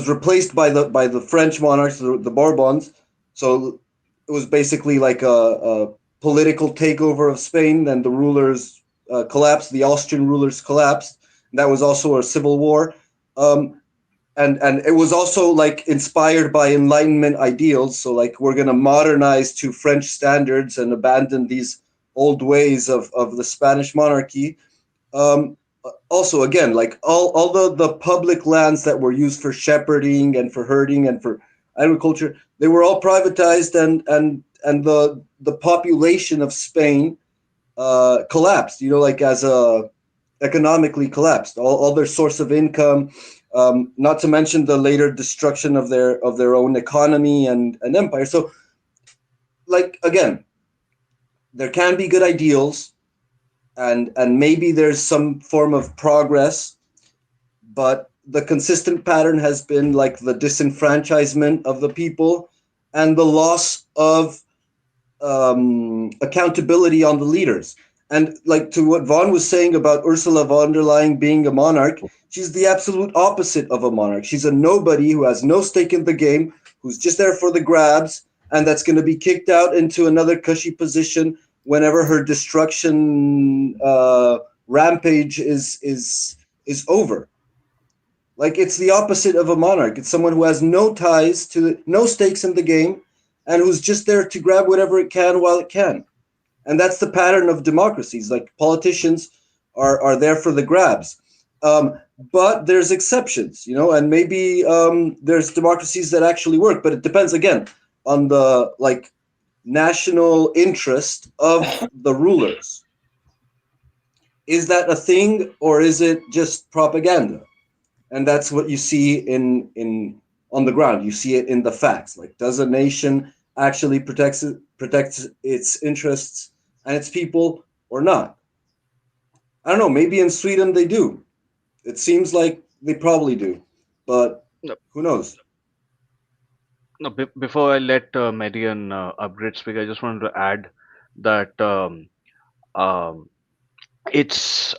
replaced by the French monarchs, the Bourbons. So it was basically like a political takeover of Spain, and the rulers collapsed. The Austrian rulers collapsed. And that was also a civil war. And it was also like inspired by Enlightenment ideals. So like we're gonna modernize to French standards and abandon these old ways of the Spanish monarchy. Also, again, like all the public lands that were used for shepherding and for herding and for agriculture, they were all privatized, and the population of Spain collapsed. Like as a economically collapsed. All their source of income. Not to mention the later destruction of their own economy and empire. So, like again, there can be good ideals, and maybe there's some form of progress, but the consistent pattern has been like the disenfranchisement of the people and the loss of accountability on the leaders. And like to what Vaughn was saying about Ursula von der Leyen being a monarch, she's the absolute opposite of a monarch. She's a nobody who has no stake in the game, who's just there for the grabs, and that's going to be kicked out into another cushy position whenever her destruction rampage is over. Like it's the opposite of a monarch. It's someone who has no ties to, no stakes in the game, and who's just there to grab whatever it can while it can. And that's the pattern of democracies. Like politicians are there for the grabs. But there's exceptions, and maybe there's democracies that actually work, but it depends again on the like national interest of the rulers. Is that a thing, or is it just propaganda? And that's what you see in on the ground. You see it in the facts. Like, does a nation actually protect its interests and its people or not? I don't know. Maybe in Sweden they do. It seems like they probably do, but who knows? No, before I let Mehdi and Upgrade speak, I just wanted to add that um, it's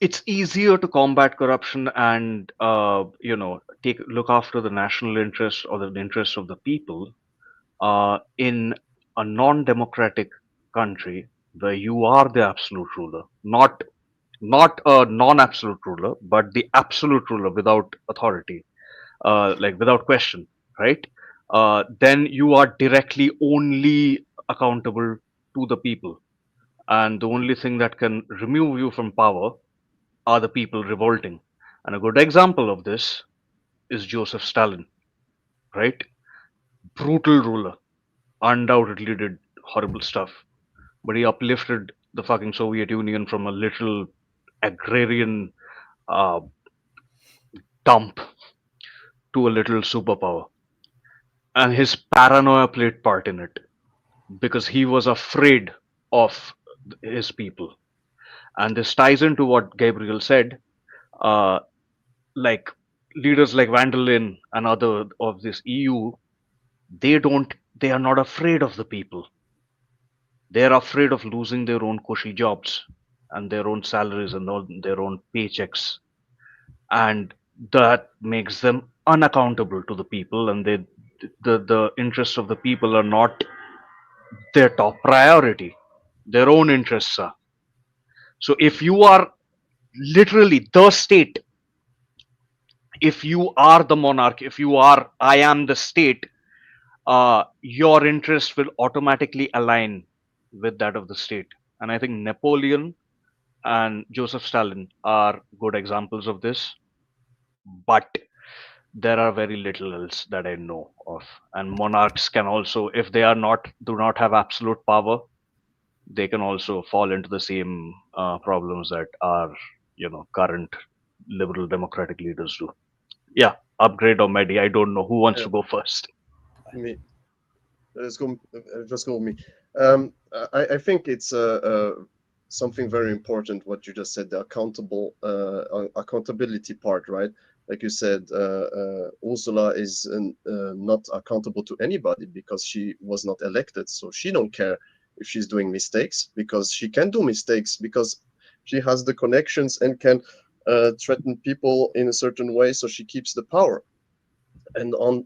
it's easier to combat corruption and look after the national interest or the interests of the people in a non-democratic country where you are the absolute ruler, not a non-absolute ruler, but the absolute ruler without authority, like without question, right? Then you are directly only accountable to the people, and the only thing that can remove you from power are the people revolting. And a good example of this is Joseph Stalin, right? Brutal ruler, undoubtedly did horrible stuff, but he uplifted the fucking Soviet Union from a little agrarian uh, dump to a little superpower. And his paranoia played part in it because he was afraid of his people. And this ties into what Gabriel said. Uh, like leaders like Van der Leyen and other of this EU, they are not afraid of the people. They are afraid of losing their own cushy jobs and their own salaries and their own paychecks, and that makes them unaccountable to the people, and the interests of the people are not their top priority. Their own interests are. So if you are literally the state, if you are the monarch, if you are I am the state, your interest will automatically align with that of the state. And I think Napoleon and Joseph Stalin are good examples of this. But there are very little else that I know of. And monarchs can also, if they are not do not have absolute power, they can also fall into the same problems that our current liberal democratic leaders do. Yeah, Upgrade or Medi, I don't know who wants to go first. Me. Let's go. Just go with me. I think it's something very important what you just said, the accountability part, right? Like you said, Ursula is not accountable to anybody because she was not elected, so she don't care if she's doing mistakes, because she can do mistakes because she has the connections and can threaten people in a certain way, so she keeps the power. And on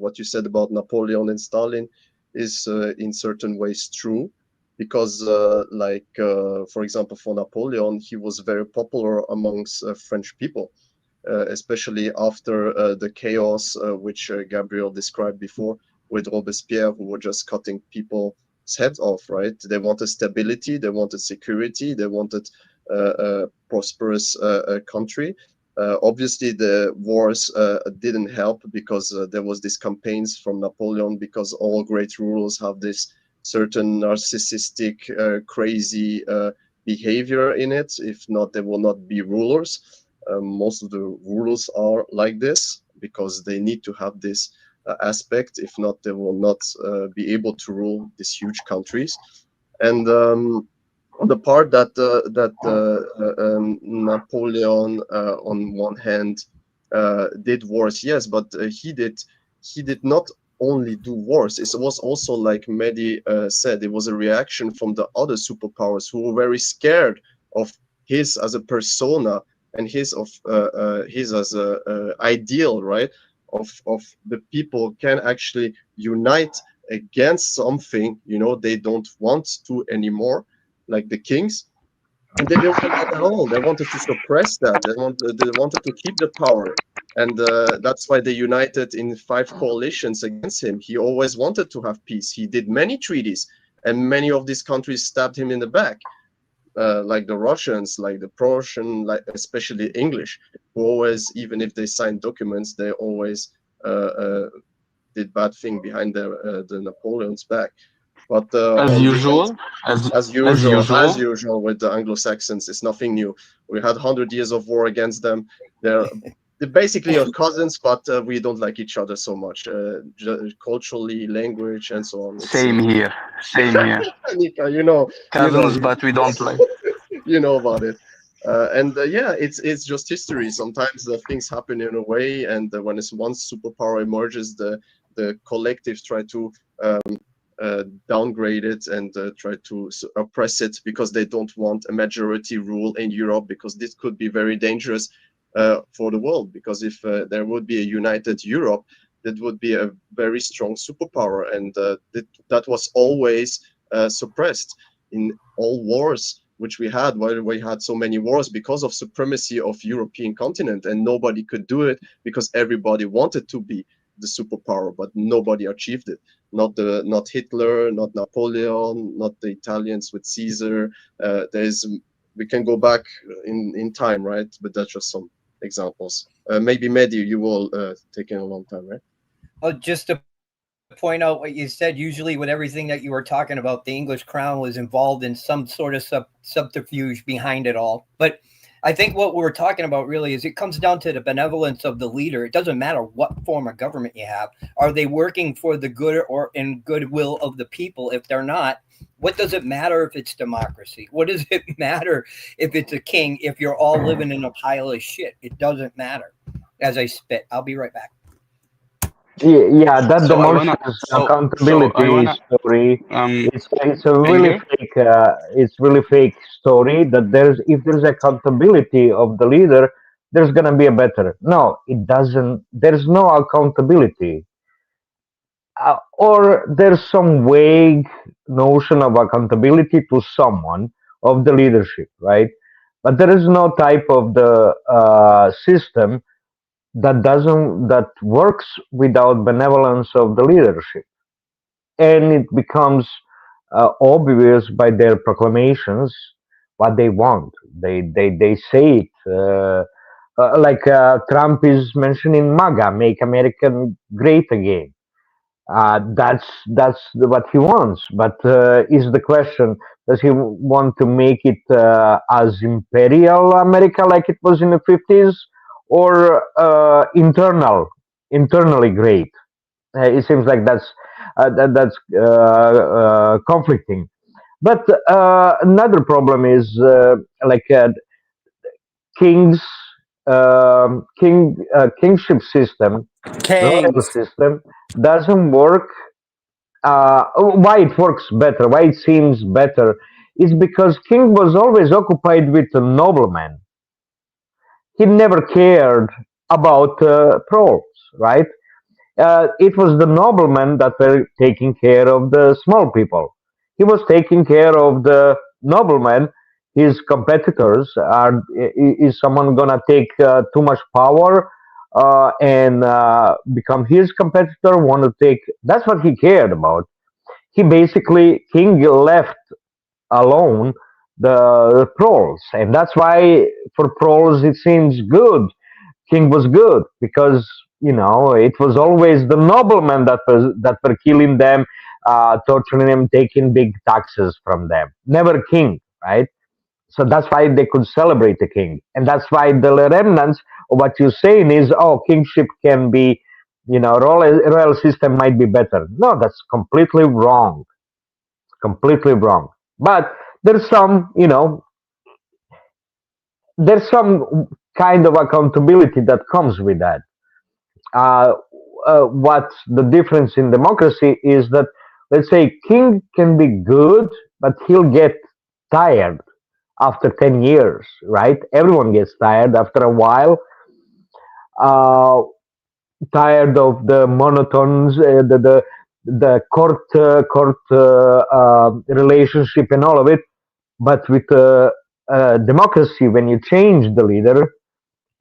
what you said about Napoleon and Stalin is in certain ways true, because for example, for Napoleon, he was very popular amongst French people, especially after the chaos which Gabriel described before with Robespierre, who were just cutting people's heads off, right? They wanted stability, they wanted security, they wanted a prosperous country. Obviously, the wars didn't help because there was these campaigns from Napoleon, because all great rulers have this certain narcissistic, crazy behavior in it. If not, they will not be rulers. Most of the rulers are like this because they need to have this aspect. If not, they will not be able to rule these huge countries. And on the part that Napoleon, on one hand, did wars, yes, but he did not only do wars. It was also, like Mehdi said, it was a reaction from the other superpowers who were very scared of his as a persona and his as a ideal, right? Of the people can actually unite against something, they don't want to anymore, like the kings. And they didn't want that at all. They wanted to suppress that. They wanted to keep the power. And that's why they united in 5 coalitions against him. He always wanted to have peace. He did many treaties, and many of these countries stabbed him in the back, like the Russians, like the Prussian, like especially English, who always, even if they signed documents, they always did bad thing behind the Napoleon's back. But as usual with the Anglo-Saxons, it's nothing new. We had 100 years of war against them. They're basically our cousins, but we don't like each other so much, culturally, language, and so on. Same here. Nika, Cousins, but we don't like. You know about it. It's just history. Sometimes the things happen in a way, and when it's one superpower emerges, the collective try to downgrade it and try to oppress it, because they don't want a majority rule in Europe, because this could be very dangerous for the world. Because if there would be a united Europe, that would be a very strong superpower, and that was always suppressed in all wars which we had. Why we had so many wars? Because of supremacy of European continent, and nobody could do it because everybody wanted to be the superpower, but nobody achieved it. Not Hitler, not Napoleon, not the Italians with Caesar. We can go back in time, right? But that's just some examples. Maybe Mehdi, you will taking a long time, right? Oh, just to point out what you said, usually with everything that you were talking about, the English crown was involved in some sort of subterfuge behind it all. But I think what we're talking about really is it comes down to the benevolence of the leader. It doesn't matter what form of government you have. Are they working for the good or in goodwill of the people? If they're not, What does it matter if it's democracy? What does it matter if it's a king, if you're all living in a pile of shit? It doesn't matter. As I spit, I'll be right back. Yeah, that So I wanna. demonstrates So I accountability wanna. story. It's a Can you really hear? fake story that if there's accountability of the leader, there's gonna be a better. No, it doesn't. There's no accountability, or there's some vague notion of accountability to someone of the leadership, right? But there is no type of the system that works without benevolence of the leadership, and it becomes obvious by their proclamations what they want. They say it like Trump is mentioning MAGA, make America great again. That's what he wants. But is the question: does he want to make it as imperial America like it was in the 50s, or internally great? It seems like that's conflicting. But another problem is kings, kingship system, royal Kangs. system doesn't work. Why it works better, why it seems better, is because king was always occupied with a nobleman. He never cared about proles, right? It was the noblemen that were taking care of the small people. He was taking care of the noblemen. His competitors are. Is someone gonna take too much power and become his competitor? Want to take? That's what he cared about. He basically king left alone the proles, and that's why for proles it seems good. King was good because it was always the noblemen that were killing them, torturing them, taking big taxes from them. Never king, right? So that's why they could celebrate the king, and that's why the remnants of what you're saying is, oh, kingship can be, royal system might be better. No, that's completely wrong, completely wrong. But there's some kind of accountability that comes with that. uh, what the difference in democracy is that, let's say, king can be good, but he'll get tired after 10 years, right? Everyone gets tired after a while, uh, tired of the monotones, the court relationship and all of it. But with democracy, when you change the leader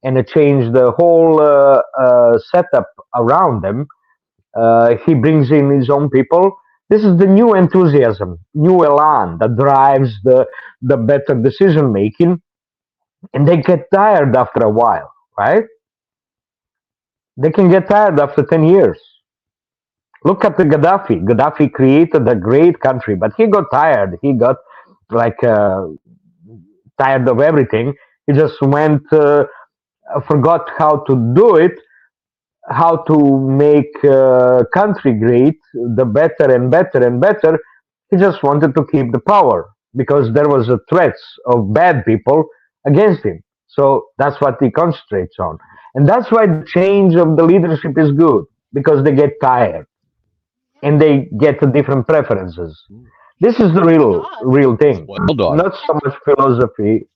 and change the whole setup around them, he brings in his own people. This is the new enthusiasm, new elan that drives the better decision making, and they get tired after a while, right? They can get tired after 10 years. Look at the Gaddafi. Gaddafi created a great country, but he got tired. He got like tired of everything. He just went, forgot how to do it, how to make country great, the better and better and better. He just wanted to keep the power because there was a threats of bad people against him. So that's what he concentrates on, and that's why the change of the leadership is good, because they get tired and they get different preferences. This is the real thing. Not so much philosophy,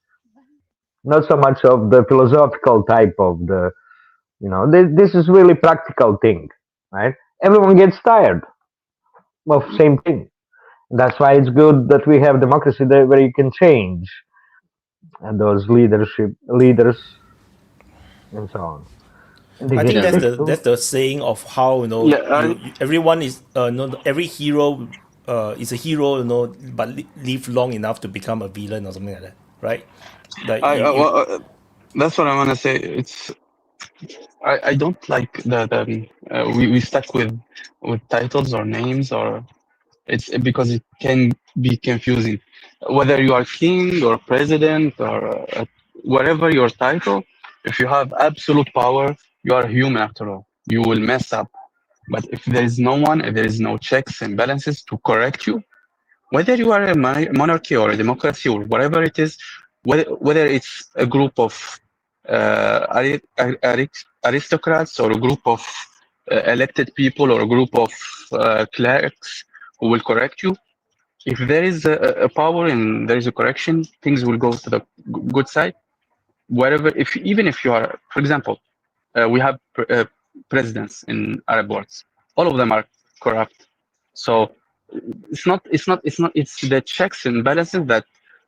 not so much of the philosophical type of the. This is really practical thing, right? Everyone gets tired of same thing. That's why it's good that we have democracy there where you can change and those leaders and so on. And they I get think sick too. that's the saying of how everyone is every hero is a hero, but live long enough to become a villain or something like that, right? Like That's what I want to say. I don't like the we stuck with titles or names, or it's because it can be confusing. Whether you are king or president or whatever your title, if you have absolute power, you are human after all. You will mess up. But if there is no one, if there is no checks and balances to correct you, whether you are a monarchy or a democracy or whatever it is, whether it's a group of aristocrats or a group of elected people or a group of clerics who will correct you. If there is a power and there is a correction, things will go to the good side. Wherever, even if you are, for example, we have presidents in Arab worlds. All of them are corrupt. So it's the checks and balances that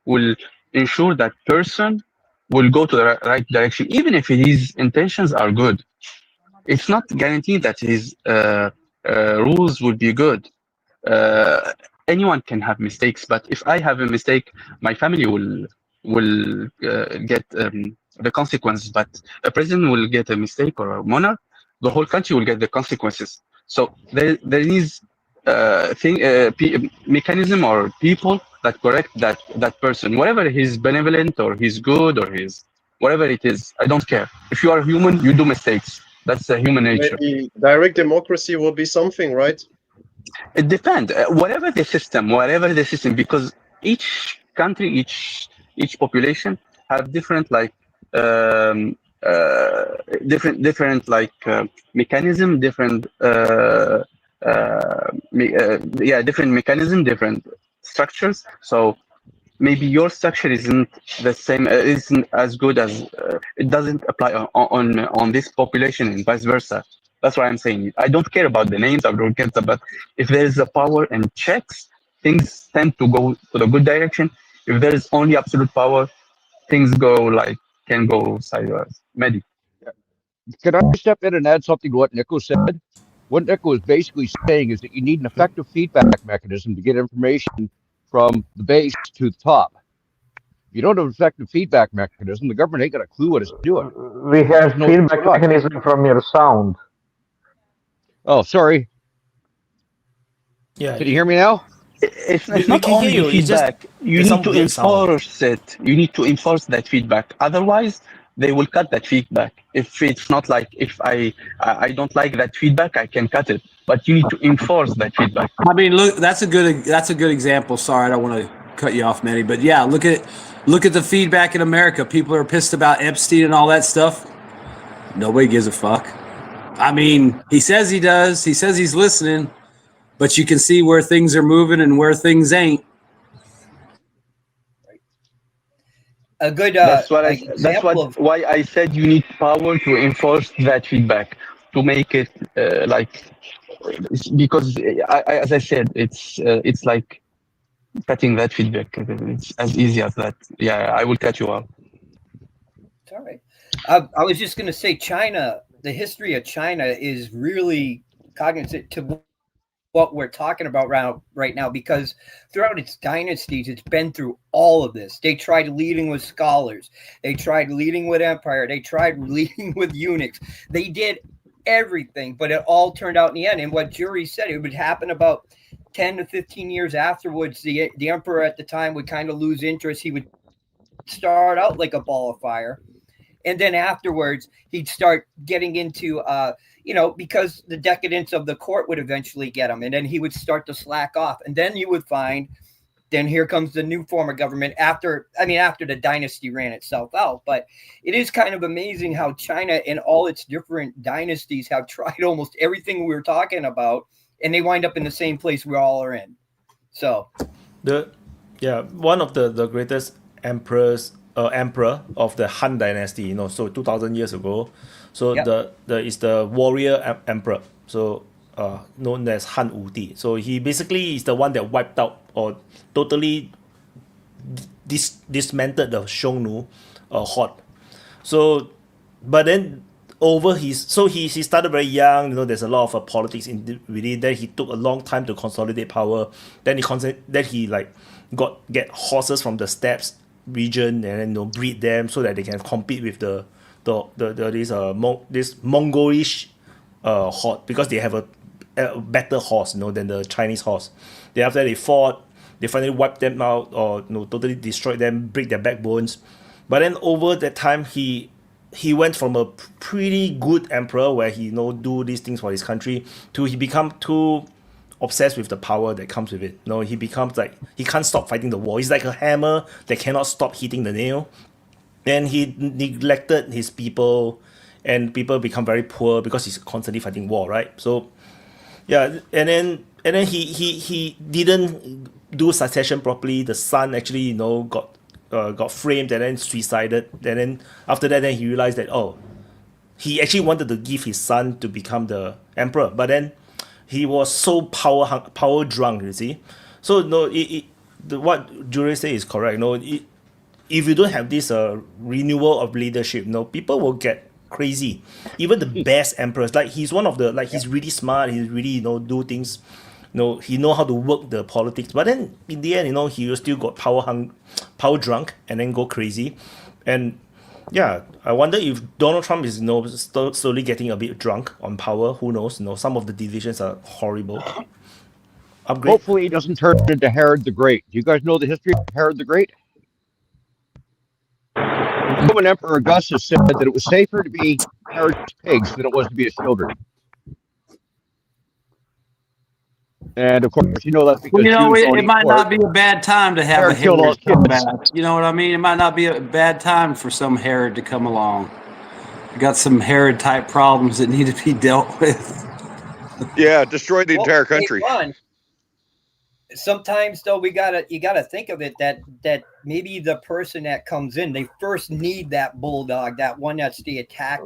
will ensure that person will go to the right direction, even if his intentions are good. It's not guaranteed that his rules will be good. Anyone can have mistakes, but if I have a mistake, my family will get the consequences. But a president will get a mistake or a monarch, the whole country will get the consequences. So there is mechanism or people that correct that person, whether he's benevolent or he's good or he's whatever it is. I don't care. If you are human, you do mistakes. That's human nature. Maybe direct democracy will be something, right? It depends. Whatever the system, because each country, each population have different mechanism, different mechanism, different structures. So maybe your structure isn't the same, isn't as good as it doesn't apply on this population and vice versa. That's why I'm saying I don't care about the names. I don't care about if there is a power and checks, things tend to go to the good direction. If there is only absolute power, things can go sideways. Maybe. Can I step in and add something to what Nico said? What Nico is basically saying is that you need an effective feedback mechanism to get information from the base to the top. If you don't have an effective feedback mechanism, the government ain't got a clue what it's doing. We have feedback mechanism from your sound. Oh, sorry. Yeah. Can you hear me now? It's not only feedback. You need to enforce it. You need to enforce that feedback. Otherwise, they will cut that feedback. If it's not like, if I don't like that feedback, I can cut it. But you need to enforce that feedback. I mean, look, that's a good example. Sorry, I don't want to cut you off, Manny, but yeah, look at the feedback in America. People are pissed about Epstein and all that stuff. Nobody gives a fuck. I mean, he says he does. He says he's listening, but you can see where things are moving and where things ain't. A good that's why I said you need power to enforce that feedback, to make it because as I said, it's like cutting that feedback. It's as easy as that. Yeah, I will cut you off. It's all right. I was just going to say China, the history of China is really cognizant to what we're talking about right now, because throughout its dynasties, it's been through all of this. They tried leading with scholars. They tried leading with empire. They tried leading with eunuchs. They did everything, but it all turned out in the end. And what Jury said, it would happen about 10 to 15 years afterwards. The emperor at the time would kind of lose interest. He would start out like a ball of fire. And then afterwards, he'd start getting into, because the decadence of the court would eventually get him. And then he would start to slack off. And then you would find, then here comes the new form of government after the dynasty ran itself out. But it is kind of amazing how China and all its different dynasties have tried almost everything we were talking about, and they wind up in the same place we all are in. So one of the greatest emperor of the Han Dynasty, so 2000 years ago. So is the warrior emperor, so known as Han Wuti. So he basically is the one that wiped out or totally dismantled the Xiongnu horde. So, but then he started very young. There's a lot of politics within. Then he took a long time to consolidate power. Then he get horses from the steppes region and then breed them so that they can compete with this Mongolish horde, because they have a better horse than the Chinese horse. Then after they fought, they finally wiped them out or totally destroyed them, break their backbones. But then over that time, he went from a pretty good emperor where he do these things for his country to he become too obsessed with the power that comes with it. You know, he becomes like he can't stop fighting the war. He's like a hammer that cannot stop hitting the nail. And he neglected his people, and people become very poor because he's constantly fighting war, right? So yeah, and then he didn't do succession properly. The son actually, you know, got framed and then suicided. And then after that, then he realized that, oh, he actually wanted to give his son to become the emperor, but then he was so power drunk, you see. So no, what Julius say is correct. No, if you don't have this renewal of leadership, no, people will get crazy. Even the best emperors, like he's one of the, like he's really smart, he's really, you know, do things, you know, he know how to work the politics, but then in the end, you know, he still got power drunk and then go crazy. And yeah, I wonder if Donald Trump is, you know, slowly getting a bit drunk on power. Who knows? You know, some of the divisions are horrible. Upgrade. Hopefully he doesn't turn into Herod the Great. Do you guys know the history of Herod the Great? The Roman Emperor Augustus said that it was safer to be Herod's pigs than it was to be his children. And of course, you know that's because Well, you know, Jews don't it eat might pork. not be a bad time to have Herod a killed all Herod his come kids. back. You know what I mean? It might not be a bad time for some Herod to come along. We got some Herod type problems that need to be dealt with. Yeah, destroy the entire country. Hey, Ron, sometimes though you gotta think of it that maybe the person that comes in, they first need that bulldog, that one that's the attack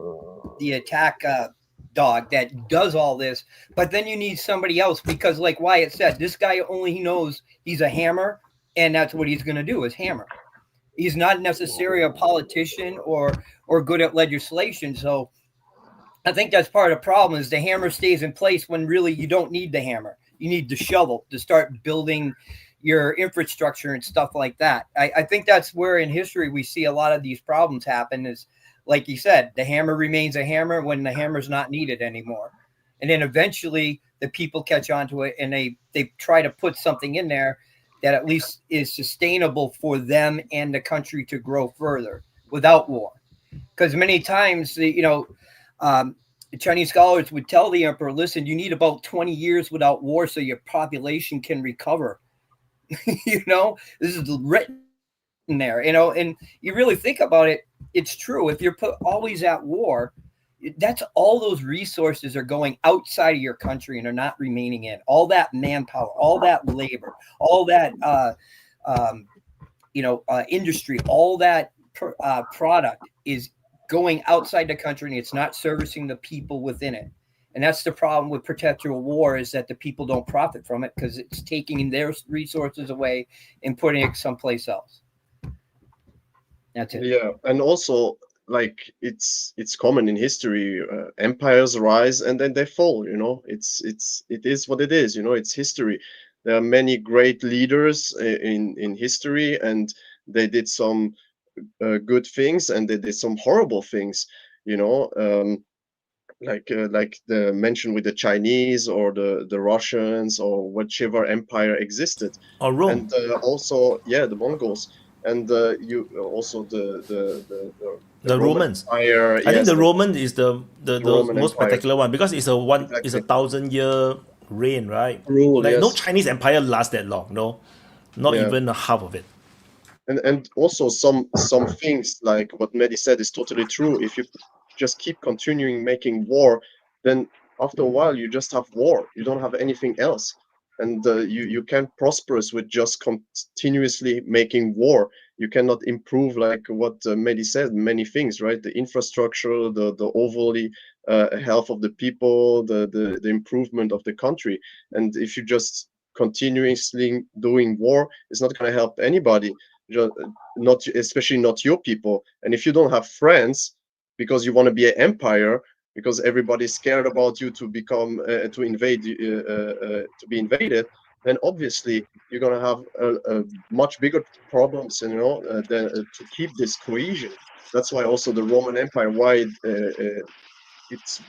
dog that does all this, but then you need somebody else, because like Wyatt said, this guy only knows he's a hammer, and that's what he's gonna do is hammer. He's not necessarily a politician or good at legislation. So I think that's part of the problem is the hammer stays in place when really you don't need the hammer. You need the shovel to start building your infrastructure and stuff like that. I think that's where in history we see a lot of these problems happen is, like you said, the hammer remains a hammer when the hammer's not needed anymore. And then eventually the people catch on to it and they try to put something in there that at least is sustainable for them and the country to grow further without war. Because many times, you know, Chinese scholars would tell the emperor, listen, you need about 20 years without war so your population can recover. You know, this is written there, you know, and you really think about it, it's true. If you're always at war, that's all those resources are going outside of your country and are not remaining in. All that manpower, all that labor, all that, industry, all that product is going outside the country and it's not servicing the people within it. And that's the problem with perpetual war is that the people don't profit from it because it's taking their resources away and putting it someplace else. That's it. Yeah, and also like it's common in history. Empires rise and then they fall. You know, it is what it is. You know, it's history. There are many great leaders in history, and they did some good things and they did some horrible things. You know, like the mention with the Chinese or the Russians or whichever empire existed, or Rome, and also the Mongols, and you also the Romans. Empire. I think the Roman is the Roman most Empire. spectacular one because it's a Exactly. 1,000-year reign, right? Rule, like no yes. Chinese empire lasts that long, no, not Yeah. even a half of it. And also some things like what Mehdi said is totally true. If you just keep continuing making war, then after a while you just have war. You don't have anything else, and you can't prosperous with just continuously making war. You cannot improve, like what Mehdi said, many things, right? The infrastructure, the overall health of the people, the improvement of the country. And if you just continuously doing war, it's not going to help anybody. Not especially not your people. And if you don't have friends because you want to be an empire, because everybody's scared about you to become to invade to be invaded, then obviously you're going to have a much bigger problems, you know, to keep this cohesion. That's why also the Roman Empire, why it's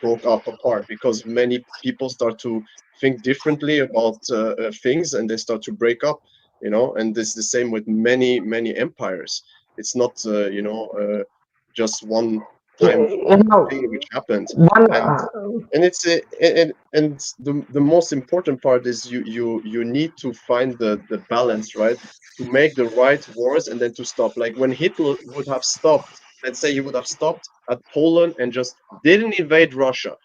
broke up apart, because many people start to think differently about things and they start to break up, you know. And it's the same with many empires. It's not just one time know, thing which happened, one and it's and the most important part is you need to find the balance, right, to make the right wars and then to stop. Like when Hitler would have stopped, let's say he would have stopped at Poland and just didn't invade Russia,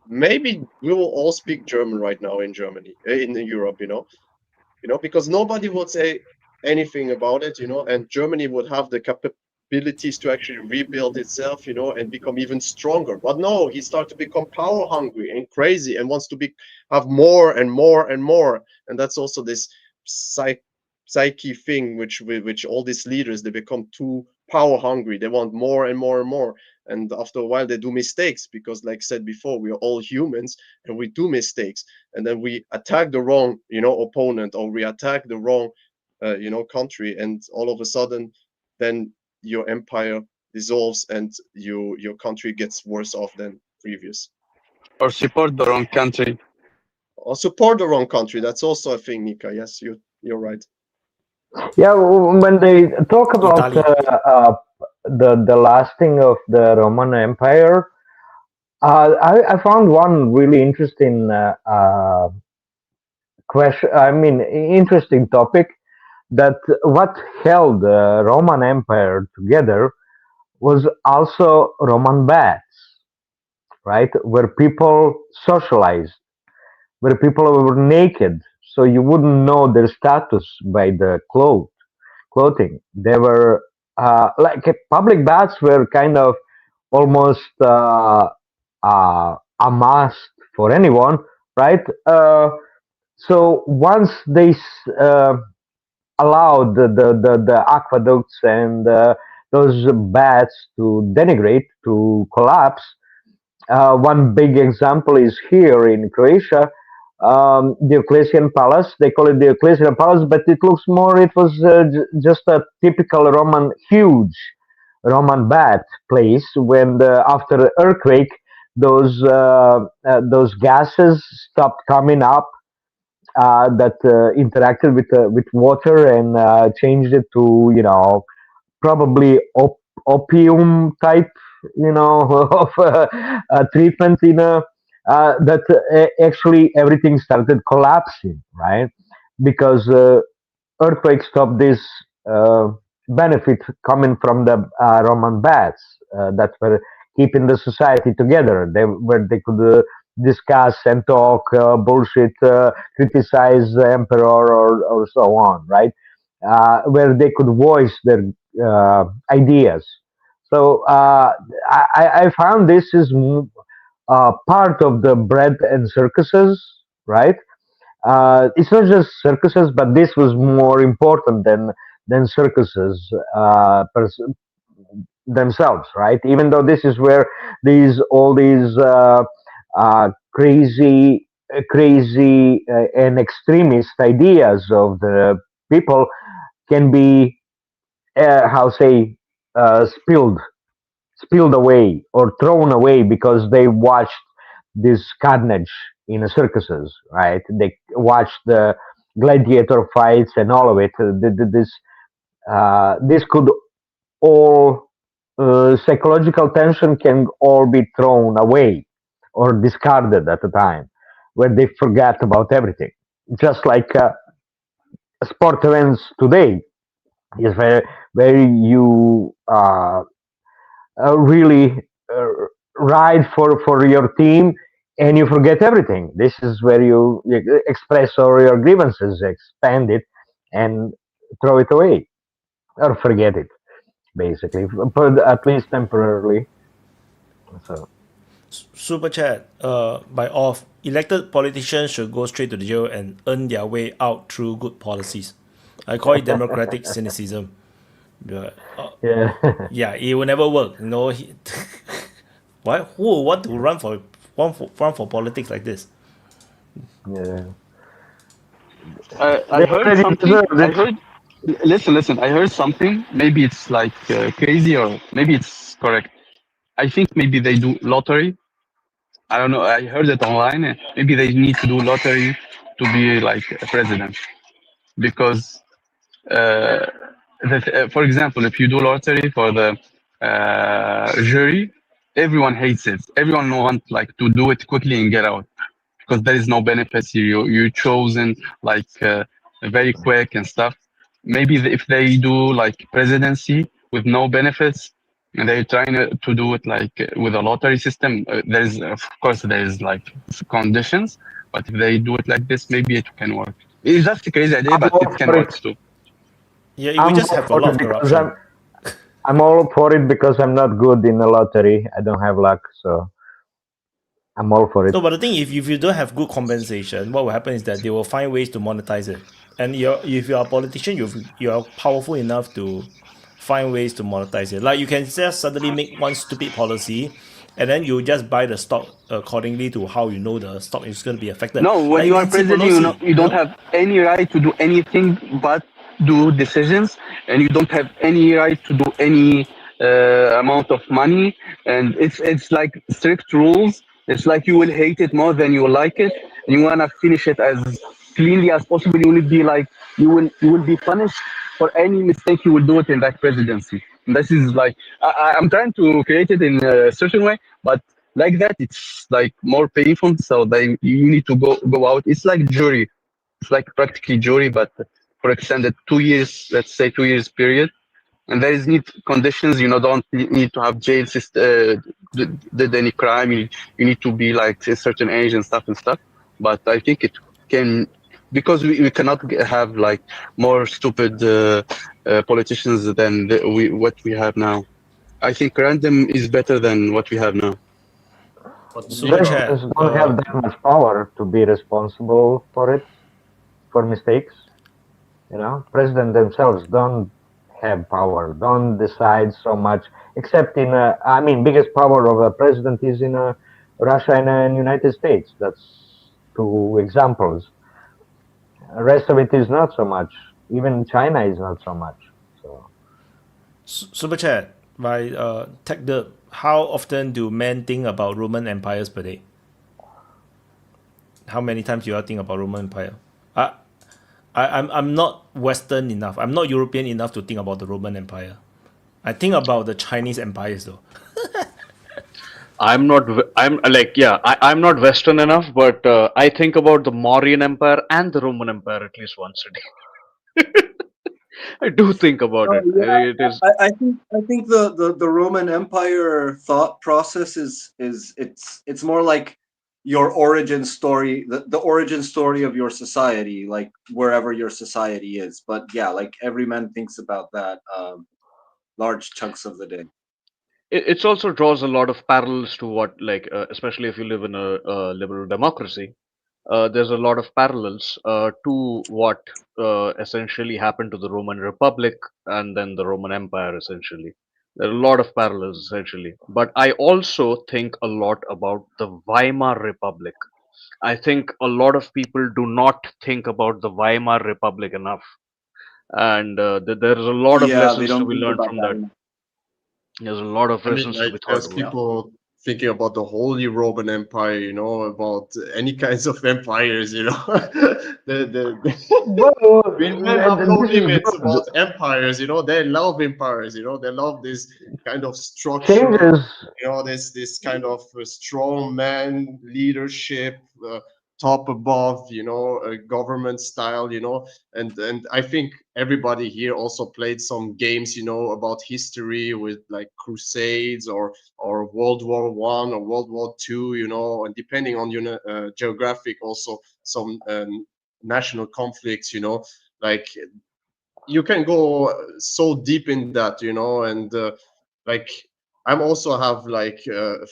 maybe we will all speak German right now in Germany, in Europe, because nobody would say anything about it, and Germany would have the capabilities to actually rebuild itself, and become even stronger. But no, he started to become power hungry and crazy and wants to have more and more and more. And that's also this psyche thing, which all these leaders, they become too power hungry. They want more and more and more. And after a while, they do mistakes because, like I said before, we are all humans and we do mistakes. And then we attack the wrong, opponent, or we attack the wrong, country. And all of a sudden, then your empire dissolves and your country gets worse off than previous. Or support the wrong country. Or support the wrong country. That's also a thing, Nika. Yes, you're right. Yeah, when they talk about the lasting of the Roman Empire, I found one really interesting question. I mean, interesting topic, that what held the Roman Empire together was also Roman baths, right? Where people socialized, where people were naked, so you wouldn't know their status by the clothing. They were like public baths were kind of almost a must for anyone, right? So once they allowed the aqueducts and those baths to denigrate, to collapse, one big example is here in Croatia, Diocletian Palace. They call it Diocletian Palace, but it looks more, it was just a typical Roman, huge Roman bath place. When after the earthquake, those gases stopped coming up that interacted with water and changed it to, probably opium type, of treatment that actually everything started collapsing, right? Because earthquake stopped this benefit coming from the Roman baths that were keeping the society together. Where they could discuss and talk bullshit, criticize the emperor or so on, right? Where they could voice their ideas. So I found this is part of the bread and circuses, right? It's not just circuses, but this was more important than circuses themselves, right? Even though this is where all these crazy and extremist ideas of the people can be spilled away or thrown away because they watched this carnage in the circuses, right? They watched the gladiator fights and all of it. This could all psychological tension can all be thrown away or discarded at the time, where they forget about everything. Just like sport events today is where you really ride for your team and you forget everything. This is where you express all your grievances, expand it, and throw it away or forget it, basically, but at least temporarily. So. Super chat by off. Elected politicians should go straight to the jail and earn their way out through good policies. I call it democratic cynicism. Yeah. Yeah, it will never work. Why? Who would want to run for politics like this? Yeah. I heard something. Listen. I heard something. Maybe it's like crazy, or maybe it's correct. I think maybe they do lottery. I don't know. I heard it online. Maybe they need to do lottery to be like a president, because for example, if you do lottery for the jury, everyone hates it. Everyone wants like to do it quickly and get out because there is no benefits. You're chosen like very quick and stuff. Maybe if they do like presidency with no benefits, and they're trying to do it like with a lottery system, there's of course there's like conditions. But if they do it like this, maybe it can work. It's just a crazy idea, I'm but all it can for work it. too. Yeah, we I'm just all have a for lot it of because corruption. I'm all for it because I'm not good in the lottery. I don't have luck, so I'm all for it. No, but the thing, if you don't have good compensation, what will happen is that they will find ways to monetize it. And if you're a politician, you're powerful enough to find ways to monetize it. Like you can just suddenly make one stupid policy, and then you just buy the stock accordingly to how you know the stock is going to be affected. No, when Like you are Nancy president, Pelosi, you don't have any right to do anything but do decisions, and you don't have any right to do any amount of money. And it's like strict rules. It's like you will hate it more than you will like it, and you wanna finish it as cleanly as possible. You will be like you will be punished for any mistake you will do it in that presidency. And this is like I'm trying to create it in a certain way, but like that it's like more painful, so you need to go out. It's like jury, it's like practically jury, but for extended 2 years, let's say 2 years period. And there is need conditions, don't need to have jail system, did any crime. You need to be like a certain age and stuff. But I think it can, because we cannot have like more stupid politicians than what we have now. I think random is better than what we have now. Super chat. Presidents don't have that much power to be responsible for mistakes. Presidents themselves don't have power, don't decide so much, except biggest power of a president is in Russia and United States. That's two examples. The rest of it is not so much. Even China is not so much. So Super chat by TechDerp. How often do men think about Roman empires per day? How many times do you all think about Roman Empire? I'm not Western enough. I'm not European enough to think about the Roman Empire. I think about the Chinese empires though. I'm not. I'm like, yeah. I'm not Western enough, but I think about the Mauryan Empire and the Roman Empire at least once a day. I do think about it. It is. I think the Roman Empire thought process is it's more like your origin story, the origin story of your society, like wherever your society is. But yeah, like every man thinks about that large chunks of the day. It also draws a lot of parallels to what, like, especially if you live in a liberal democracy. There's a lot of parallels to what essentially happened to the Roman Republic and then the Roman Empire, essentially. There are a lot of parallels, essentially. But I also think a lot about the Weimar Republic. I think a lot of people do not think about the Weimar Republic enough. And there's a lot of Yeah, they lessons to don't be think learned about from that that. enough. There's a lot of I mean, lessons to like be there's thought about. people thinking about the Holy Roman Empire, about any kinds of empires, we have no this is limits good. about empires, they love empires, they love this kind of structure, Changes. this kind of strong man leadership, top above, government style, and I think everybody here also played some games, about history with like crusades or World War One or World War Two, and depending on geographic, also some national conflicts, like you can go so deep in that, and like I'm also have like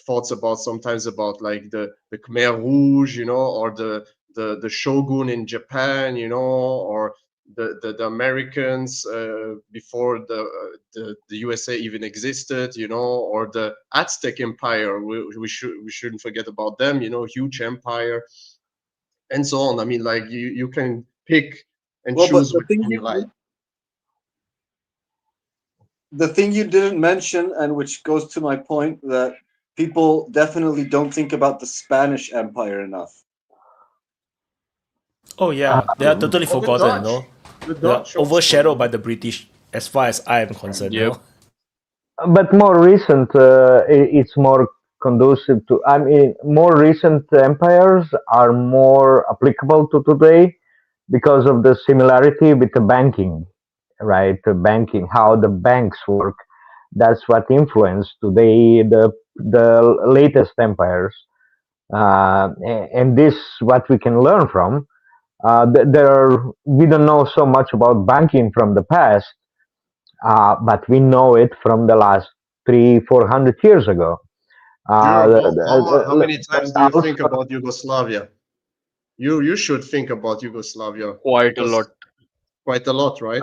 thoughts about sometimes about like the Khmer Rouge, or the shogun in Japan, or the Americans before the USA even existed, or the Aztec Empire. We shouldn't forget about them, huge empire, and so on. I mean, like you can pick and Well, but choose which one you like. the thing you didn't mention, and which goes to my point, that people definitely don't think about the Spanish Empire enough. Oh yeah, they are totally Or the forgotten, Dutch. The They are Dutch also, overshadowed by the British, as far as I am concerned, Yep. but more recent, it's more conducive to. I mean, more recent empires are more applicable to today because of the similarity with the banking, right? The banking, how the banks work. That's what influenced today the latest empires, and this what we can learn from. We don't know so much about banking from the past, but we know it from the last 300-400 years ago. How many times do you Also, think about Yugoslavia? You should think about Yugoslavia Quite a lot. quite a lot, right?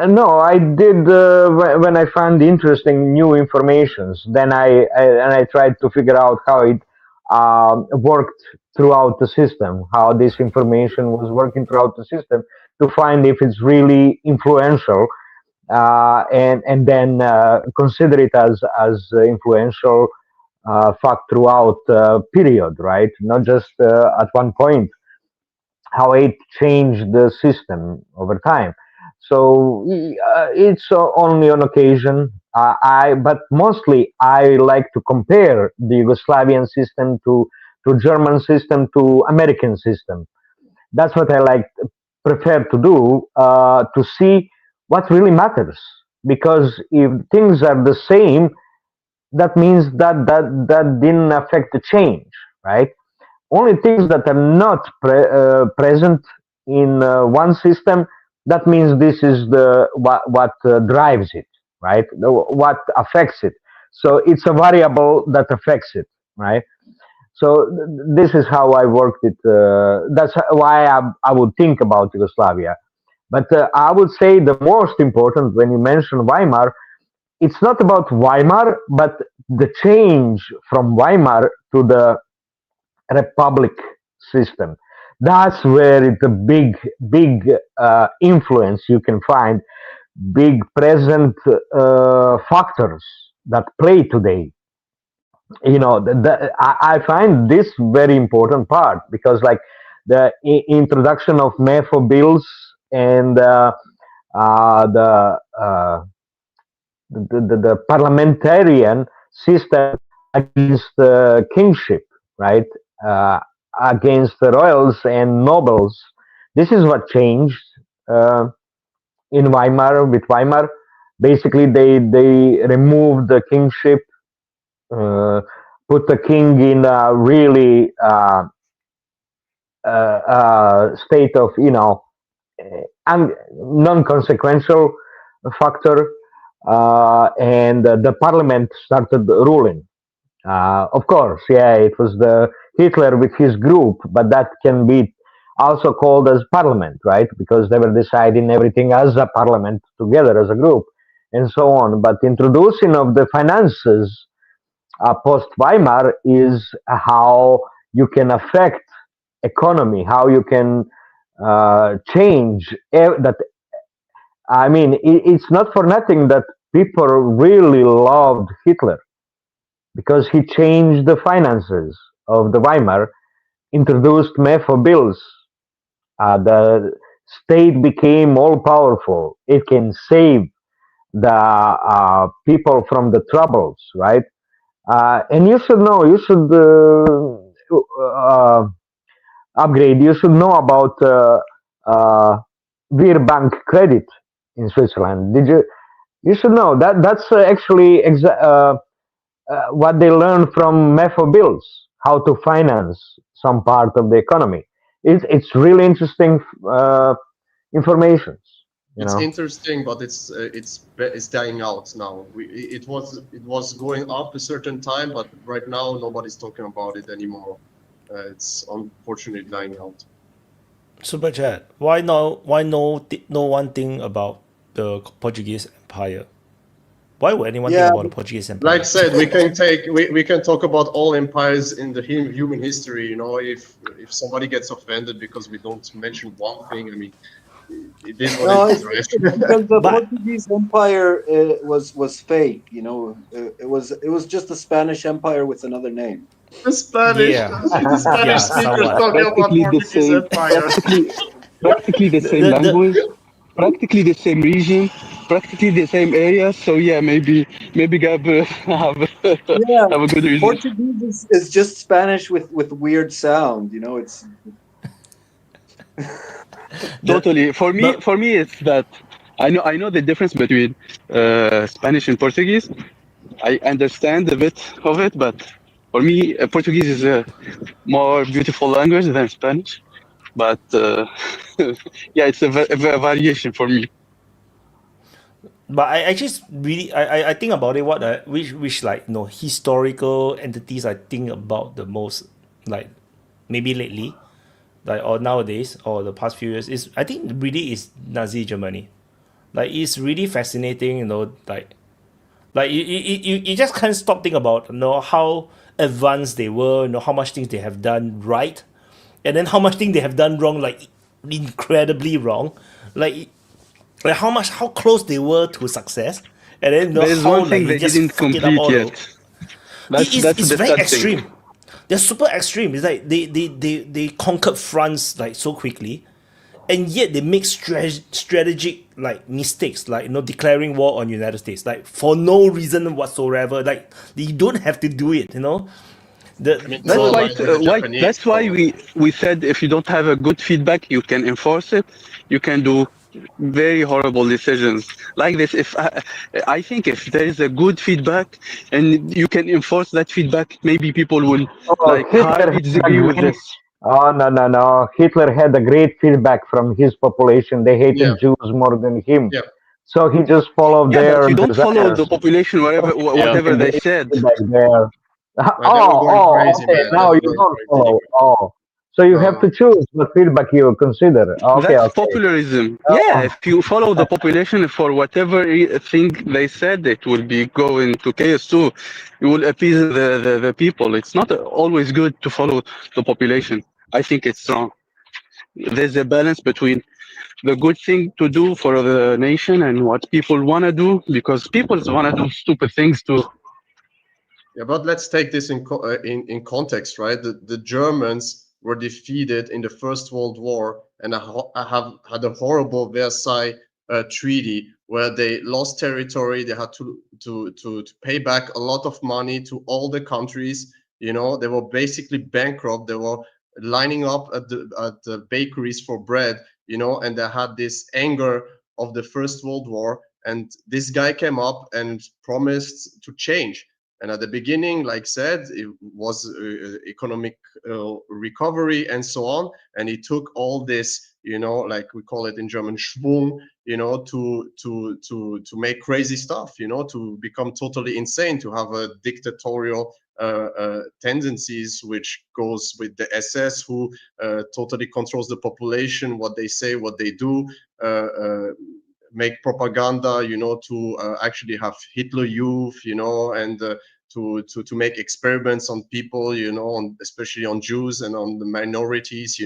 no, I did when I found interesting new informations. Then I tried to figure out how it worked throughout the system, how this information was working throughout the system to find if it's really influential, and then consider it as influential fact throughout period, right? Not just at one point. How it changed the system over time. So it's only on occasion. But mostly I like to compare the Yugoslavian system to German system to American system. That's what I prefer to do to see what really matters. Because if things are the same, that means that didn't affect the change, right? Only things that are not present in one system, that means this is what drives it, right? What affects it. So it's a variable that affects it, right? So this is how I worked it. That's why I would think about Yugoslavia. But I would say the most important, when you mention Weimar, it's not about Weimar, but the change from Weimar to the republic system. That's where it's a big influence you can find, big present factors that play today. I find this very important part because, like, the introduction of MEFO bills and the, the parliamentarian system against kingship, right? Against the royals and nobles. This is what changed in Weimar. With Weimar, basically they removed the kingship, put the king in a really state of non-consequential factor, and the parliament started ruling. Of course, yeah, it was the Hitler with his group, but that can be also called as parliament, right? Because they were deciding everything as a parliament together as a group, and so on. But introducing of the finances post Weimar is how you can affect economy, how you can change that. I mean, it's not for nothing that people really loved Hitler, because he changed the finances of the Weimar, introduced MEFO bills. The state became all powerful. It can save the people from the troubles, right? And you should know, you should upgrade, you should know about Wehrbank credit in Switzerland. You should know that that's actually what they learned from MEFO bills, how to finance some part of the economy. It's really interesting information. It's interesting, but it's dying out now. It was going up a certain time, but right now nobody's talking about it anymore. It's unfortunately dying out. Super chat. Why no one thing about the Portuguese Empire? Why would anyone think about the Portuguese Empire? Like I said, we can talk about all empires in the human history. You know, if somebody gets offended because we don't mention one thing, I mean, it is what it is, right? Because the Portuguese Empire was fake. You know, it was just the Spanish Empire with another name. The Spanish, the Spanish speakers talking about Portuguese Empire. Practically the same language. practically the same region, practically the same area. So yeah, maybe Gab have Yeah, have a good reason. Portuguese is just Spanish with weird sound. You know, it's Totally. For me, it's that I know the difference between Spanish and Portuguese. I understand a bit of it, but for me, Portuguese is a more beautiful language than Spanish. But yeah, it's a variation for me. But I just really I think about it. What which like historical entities I think about the most, like maybe lately, like or nowadays or the past few years, is I think really is Nazi Germany. Like it's really fascinating, like you just can't stop thinking about how advanced they were, how much things they have done right, and then how much things they have done wrong, like incredibly wrong, like how close they were to success, and then There is how one like thing they they just didn't fuck it up complete all over. yet. That's It's the very sad thing. extreme. They're super extreme. It's like they conquered France like so quickly, and yet they make strategic like mistakes, like declaring war on United States, like for no reason whatsoever. Like you don't have to do it. That's why we said if you don't have a good feedback, you can enforce it. You can do very horrible decisions like this. If I think if there is a good feedback and you can enforce that feedback, maybe people will Oh, like Hitler hardly had a disagree with great. this. Oh, no, no, no. Hitler had a great feedback from his population. They hated Yeah. Jews more than him. Yeah. So he just followed Yeah, but their you don't follow the desires. population wherever whatever they Great said. feedback there. They were going crazy, Okay. man. They Now were you going don't crazy. follow. Oh, so you have to choose what feedback you consider. Okay, That's okay. popularism. Yeah, if you follow the population for whatever thing they said, it will be going to chaos too. You will appease the people. It's not always good to follow the population. I think it's wrong. There's a balance between the good thing to do for the nation and what people want to do, because people want to do stupid things too. Yeah, but let's take this in context, right? The Germans were defeated in the First World War and have had a horrible Versailles Treaty where they lost territory. They had to pay back a lot of money to all the countries. You know, they were basically bankrupt. They were lining up at the bakeries for bread. You know, and they had this anger of the First World War. And this guy came up and promised to change. And at the beginning, like said, it was economic recovery and so on. And he took all this, like we call it in German, Schwung, to make crazy stuff, to become totally insane, to have a dictatorial tendencies, which goes with the SS, who totally controls the population, what they say, what they do. Make propaganda, to actually have Hitler Youth, and to make experiments on people, especially on Jews and on the minorities,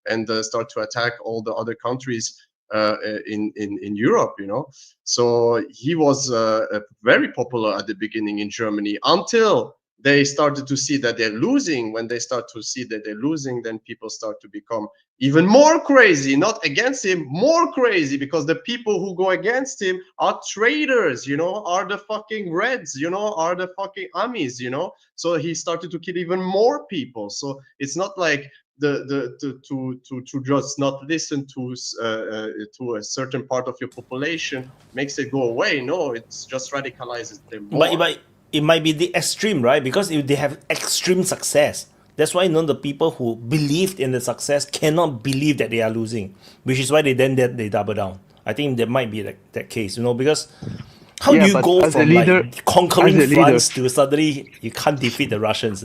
and start to attack all the other countries in Europe, So he was very popular at the beginning in Germany until they started to see that they're losing. When they start to see that they're losing, then people start to become even more crazy, not against him, more crazy, because the people who go against him are traitors, are the fucking Reds, are the fucking Amis, So he started to kill even more people. So it's not like to just not listen to a certain part of your population makes it go away. No, it's just radicalizes them more. But it might be the extreme, right? Because if they have extreme success, that's why the people who believed in the success cannot believe that they are losing, which is why they double down. I think there might be that case, because how do you but go as a from leader, like conquering as a leader, France to suddenly you can't defeat the Russians?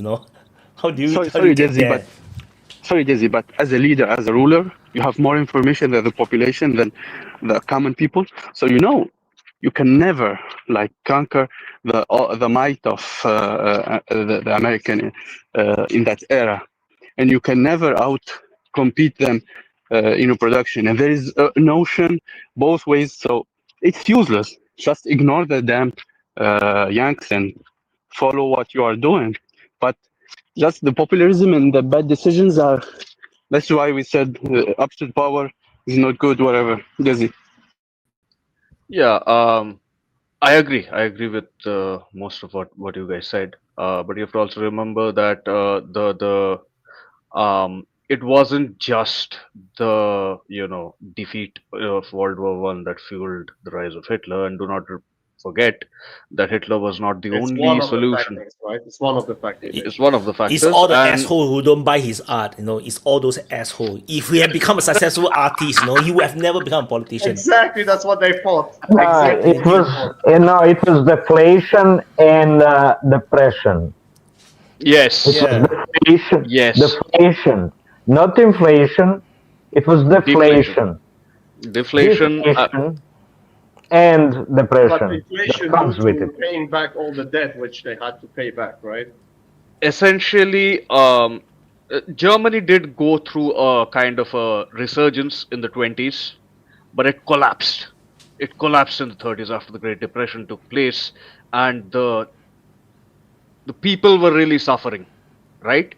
How do you sorry, get Desi, but as a leader, as a ruler, you have more information than the population, than the common people. So you can never like conquer the might of the American in that era, and you can never out compete them in production. And there is a notion both ways, so it's useless. Just ignore the damn Yanks and follow what you are doing. But just the populism and the bad decisions are. That's why we said absolute power is not good. Whatever, Desi. Yeah, I agree. I agree with most of what you guys said. But you have to also remember that it wasn't just the defeat of World War One that fueled the rise of Hitler, and do not forget that Hitler was not the It's one only of the solution. factors, right? It's one of the factors. It's one of the It's factors, all the and asshole who don't buy his art. It's all those assholes. If we had become a successful artist, he would have never become a politician. Exactly, that's what they thought. No, Exactly it what they was thought. it was deflation and depression. yes, It was deflation, yes, deflation, not inflation. It was deflation, deflation, deflation. deflation, and But depression that inflation due comes with it. to paying back all the debt which they had to pay back, right? Essentially, Germany did go through a kind of a resurgence in the 20s, but it collapsed. It collapsed in the 30s after the Great Depression took place, and the people were really suffering, right?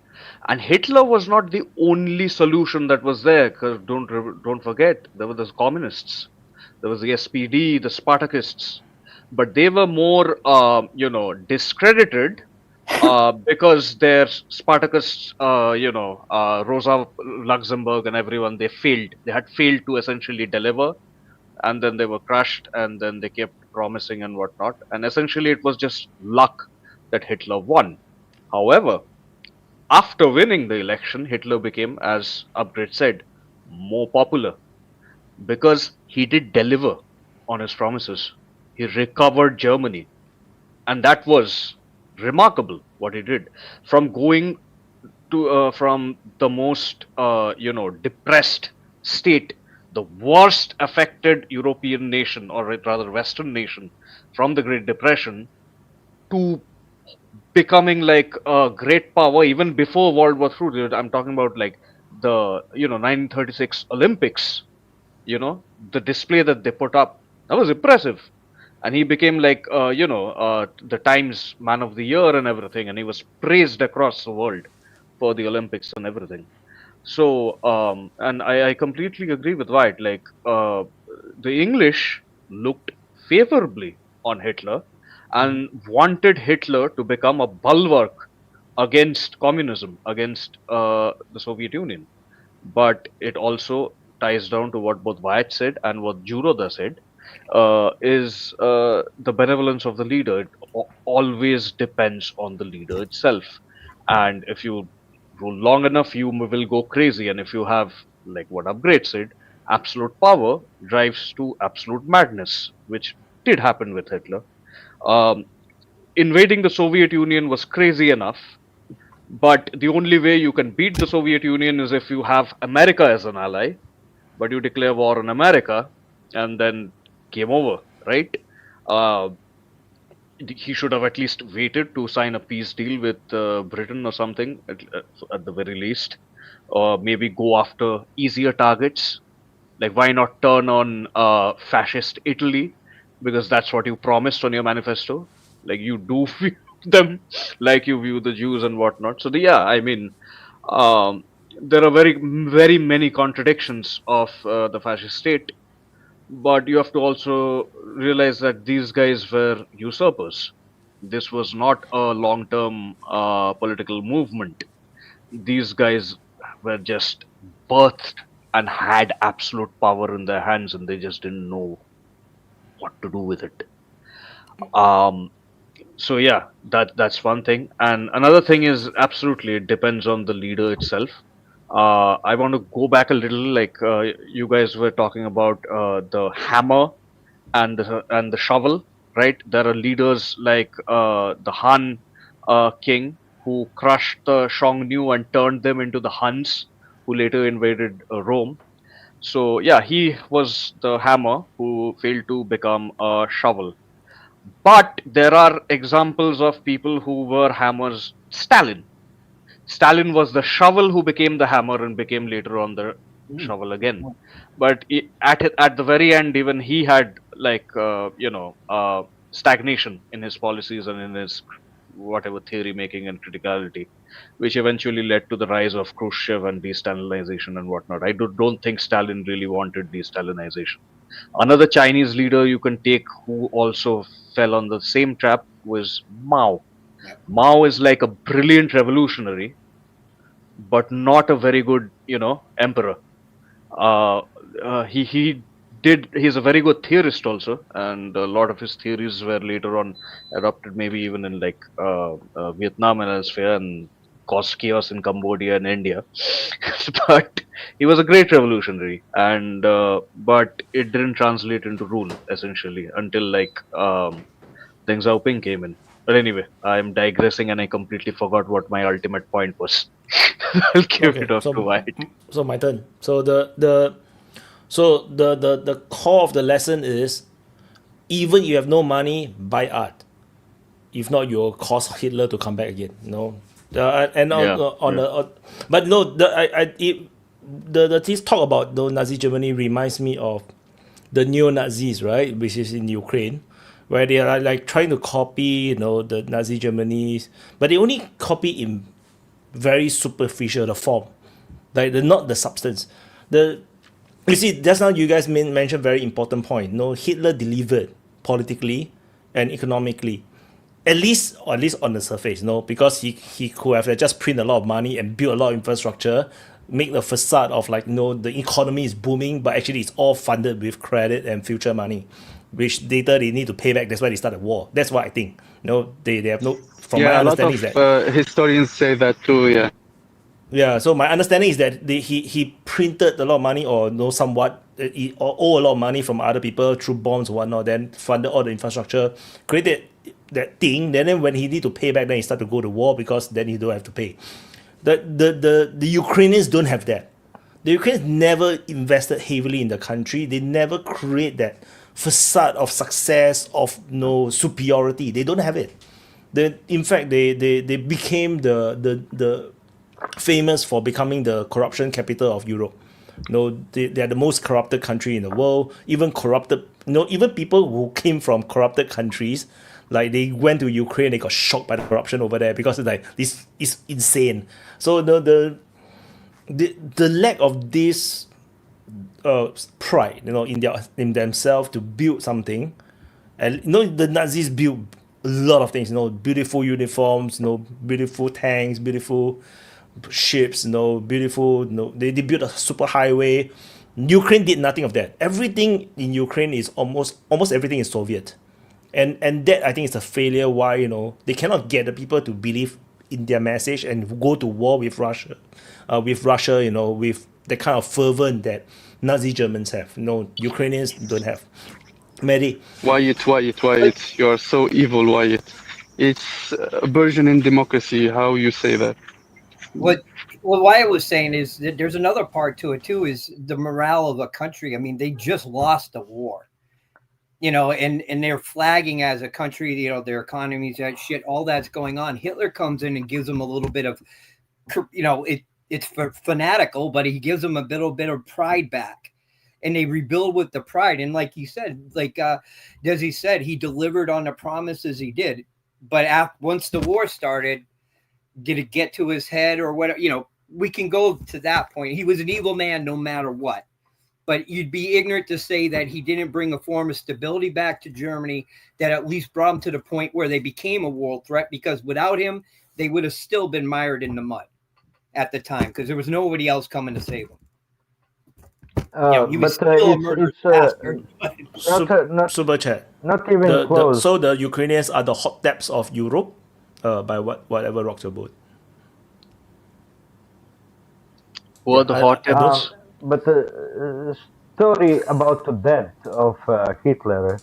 And Hitler was not the only solution that was there. Because don't forget, there were the communists, there was the SPD, the Spartakists, but they were more, discredited because their Spartakists, Rosa Luxemburg and everyone, they failed. They had failed to essentially deliver, and then they were crushed, and then they kept promising and whatnot. And essentially, it was just luck that Hitler won. However, after winning the election, Hitler became, as Upgrade said, more popular because he did deliver on his promises. He recovered Germany, and that was remarkable what he did. From going to from the most depressed state, the worst affected European nation, or rather Western nation, from the Great Depression, to becoming like a great power even before World War II. I'm talking about like the 1936 Olympics. The display that they put up, that was impressive, and he became like the Times Man of the Year and everything, and he was praised across the world for the Olympics and everything. So and I completely agree with White. Like the English looked favorably on Hitler and wanted Hitler to become a bulwark against communism, against the Soviet Union. But it also ties down to what both Wyatt said and what Juroda said, is the benevolence of the leader. It always depends on the leader itself. And if you rule long enough, you will go crazy. And if you have, like what Upgrade said, absolute power drives to absolute madness, which did happen with Hitler. Um, Invading the Soviet Union was crazy enough, but the only way you can beat the Soviet Union is if you have America as an ally, but you declare war on America, and then game over, right? Uh, he should have at least waited to sign a peace deal with Britain or something, at the very least, or maybe go after easier targets. Like, why not turn on fascist Italy? Because that's what you promised on your manifesto. Like, you do view them like you view the Jews and whatnot. So, yeah, I mean, um, there are very, very many contradictions of the fascist state, but you have to also realize that these guys were usurpers. This was not a long term political movement. These guys were just birthed and had absolute power in their hands, and they just didn't know what to do with it. Um, so yeah, that's one thing, and another thing is absolutely it depends on the leader itself. I want to go back a little, like you guys were talking about the hammer and the shovel, right? There are leaders like the Han king who crushed the Xiongnu and turned them into the Huns, who later invaded Rome. So yeah, he was the hammer who failed to become a shovel. But there are examples of people who were hammers. Stalin was the shovel who became the hammer and became later on the shovel again. But at the very end, even he had like stagnation in his policies and in his whatever theory making and criticality, which eventually led to the rise of Khrushchev and de-Stalinization and whatnot. I don't think Stalin really wanted de-Stalinization. Another Chinese leader you can take who also fell on the same trap was Mao. Mao is like a brilliant revolutionary, but not a very good, emperor. Uh, he's a very good theorist also, and a lot of his theories were later on adopted, maybe even in like Vietnam and elsewhere, and caused chaos in Cambodia and India. But he was a great revolutionary, and but it didn't translate into rule essentially until like Deng Xiaoping came in. But anyway, I'm digressing, and I completely forgot what my ultimate point was. I'll give Okay, it off to Wyatt. so my turn. So the core of the lesson is, even you have no money, buy art. If not, you'll cause Hitler to come back again. And on the but no, this talk about the Nazi Germany reminds me of the neo-Nazis, right, which is in Ukraine, where they are like trying to copy, the Nazi Germany's, but they only copy in very superficial the form, like not the substance. You see, just now you guys mentioned very important point. Hitler delivered politically and economically, at least on the surface, because he could have just print a lot of money and build a lot of infrastructure, make the facade of the economy is booming, but actually it's all funded with credit and future money, which later they need to pay back. That's why they start a war. That's what I think. They have no. From my Yeah, a lot understanding of is that historians say that too. Yeah. yeah, so my understanding is that he printed a lot of money, or somewhat or owe a lot of money from other people through bonds or whatnot, then funded all the infrastructure, created that thing. Then when he need to pay back, then he start to go to war, because then he don't have to pay. The Ukrainians don't have that. The Ukrainians never invested heavily in the country. They never create that facade of success, of superiority. They don't have it. In fact, they became the famous for becoming the corruption capital of Europe. They are the most corrupted country in the world. Even even people who came from corrupted countries, like they went to Ukraine, they got shocked by the corruption over there, because it's like, this is insane. So the lack of this pride, in themselves to build something, and the Nazis built a lot of things, beautiful uniforms, beautiful tanks, beautiful ships, beautiful, they built a super highway. Ukraine did nothing of that. Everything in Ukraine is almost everything is Soviet, and that, I think, is a failure. Why they cannot get the people to believe in their message and go to war with Russia, with the kind of fervor that Nazi Germans have. Ukrainians don't have. Mehdi. Wyatt, you are so evil, Wyatt. It's a version in democracy. How you say that? What Wyatt was saying is that there's another part to it too, is the morale of a country. I mean, they just lost the war, and they're flagging as a country, their economies, that shit, all that's going on. Hitler comes in and gives them a little bit of, it's fanatical, but he gives them a little bit of pride back, and they rebuild with the pride. And like you said, Desi said, he delivered on the promises he did. But once the war started, did it get to his head or whatever? We can go to that point. He was an evil man no matter what. But you'd be ignorant to say that he didn't bring a form of stability back to Germany that at least brought them to the point where they became a world threat, because without him, they would have still been mired in the mud at the time, because there was nobody else coming to save them. He was still a murderous bastard. Super chat. Not even close. So the Ukrainians are the hot taps of Europe, by whatever rocks your boat. Who are the hot taps? But the story about the death of Hitler,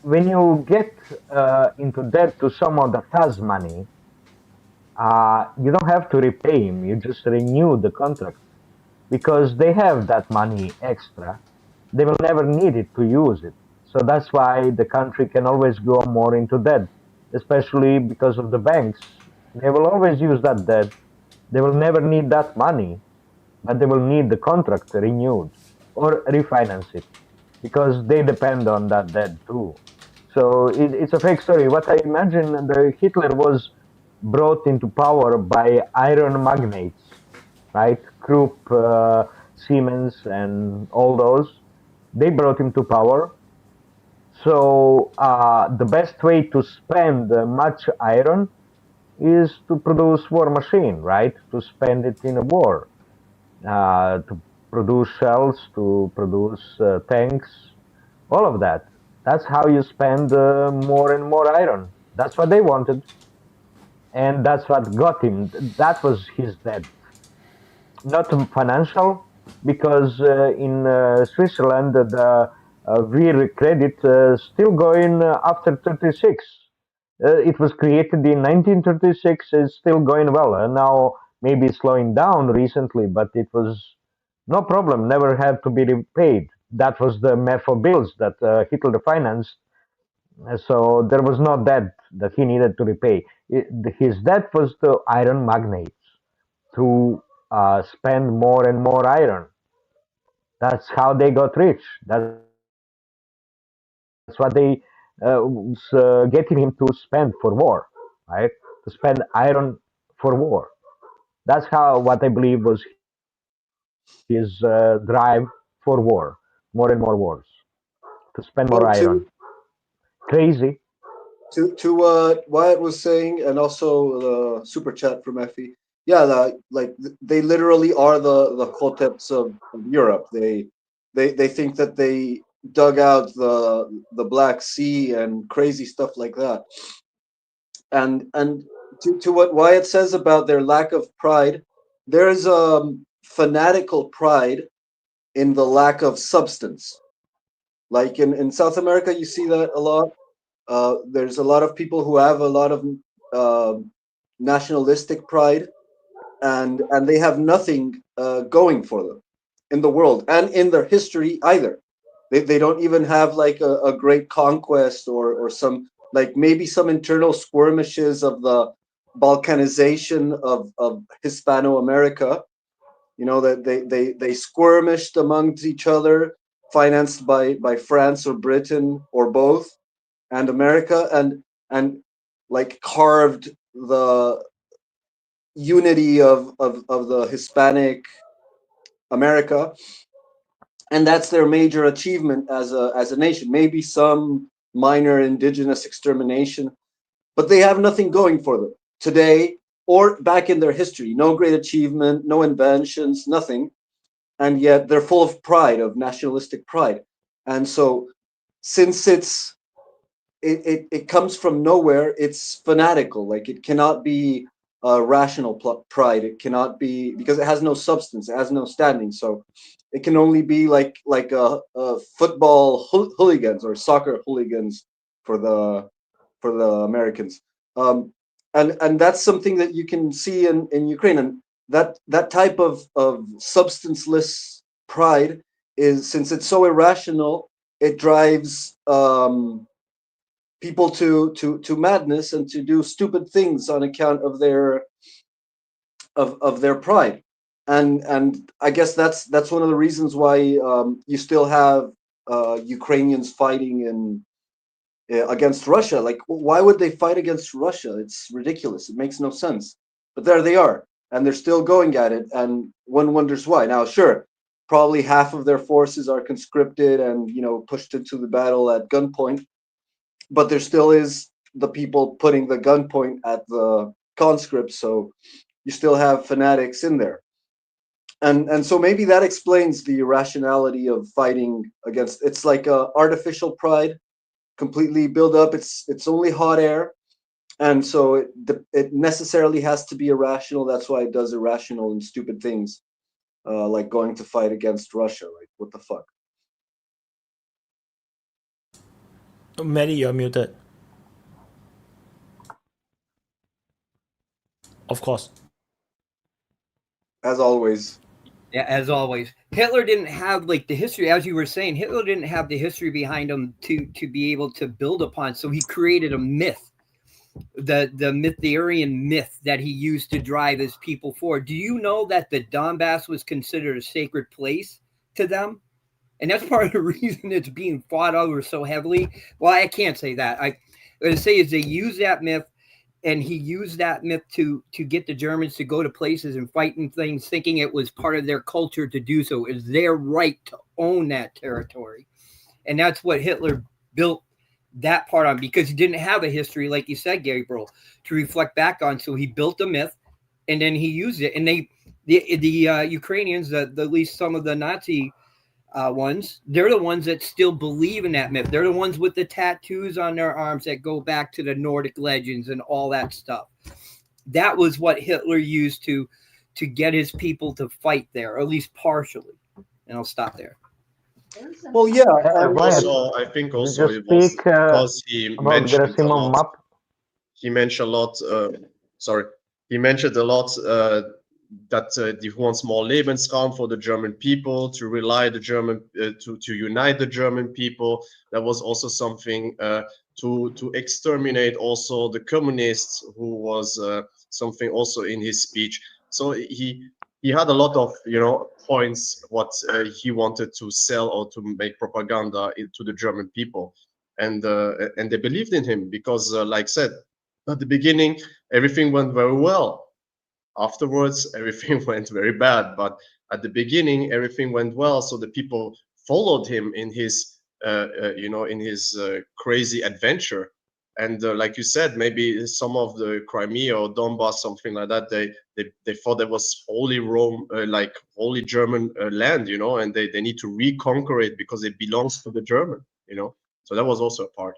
when you get into debt to someone that has money, you don't have to repay him. You just renew the contract, because they have that money extra. They will never need it to use it. So that's why the country can always go more into debt, especially because of the banks. They will always use that debt. They will never need that money, but they will need the contract renewed or refinance it, because they depend on that debt too. So it's a fake story. What I imagine, the Hitler was brought into power by iron magnates, right? Krupp, Siemens and all those. They brought him to power. So the best way to spend much iron is to produce war machine, right? To spend it in a war, to produce shells, to produce tanks, all of that. That's how you spend more and more iron. That's what they wanted, and that's what got him. That was his debt, not financial, because in Switzerland the real credit still going after 36. It was created in 1936. It's still going well. Now maybe slowing down recently, but it was no problem. Never had to be repaid. That was the MEFO bills that Hitler financed. So there was no debt that he needed to repay. His debt was the iron magnates to spend more and more iron. That's how they got rich. That's what they was getting him to spend for war, right? To spend iron for war. That's how what I believe was his drive for war, more and more wars, to spend more Well, iron. Crazy. to what Wyatt was saying, and also the super chat from Effie. Yeah, they literally are the Khoteps of Europe. They think that they dug out the Black Sea and crazy stuff like that. And to what Wyatt says about their lack of pride, there's fanatical pride in the lack of substance. Like in South America, you see that a lot. There's a lot of people who have a lot of nationalistic pride, and they have nothing going for them in the world and in their history either. They don't even have like a great conquest or some, like maybe some internal skirmishes of the balkanization of Hispano-America. You know, that they skirmished amongst each other, financed by France or Britain or both, and America, and like carved the unity of the Hispanic America, and that's their major achievement as a nation. Maybe some minor indigenous extermination, but they have nothing going for them today or back in their history. No great achievement, no inventions, nothing, and yet they're full of pride, of nationalistic pride. And so, since it comes from nowhere, it's fanatical. Like, it cannot be rational pride. It cannot be, because it has no substance, it has no standing. So it can only be like a football hooligans or soccer hooligans for the Americans. And that's something that you can see in Ukraine. And that type of substanceless pride is, since it's so irrational, it drives people to madness and to do stupid things on account of their pride. And I guess that's one of the reasons why you still have Ukrainians fighting against Russia. Like, why would they fight against Russia? It's ridiculous. It makes no sense. But there they are, and they're still going at it, and one wonders why. Now, sure, probably half of their forces are conscripted and, you know, pushed into the battle at gunpoint, but there still is the people putting the gunpoint at the conscripts, so you still have fanatics in there. And so maybe that explains the irrationality of fighting against. It's like a artificial pride, completely build up. It's only hot air, and so it necessarily has to be irrational. That's why it does irrational and stupid things, like going to fight against Russia. Like, what the fuck? Maddie, you're muted. Of course. As always. Yeah, as always. Hitler didn't have, like, the history, as you were saying, Hitler didn't have the history behind him to be able to build upon. So he created a myth, the Aryan myth that he used to drive his people forward. Do you know that the Donbass was considered a sacred place to them? And that's part of the reason it's being fought over so heavily. Well, I can't say that. I would say is they use that myth and he used that myth to get the Germans to go to places and fight in things, thinking it was part of their culture to do so. It's their right to own that territory. And that's what Hitler built that part on, because he didn't have a history, like you said, Gabriel, to reflect back on. So he built a myth, and then he used it. And the Ukrainians, at least some of the Nazi ones, they're the ones that still believe in that myth. They're the ones with the tattoos on their arms that go back to the Nordic legends and all that stuff. That was what Hitler used to get his people to fight there, or at least partially. And I'll stop there. Well, yeah. I think also it was because he mentioned a lot. map? He mentioned a lot. He mentioned a lot that he wants more Lebensraum for the German people, to rely the German to unite the German people. That was also something to exterminate also the communists, who was something also in his speech. So he had a lot of points what he wanted to sell or to make propaganda to the German people, and they believed in him because, like I said, at the beginning everything went very well. Afterwards, everything went very bad. But at the beginning, everything went well. So the people followed him in his, in his crazy adventure. And like you said, maybe some of the Crimea or Donbass, something like that, they thought that was Holy Rome, like Holy German land, and they need to reconquer it because it belongs to the German, So that was also a part.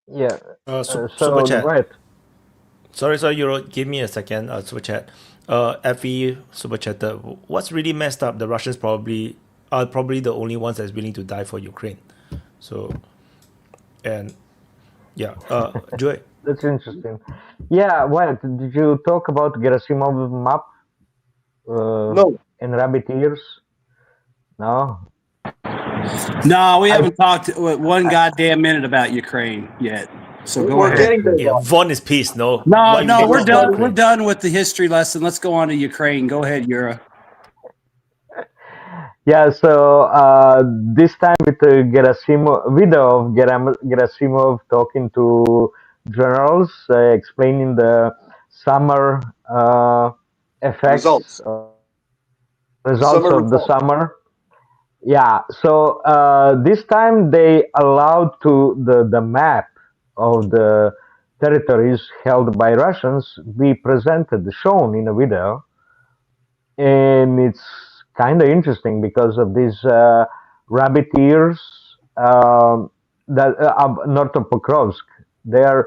Yeah. Super chat. Right. Sorry, Euro. Give me a second. Super chat. FE super chatter. What's really messed up? The Russians are probably the only ones that's willing to die for Ukraine. So, and yeah, Joy. That's interesting. Yeah, Wyatt, did you talk about Gerasimov map? No. And rabbit ears? No. No, we haven't talked one goddamn minute about Ukraine yet. So go ahead. Yeah, Von is pissed. No, No, we're done. We're done with the history lesson. Let's go on to Ukraine. Go ahead, Yura. Yeah, so this time with Gerasimov, video of Gerasimov talking to generals, explaining the summer effects, results of the summer. Yeah, so this time they allowed to the map of the territories held by Russians be presented, shown in a video, and it's kind of interesting because of these rabbit ears that north of Pokrovsk. They are.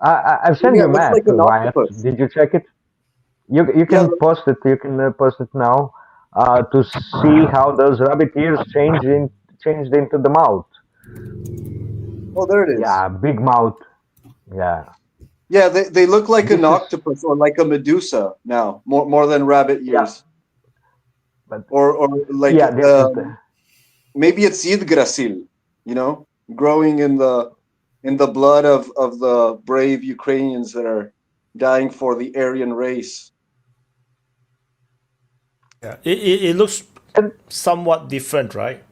I've sent you a map, like Wyatt. Did you check it? You can post it. You can post it now to see how those rabbit ears changed into the mouth. Oh, there it is. Yeah, big mouth. Yeah. Yeah, they look like an octopus or like a Medusa now, more than rabbit ears. Yeah. But, or like maybe it's Yggdrasil, growing in the blood of the brave Ukrainians that are dying for the Aryan race. Yeah, it looks somewhat different, right?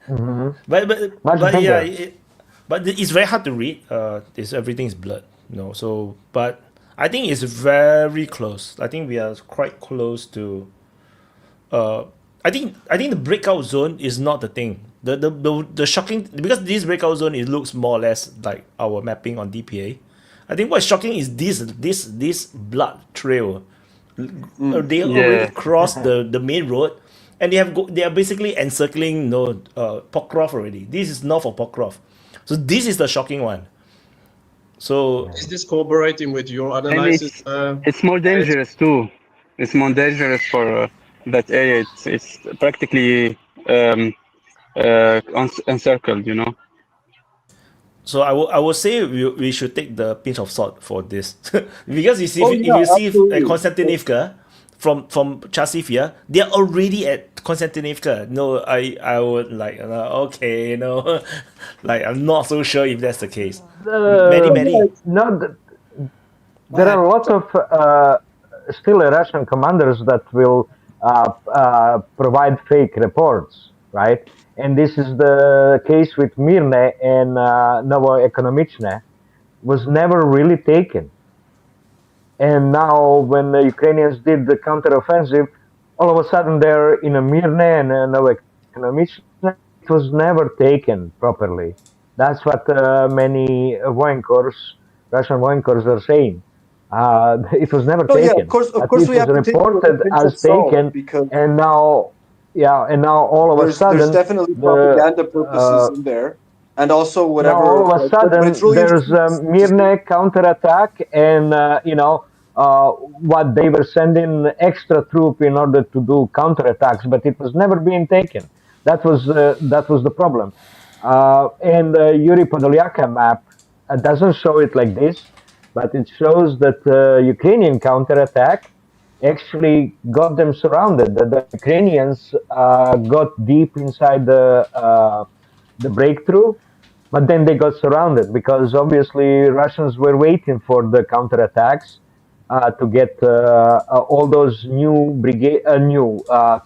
Mm-hmm. But yeah, but it's very hard to read. Everything's blood, So, but I think it's very close. I think we are quite close to. I think the breakout zone is not the thing. The shocking, because this breakout zone, it looks more or less like our mapping on DPA. I think what's shocking is this blood trail. They already crossed the main road, and they are basically encircling Pokrov already. This is north of Pokrov, so this is the shocking one. So is this cooperating with your analysis? It's more dangerous too. It's more dangerous for that area. It's practically encircled, So I would say we should take the pinch of salt for this because if you see Konstantinivka from Chasiv here, they are already at Konstantinivka. No, I would like okay, like I'm not so sure if that's the case. Many. No, there are a lot of still Russian commanders that will provide fake reports, right? And this is the case with Mirne and Novoekonomichne. was never really taken. And now when the Ukrainians did the counteroffensive, all of a sudden they're in a Mirne and Novoknovichne. It was never taken properly. That's what many voinkors, Russian voinkors are saying. It was never No, yeah, taken. of course, But we it was have to take it with a reported pinch of as salt taken, because and now, yeah, and now all of a there's sudden definitely the propaganda purposes in there, and also now whatever. all of a But it's sudden really there's interesting a to see. Mirne counterattack, and what they were sending extra troop in order to do counterattacks, but it was never being taken. That was the problem. And Yuri Podolyaka map doesn't show it like this, but it shows that Ukrainian counterattack actually got them surrounded. The Ukrainians got deep inside the breakthrough, but then they got surrounded because obviously Russians were waiting for the counterattacks to get all those new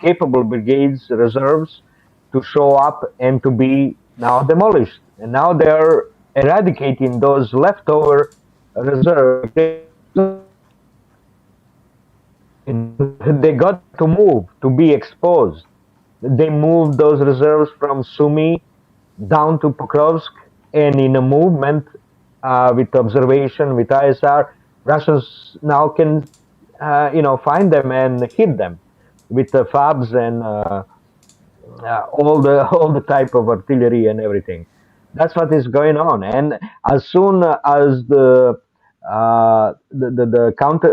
capable brigades reserves to show up and to be now demolished. And now they're eradicating those leftover reserves. They got to move to be exposed. They moved those reserves from Sumy down to Pokrovsk, and in a movement with observation, with ISR, Russians now can, find them and hit them with the FABs and all the type of artillery and everything. That's what is going on. And as soon as the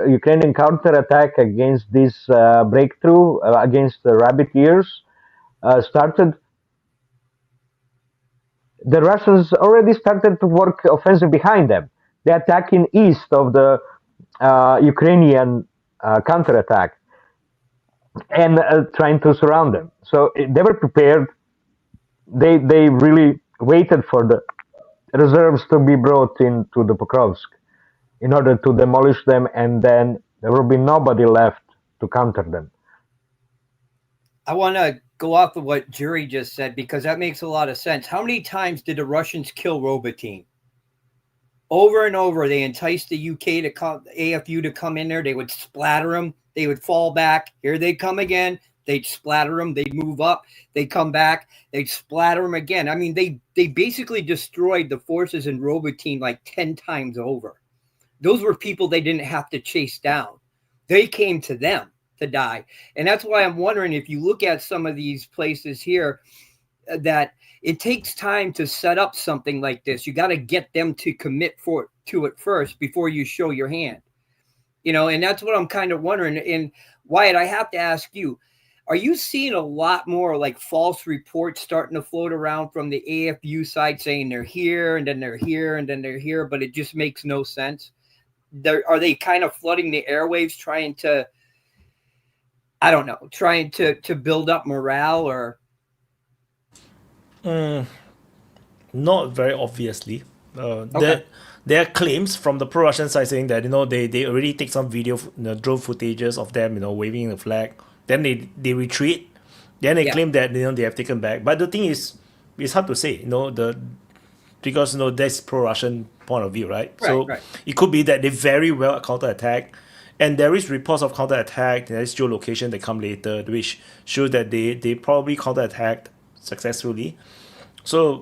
Ukrainian counterattack against this breakthrough against the rabbit ears started, the Russians already started to work offensive behind them. They're attacking east of the Ukrainian counterattack and trying to surround them. So they were prepared. They really waited for the reserves to be brought into the Pokrovsk in order to demolish them, and then there will be nobody left to counter them. I want to go off of what Jury just said because that makes a lot of sense. How many times did the Russians kill Robotyne? Over and over, they enticed the UK to come, AFU to come in there. They would splatter them. They would fall back. Here they come again. They'd splatter them. They'd move up. They'd come back. They'd splatter them again. I mean, they basically destroyed the forces in Robotyne like 10 times over. Those were people they didn't have to chase down. They came to them to die. And that's why I'm wondering if you look at some of these places here that it takes time to set up something like this. You got to get them to commit to it first before you show your hand. And that's what I'm kind of wondering. And Wyatt, I have to ask you, are you seeing a lot more like false reports starting to float around from the AFU side saying they're here and then they're here and then they're here, but it just makes no sense? Are they kind of flooding the airwaves trying to, I don't know, trying to build up morale or? Not very obviously. There are claims from the pro-Russian side saying that they already take some video drone footages of them waving the flag. Then they retreat. Then they claim that they have taken back. But the thing is, it's hard to say. Because that's pro-Russian point of view, right? Right. It could be that they very well counterattack, and there is reports of counterattack. There is geolocation that come later, which show that they probably counterattacked successfully. I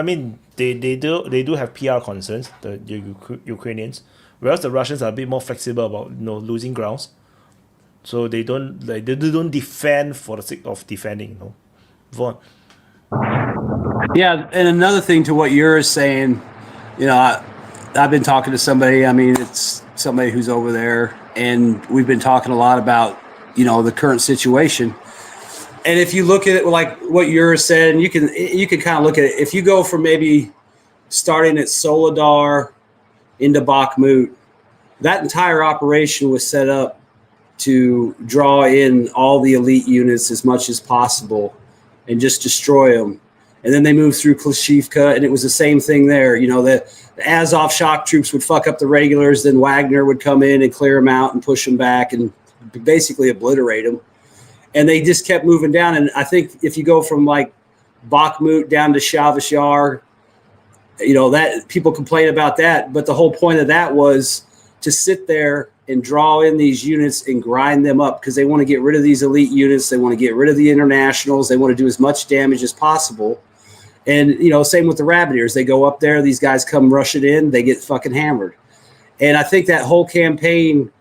mean they do have PR concerns, the Ukrainians, whereas the Russians are a bit more flexible about losing grounds. So they don't defend for the sake of defending. Vaughn. Yeah, and another thing to what you're saying, I've been talking to somebody. I mean, it's somebody who's over there, and we've been talking a lot about the current situation. And if you look at it like what you're saying, you can kind of look at it. If you go from maybe starting at Soledar into Bakhmut, that entire operation was set up to draw in all the elite units as much as possible and just destroy them. And then they moved through Klashivka, and it was the same thing there. The Azov shock troops would fuck up the regulars, then Wagner would come in and clear them out and push them back and basically obliterate them. And they just kept moving down. And I think if you go from like Bakhmut down to Shavish Yar, that people complain about that, but the whole point of that was to sit there and draw in these units and grind them up because they want to get rid of these elite units. They want to get rid of the internationals. They want to do as much damage as possible. And, same with the rabbit ears. They go up there. These guys come rushing in. They get fucking hammered. And I think that whole campaign,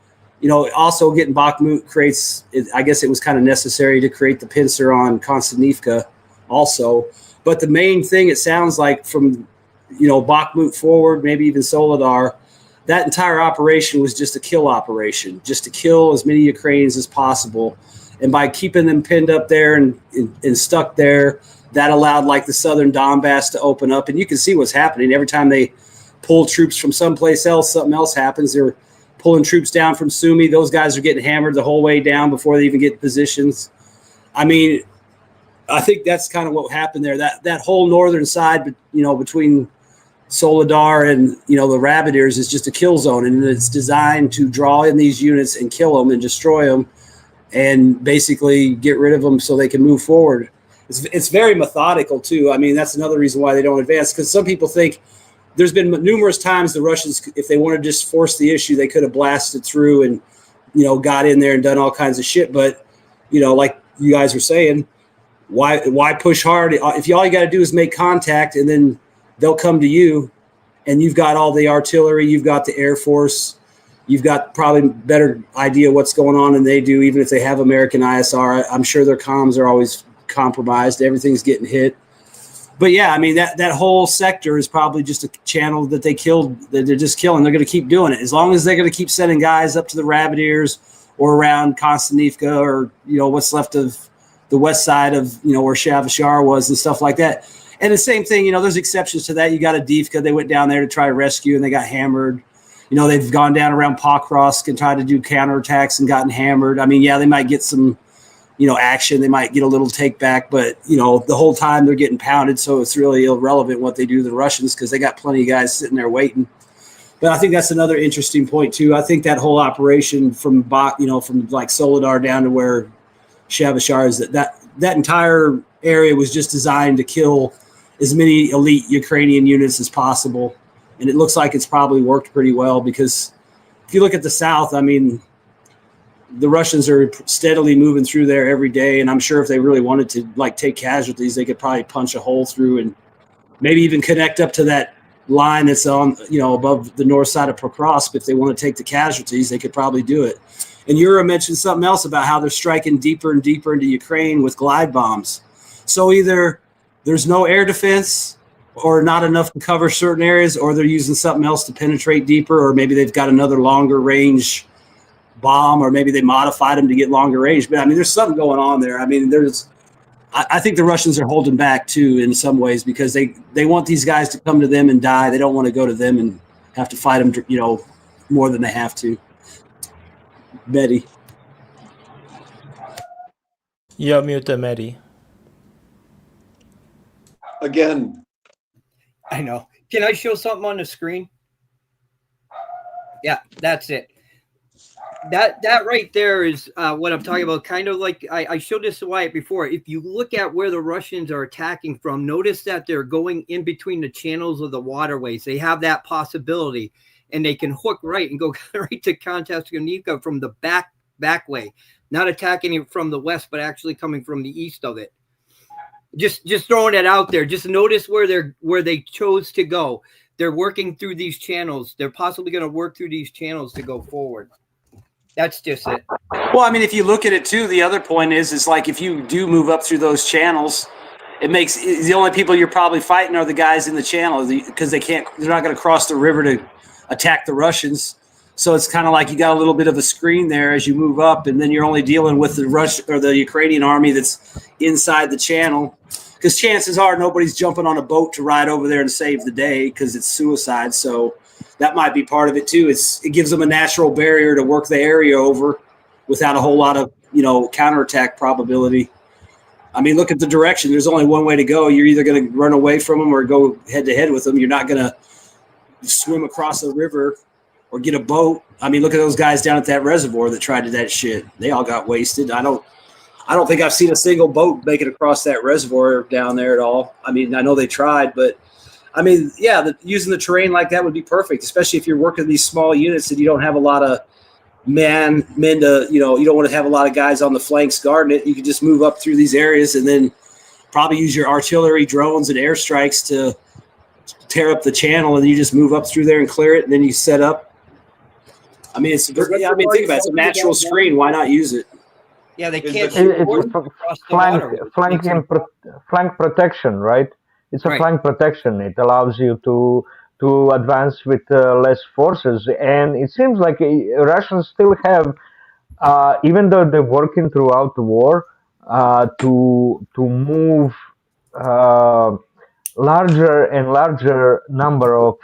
also getting Bakhmut creates, I guess it was kind of necessary to create the pincer on Konstantinivka also. But the main thing, it sounds like from, Bakhmut forward, maybe even Soledar, that entire operation was just a kill operation, just to kill as many Ukrainians as possible. And by keeping them pinned up there and stuck there, that allowed like the southern Donbass to open up. And you can see what's happening. Every time they pull troops from someplace else, something else happens. They're pulling troops down from Sumy. Those guys are getting hammered the whole way down before they even get positions. I mean, I think that's kind of what happened there. That whole northern side, between Soledar and, the rabbit ears is just a kill zone. And it's designed to draw in these units and kill them and destroy them and basically get rid of them so they can move forward. It's very methodical, too. I mean, that's another reason why they don't advance, because some people think there's been numerous times the Russians, if they wanted to just force the issue, they could have blasted through and, got in there and done all kinds of shit. But, like you guys were saying, why push hard? If all you got to do is make contact and then they'll come to you and you've got all the artillery, you've got the Air Force, you've got probably better idea what's going on than they do, even if they have American ISR. I'm sure their comms are always compromised. Everything's getting hit. But yeah, I mean, that whole sector is probably just a channel that they killed, that they're just killing. They're going to keep doing it. As long as they're going to keep sending guys up to the rabbit ears or around Konstantinivka or, what's left of the west side of, where Shavashar was and stuff like that. And the same thing, there's exceptions to that. You got Adivka. They went down there to try to rescue and they got hammered. They've gone down around Pokrovsk and tried to do counterattacks and gotten hammered. I mean, yeah, they might get some, action. They might get a little take back, but, the whole time they're getting pounded. So it's really irrelevant what they do to the Russians because they got plenty of guys sitting there waiting. But I think that's another interesting point, too. I think that whole operation from like Soledar down to where Shavashar is, that entire area was just designed to kill as many elite Ukrainian units as possible. And it looks like it's probably worked pretty well because if you look at the south, I mean, the Russians are steadily moving through there every day. And I'm sure if they really wanted to take casualties, they could probably punch a hole through and maybe even connect up to that line that's on, above the north side of Pokrovsk. If they want to take the casualties, they could probably do it. And Yura mentioned something else about how they're striking deeper and deeper into Ukraine with glide bombs. So either there's no air defense or not enough to cover certain areas, or they're using something else to penetrate deeper, or maybe they've got another longer range bomb, or maybe they modified them to get longer range. But I mean, there's something going on there. I mean, I think the Russians are holding back too in some ways because they want these guys to come to them and die. They don't want to go to them and have to fight them, more than they have to. Betty. You're muted, Maddie. Again. I know. Can I show something on the screen? Yeah, that's it. That right there is what I'm talking about. Kind of like I showed this to Wyatt before. If you look at where the Russians are attacking from, notice that they're going in between the channels of the waterways. They have that possibility, and they can hook right and go right to Konstantinivka from the back way, not attacking it from the west, but actually coming from the east of it. Just throwing it out there. Just notice where they chose to go. They're working through these channels. They're possibly going to work through these channels to go forward. That's just it. Well, I mean, if you look at it too, the other point is like if you do move up through those channels, it makes the only people you're probably fighting are the guys in the channel because they're not going to cross the river to attack the Russians. So it's kind of like you got a little bit of a screen there as you move up, and then you're only dealing with the Ukrainian army that's inside the channel. Because chances are nobody's jumping on a boat to ride over there and save the day because it's suicide. So that might be part of it too. It gives them a natural barrier to work the area over without a whole lot of counterattack probability. I mean, look at the direction. There's only one way to go. You're either going to run away from them or go head to head with them. You're not going to swim across a river or get a boat. I mean, look at those guys down at that reservoir that tried to that shit. They all got wasted. I don't think I've seen a single boat make it across that reservoir down there at all. I mean, I know they tried, but I mean, yeah, using the terrain like that would be perfect, especially if you're working these small units and you don't have a lot of men to, you don't want to have a lot of guys on the flanks guarding it. You can just move up through these areas and then probably use your artillery, drones, and airstrikes to tear up the channel, and you just move up through there and clear it, and then you set up. I mean, think about it. It's a natural screen. Why not use it? Yeah, they can't flank protection, right? It's a flank protection. It allows you to advance with less forces, and it seems like Russians still have, even though they're working throughout the war, to move larger and larger number of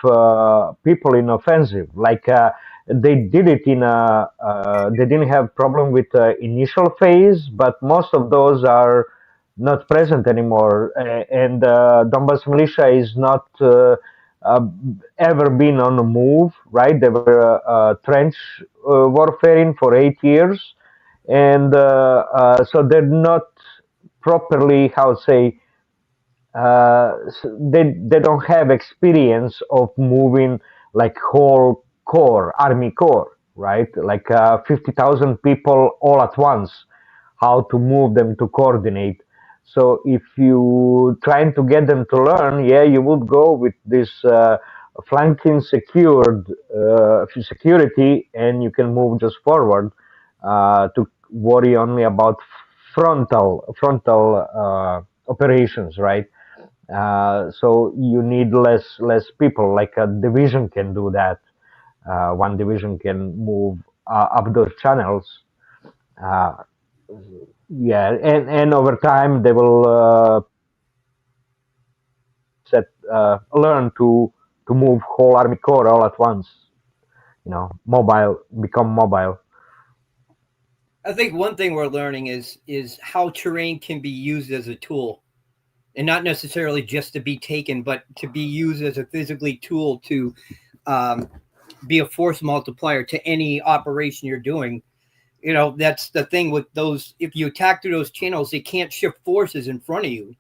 people in offensive. Like they did it in they didn't have problem with initial phase, but most of those are not present anymore. And Donbass militia is not ever been on the move, right? They were trench warfaring for 8 years, and so they're not properly, how to say, they don't have experience of moving like whole army corps, right? Like 50,000 people all at once, how to move them to coordinate. So if you trying to get them to learn, yeah, you would go with this flanking secured security, and you can move just forward to worry only about frontal operations, right? So you need less people. Like a division can do that. One division can move up those channels. Yeah, and over time they will learn to move whole army corps all at once. Become mobile. I think one thing we're learning is how terrain can be used as a tool, and not necessarily just to be taken, but to be used as a physically tool to be a force multiplier to any operation you're doing. That's the thing with those. If you attack through those channels, they can't shift forces in front of you.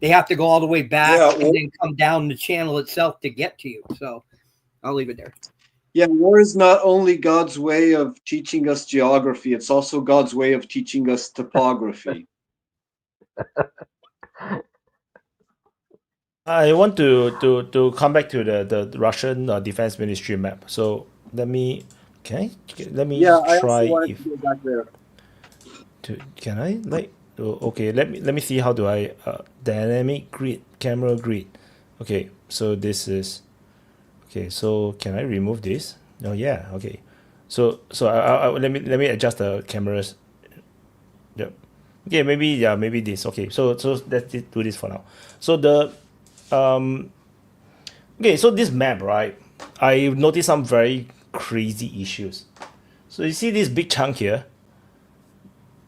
They have to go all the way back and then come down the channel itself to get to you. So I'll leave it there. Yeah, war is not only God's way of teaching us geography, it's also God's way of teaching us topography. I want to come back to the Russian Defense Ministry map. So let me try if to go back there. Can I okay, let me see how do I dynamic grid, camera grid. Okay, so this is okay. So can I remove this? Oh yeah, okay. So I let me adjust the cameras. Yep. Okay, maybe this. Okay, so let's do this for now. So the okay, so this map, right? I noticed some very crazy issues. So you see this big chunk here.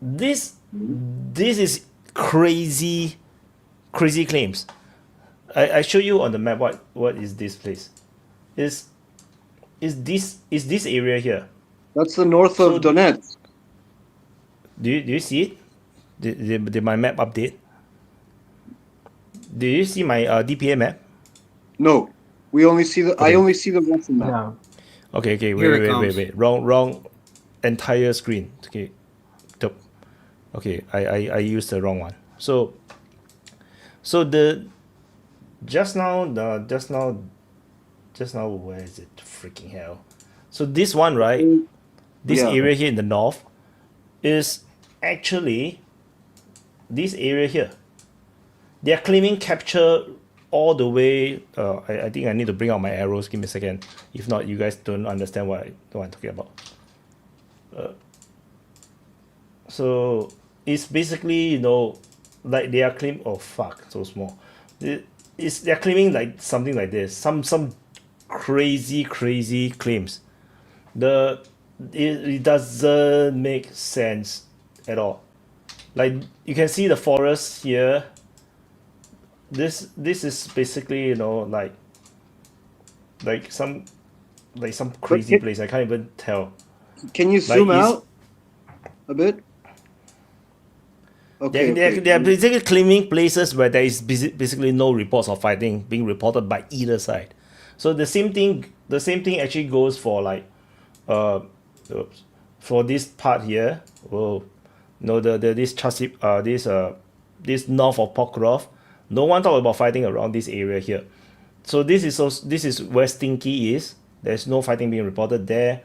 This is crazy claims. I show you on the map what is this place. Is this area here? That's the north of Donetsk. Do you see it? Did my map update? Do you see my DPA map? No, we only see the. Okay. I only see the Russian map. No. Okay. Wait. Wrong. Entire screen. Okay. Okay. I used the wrong one. So the just now where is it? Freaking hell. So this one, right? This area here in the north is actually this area here. They are claiming capture all the way. I think I need to bring out my arrows. Give me a second. If not, you guys don't understand what I'm talking about. So it's basically like they are claiming. Oh fuck, so small. They're claiming like something like this. Some crazy claims. It doesn't make sense at all. Like you can see the forest here. This is basically like some crazy place. I can't even tell. Can you zoom out a bit? Okay, They're basically claiming places where there is basically no reports of fighting being reported by either side. So the same thing actually goes for like oops, for this part here. Whoa, no, the this Chasip this north of Pokrov, no one talk about fighting around this area here. So this is where Stinky is. There's no fighting being reported there.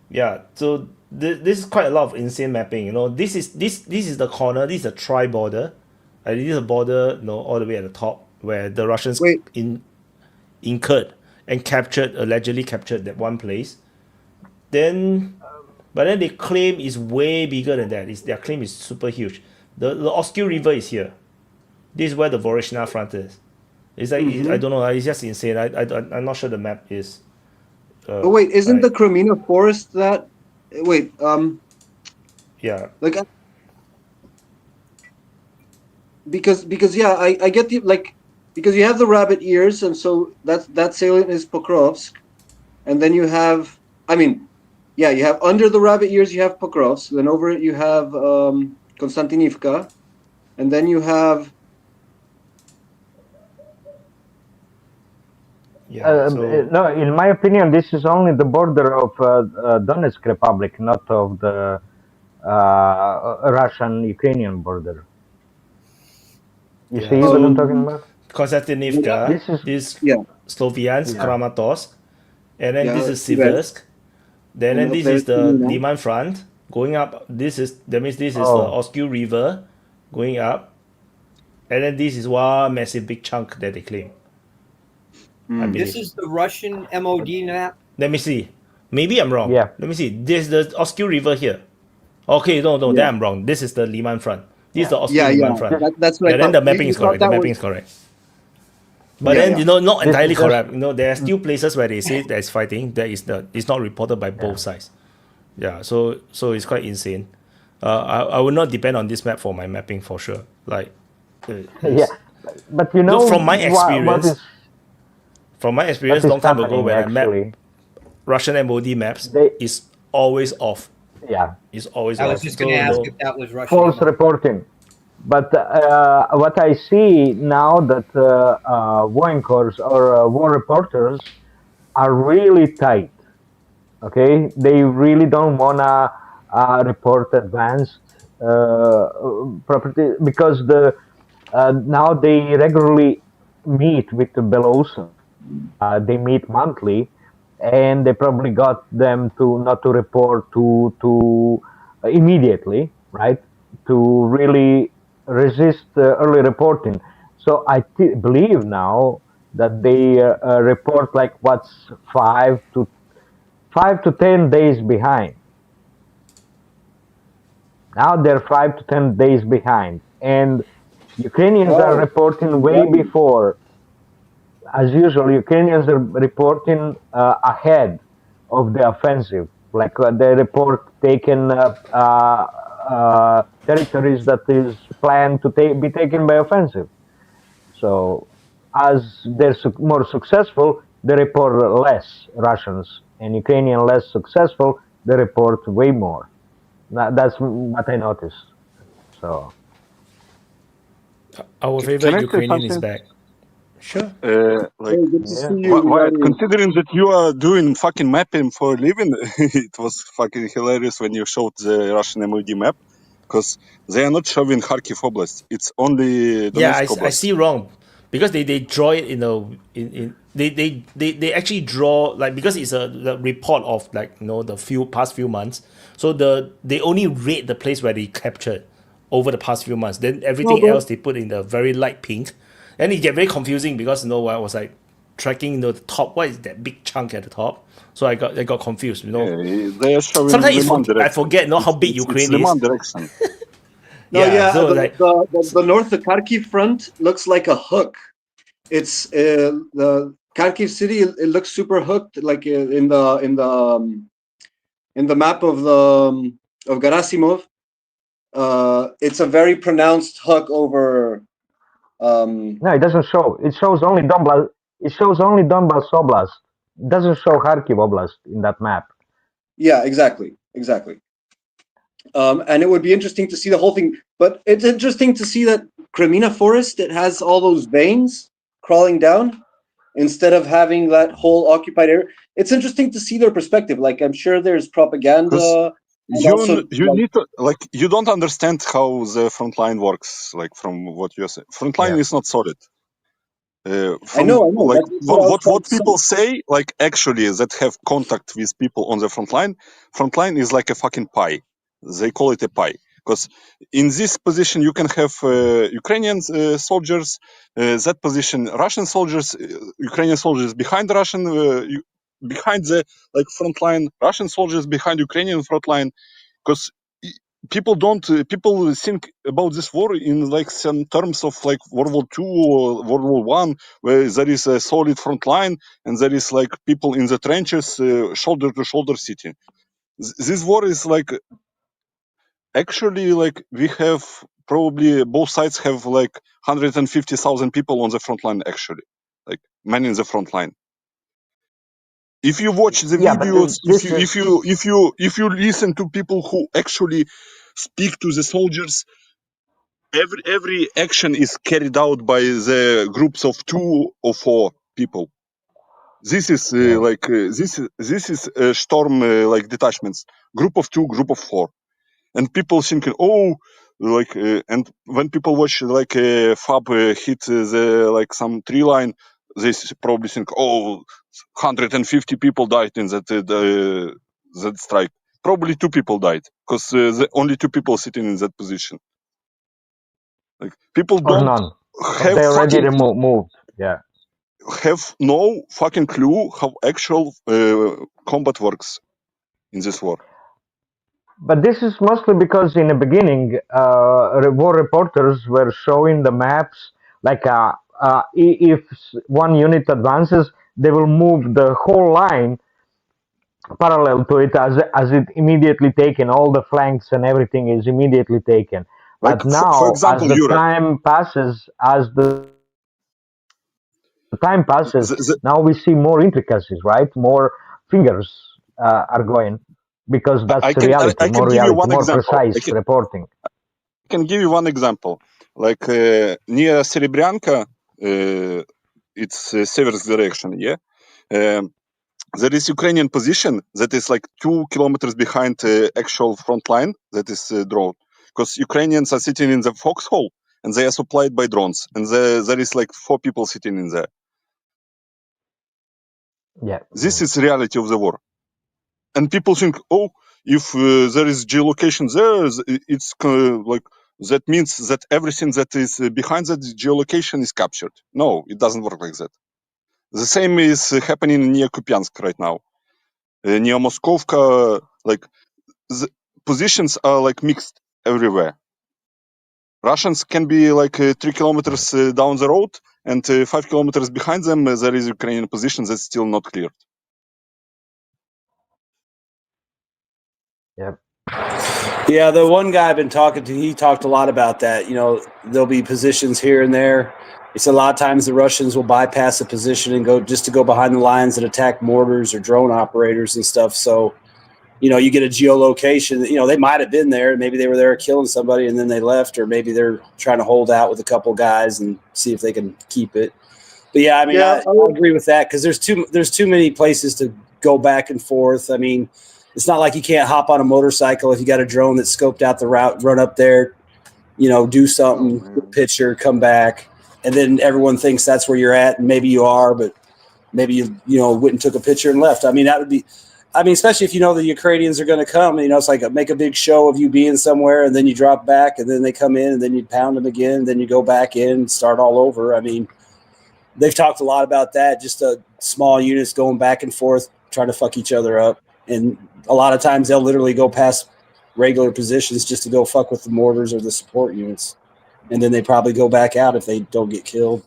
Yeah, so this is quite a lot of insane mapping. You know, this is the corner. This is the tri border. This is a border, you know, all the way at the top where the Russians incurred and allegedly captured that one place. But then they claim it's way bigger than that. Their claim is super huge. The Oskil River is here. This is where the Voreshna front is. It's like I don't know. It's just insane. I'm not sure the map is. But wait, isn't the Crimea forest that? Wait, yeah. Like, because yeah, I get the because you have the rabbit ears, and so that salient is Pokrovsk, and then you have, I mean, yeah, you have under the rabbit ears you have Pokrovsk, then over it you have Konstantinivka, and then you have. No, in my opinion, this is only the border of Donetsk Republic, not of the Russian-Ukrainian border. You see what I'm talking about? Konstantinivka, this Sloviansk, Kramatorsk, and then this is Siversk. Then this is the Liman front going up. That means this is the Oskil River going up, and then this is one massive big chunk that they claim. This is the Russian MOD map. Let me see. Maybe I'm wrong. Yeah. Let me see. There's the Oskil River here. Okay, no, then I'm wrong. This is the Liman front. This is the Oskil Liman front. That's what I then thought. the mapping is correct. The mapping is correct. But then you know, not entirely correct. You know, there are still places where they say there's fighting. It's not reported by both sides. Yeah, so it's quite insane. I will not depend on this map for my mapping for sure. Like, yeah, but you know, from my experience. From my experience, long time ago, when I mapped Russian MOD maps, it's always off. Yeah, it's always off. I was just going to ask if that was Russian. False reporting. But what I see now that Woinkors or war reporters are really tight. Okay, they really don't wanna report advanced property because now they regularly meet with the Belorussian. They meet monthly, and they probably got them to not to report to immediately, right? To really resist early reporting. So I believe now that they report like what's 5 to 10 days behind. Now they're 5 to 10 days behind, and Ukrainians are reporting way before. As usual, Ukrainians are reporting ahead of the offensive. Like they report taken territories that is planned to be taken by offensive. So as they're more successful, they report less Russians, and Ukrainian less successful, they report way more. That's what I noticed. So our favorite Ukrainian is back. Sure. Considering that you are doing fucking mapping for a living, it was fucking hilarious when you showed the Russian MOD map, because they are not showing Kharkiv Oblast. It's only Donetsk Oblast. I see wrong, because they draw it they actually draw, like, because it's the report of, like, you know, the past few months. So they only rate the place where they captured over the past few months. Then everything else they put in the very light pink. And it get very confusing because, you know, I was like tracking, you know, the top. What is that big chunk at the top? So I got confused. You know, they are showing sometimes I forget, not how big Ukraine is. Direction. So the north, the Kharkiv front looks like a hook. It's the Kharkiv city. It looks super hooked, like in the map of Gerasimov. It's a very pronounced hook over. No, it doesn't show. It shows only Donbass. It shows only Donbass Oblast. It doesn't show Kharkiv Oblast in that map. Yeah, exactly. And it would be interesting to see the whole thing. But it's interesting to see that Cremina Forest, it has all those veins crawling down instead of having that whole occupied area. It's interesting to see their perspective. Like, I'm sure there's propaganda and also you need to, like, you don't understand how the front line works, like, from what you're saying. Front line is not solid. I know. Like, That's what I was trying what to say. people say, like, actually that have contact with people on the front line is like a fucking pie. They call it a pie because in this position you can have Ukrainian soldiers, that position Russian soldiers, Ukrainian soldiers behind Russian, behind the like front line, Russian soldiers behind Ukrainian front line, because people don't people think about this war in like some terms of like World War II or World War One, where there is a solid front line and there is like people in the trenches, shoulder to shoulder sitting. This war is like actually like we have probably both sides have like 150,000 people on the front line, actually, like men in the front line. If you watch the Yeah, but videos, this is if you listen to people who actually speak to the soldiers, every action is carried out by the groups of 2 or 4 people. This is this is storm like detachments, group of 2, group of 4, and people thinking, oh, like, and when people watch like a FAB hit the like some tree line, they probably think, oh, 150 people died in that that strike. Probably 2 people died because the only 2 people sitting in that position. Like, people or don't none. have They already fucking moved. Yeah. have no fucking clue how actual combat works in this war. But this is mostly because in the beginning, war reporters were showing the maps, like if one unit advances, they will move the whole line parallel to it as it immediately taken. All the flanks and everything is immediately taken. Like, But for now, as example, the Europe. time passes, now we see more intricacies, right? More fingers are going, because that's reality, I can give you one more example. precise reporting. I can give you one example. Like near Serebryanka, it's Seversk direction, yeah. There is Ukrainian position that is like 2 kilometers behind actual front line that is drawn, because Ukrainians are sitting in the foxhole and they are supplied by drones, and there is like 4 people sitting in there. Yeah. This is reality of the war. And people think, oh, if there is geolocation there, it's like that means that everything that is behind that geolocation is captured. No, it doesn't work like that. The same is happening near Kupiansk right now, near Moskovka. Like, the positions are like mixed everywhere. Russians can be like 3 kilometers down the road, and 5 kilometers behind them there is Ukrainian position that's still not cleared. Yeah. Yeah, the one guy I've been talking to, he talked a lot about that. You know, there'll be positions here and there. It's a lot of times the Russians will bypass a position and go just to go behind the lines and attack mortars or drone operators and stuff. So, you know, you get a geolocation. You know, they might have been there. Maybe they were there killing somebody and then they left, or maybe they're trying to hold out with a couple guys and see if they can keep it. But yeah, I mean, I agree with that, because there's too many places to go back and forth. I mean, it's not like you can't hop on a motorcycle if you got a drone that's scoped out the route, run up there, you know, do something, picture, come back, and then everyone thinks that's where you're at, and maybe you are, but maybe you went and took a picture and left. I mean, that would be, I mean, especially if you know the Ukrainians are going to come. You know, it's like make a big show of you being somewhere, and then you drop back, and then they come in, and then you pound them again, and then you go back in, start all over. I mean, they've talked a lot about that, just small units going back and forth, trying to fuck each other up. And a lot of times they'll literally go past regular positions just to go fuck with the mortars or the support units. And then they probably go back out if they don't get killed.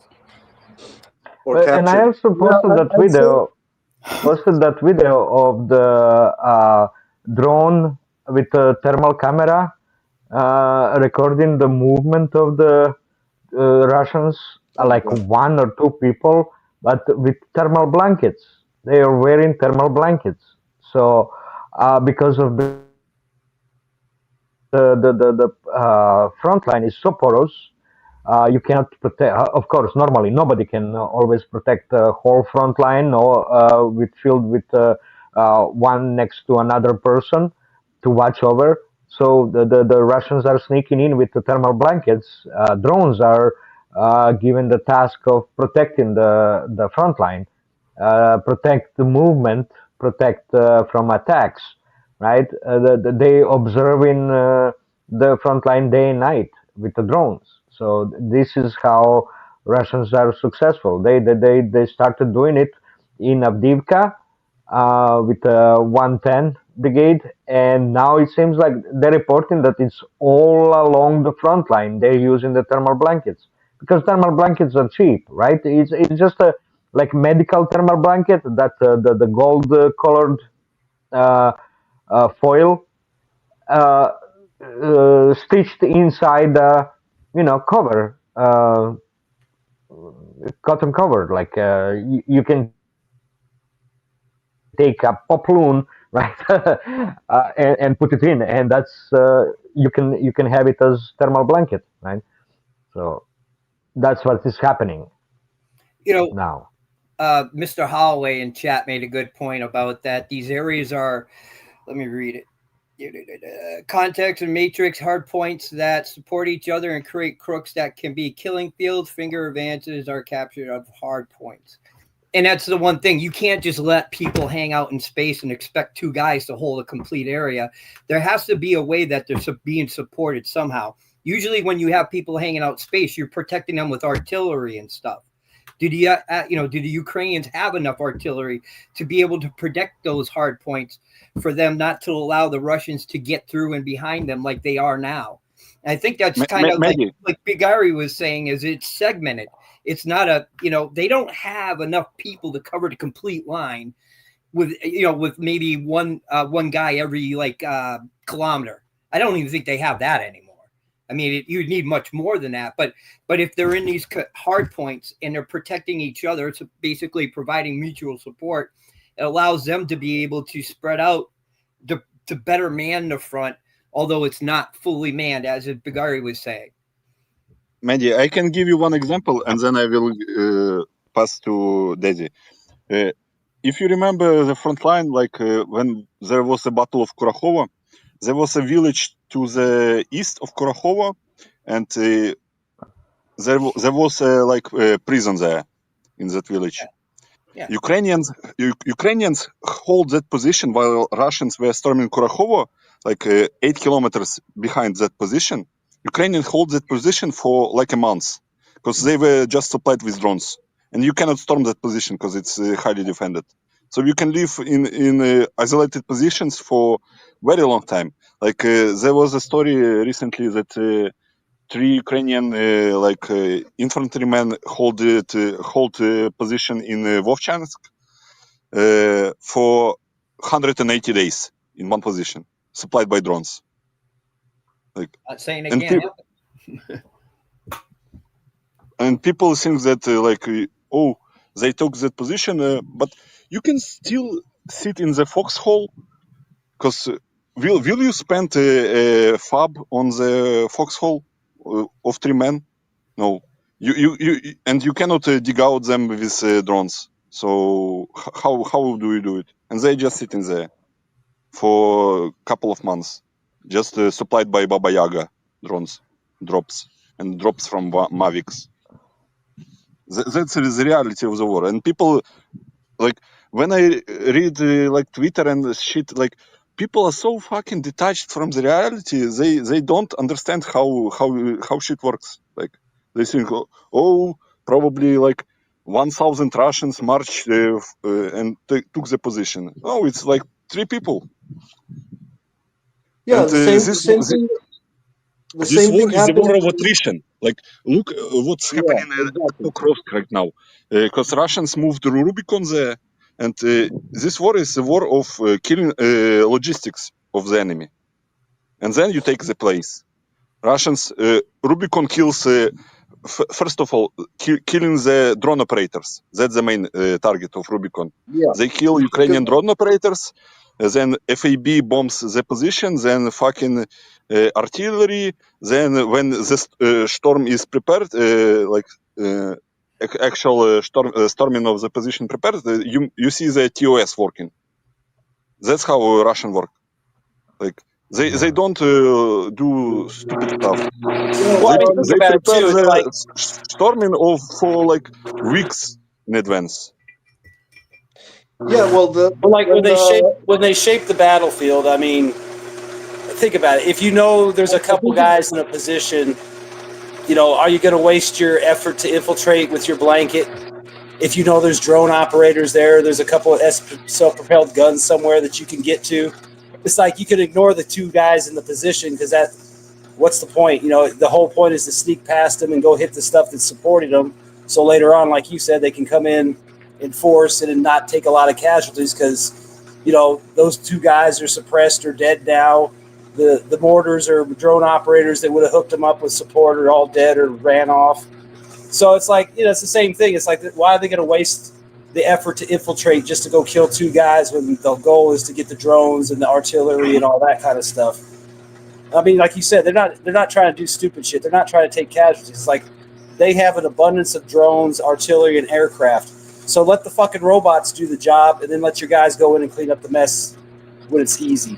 And I also posted that video of the drone with a thermal camera recording the movement of the Russians, like 1 or 2 people, but with thermal blankets. They are wearing thermal blankets. So because of the the front line is so porous. You cannot protect. Of course, normally nobody can always protect the whole front line, or filled with one next to another person to watch over. So the Russians are sneaking in with the thermal blankets. Drones are given the task of protecting the front line, protect the movement, protect from attacks. Right? They observing the front line day and night with the drones. So this is how Russians are successful. They started doing it in Avdiivka with 110 brigade, and now it seems like they're reporting that it's all along the front line. They're using the thermal blankets because thermal blankets are cheap, right? It's just a like medical thermal blanket that the gold colored foil stitched inside the cover, cotton cover. Like you can take a poploon, right, and put it in, and that's you can have it as thermal blanket, right? So that's what is happening now. Mr. Holloway in chat made a good point about that. These areas are, let me read it. Context and matrix hard points that support each other and create crooks that can be killing fields. Finger advances are captured of hard points. And that's the one thing. You can't just let people hang out in space and expect two guys to hold a complete area. There has to be a way that they're being supported somehow. Usually when you have people hanging out in space, you're protecting them with artillery and stuff. Do the Ukrainians have enough artillery to be able to protect those hard points for them not to allow the Russians to get through and behind them like they are now? And I think that's kind of like Bigari was saying, is it's segmented. It's not they don't have enough people to cover the complete line with maybe one guy every kilometer. I don't even think they have that anymore. I mean, you need much more than that. But if they're in these hard points and they're protecting each other, it's basically providing mutual support. It allows them to be able to spread out to better man the front, although it's not fully manned, as Bigari was saying. Mehdi, I can give you one example, and then I will pass to Daisy. If you remember the front line, when there was a Battle of Kurakhova, there was a village to the east of Kurakhova, and there was a prison there in that village. Yeah. Ukrainians hold that position while Russians were storming Kurakhova, 8 kilometers behind that position. Ukrainians hold that position for a month because they were just supplied with drones, and you cannot storm that position because it's highly defended. So you can live in isolated positions for very long time. There was a story recently that 3 Ukrainian infantrymen hold position in Vovchansk for 180 days in one position, supplied by drones. Not saying it can't happen. And people think that they took that position, but you can still sit in the foxhole, because will you spend a FAB on the foxhole of 3 men? No, you cannot dig out them with drones. So how do you do it? And they just sit in there for a couple of months, just supplied by Baba Yaga drops from Mavics. That's the reality of the war. And people, when I read Twitter and shit, people are so fucking detached from the reality. They don't understand how shit works. They think, probably 1,000 Russians marched and took the position. No, it's 3 people. Yeah, and this war is a war of attrition. Look what's happening at Pokrovsk right now. Because Russians moved the Rubicon there, and this war is a war of killing logistics of the enemy. And then you take the place. Russians, Rubicon kills, first of all, killing the drone operators. That's the main target of Rubicon. Yeah. They kill Ukrainian drone operators. then FAB bombs the position, then fucking artillery. Then when the storm is prepared, actual storming of the position prepared, you see the TOS working. That's how Russian work. Like they don't do stupid stuff. Well, I mean, think They about it prepare too. It's like, the storming for like weeks in advance. Yeah, well, like when they shape the battlefield. I mean, think about it. If you know there's a couple guys in a position, are you going to waste your effort to infiltrate with your blanket? If you know there's drone operators there's a couple of self-propelled guns somewhere that you can get to. It's like you can ignore the two guys in the position because what's the point? The whole point is to sneak past them and go hit the stuff that's supporting them. So later on, like you said, they can come in force and not take a lot of casualties because, those two guys are suppressed or dead now. The mortars or drone operators that would have hooked them up with support are all dead or ran off. So it's like, it's the same thing. It's like, why are they going to waste the effort to infiltrate just to go kill two guys when the goal is to get the drones and the artillery and all that kind of stuff? I mean, like you said, they're not trying to do stupid shit. They're not trying to take casualties. It's like they have an abundance of drones, artillery, and aircraft. So let the fucking robots do the job, and then let your guys go in and clean up the mess when it's easy.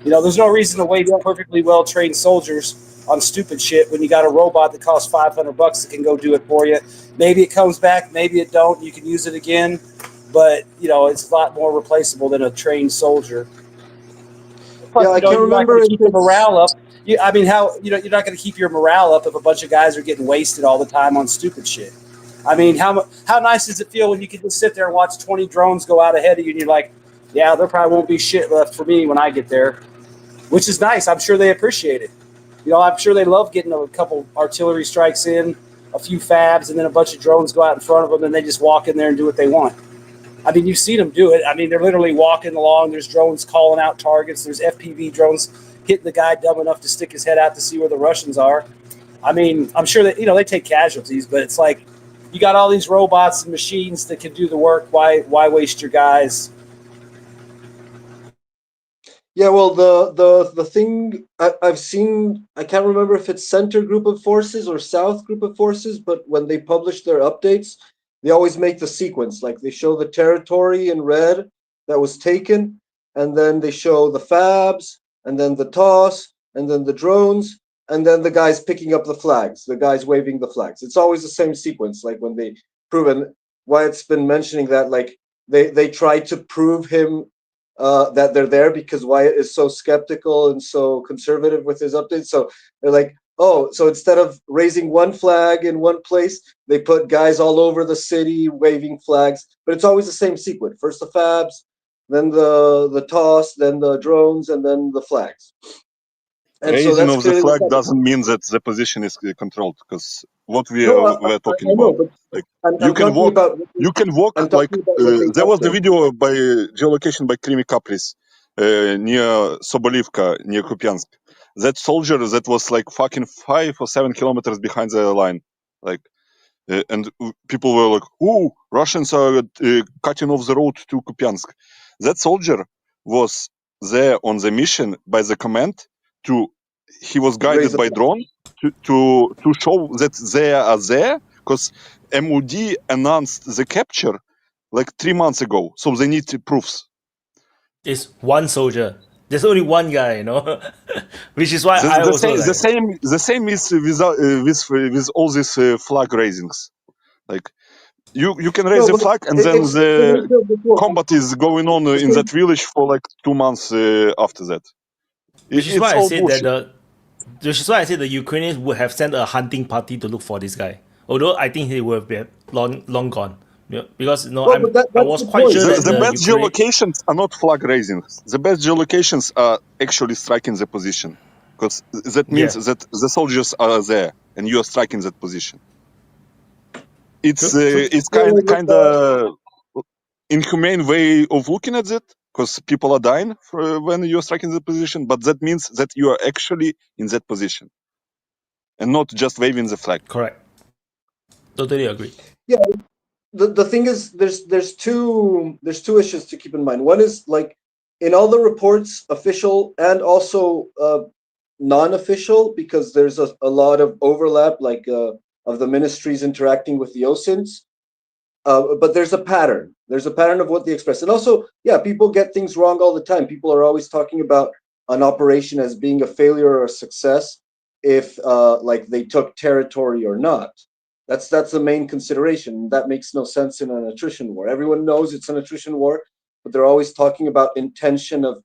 There's no reason to waste perfectly well-trained soldiers on stupid shit when you got a robot that costs $500 that can go do it for you. Maybe it comes back, maybe it don't. You can use it again, but it's a lot more replaceable than a trained soldier. Plus, yeah, I can't remember keep the morale up. I mean, you're not going to keep your morale up if a bunch of guys are getting wasted all the time on stupid shit. I mean, how nice does it feel when you can just sit there and watch 20 drones go out ahead of you and you're like, yeah, there probably won't be shit left for me when I get there, which is nice. I'm sure they appreciate it. I'm sure they love getting a couple artillery strikes in, a few FABs, and then a bunch of drones go out in front of them and they just walk in there and do what they want. I mean, you've seen them do it. I mean, they're literally walking along. There's drones calling out targets. There's FPV drones hitting the guy dumb enough to stick his head out to see where the Russians are. I mean, I'm sure that, they take casualties, but it's like you got all these robots and machines that can do the work. Why waste your guys? Yeah, well, the thing I've seen, I can't remember if it's Center Group of Forces or South Group of Forces, but when they publish their updates, they always make the sequence. Like they show the territory in red that was taken, and then they show the FABs, and then the toss, and then the drones, and then the guys picking up the flags, the guys waving the flags. It's always the same sequence. Like when they prove, and Wyatt's been mentioning that, like they try to prove him that they're there because Wyatt is so skeptical and so conservative with his updates. So they're like, oh, so instead of raising one flag in one place, they put guys all over the city waving flags. But it's always the same sequence. First the FABs, then the toss, then the drones, and then the flags. And Raising so that's of the clearly flag doesn't mean that the position is controlled, because what we were talking about, like you can walk, like there was the video by geolocation by Krimi Kapris near Sobolivka, near Kupiansk. That soldier that was like fucking 5 or 7 kilometers behind the line, like, and people were like, "Oh, Russians are cutting off the road to Kupiansk." That soldier was there on the mission by the command he was guided by drone to show that they are there, because MOD announced the capture like 3 months ago, so they need proofs. It's one soldier. There's only one guy, which is why I also the same is with all these flag raisings. Like you can raise the flag, and then the combat is going on in that village for like 2 months after that. Which is why I said that which is why I said the Ukrainians would have sent a hunting party to look for this guy. Although I think he would have been long gone. Because I was quite sure that the best geolocations are not flag raisings. The best geolocations are actually striking the position, because that means that the soldiers are there and you are striking that position. It's kind of inhumane way of looking at it, because people are dying when you're striking the position, but that means that you are actually in that position and not just waving the flag. Correct. Totally agree. Yeah, the thing is, there's two issues to keep in mind. One is like in all the reports, official and also non-official, because there's a lot of overlap, like of the ministries interacting with the OSINTs. But there's a pattern. There's a pattern of what they express. And also, yeah, people get things wrong all the time. People are always talking about an operation as being a failure or a success if like they took territory or not. That's the main consideration. That makes no sense in an attrition war. Everyone knows it's an attrition war, but they're always talking about intention of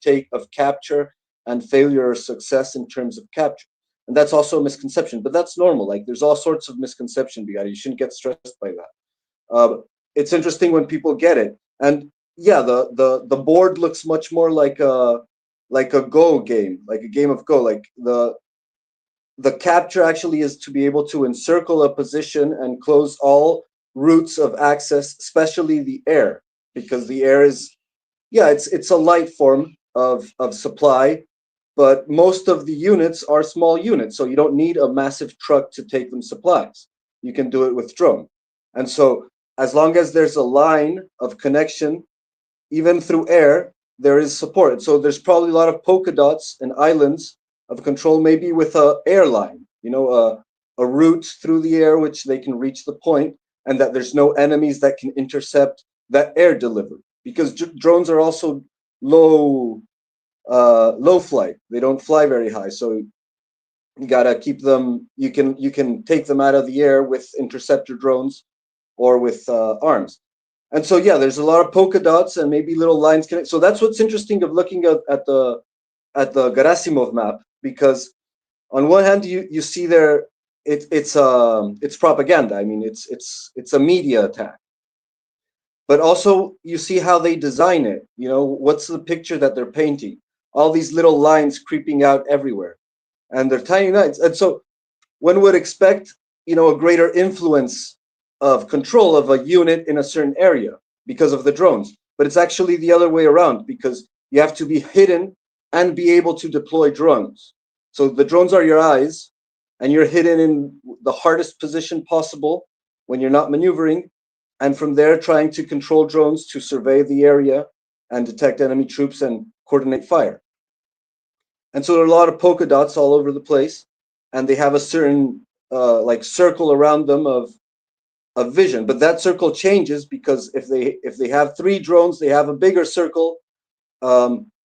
capture and failure or success in terms of capture. And that's also a misconception, but that's normal. Like there's all sorts of misconception, you shouldn't get stressed by that. It's interesting when people get it. And yeah, the board looks much more like a Go game, like a game of Go. Like the capture actually is to be able to encircle a position and close all routes of access, especially the air, because the air is, yeah, it's a light form of supply, but most of the units are small units, so you don't need a massive truck to take them supplies. You can do it with drone. And so as long as there's a line of connection, even through air, there is support. So there's probably a lot of polka dots and islands of control, maybe with a airline, a route through the air which they can reach the point, and that there's no enemies that can intercept that air delivery. Because drones are also low flight. They don't fly very high, so you gotta keep them. You can take them out of the air with interceptor drones or with arms. And so yeah, there's a lot of polka dots and maybe little lines connect. So that's what's interesting of looking at the Gerasimov map, because on one hand you see there it's propaganda. I mean it's a media attack. But also you see how they design it. What's the picture that they're painting? All these little lines creeping out everywhere, and they're tiny lines. And so one would expect a greater influence of control of a unit in a certain area because of the drones. But it's actually the other way around, because you have to be hidden and be able to deploy drones. So the drones are your eyes, and you're hidden in the hardest position possible when you're not maneuvering, and from there trying to control drones to survey the area and detect enemy troops and coordinate fire. And so there are a lot of polka dots all over the place, and they have a certain like circle around them of vision. But that circle changes, because if they have 3 drones, they have a bigger circle.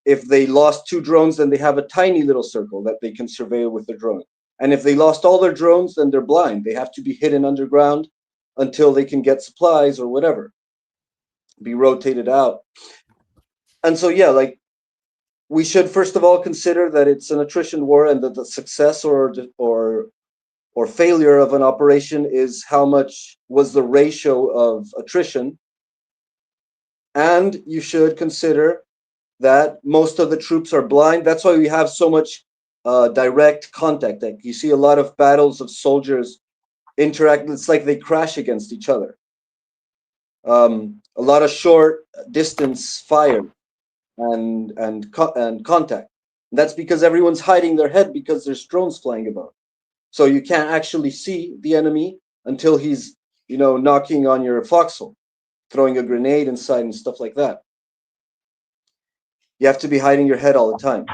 If they lost 2 drones, then they have a tiny little circle that they can surveil with the drone. And if they lost all their drones, then they're blind. They have to be hidden underground until they can get supplies or whatever, be rotated out. And so yeah, like we should first of all consider that it's an attrition war, and that the success or failure of an operation is how much was the ratio of attrition. And you should consider that most of the troops are blind. That's why we have so much direct contact. Like you see a lot of battles of soldiers interact. It's like they crash against each other. A lot of short distance fire and contact. And that's because everyone's hiding their head, because there's drones flying about. So you can't actually see the enemy until he's, knocking on your foxhole, throwing a grenade inside and stuff like that. You have to be hiding your head all the time.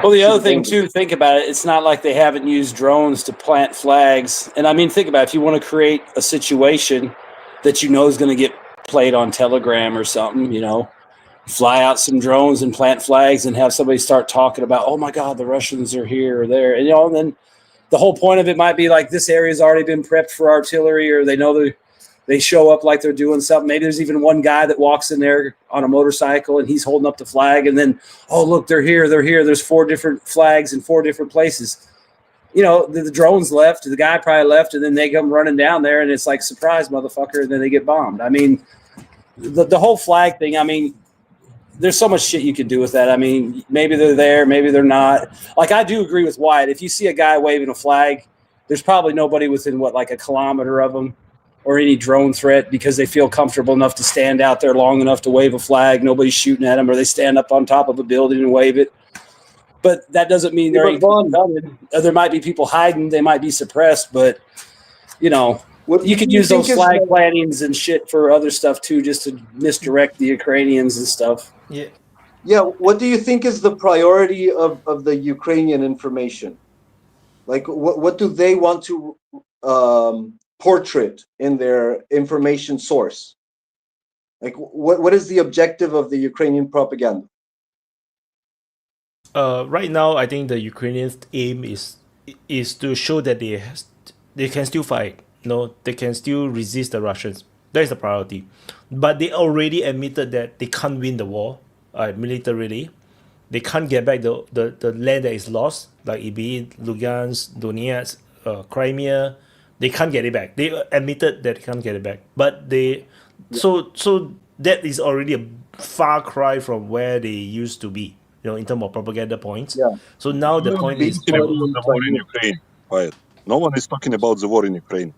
Well, the other thing too, think about it. It's not like they haven't used drones to plant flags. And I mean, think about it. If you want to create a situation that is going to get played on Telegram or something, fly out some drones and plant flags and have somebody start talking about, oh my God, the Russians are here or there. And, and then the whole point of it might be like this area's already been prepped for artillery, or they know they show up like they're doing something. Maybe there's even one guy that walks in there on a motorcycle and he's holding up the flag, and then, oh, look, they're here. There's 4 different flags in 4 different places. The drones left, the guy probably left, and then they come running down there, and it's like, surprise, motherfucker, and then they get bombed. I mean, the whole flag thing, I mean, there's so much shit you can do with that. I mean, maybe they're there, maybe they're not. Like, I do agree with Wyatt. If you see a guy waving a flag, there's probably nobody within, like a kilometer of them or any drone threat, because they feel comfortable enough to stand out there long enough to wave a flag. Nobody's shooting at them, or they stand up on top of a building and wave it. But that doesn't mean there ain't people coming. There might be people hiding. They might be suppressed, but, you could use those flag plantings and shit for other stuff too, just to misdirect the Ukrainians and stuff. Yeah. Yeah, what do you think is the priority of the Ukrainian information? Like, what do they want to portrait in their information source? Like, what is the objective of the Ukrainian propaganda? Right now, I think the Ukrainian aim is to show that they can still fight. They can still resist the Russians. That is the priority. But they already admitted that they can't win the war militarily. They can't get back the land that is lost, like be it Lugansk, Donetsk, Crimea. They can't get it back. They admitted that they can't get it back. But so that is already a far cry from where they used to be, in terms of propaganda points. Yeah. So now the No one point is is talking about the war in Ukraine. Wyatt. No one is talking about the war in Ukraine.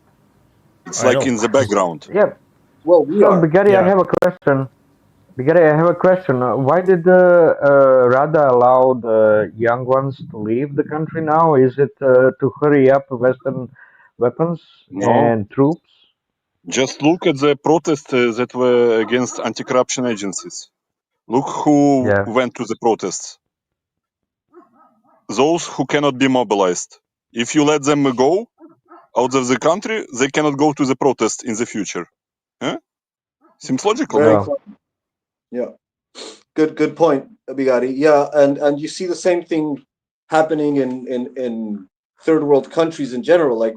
It's I like know. in the background. Yep. Well, we So, are. Bigari, I have a question. Bigari, I have a question. Why did Rada allow the young ones to leave the country now? Is it to hurry up Western weapons No, and troops? just look at the protests that were against anti-corruption agencies. Look who Yeah. went to the protests. Those who cannot be mobilized. If you let them go out of the country, they cannot go to the protest in the future. Huh? Seems logical, Very no? clever. Yeah. Good point, Bigari. Yeah, and you see the same thing happening in third world countries in general. Like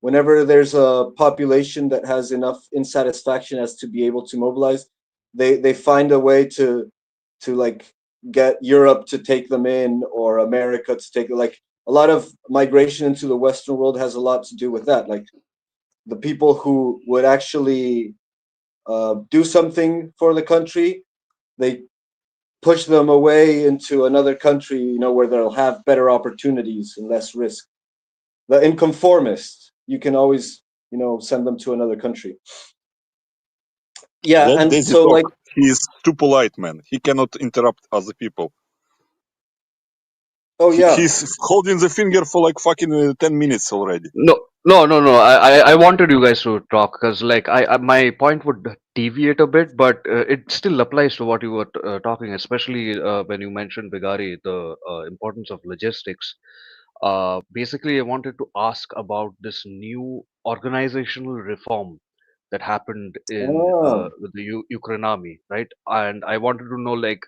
whenever there's a population that has enough insatisfaction as to be able to mobilize, they find a way to like get Europe to take them in, or America to take, like, a lot of migration into the Western world has a lot to do with that. Like the people who would actually do something for the country, they push them away into another country, where they'll have better opportunities and less risk. The inconformist, you can always, send them to another country. Yeah, Let and Daisy so, talk. like, He is too polite, man. He cannot interrupt other people. oh yeah, He's holding the finger for like fucking 10 minutes already. No. I wanted you guys to talk because, like, my point would deviate a bit, but it still applies to what you were talking, especially when you mentioned, Bigari, the importance of logistics. Basically, I wanted to ask about this new organizational reform that happened in with the Ukraine army, right? And I wanted to know, like,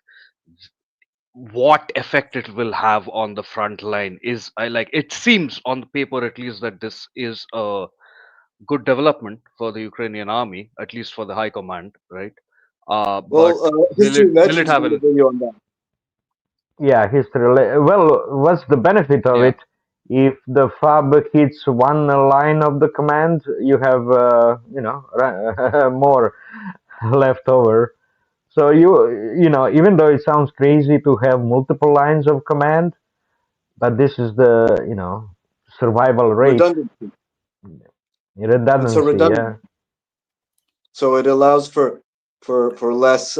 what effect it will have on the front line. Is I like it seems on the paper at least that this is a good development for the Ukrainian army, at least for the high command, right? But well, will History it Legends have made a an video on that. Yeah, well, what's the benefit of yeah? it? If the FAB hits one line of the command, you have, more left over. So even though it sounds crazy to have multiple lines of command, but this is the, survival rate, Redundancy. It's a redundancy, yeah. redundancy. So it allows for less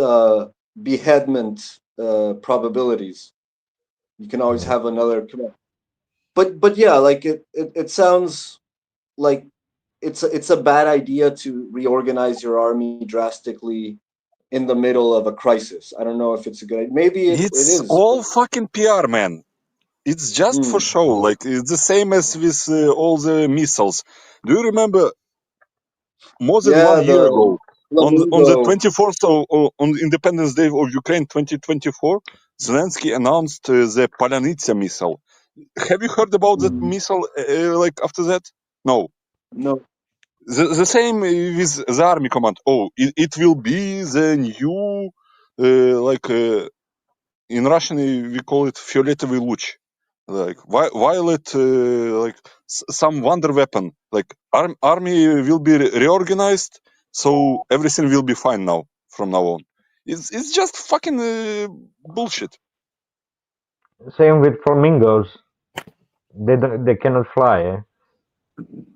beheadment probabilities. You can always have another command. But yeah, like it sounds like it's a bad idea to reorganize your army drastically in the middle of a crisis. I don't know if it's a good idea. Maybe it It's is. all fucking PR, man. It's just for show. Like, it's the same as with all the missiles. Do you remember more than Yeah, 1 year the ago, on the Flamingo. 24th on Independence Day of Ukraine 2024, Zelensky announced the Palanitsa missile. Have you heard about that missile like after that? No. No. The same with the army command. Oh, it will be the new, in Russian we call it фиолетовый луч, like violet, like some wonder weapon. Like army will be reorganized, so everything will be fine now from now on. It's just fucking bullshit. Same with flamingos. They cannot fly. Eh?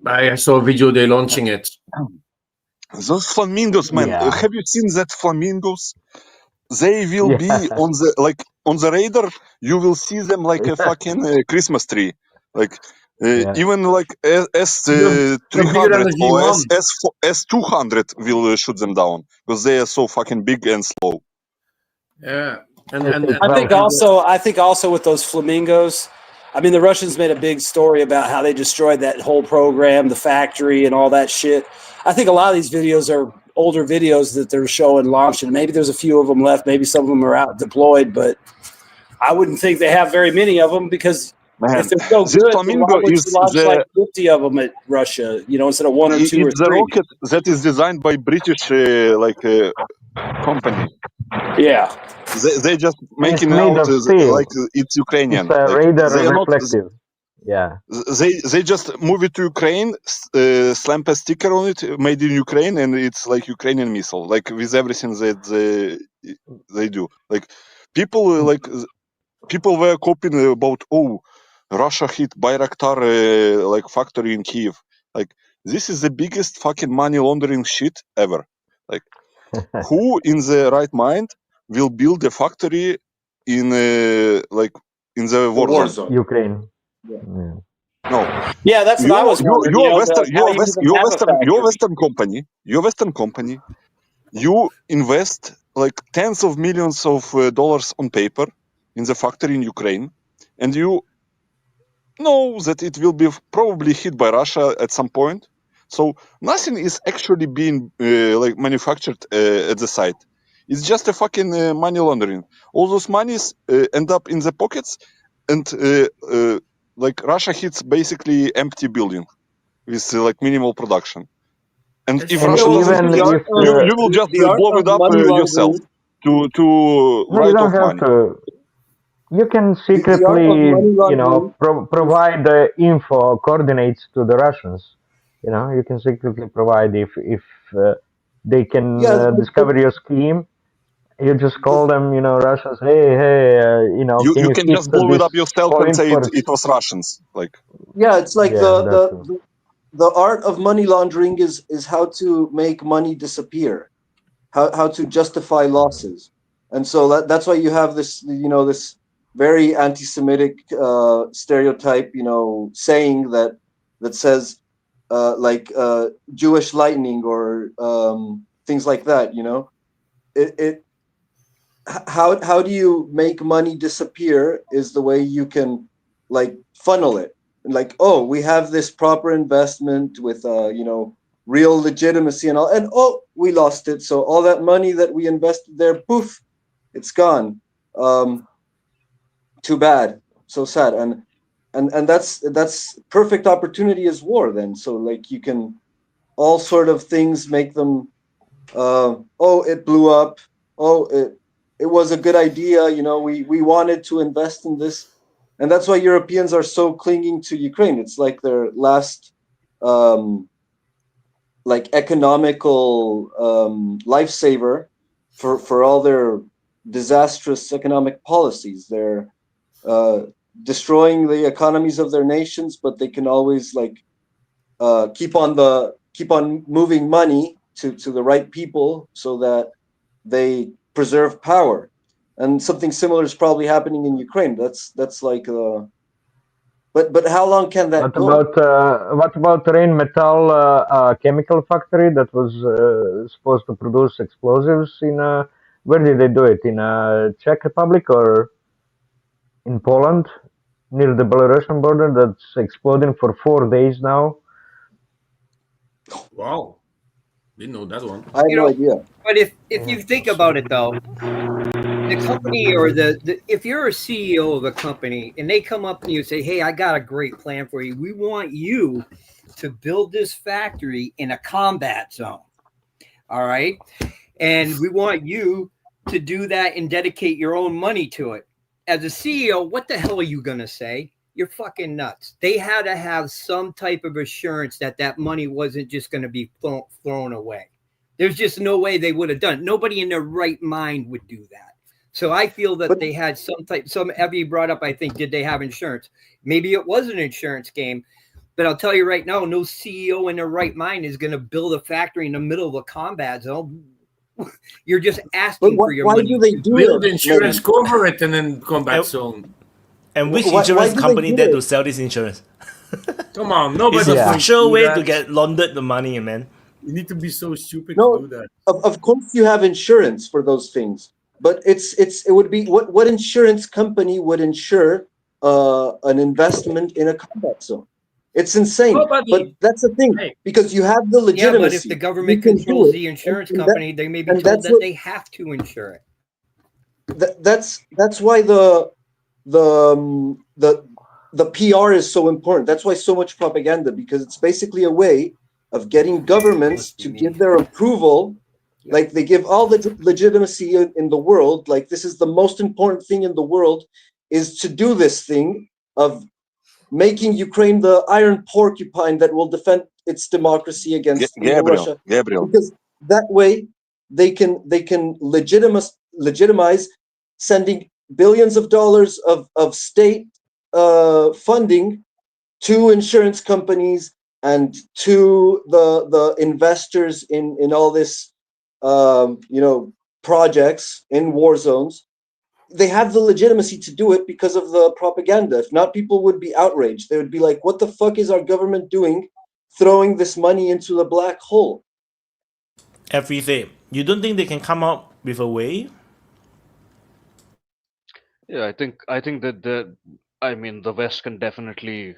I saw a video they launching it. Those flamingos, man. Yeah. Have you seen that flamingos? They will be on the radar. You will see them like a fucking Christmas tree. Like even like They're bigger than S300 the or G1. S200 will shoot them down because they are so fucking big and slow. Yeah, I think also with those flamingos, I mean, the Russians made a big story about how they destroyed that whole program, the factory, and all that shit. I think a lot of these videos are older videos that they're showing launched, and maybe there's a few of them left. Maybe some of them are out deployed, but I wouldn't think they have very many of them because if they're so this good, then flamingo why would is you launch the like 50 of them at Russia, instead of one or two or it's the three? rocket that is designed by British company. Yeah. They just And it's making made out of steel. like it's Ukrainian. It's a Like radar they are not. reflective. Yeah. They just move it to Ukraine, slamp a sticker on it, made in Ukraine, and it's like Ukrainian missile. Like with everything that they do. Like people people were copying about Russia hit Bayraktar like factory in Kiev. Like this is the biggest fucking money laundering shit ever. Like who in the right mind will build a factory in in the war zone? Ukraine. Yeah. No. Yeah, that's what I was wondering. You're You're Western company. You invest like tens of millions of dollars on paper in the factory in Ukraine, and you know that it will be probably hit by Russia at some point. So nothing is actually being like manufactured at the site. It's just a fucking money laundering. All those monies end up in the pockets, and like Russia hits basically empty building with like minimal production. And if Russia doesn't hit it, you will just blow it up yourself to No, you write don't off have money. to. You can secretly, provide the info coordinates to the Russians. You can secretly provide if they can discover your scheme. You just call them, Russians. Hey, can You you can hit just blow it this up yourself and point say for? it was Russians. Like Yeah, it's like Yeah, that too. the art of money laundering is how to make money disappear, how to justify losses, and so that's why you have this this very anti-Semitic stereotype saying that says Jewish lightning or things like that. It how do you make money disappear is the way you can like funnel it. Like, oh, we have this proper investment with real legitimacy and all, and we lost it. So all that money that we invested there, poof, it's gone. Too bad. So sad. And that's perfect opportunity as war then. So like you can all sort of things make them it blew up. It was a good idea, we wanted to invest in this. And that's why Europeans are so clinging to Ukraine. It's like their last like economical lifesaver for all their disastrous economic policies. They're destroying the economies of their nations, but they can always like keep on moving money to the right people so that they preserve power. And something similar is probably happening in Ukraine. That's like but how long can that go? What about Rheinmetall chemical factory that was supposed to produce explosives in where did they do it, in Czech Republic or in Poland near the Belarusian border, that's exploding for 4 days now? Wow, didn't know that one. I have no idea. But if you think about it though, the company or the if you're a CEO of a company and they come up and you say, hey, I got a great plan for you. We want you to build this factory in a combat zone. All right. And we want you to do that and dedicate your own money to it. As a CEO, what the hell are you going to say? You're fucking nuts. They had to have some type of assurance that that money wasn't just going to be thrown away. There's just no way they would have done it. Nobody in their right mind would do that. So I feel that they had some Evie brought up, I think, did they have insurance? Maybe it was an insurance game, but I'll tell you right now, no CEO in their right mind is going to build a factory in the middle of a combat zone. You're just asking for your money. Why do they do Build it? insurance, cover it, and then combat zone. And which insurance company there to sell this insurance? Come on, nobody. It's a sure way to get laundered the money, man. You need to be so stupid No, to do that. of course you have insurance for those things. But it would be what insurance company would insure an investment in a combat zone? It's insane. But that's the thing, because you have the legitimacy. Yeah, but if the government controls the insurance company, they may be told that they have to insure it. That's why the PR is so important. That's why so much propaganda, because it's basically a way of getting governments to give their approval. Like they give all the legitimacy in the world. Like this is the most important thing in the world, is to do this thing of making Ukraine the iron porcupine that will defend its democracy against Russia. Because that way they can legitimize sending billions of dollars of state funding to insurance companies and to the investors in all this projects in war zones. They have the legitimacy to do it because of the propaganda. If not, people would be outraged. They would be like, what the fuck is our government doing throwing this money into the black hole? Everything. You don't think they can come up with a way? Yeah, I think that the West can definitely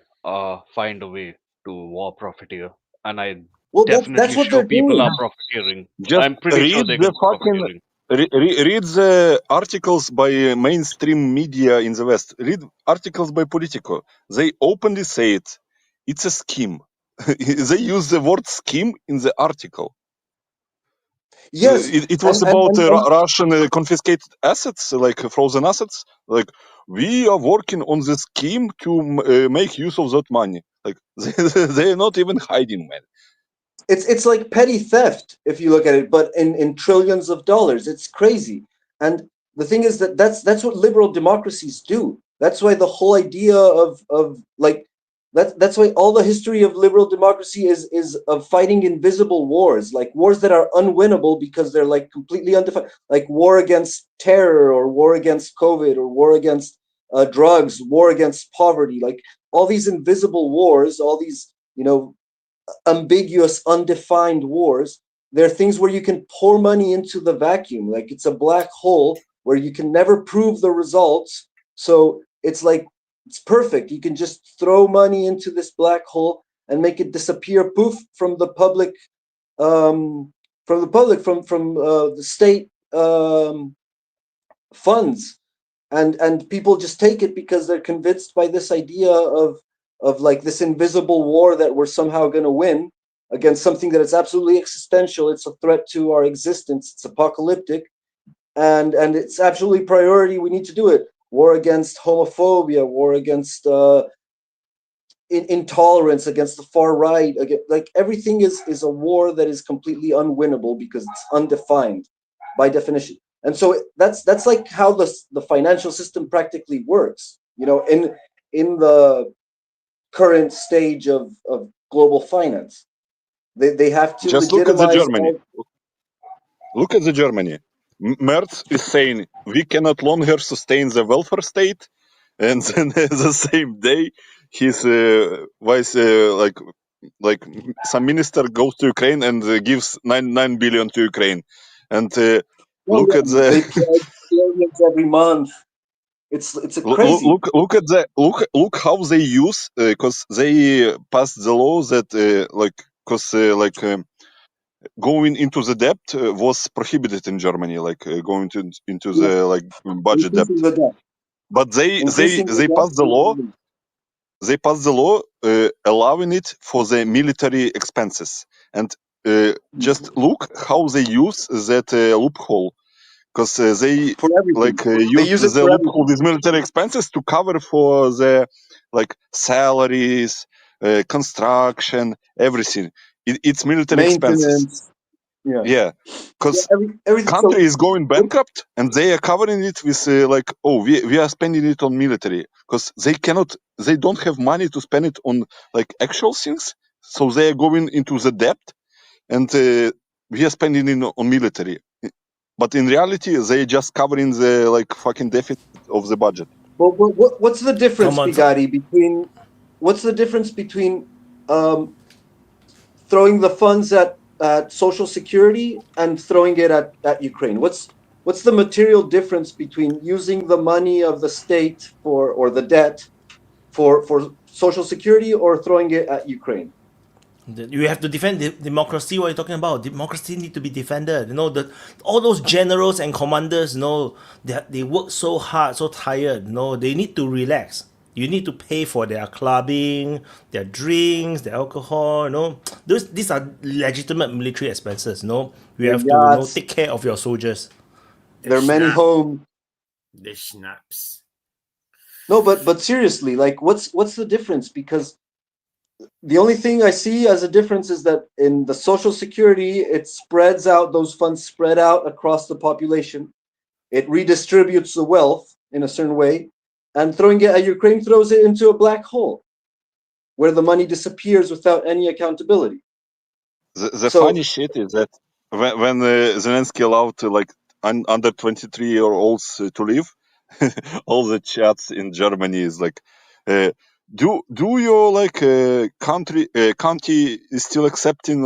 find a way to war profiteer, and I Well, that's definitely what they're sure people doing. are profiteering. Just I'm pretty sure read they're the gonna be fucking profiteering. read the articles by mainstream media in the West. Read articles by Politico. They openly say it. It's a scheme. They use the word scheme in the article. Yes, It was about Russian confiscated assets, like frozen assets. Like, we are working on the scheme to make use of that money. Like, they are not even hiding, man. It's like petty theft if you look at it, but in trillions of dollars. It's crazy. And the thing is that that's what liberal democracies do. That's why the whole idea of like that's why all the history of liberal democracy is of fighting invisible wars, like wars that are unwinnable because they're like completely undefined, like war against terror or war against COVID or war against drugs, war against poverty, like all these invisible wars, all these ambiguous, undefined wars. They're things where you can pour money into the vacuum, like it's a black hole where you can never prove the results. So it's like it's perfect. You can just throw money into this black hole and make it disappear, poof, from the public, from the state funds, and people just take it because they're convinced by this idea of like this invisible war that we're somehow going to win against something that is absolutely existential. It's a threat to our existence. It's apocalyptic, and it's absolutely priority. We need to do it. War against homophobia, war against intolerance, against the far right. Like everything is a war that is completely unwinnable because it's undefined by definition. And so that's like how the financial system practically works. In the current stage of global finance, they have to Just look at the legitimize. Germany. Look at the Germany. Merz is saying we cannot longer sustain the welfare state, and then the same day his vice like some minister goes to Ukraine and gives 9 billion to Ukraine, and look at the They pledge billions every month. It's a crazy. Look how they use, because they passed the law that going into the debt was prohibited in Germany, like going into the like budget debt. Increasing the debt. But they Increasing the debt passed the law. They passed the law allowing it for the military expenses, and just look how they use that loophole, because they use it the for loophole with military expenses to cover for the like salaries, construction, everything. It's military expenses. Maintenance. Yeah. Yeah, because everything. country is going bankrupt and they are covering it with we are spending it on military, because they don't have money to spend it on like actual things, so they are going into the debt, and we are spending it on military. But in reality, they just covering the like fucking deficit of the budget. Well, what's the difference, Bigatti, between throwing the funds at social security and throwing it at Ukraine? What's what's the material difference between using the money of the state or the debt for social security or throwing it at Ukraine? You have to defend democracy. What are you talking about? Democracy need to be defended. All those generals and commanders, they work so hard, so tired. They need to relax. You need to pay for their clubbing, their drinks, their alcohol. These are legitimate military expenses. You have to take care of your soldiers. There are many homes. The schnapps. No, but seriously, like, what's the difference? Because the only thing I see as a difference is that in the social security, it spreads out, those funds spread out across the population. It redistributes the wealth in a certain way, and throwing it at Ukraine throws it into a black hole where the money disappears without any accountability. The funny shit is that when Zelensky allowed under 23-year-olds to leave, all the chats in Germany is like, do your county is still accepting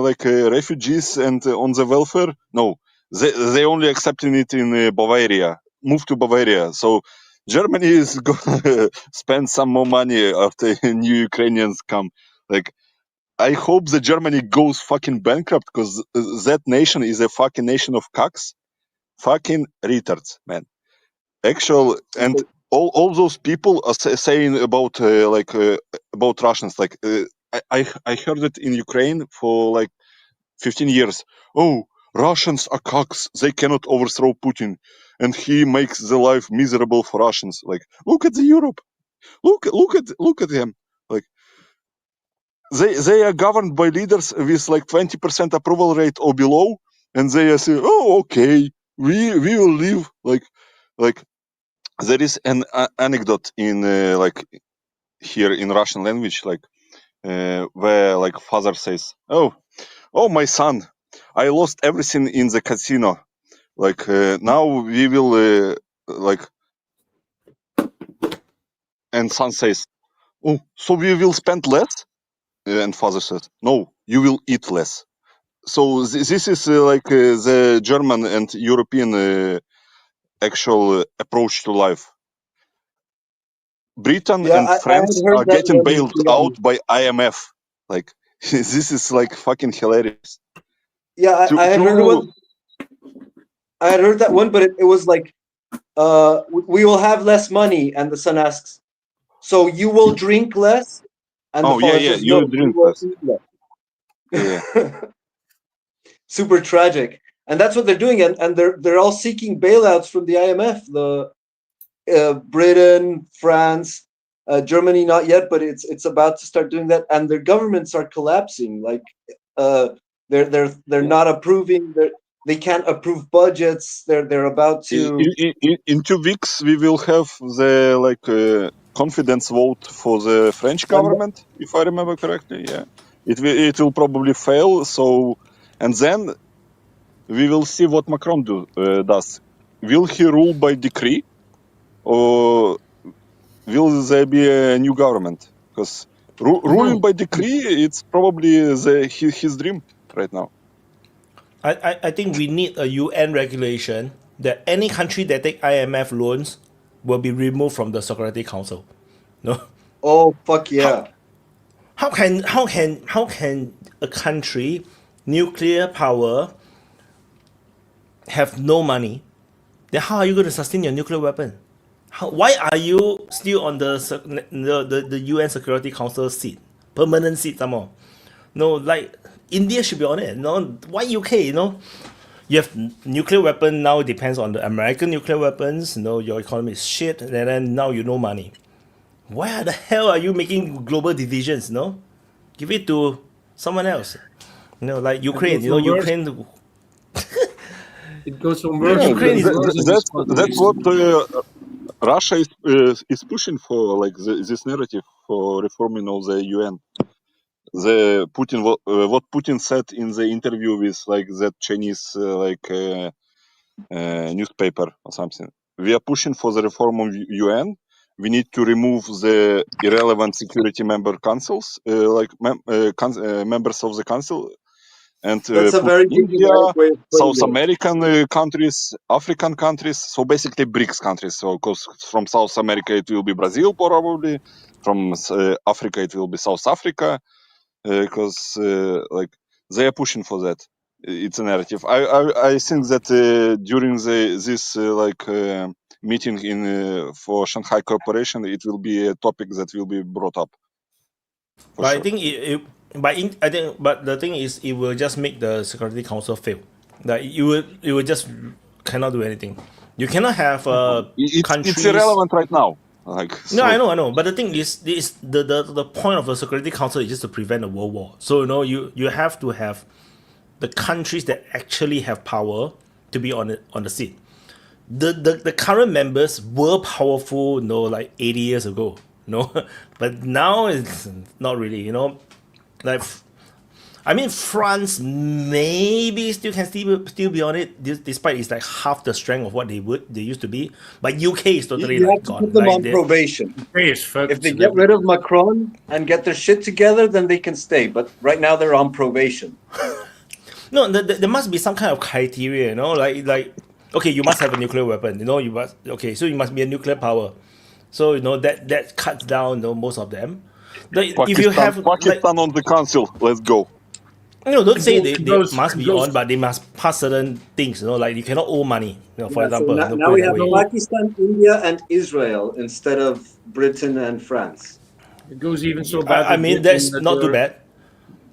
refugees and on the welfare? No, they only accepting it in Bavaria. Move to Bavaria. So Germany is gonna spend some more money after new Ukrainians come. I hope the Germany goes fucking bankrupt because that nation is a fucking nation of cucks, fucking retards, man. And all those people are saying about Russians. I heard it in Ukraine for 15 years. Oh, Russians are cucks. They cannot overthrow Putin, and he makes the life miserable for Russians. Look at the Europe. Look at them. They are governed by leaders with 20% approval rate or below, and they are saying, "Oh, okay, we will live like." There is an anecdote in here in Russian language, where father says, "Oh, my son, I lost everything in the casino. Now we will and son says, "Oh, so we will spend less?" And father says, "No, you will eat less." So this is the German and European actual approach to life. Britain and I France had heard are that getting one. bailed out by IMF. This is fucking hilarious. Yeah, I had heard one. I had heard that one, but it was like, we will have less money, and the son asks, "So you will drink less?" And the father says, "No, you you drink will less. eat less." Yeah. Super tragic, and that's what they're doing, and they're all seeking bailouts from the IMF. The Britain, France, Germany, not yet, but it's about to start doing that, and their governments are collapsing. They're not approving. They can't approve budgets. They're about to. In 2 weeks, we will have the confidence vote for the French government, if I remember correctly. Yeah, it will probably fail. So, and then we will see what Macron does. Will he rule by decree, or will there be a new government? Because ruling by decree, it's probably his dream right now. I think we need a UN regulation that any country that take IMF loans will be removed from the Security Council. No. Oh fuck yeah! How can a country, nuclear power, have no money? Then how are you going to sustain your nuclear weapon? Why are you still on the UN Security Council seat, permanent seat some more? No, India should be on it. No, why UK? You have nuclear weapon now. It depends on the American nuclear weapons. Your economy is shit, and then now you no money. Why the hell are you making global divisions? Give it to someone else. Like Ukraine. Ukraine. It goes from worse. That's what Russia is pushing for, this narrative for reforming of the UN. The Putin, what Putin said in the interview with that Chinese newspaper or something. We are pushing for the reform of UN. We need to remove the irrelevant security member councils, members of the council, and That's a put very India, diplomatic way of putting South it. American countries, African countries, so basically BRICS countries. So, because from South America it will be Brazil probably, from Africa it will be South Africa, because like they are pushing for that. It's a narrative. I think that during this meeting in for Shanghai Cooperation, it will be a topic that will be brought up. For But sure. I think but the thing is, it will just make the Security Council fail. Like it will just cannot do anything. You cannot have countries. It's irrelevant right now. Like No, so. I know. But the thing is, the point of the Security Council is just to prevent a world war. So you have to have the countries that actually have power to be on the seat. The current members were powerful, like 80 years ago, but now it's not really, like. I mean, France maybe still can still be on it, despite it's like half the strength of what they used to be. But UK is totally You like have to gone. put them Like on probation. Yes, If they get rid of Macron and get their shit together, then they can stay. But right now they're on probation. No, there must be some kind of criteria, like okay, you must have a nuclear weapon, you must so you must be a nuclear power. So that cuts down most of them. If you have Pakistan on the council, let's go. Don't say they must be on, but they must pass certain things, like you cannot owe money, for example. So now we have Pakistan, India, and Israel instead of Britain and France. It goes even so bad. I mean, that's not too bad.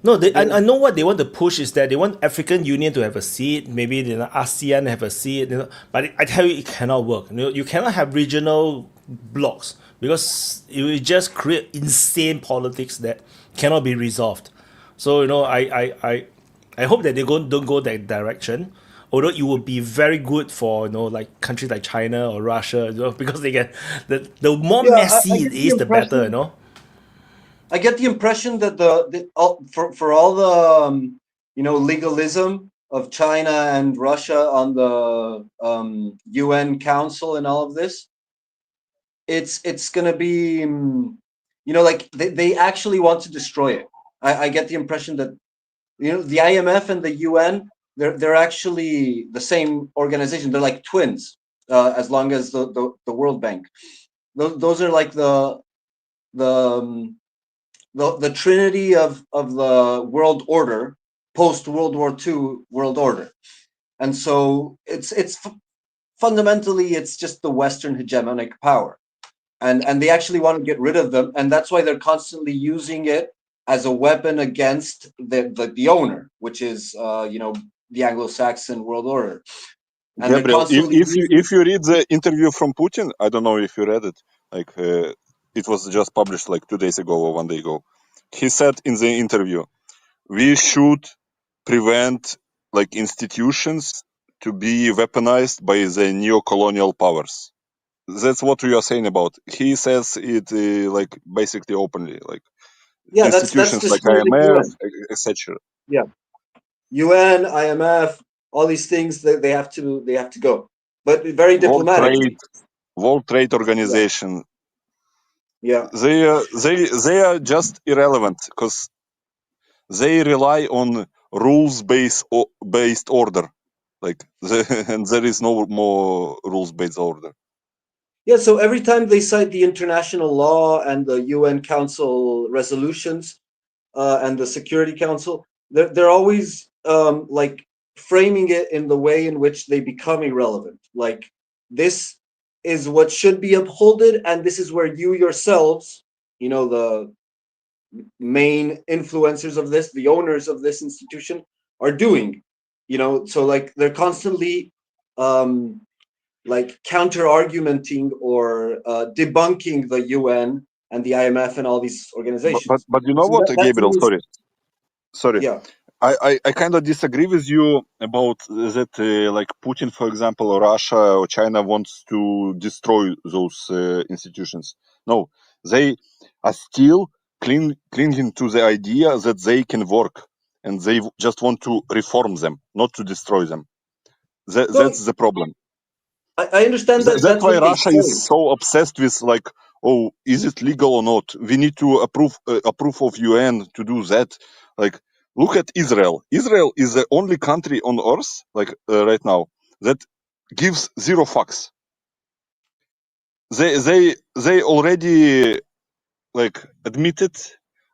No, I know what they want to push is that they want African Union to have a seat, maybe the ASEAN have a seat, but I tell you, it cannot work. You cannot have regional blocks because it will just create insane politics that cannot be resolved. So I hope that they don't go that direction. Although it would be very good for like countries like China or Russia, because they get the more messy it is, the better. I get the impression that for all the legalism of China and Russia on the UN Council and all of this, it's gonna be like they actually want to destroy it. I get the impression that the IMF and the UN, they're actually the same organization. They're like twins, as long as the World Bank. Those are like the trinity of the world order, post World War II world order. And so it's fundamentally it's just the Western hegemonic power, and they actually want to get rid of them, and that's why they're constantly using it as a weapon against the owner, which is the Anglo-Saxon world order. And Gabriel, if you read the interview from Putin, I don't know if you read it. Like it was just published like 2 days ago or 1 day ago. He said in the interview, we should prevent like institutions to be weaponized by the neo-colonial powers. That's what we are saying about. He says it like basically openly, like institutions that's like destroying the IMF, UN. etc. Yeah, UN, IMF, all these things that they have to go, but very diplomatically. World Trade Organization. Yeah, they are just irrelevant because they rely on rules-based order, like and there is no more rules-based order. Yeah, so every time they cite the international law and the UN Council resolutions and the Security Council, they're always like framing it in the way in which they become irrelevant. Like, this is what should be upholded, and this is where you yourselves, the main influencers of this, the owners of this institution, are doing. So like they're constantly like counter-argumenting or debunking the UN and the IMF and all these organizations. But you know So what, that Gabriel? Sorry. Yeah. I kind of disagree with you about that. Like Putin, for example, or Russia or China wants to destroy those institutions. No, they are still clinging to the idea that they can work, and they just want to reform them, not to destroy them. That's the problem. I understand that. That's why Russia is so obsessed with like, oh, is it legal or not? We need to approve of UN to do that. Like look at Israel. Israel is the only country on earth, like right now, that gives zero fucks. They already like admitted,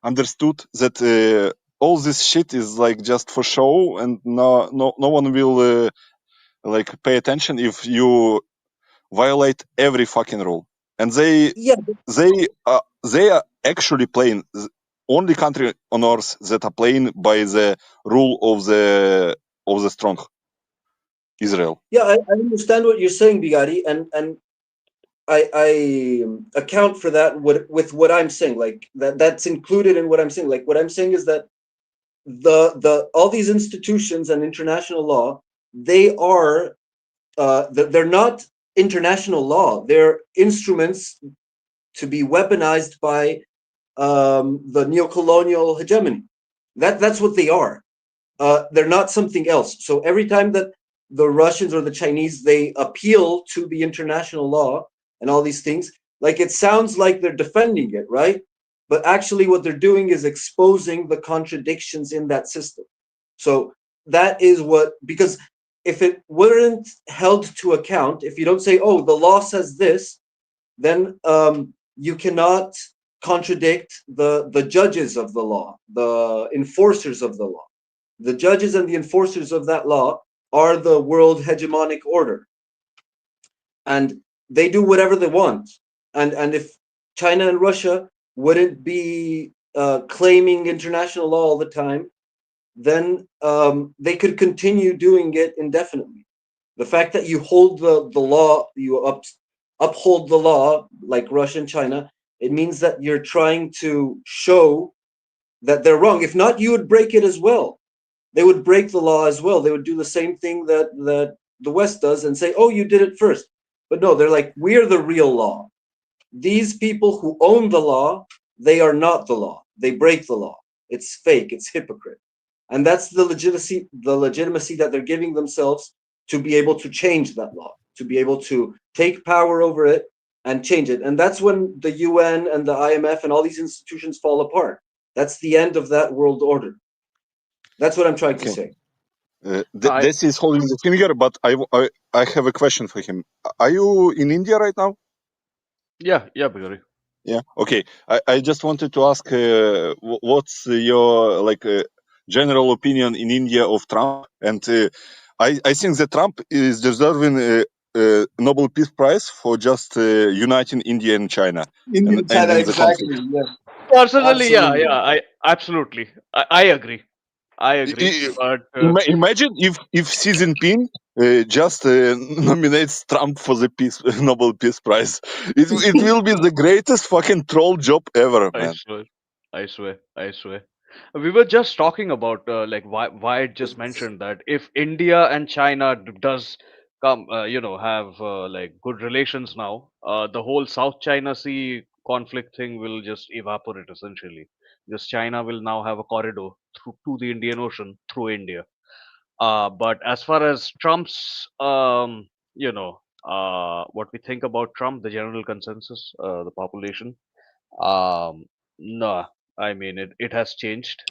understood that all this shit is like just for show, and no one will like pay attention if you violate every fucking rule. And they are actually playing only country on earth that are playing by the rule of the strong. Israel. Yeah, I understand what you're saying, Bigari, and I account for that with what I'm saying. Like that's included in what I'm saying. Like what I'm saying is that the all these institutions and international law, they are they're not international law. They're instruments to be weaponized by the neocolonial hegemony. That's what they are. They're not something else. So every time that the Russians or the Chinese, they appeal to the international law and all these things, like it sounds like they're defending it, right? But actually what they're doing is exposing the contradictions in that system. So that is what, because if it weren't held to account, if you don't say, oh, the law says this, then you cannot contradict the judges of the law, the enforcers of the law. The judges and the enforcers of that law are the world hegemonic order. And they do whatever they want. And if China and Russia wouldn't be claiming international law all the time, then they could continue doing it indefinitely. The fact that you hold the law, you uphold the law, like Russia and China, it means that you're trying to show that they're wrong. If not, you would break it as well. They would break the law as well. They would do the same thing that the West does and say, oh, you did it first. But no, they're like, we're the real law. These people who own the law, they are not the law. They break the law. It's fake. It's hypocrite. And that's the legitimacy that they're giving themselves to be able to change that law, to be able to take power over it and change it. And that's when the UN and the IMF and all these institutions fall apart. That's the end of that world order. That's what I'm trying to say. This is holding the finger, but I have a question for him. Are you in India right now? Yeah, Bigari. Yeah. Okay. I just wanted to ask, what's your like general opinion in India of Trump? And I think that Trump is deserving a Nobel Peace Prize for just uniting India and China India and and China, ending the exactly. conflict. Yeah. Personally, Absolutely. yeah, I absolutely, I agree. But Imagine if Xi Jinping just nominates Trump for the Nobel Peace Prize. It will be the greatest fucking troll job ever, I man. swear, I swear. We were just talking about like Wyatt just mentioned that if India and China does come, have like good relations now, the whole South China Sea conflict thing will just evaporate essentially. Because China will now have a corridor through to the Indian Ocean through India. But as far as Trump's, what we think about Trump, the general consensus, the population, no, I mean it has changed.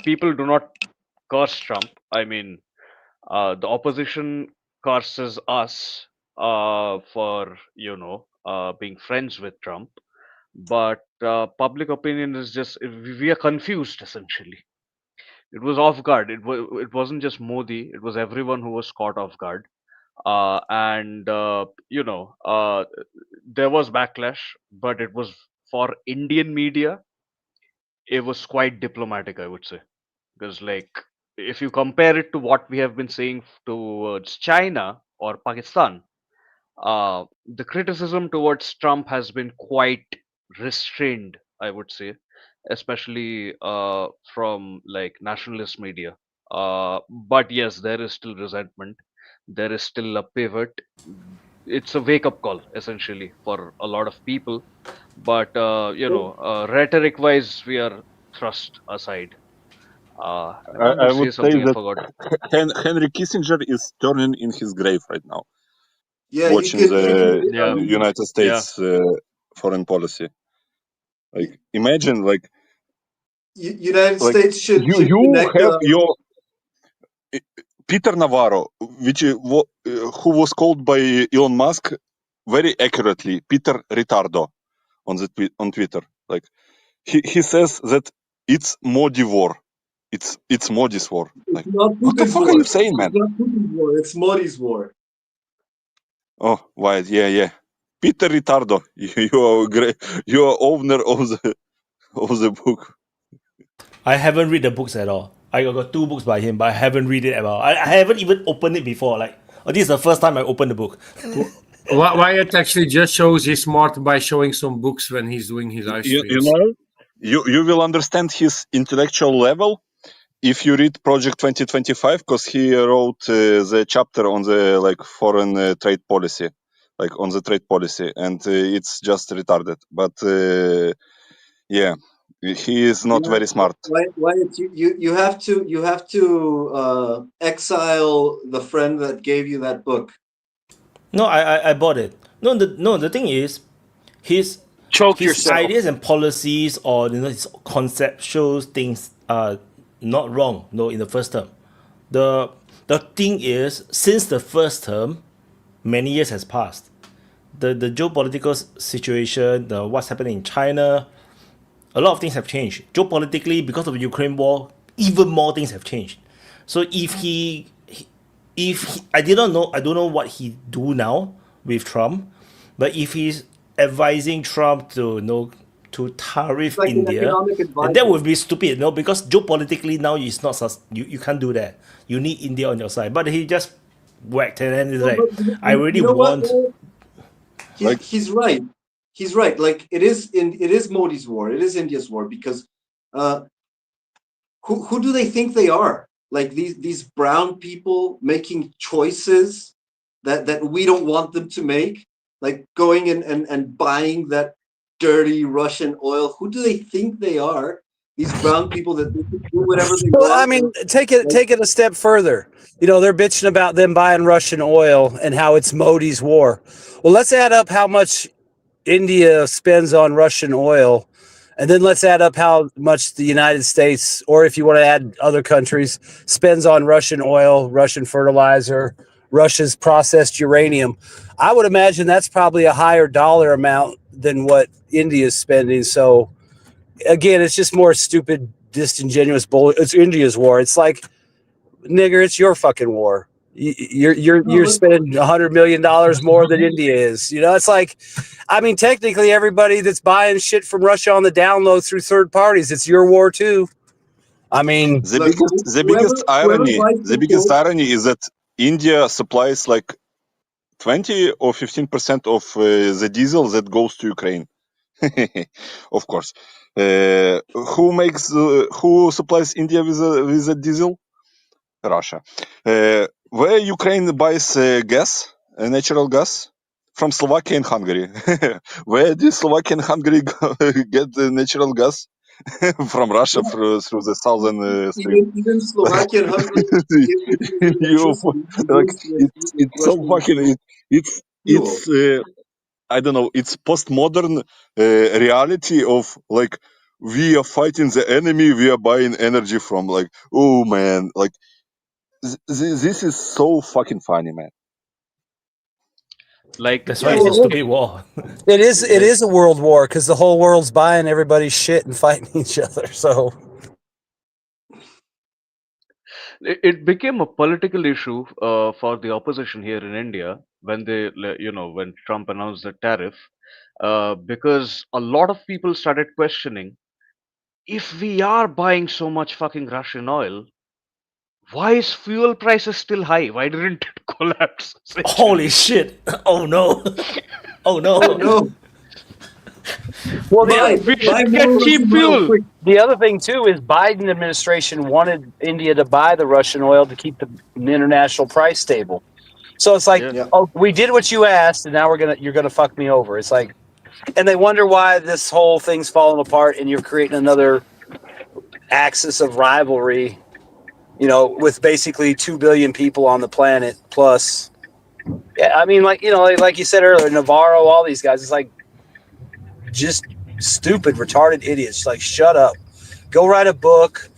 People do not curse Trump. I mean, the opposition curses us for being friends with Trump, but public opinion is just we are confused essentially. It was off guard. It wasn't just Modi. It was everyone who was caught off guard. And there was backlash, but it was for Indian media. It was quite diplomatic, I would say, because like if you compare it to what we have been saying towards China or Pakistan, the criticism towards Trump has been quite restrained, I would say, especially from like nationalist media. But yes, there is still resentment. There is still a pivot. It's a wake up call essentially for a lot of people. But rhetoric wise, we are thrust aside. I wanted I to would say say something. I that forgot. Henry Kissinger is turning in his grave right now, Yeah, watching you the Yeah. United Yeah. States foreign policy. Like, imagine, like, United Like States should you connect. have your Peter Navarro, who was called by Elon Musk very accurately Peter Ritardo on Twitter. Like he says that it's Modi war. It's Modi's war. Like Not what the Putin's fuck war. are you saying, man? It's not Putin's war. It's Modi's war. Oh, Wyatt, yeah. Peter Ritardo, you are great. You are owner of the book. I haven't read the books at all. I got 2 books by him, but I haven't read it at all. I haven't even opened it before. Like, this is the first time I opened the book. Wyatt actually just shows he's smart by showing some books when he's doing his live You streams. know, you will understand his intellectual level if you read Project 2025, because he wrote the chapter on the foreign trade policy, on the trade policy, and it's just retarded. But yeah, he is not very smart. Wyatt, you have to exile the friend that gave you that book. No, I bought it. No, the thing is, his yourself. ideas and policies, or his conceptual things are not wrong. No, in the first term, the thing is, since the first term, many years has passed. The geopolitical situation, what's happening in China, a lot of things have changed. Geopolitically, because of the Ukraine war, even more things have changed. So if I don't know what he do now with Trump, but if he's advising Trump to to tariff Like an India, economic and advisor. that would be stupid, because geopolitically now it's not you can't do that. You need India on your side, but he just whacked and then he's like, I really want. He's right. He's right. Like it is Modi's war. It is India's war because who do they think they are? Like these brown people making choices that we don't want them to make, like going and buying that dirty Russian oil. Who do they think they are? These brown people that they can do whatever they want. Well, I mean, take it a step further. They're bitching about them buying Russian oil and how it's Modi's war. Well, let's add up how much India spends on Russian oil, and then let's add up how much the United States, or if you want to add other countries, spends on Russian oil, Russian fertilizer, Russia's processed uranium. I would imagine that's probably a higher dollar amount than what India's spending. So again, it's just more stupid, disingenuous bull. It's India's war. It's like, nigger, it's your fucking war. You're spending $100 million more than India is. It's like, I mean, technically everybody that's buying shit from Russia on the down low through third parties, it's your war too. I mean, The biggest irony is that India supplies 20 or 15% of the diesel that goes to Ukraine. Of course. Who supplies India with the diesel? Russia. Where Ukraine buys gas, natural gas? From Slovakia and Hungary. Where do Slovakia and Hungary get the natural gas? From Russia through the southern stream. Even Slovakia and Hungary. It's so fucking. It's I don't know. It's postmodern reality of we are fighting the enemy. We are buying energy from oh man, this is so fucking funny, man. That's why it's a stupid war. It is a world war because the whole world's buying everybody's shit and fighting each other. So it became a political issue for the opposition here in India when when Trump announced the tariff, because a lot of people started questioning, if we are buying so much fucking Russian oil, why is fuel prices still high? Why didn't it collapse? Holy shit! Oh no! Oh no! Oh no! Well, we should get cheap fuel. The other thing too is Biden administration wanted India to buy the Russian oil to keep the international price stable. So it's like, oh, we did what you asked, and now you're gonna fuck me over. It's like, and they wonder why this whole thing's falling apart, and you're creating another axis of rivalry. With basically 2 billion people on the planet plus. Yeah, I mean, like you said earlier, Navarro, all these guys, it's like just stupid, retarded idiots. Like, shut up. go write a book,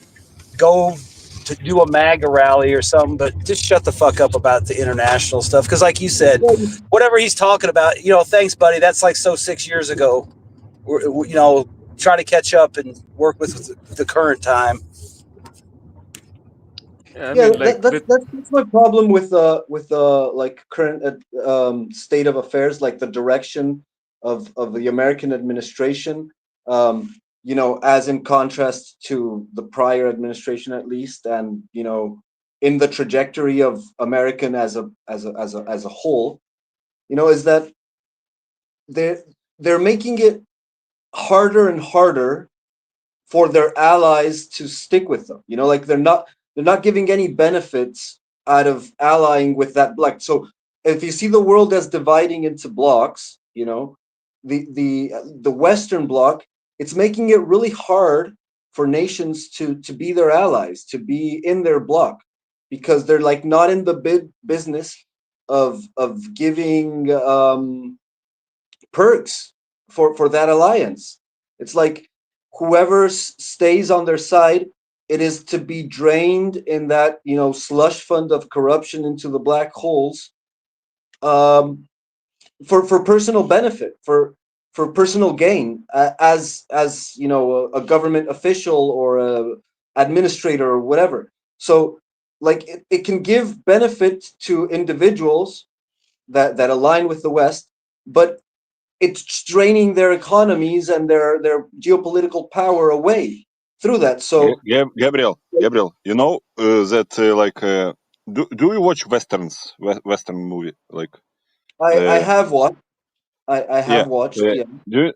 go to do a MAGA rally or something, but just shut the fuck up about the international stuff. Because like you said, whatever he's talking about, thanks, buddy. That's like 6 years ago. Try to catch up and work with the current time. Yeah, I Yeah, mean, like that's my problem with the like current state of affairs, like the direction of the American administration. As in contrast to the prior administration, at least, and in the trajectory of American as a whole, is that they're making it harder and harder for their allies to stick with them. Like they're not giving any benefits out of allying with that bloc. So if you see the world as dividing into blocks, the Western bloc, it's making it really hard for nations to be their allies, to be in their bloc, because they're like not in the business of giving perks for that alliance. It's like whoever stays on their side, it is to be drained in that slush fund of corruption into the black holes, for personal benefit, for personal gain, as a government official or a administrator or whatever. So like it can give benefit to individuals that align with the West, but it's straining their economies and their geopolitical power away through that. So Gabriel, that do you watch Western movie? Like I have watched. I have yeah, watched. Yeah. do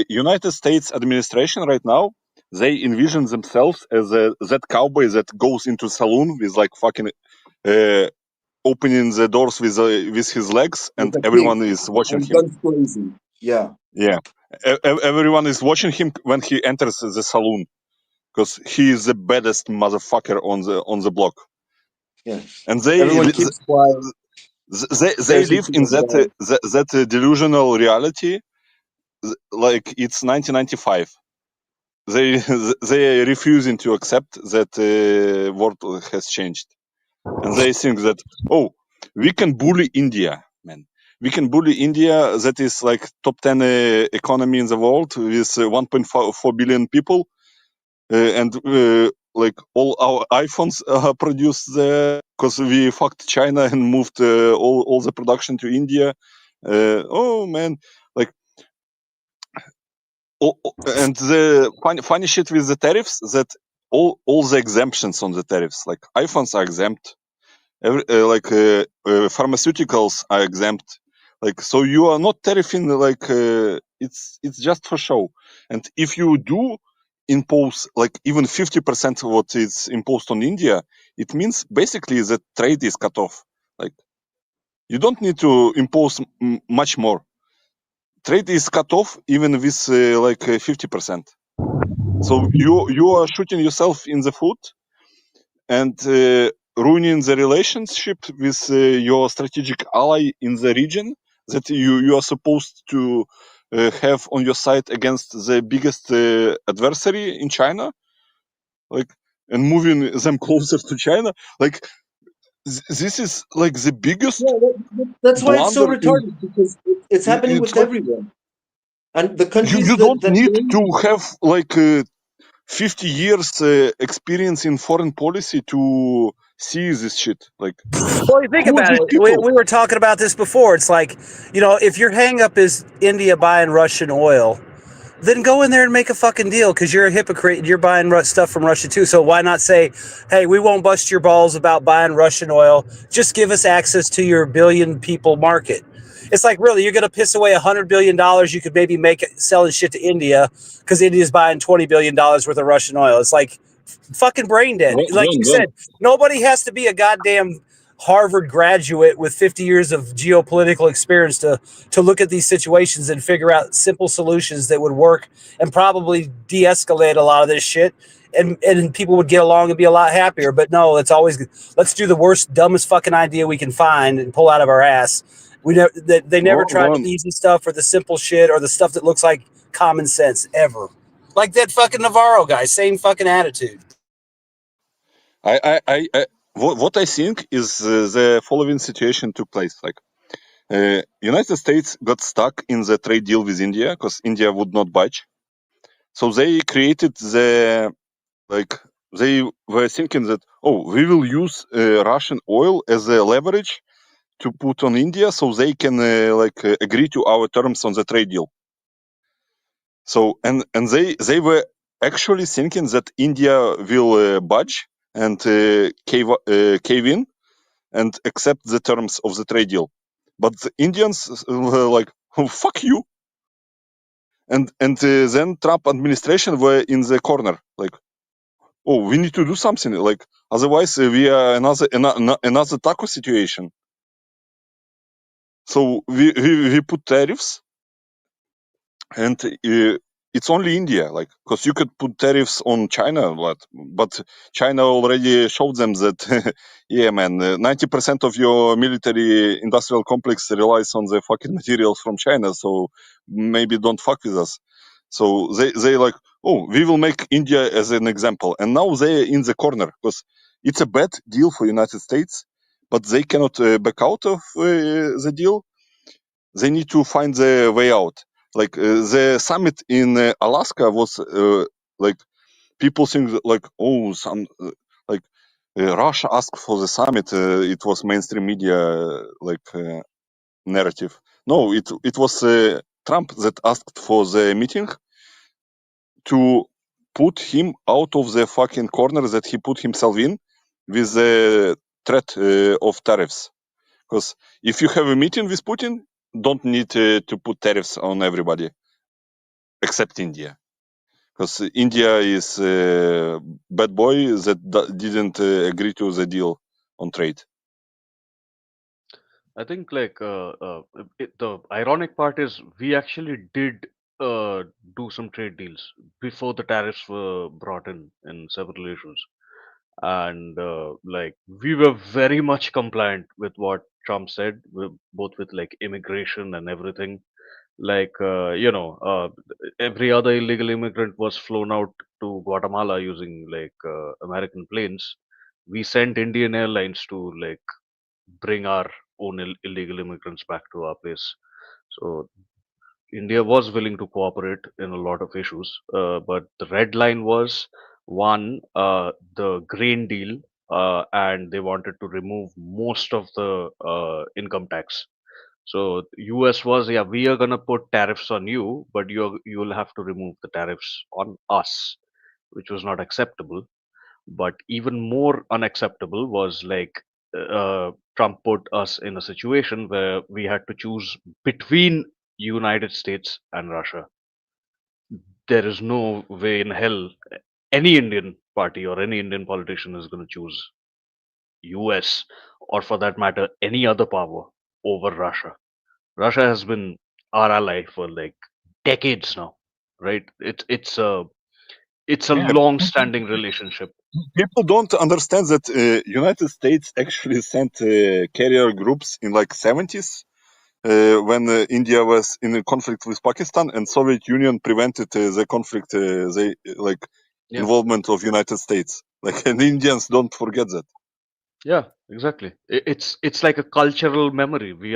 United States administration right now? They envision themselves as that cowboy that goes into saloon with like fucking opening the doors with his legs, and With a everyone king is watching and him. guns blazing. Yeah. Yeah, everyone is watching him when he enters the saloon, because he is the baddest motherfucker on the block. Yeah. And they Everyone keeps quiet. they live in that delusional reality, like it's 1995. They are refusing to accept that world has changed, and they think that we can bully India, man. We can bully India, that is like top 10 economy in the world with 1.4 billion people, and like all our iPhones are produced there because we fucked China and moved all the production to India. Oh man, like and the funny shit with the tariffs, that all the exemptions on the tariffs, like iPhones are exempt, pharmaceuticals are exempt, like, so you are not tariffing, like it's just for show. And if you do impose like even 50% of what is imposed on India, it means basically that trade is cut off. Like you don't need to impose much more. Trade is cut off even with 50%. So you are shooting yourself in the foot and ruining the relationship with your strategic ally in the region that you are supposed to have on your side against the biggest adversary in China, like, and moving them closer to China. Like this is like the biggest That's why it's so blunder retarded, because it's happening it's with like everyone. And the countries you don't that need to have like 50 years experience in foreign policy to see this shit. Like, Well, you think who are about these it. We people? were talking about this before. It's like, if your hang up is India buying Russian oil, then go in there and make a fucking deal, because you're a hypocrite and you're buying stuff from Russia too. So why not say, hey, we won't bust your balls about buying Russian oil. Just give us access to your billion people market. It's like, really, you're going to piss away $100 billion you could maybe make selling shit to India because India's buying $20 billion worth of Russian oil. It's like fucking brain dead. Like you said, nobody has to be a goddamn Harvard graduate with 50 years of geopolitical experience to look at these situations and figure out simple solutions that would work and probably de-escalate a lot of this shit, and people would get along and be a lot happier. But no, it's always, let's do the worst, dumbest fucking idea we can find and pull out of our ass. They never try the easy stuff or the simple shit or the stuff that looks like common sense ever. Like that fucking Navarro guy, same fucking attitude. What I think is the following situation took place. Like, United States got stuck in the trade deal with India because India would not budge. So they created they were thinking that, oh, we will use Russian oil as a leverage to put on India so they can agree to our terms on the trade deal. So and they were actually thinking that India will budge and cave in and accept the terms of the trade deal. But the Indians were like, oh, fuck you. And then Trump administration were in the corner, like, oh, we need to do something, like, otherwise we are another taco situation. So we put tariffs, and it's only India, like, because you could put tariffs on China, but China already showed them that, yeah, man, 90% of your military industrial complex relies on the fucking materials from China, so maybe don't fuck with us. So they like, oh, we will make India as an example, and now they're in the corner because it's a bad deal for United States, but they cannot back out of the deal. They need to find the way out. Like the summit in Alaska was like, people think that, like, oh, Russia asked for the summit. It was mainstream media narrative. No, it was Trump that asked for the meeting to put him out of the fucking corner that he put himself in with the threat of tariffs. Because if you have a meeting with Putin, don't need to put tariffs on everybody except India. Because India is a bad boy that didn't agree to the deal on trade. I think the ironic part is we actually did do some trade deals before the tariffs were brought in several issues, and we were very much compliant with what Trump said, both with like immigration and everything. Every other illegal immigrant was flown out to Guatemala using American planes. We sent Indian Airlines to bring our own illegal immigrants back to our place. So India was willing to cooperate in a lot of issues, but the red line was one, the grain deal, and they wanted to remove most of the income tax. So US was, yeah, we are gonna put tariffs on you, but you'll have to remove the tariffs on us, which was not acceptable. But even more unacceptable was Trump put us in a situation where we had to choose between United States and Russia. There is no way in hell any Indian party or any Indian politician is going to choose US, or for that matter any other power, over Russia. Russia has been our ally for like decades now, right? It's a Yeah. long-standing relationship. People don't understand that United States actually sent carrier groups in like 70s when India was in a conflict with Pakistan, and Soviet Union prevented the conflict, Yeah. involvement of United States. Like, and Indians don't forget that. Yeah, exactly. It's like a cultural memory. We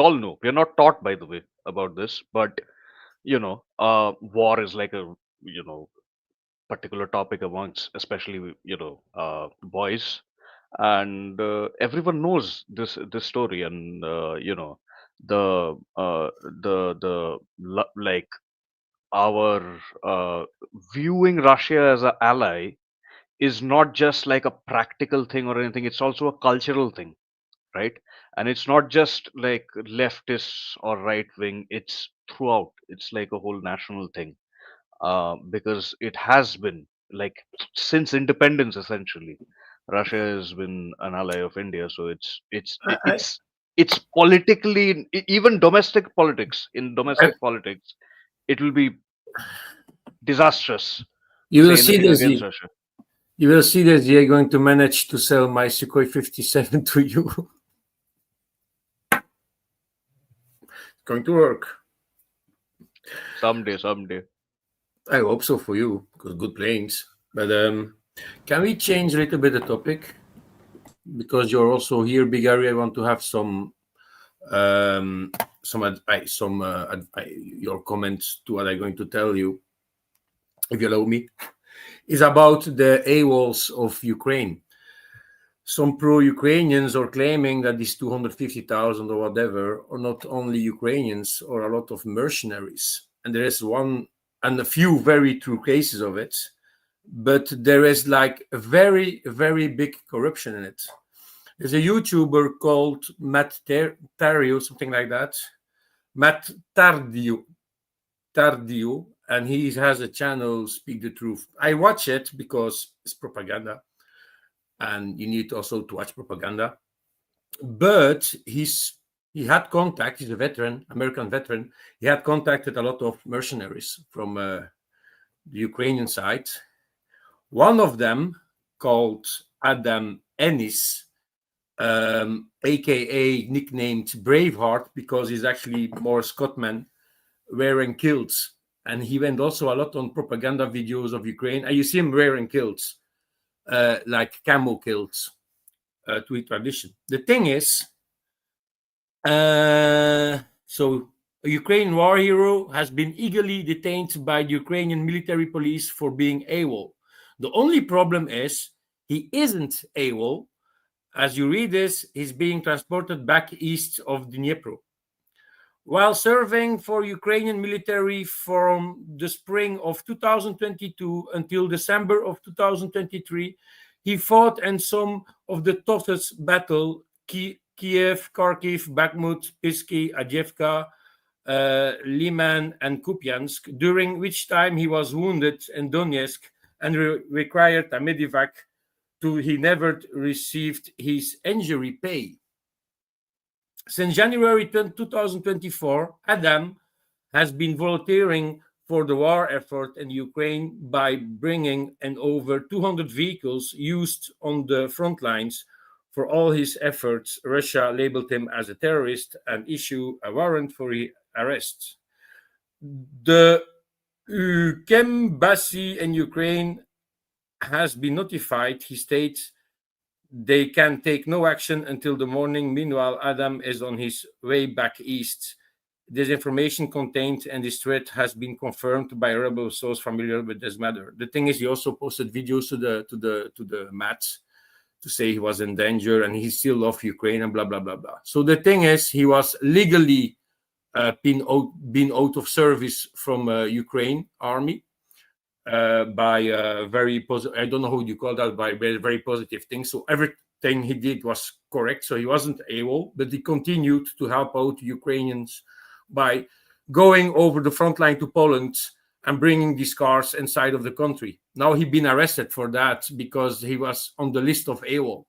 all know. We are not taught, by the way, about this, but war is like a particular topic amongst, especially boys, and everyone knows this story, and the like our viewing Russia as an ally is not just like a practical thing or anything. It's also a cultural thing, right? And it's not just like leftists or right wing. It's throughout. It's like a whole national thing, because it has been like since independence essentially. Russia has been an ally of India, so it's politically, even domestic politics. In domestic politics, it will be disastrous You to will say see anything this. against Russia. You will see that they are going to manage to sell my Sukhoi 57 to you. It's going to work. Someday. I hope so for you, because good planes. But can we change a little bit the topic? Because you're also here, Big Harry. I want to have some advice, your comments to what I'm going to tell you, if you allow me, is about the AWOLs of Ukraine. Some pro-Ukrainians are claiming that these 250,000 or whatever are not only Ukrainians or a lot of mercenaries. And there is one and a few very true cases of it, but there is like a very, very big corruption in it. There's a YouTuber called Matt Tario, something like that. Matt Tardio, and he has a channel, Speak the Truth. I watch it because it's propaganda, and you need also to watch propaganda. But he had contact, he's a veteran, American veteran. He had contacted a lot of mercenaries from the Ukrainian side. One of them, called Adam Ennis, aka nicknamed Braveheart, because he's actually more Scotsman, wearing kilts. And he went also a lot on propaganda videos of Ukraine. And you see him wearing kilts, like camel kilts, to a tradition. The thing is, so a Ukrainian war hero has been illegally detained by the Ukrainian military police for being AWOL. The only problem is he isn't AWOL. As you read this, he's being transported back east of Dnipro. While serving for Ukrainian military from the spring of 2022 until December of 2023, he fought in some of the toughest battles: Kiev, Kharkiv, Bakhmut, Pisky, Adjevka, Liman, and Kupiansk, during which time he was wounded in Donetsk and required a medevac. He never received his injury pay. Since January 2024, Adam has been volunteering for the war effort in Ukraine by bringing in over 200 vehicles used on the front lines. For all his efforts, Russia labeled him as a terrorist and issued a warrant for his arrest. The embassy in Ukraine has been notified. He states they can take no action until the morning. Meanwhile, Adam is on his way back east. This information contained in this thread has been confirmed by a rebel source familiar with this matter. The thing is, he also posted videos to the mats to say he was in danger and he still loved Ukraine and blah blah blah blah. So the thing is, he was legally been out of service from Ukraine army. By very positive, I don't know how you call that, by very positive things. So everything he did was correct. So he wasn't AWOL, but he continued to help out Ukrainians by going over the front line to Poland and bringing these cars inside of the country. Now he's been arrested for that because he was on the list of AWOL.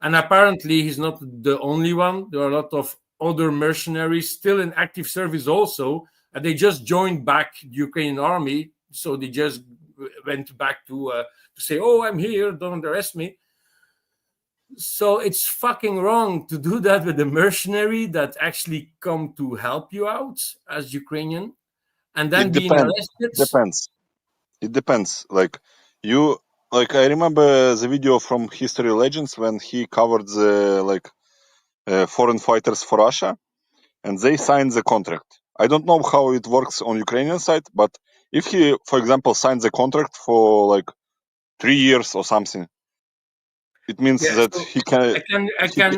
And apparently he's not the only one. There are a lot of other mercenaries still in active service also, and they just joined back the Ukrainian army. So they just went back to say, "Oh, I'm here, don't arrest me." So it's fucking wrong to do that with a mercenary that actually come to help you out as Ukrainian, and then being arrested. It depends. Like I remember the video from History Legends when he covered the foreign fighters for Russia, and they signed the contract. I don't know how it works on Ukrainian side, but if he, for example, signs a contract for 3 years or something, it means that so he can.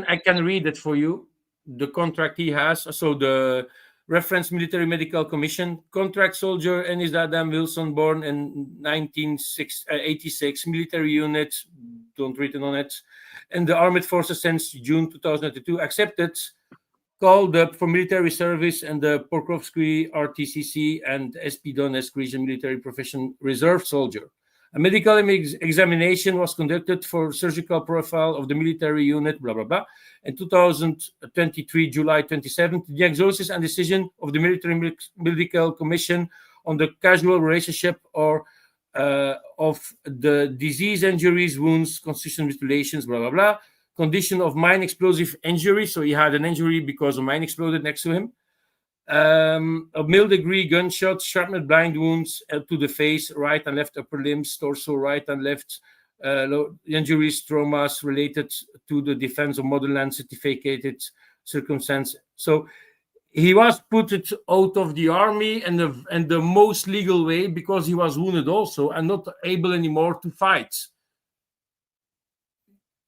I can read it for you. The contract he has. So the Reference Military Medical Commission contract soldier Enis Adam Wilson, born in 1986, military unit, don't read it on it, and the armed forces since June 2022, accepted, called up for military service and the Pokrovsky RTCC and SP Donetsk Region Military Profession Reserve soldier. A medical examination was conducted for surgical profile of the military unit, blah, blah, blah. In 2023, July 27th, the diagnosis and decision of the Military Medical Commission on the causal relationship or of the disease, injuries, wounds, constitutional mutilations, blah, blah, blah. Condition of mine explosive injury. So he had an injury because a mine exploded next to him. A middle-degree gunshot, shrapnel blind wounds to the face, right and left upper limbs, torso, right and left, injuries, traumas related to the defense of motherland, certificated circumstance. So he was put out of the army and the most legal way because he was wounded also and not able anymore to fight.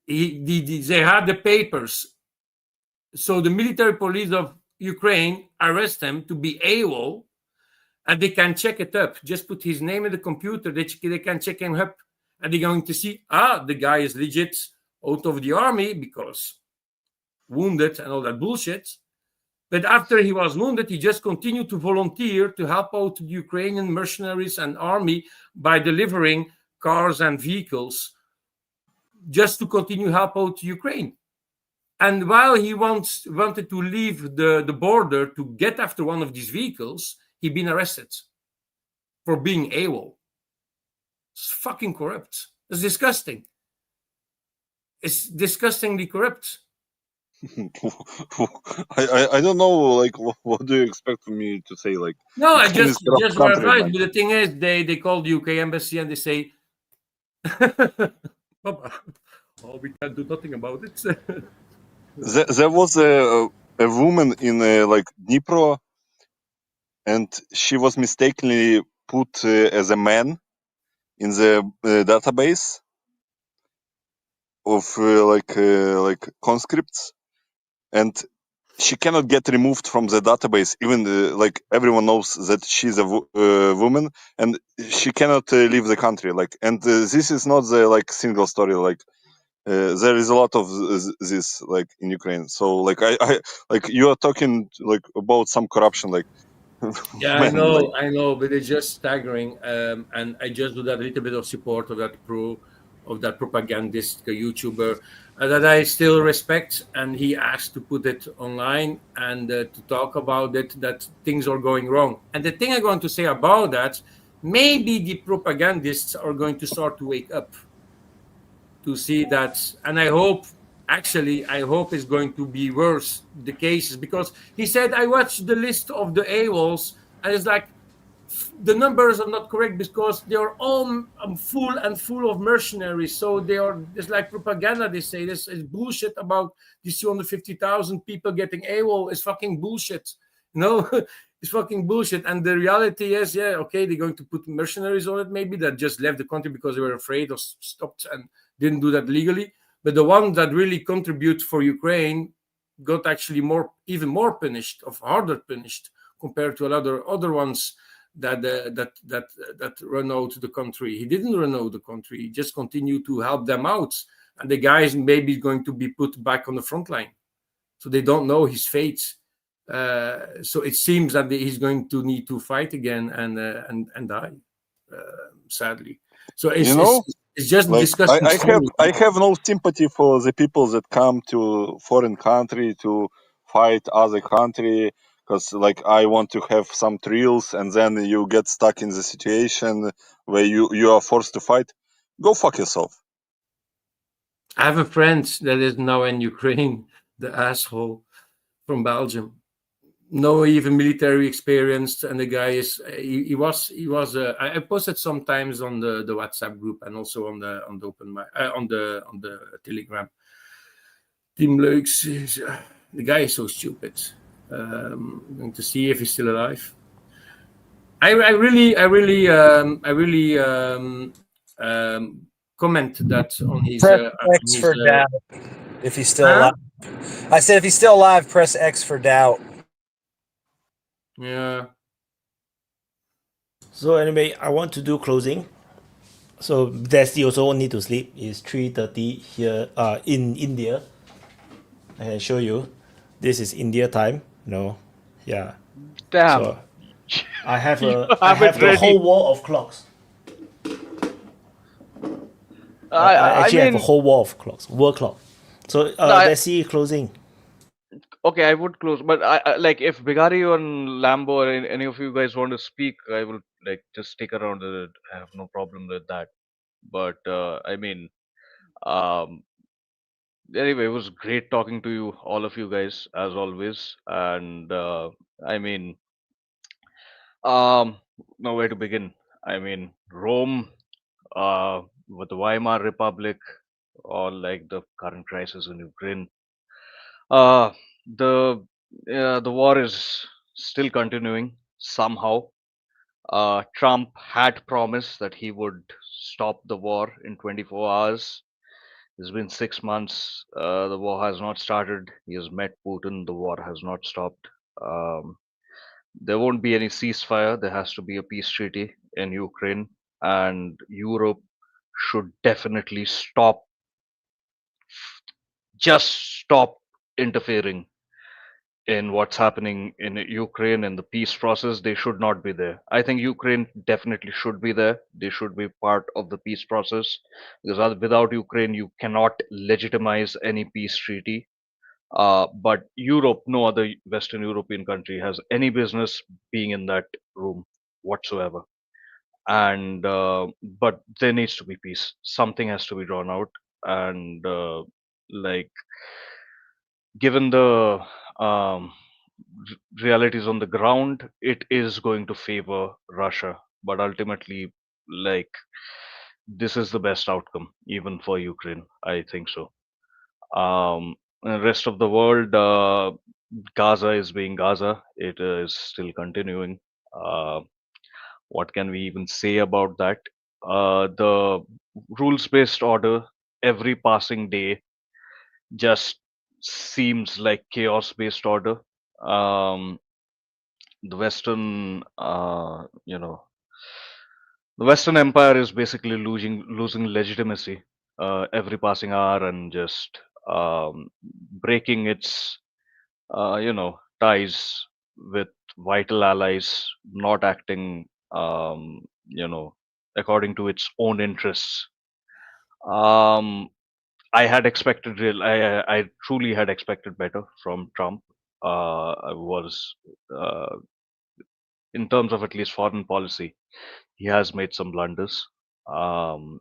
They had the papers. So the military police of Ukraine arrest him to be AWOL, and they can check it up. Just put his name in the computer. They can check him up, and they're going to see, the guy is legit out of the army because wounded and all that bullshit. But after he was wounded, he just continued to volunteer to help out the Ukrainian mercenaries and army by delivering cars and vehicles just to continue help out Ukraine. And while he wanted to leave the border to get after one of these vehicles, he'd been arrested for being AWOL. It's fucking corrupt. It's disgusting. It's disgustingly corrupt. I don't know, like, what do you expect from me to say? Like, No, I Ukraine is just corrupt country, verified. man. But the thing is, they call the UK embassy and they say, "Oh, we can't do nothing about it." There was a woman in like Dnipro, and she was mistakenly put as a man in the database of like conscripts, and she cannot get removed from the database. Even like everyone knows that she's a woman, and she cannot leave the country. Like, and this is not the like single story. Like, there is a lot of this like in Ukraine. So like I like you are talking like about some corruption. Like, Yeah, man, like, I know, but it's just staggering. And I just do that little bit of support of that propagandist YouTuber that I still respect, and he asked to put it online and to talk about it, that things are going wrong. And the thing I'm going to say about that, maybe the propagandists are going to start to wake up to see that, and I hope it's going to be worse, the cases, because he said, I watched the list of the AWOLs, and it's like, the numbers are not correct because they are all full of mercenaries. So it's like propaganda. They say this is bullshit about these 250,000 people getting AWOL. It's fucking bullshit. It's fucking bullshit. And the reality is, they're going to put mercenaries on it, maybe, that just left the country because they were afraid or stopped and didn't do that legally. But the ones that really contribute for Ukraine got actually even more punished, harder punished, compared to a lot of other ones that run out the country. He didn't run out the country. He just continued to help them out. And the guys maybe going to be put back on the front line. So they don't know his fate. So it seems that he's going to need to fight again and die, sadly. So it's just like disgusting. I have no sympathy for the people that come to foreign country to fight other country, because like I want to have some thrills, and then you get stuck in the situation where you are forced to fight. Go fuck yourself. I have a friend that is now in Ukraine, the asshole from Belgium. No even military experience, and the guy is he was I posted sometimes on the WhatsApp group and also on the open mic, on the Telegram. Team Leux, the guy is so stupid. Going to see if he's still alive. I really comment that on his press X for doubt if he's still alive. I said if he's still alive, press X for doubt. Yeah. So anyway, I want to do closing. So Desi also need to sleep. It's 3:30 here in India. I can show you. This is India time. Yeah. Damn. So I have You I have have it the ready. whole wall of clocks. I actually have a whole wall of clocks, world clock. So Desi closing. Okay, I would close, but I like if Bigari or Lambo or any of you guys want to speak, I will like just stick around. I have no problem with that. But I mean, um, Anyway, it was great talking to you, all of you guys, as always. And I mean, um, now where to begin? I mean, Rome, with the Weimar Republic, or like the current crisis in Ukraine. Uh, the the war is still continuing somehow. Trump had promised that he would stop the war in 24 hours. It's been 6 months. The war has not started. He has met Putin. The war has not stopped. Um, there won't be any ceasefire. There has to be a peace treaty in Ukraine, and Europe should definitely stop interfering in what's happening in Ukraine and the peace process. They should not be there. I think Ukraine definitely should be there. They should be part of the peace process because without Ukraine, you cannot legitimize any peace treaty. But Europe, no other Western European country has any business being in that room whatsoever. And but there needs to be peace. Something has to be drawn out, and like given the um, realities on the ground, it is going to favor Russia. But ultimately, like this is the best outcome, even for Ukraine. I think so. And the rest of the world, Gaza is being Gaza. It is still continuing. Uh, what can we even say about that? The rules-based order, every passing day just seems like chaos-based order. Um, the Western, the Western Empire is basically losing legitimacy every passing hour and just breaking its ties with vital allies, not acting according to its own interests. Um, I had expected I truly had expected better from Trump. I was in terms of at least foreign policy, he has made some blunders, um,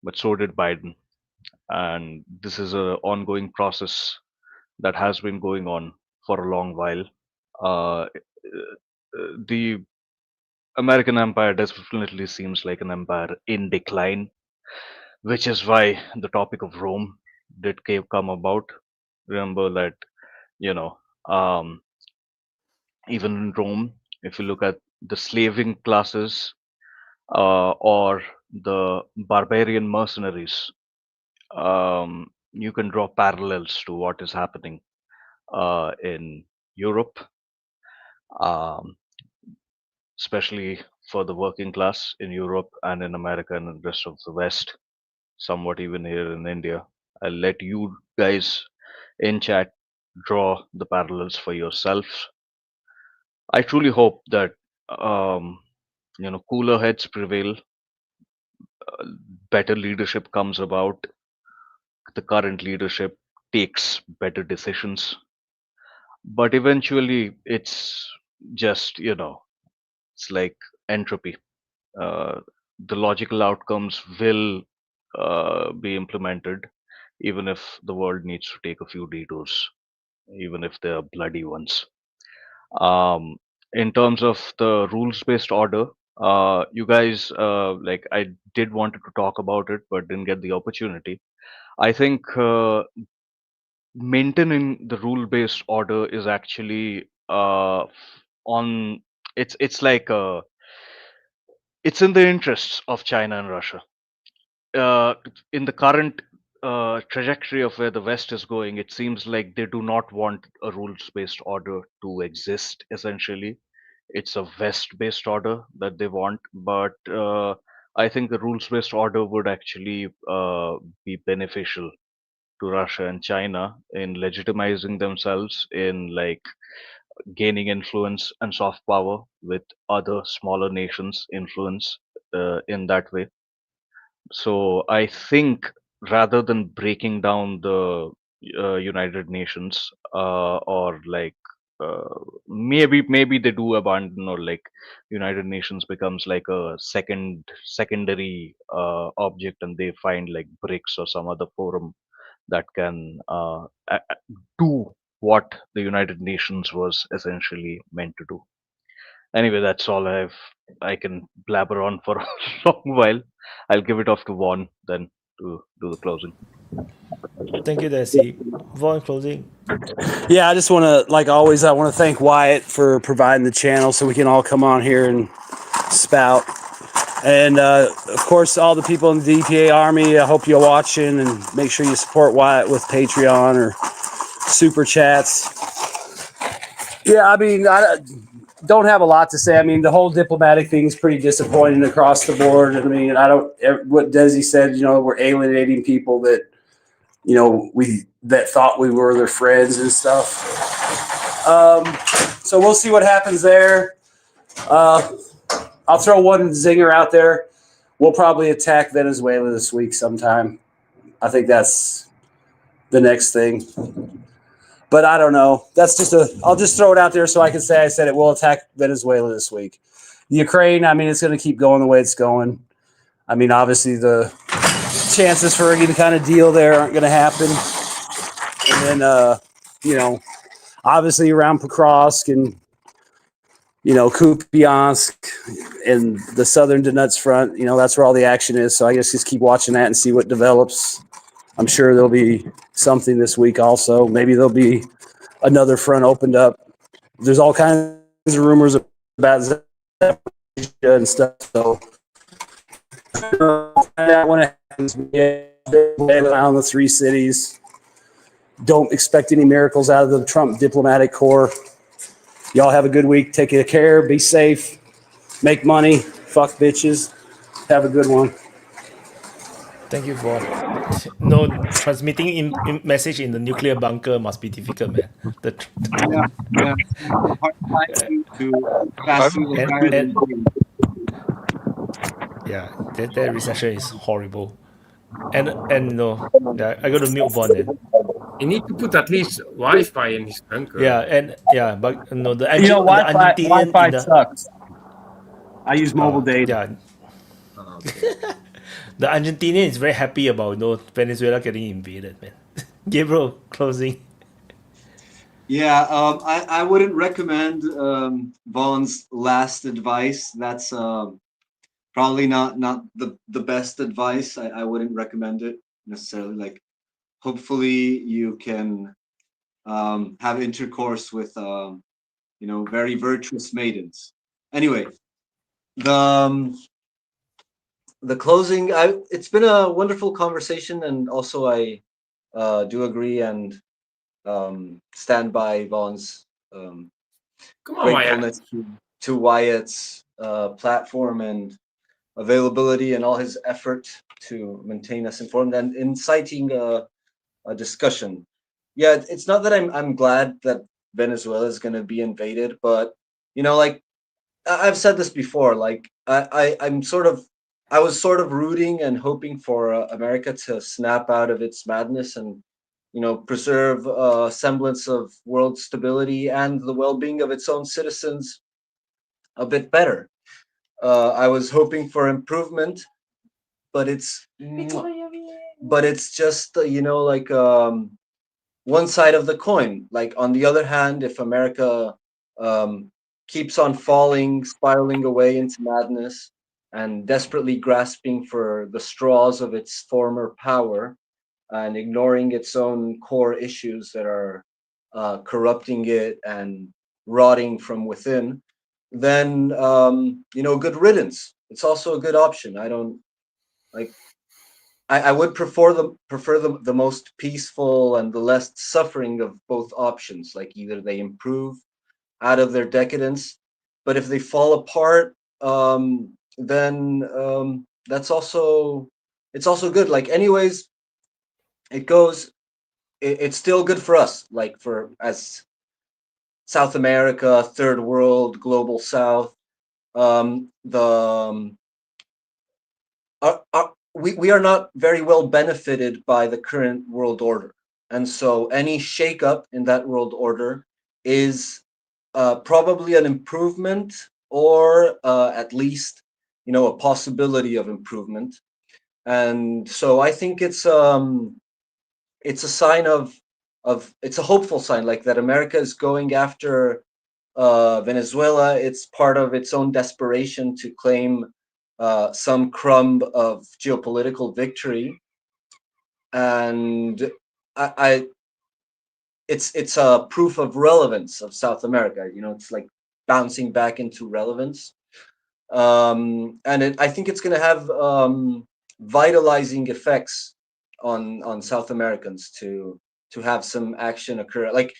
but so did Biden. And this is a ongoing process that has been going on for a long while. The American empire definitely seems like an empire in decline, which is why the topic of Rome did come about. Remember that, you know, um, even in Rome, if you look at the slaving classes or the barbarian mercenaries, you can draw parallels to what is happening in Europe, um, especially for the working class in Europe and in America and the rest of the West, somewhat even here in India. I'll let you guys in chat draw the parallels for yourselves. I truly hope that um, cooler heads prevail, better leadership comes about, the current leadership takes better decisions, but eventually it's just it's like entropy. uh, the logical outcomes will be implemented even if the world needs to take a few detours, even if they're bloody ones. um, in terms of the rules based order, you guys, like I did wanted to talk about it but didn't get the opportunity. I think maintaining the rule based order is actually on it's like it's in the interests of China and Russia. uh, in the current trajectory of where the West is going, it seems like they do not want a rules based order to exist. Essentially, it's a West based order that they want, but I think the rules based order would actually be beneficial to Russia and China in legitimizing themselves, in like gaining influence and soft power with other smaller nations, influence in that way. So I think rather than breaking down the United Nations, or like maybe they do abandon, or like United Nations becomes like a secondary object, and they find like BRICS or some other forum that can do what the United Nations was essentially meant to do. Anyway, that's all I can blabber on for a long while. I'll give it off to Vaughn then to do the closing. Thank you, Desi. Vaughn, closing. Yeah, I just want to, like always, I want to thank Wyatt for providing the channel so we can all come on here and spout. And of course, all the people in the DPA Army, I hope you're watching, and make sure you support Wyatt with Patreon or Super Chats. Yeah, I mean, I don't have a lot to say. I mean, the whole diplomatic thing is pretty disappointing across the board. I mean, what Desi said, we're alienating people that, that thought we were their friends and stuff. So we'll see what happens there. I'll throw one zinger out there. We'll probably attack Venezuela this week sometime. I think that's the next thing. But I don't know. I'll just throw it out there so I can say I said it. We'll attack Venezuela this week. The Ukraine, I mean, it's going to keep going the way it's going. I mean, obviously the chances for any kind of deal there aren't going to happen. And then, obviously around Pokrovsk and, Kupiansk and the southern Donetsk front, that's where all the action is. So I guess just keep watching that and see what develops. I'm sure there'll be something this week also. Maybe there'll be another front opened up. There's all kinds of rumors about Zaporizhzhia and stuff. So when it happens, around the three cities. Don't expect any miracles out of the Trump diplomatic corps. Y'all have a good week. Take care. Be safe. Make money. Fuck bitches. Have a good one. Thank you, Vaughn. No, transmitting in message in the nuclear bunker must be difficult, man. Yeah. To pass through the fire. Yeah, that recession is horrible. And yeah, I got to mute Vaughn then. You need to put at least Wi-Fi in his bunker. But no, the Wi-Fi sucks. I use mobile data. Yeah. The Argentinian is very happy about Venezuela getting invaded, man. Gabriel, closing. Yeah, I wouldn't recommend Vaughn's last advice. That's probably not the best advice. I wouldn't recommend it necessarily. Like, hopefully you can have intercourse with very virtuous maidens. Anyway, the closing. It's been a wonderful conversation, and also I do agree and stand by Vaughn's gratefulness to Wyatt's platform and availability and all his effort to maintain us informed and inciting a discussion. Yeah, it's not that I'm glad that Venezuela is going to be invaded, but like I've said this before, like I was sort of rooting and hoping for America to snap out of its madness and preserve a semblance of world stability and the well-being of its own citizens a bit better. I was hoping for improvement, but it's just like one side of the coin. Like, on the other hand, if America keeps on spiraling away into madness and desperately grasping for the straws of its former power and ignoring its own core issues that are corrupting it and rotting from within, then good riddance. It's also a good option. I would prefer the most peaceful and the less suffering of both options. Like, either they improve out of their decadence, but if they fall apart, then it's also good. Like, anyways, it's still good for us, like as South America, third world, global South. We are not very well benefited by the current world order, and so any shakeup in that world order is probably an improvement, or at least a possibility of improvement. And so I think it's it's a sign of it's a hopeful sign, like that America is going after Venezuela. It's part of its own desperation to claim some crumb of geopolitical victory, and it's a proof of relevance of South America. You know, it's like bouncing back into relevance, and I think it's going to have vitalizing effects on South Americans to have some action occur. Like,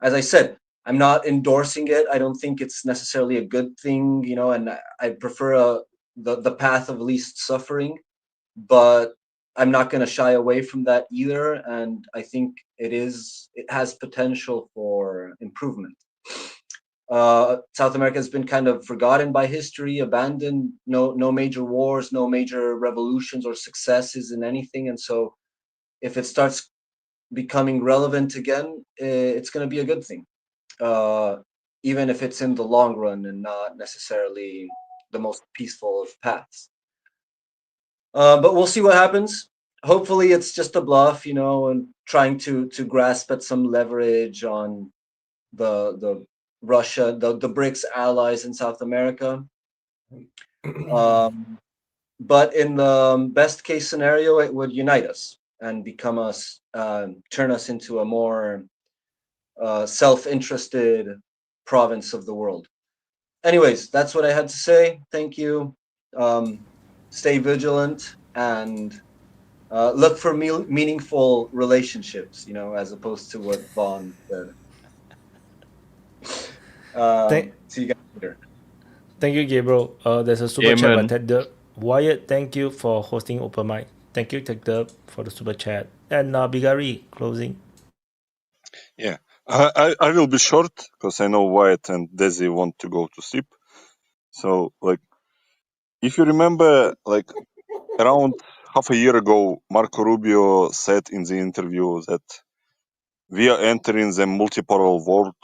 as I said, I'm not endorsing it. I don't think it's necessarily a good thing, you know, and I prefer the path of least suffering, but I'm not going to shy away from that either. And I think it has potential for improvement. South America has been kind of forgotten by history, abandoned. No major wars, no major revolutions or successes in anything. And so, if it starts becoming relevant again, it's going to be a good thing, even if it's in the long run and not necessarily the most peaceful of paths. But we'll see what happens. Hopefully, it's just a bluff, you know, and trying to grasp at some leverage on the Russia, the BRICS allies in South America. But in the best case scenario, it would unite us and become us, turn us into a more self-interested province of the world. Anyways, that's what I had to say. Thank you. Stay vigilant and look for meaningful relationships, you know, as opposed to what Vaughn said. See you guys later. Thank you, Gabriel. There's a super chat by Amen. Ted Dub. Wyatt, thank you for hosting Open Mic. Thank you, Ted Dub, for the super chat. And Bigari, closing. Yeah, I will be short because I know Wyatt and Desi want to go to sleep. So, like, if you remember, like, around half a year ago, Marco Rubio said in the interview that we are entering the multipolar world,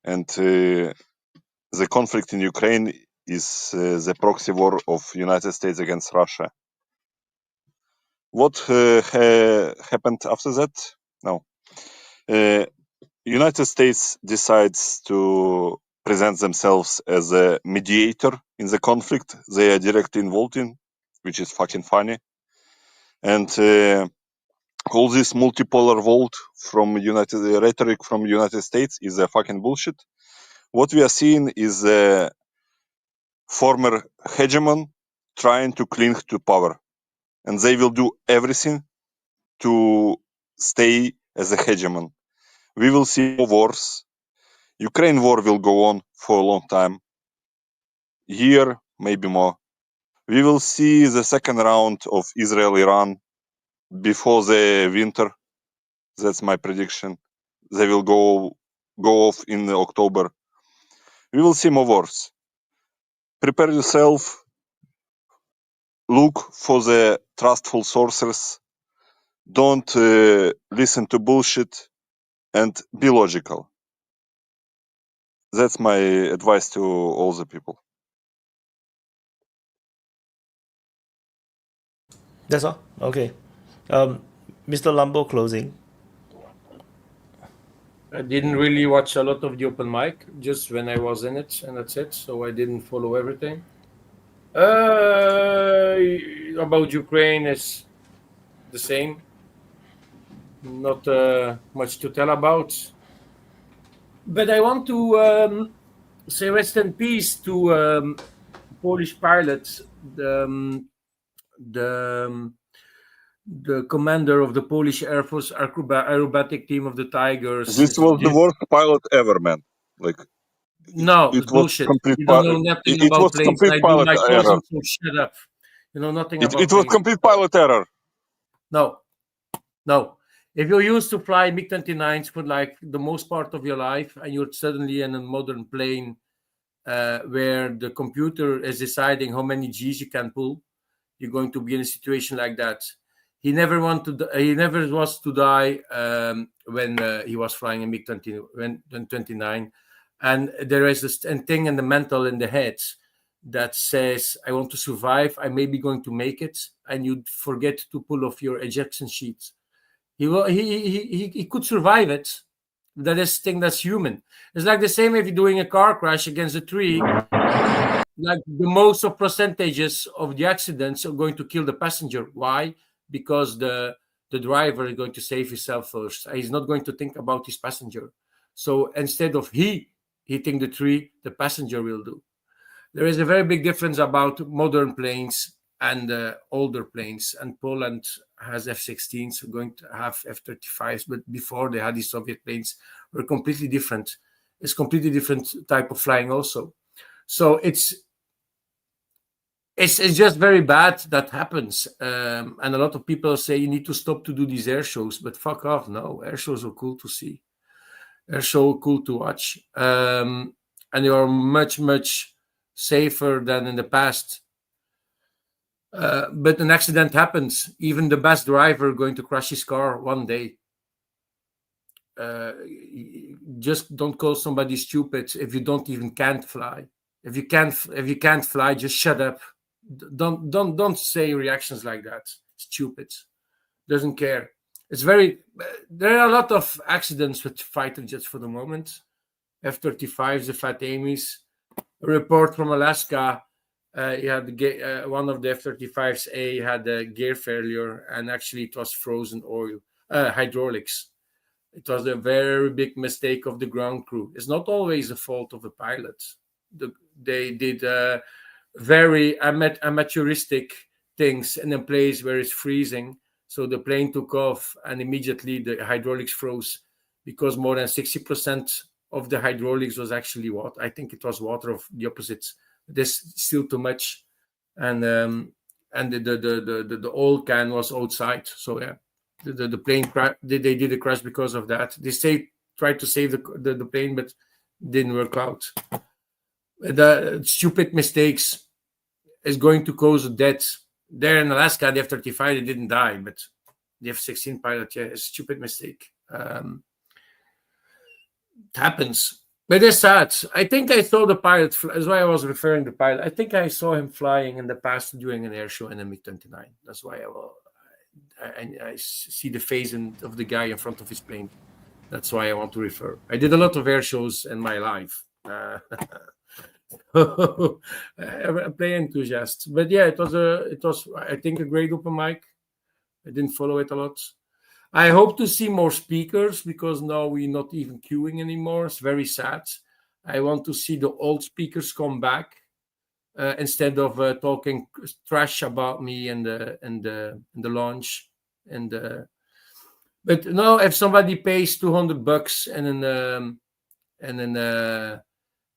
and the conflict in Ukraine is the proxy war of United States against Russia. What happened after that? No. United States decides to present themselves as a mediator in the conflict they are directly involved in, which is fucking funny. And all this multipolar world from rhetoric from United States is a fucking bullshit. What we are seeing is a former hegemon trying to cling to power, and they will do everything to stay as a hegemon. We will see more wars. Ukraine war will go on for a long time. Year, maybe more. We will see the second round of Israel-Iran before the winter. That's my prediction. They will go off in October. We will see more wars. Prepare yourself. Look for the trustful sources. Don't listen to bullshit, and be logical. That's my advice to all the people. That's all? Okay. Mr. Lambo, closing. I didn't really watch a lot of the open mic, just when I was in it, and that's it. So I didn't follow everything. About Ukraine is the same. Not much to tell about. But I want to say rest in peace to Polish pilots, the commander of the Polish Air Force aerobatic team of the Tigers. This was the worst pilot ever, man. Like, no, it was bullshit. complete. You don't know nothing It about was planes. complete I do pilot my error. closing, so shut up. You know nothing about It was planes. complete pilot error. No. If you're used to fly MiG-29s for like the most part of your life, and you're suddenly in a modern plane where the computer is deciding how many Gs you can pull, you're going to be in a situation like that. He never was to die when he was flying a MiG-29, and there is this thing in the mental, in the head, that says, "I want to survive. I may be going to make it," and you forget to pull off your ejection sheets. He could survive it. That is thing that's human. It's like the same if you're doing a car crash against a tree. Like the most of percentages of the accidents are going to kill the passenger. Why? Because the driver is going to save himself first. He's not going to think about his passenger. So instead of he hitting the tree, the passenger will do. There is a very big difference about modern planes and older planes. And Poland has F-16s, going to have F-35s, but before they had these Soviet planes were completely different. It's completely different type of flying also. So it's just very bad that happens. And a lot of people say you need to stop to do these air shows, but fuck off. No, air shows are cool to see. Air shows are cool to watch. And they are much, much safer than in the past. But an accident happens. Even the best driver going to crash his car one day. Just don't call somebody stupid if you can't fly. If you can't fly, just shut up. Don't say reactions like that. Stupid. Doesn't care. It's very. There are a lot of accidents with fighter jets for the moment. F-35s, the Fat Amies. A report from Alaska. He had one of the F-35s had a gear failure, and actually it was frozen oil, hydraulics. It was a very big mistake of the ground crew. It's not always the fault of the pilot. They did very amateuristic things in a place where it's freezing. So the plane took off, and immediately the hydraulics froze because more than 60% of the hydraulics was actually water. I think it was water of the opposite. There's still too much, and the oil can was outside. So yeah, the plane they did a crash because of that. They tried to save the plane, but didn't work out. The stupid mistakes is going to cause death. There in Alaska, the F-35 they didn't die, but the F-16 pilot, yeah, it's a stupid mistake. It happens. But it's sad. I think I saw the pilot. That's why I was referring to the pilot. I think I saw him flying in the past during an air show in a MiG-29. That's why I see the face of the guy in front of his plane. That's why I want to refer. I did a lot of air shows in my life. A play enthusiast. But yeah, it was I think a great open mic. I didn't follow it a lot. I hope to see more speakers because now we're not even queuing anymore. It's very sad. I want to see the old speakers come back instead of talking trash about me and the launch. But no, if somebody pays $200 and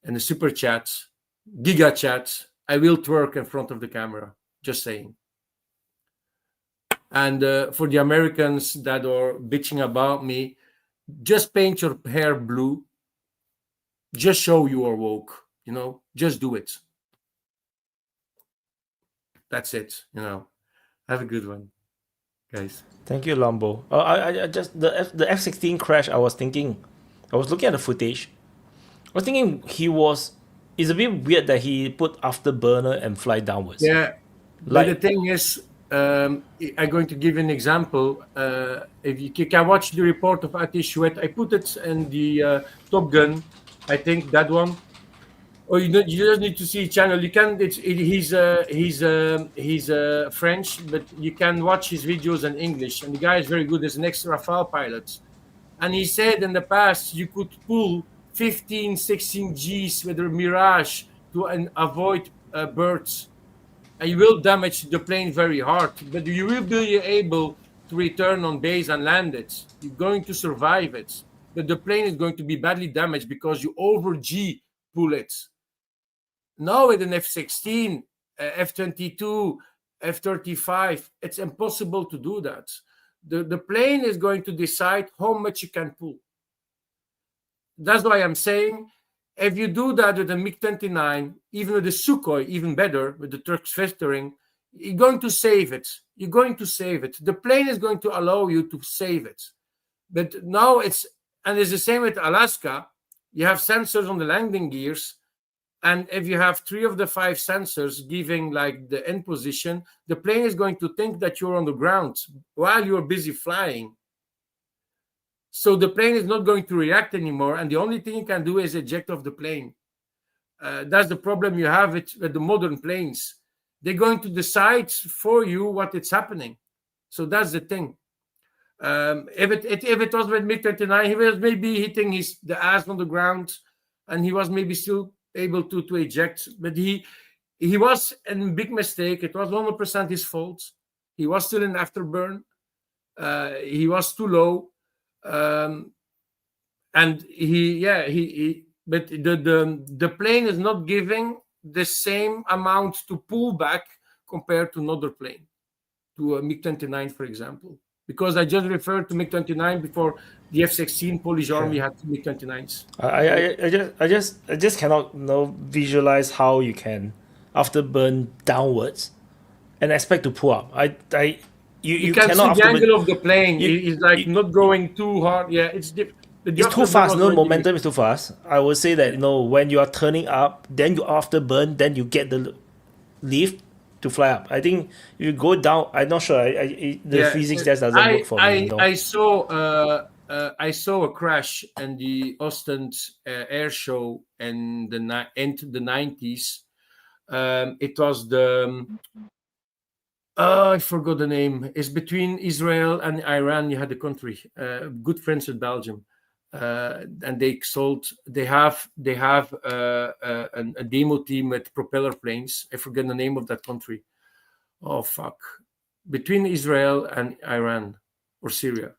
in a super chat, giga chat, I will twerk in front of the camera. Just saying. And for the Americans that are bitching about me, just paint your hair blue. Just show you are woke. Just do it. That's it. Have a good one, guys. Thank you, Lambo. I just the F-16 crash. I was looking at the footage. I was thinking it's a bit weird that he put afterburner and fly downwards. Yeah, but the thing is, I'm going to give you an example. If you can watch the report of Attrition, I put it in the Top Gun. I think that one. Or you just need to see his channel. You can. He's French, but you can watch his videos in English. And the guy is very good. He's an ex-Rafale pilot, and he said in the past you could pull 15, 16 Gs with a Mirage to avoid birds. And you will damage the plane very hard, but you will be able to return on base and land it. You're going to survive it, but the plane is going to be badly damaged because you over G pull it. Now with an F-16, F-22, F-35, it's impossible to do that. The plane is going to decide how much you can pull. That's why I'm saying, if you do that with a MiG-29, even with the Sukhoi, even better, with the Turks festering, you're going to save it. You're going to save it. The plane is going to allow you to save it. But now it's the same with Alaska. You have sensors on the landing gears. And if you have 3 of the 5 sensors giving like the end position, the plane is going to think that you're on the ground while you're busy flying. So the plane is not going to react anymore, and the only thing you can do is eject off the plane. That's the problem you have with the modern planes. They're going to decide for you what is happening. So that's the thing. If it was with MiG-29, he was maybe hitting the ass on the ground, and he was maybe still able to eject. But he was a big mistake. It was 100% his fault. He was still in afterburn. He was too low, and but the plane is not giving the same amount to pull back compared to another plane, to a MiG-29, for example. Because I just referred to MiG-29 before the F-16 Polish army had MiG-29s. I just cannot visualize how you can afterburn downwards and expect to pull up. You can cannot see the afterburn. angle of the plane. It's like not going too hard. Yeah, it's different. It's too fast. No, momentum is too fast. I would say that when you are turning up, then you afterburn, then you get the lift to fly up. I think if you go down, I'm not sure. The physics just doesn't work for me. I saw a crash in the Ostend air show in the end of the 90s. It was the I forgot the name. It's between Israel and Iran. You had the country, good friends with Belgium, and they have a demo team with propeller planes. I forget the name of that country. Oh fuck! Between Israel and Iran or Syria,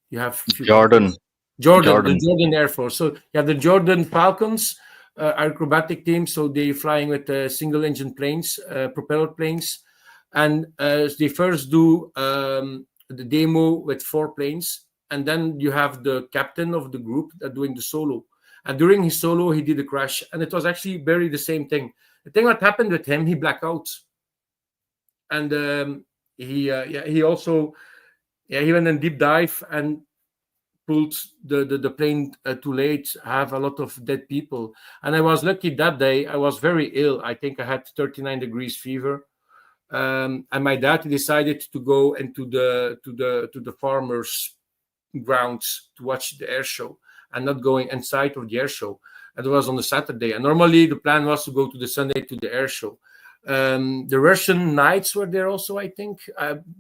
you have Jordan. The Jordan Air Force. So you have the Jordan Falcons, acrobatic team. So they're flying with single engine planes, propeller planes. And they first do the demo with 4 planes, and then you have the captain of the group that doing the solo. And during his solo, he did a crash, and it was actually very the same thing. The thing that happened with him, he blacked out, and he also he went in deep dive and pulled the plane too late. Have a lot of dead people, and I was lucky that day. I was very ill. I think I had 39 degrees fever. And my dad decided to go into the farmers' grounds to watch the air show and not going inside of the air show. And it was on the Saturday. And normally the plan was to go to the Sunday to the air show. The Russian Knights were there also, I think.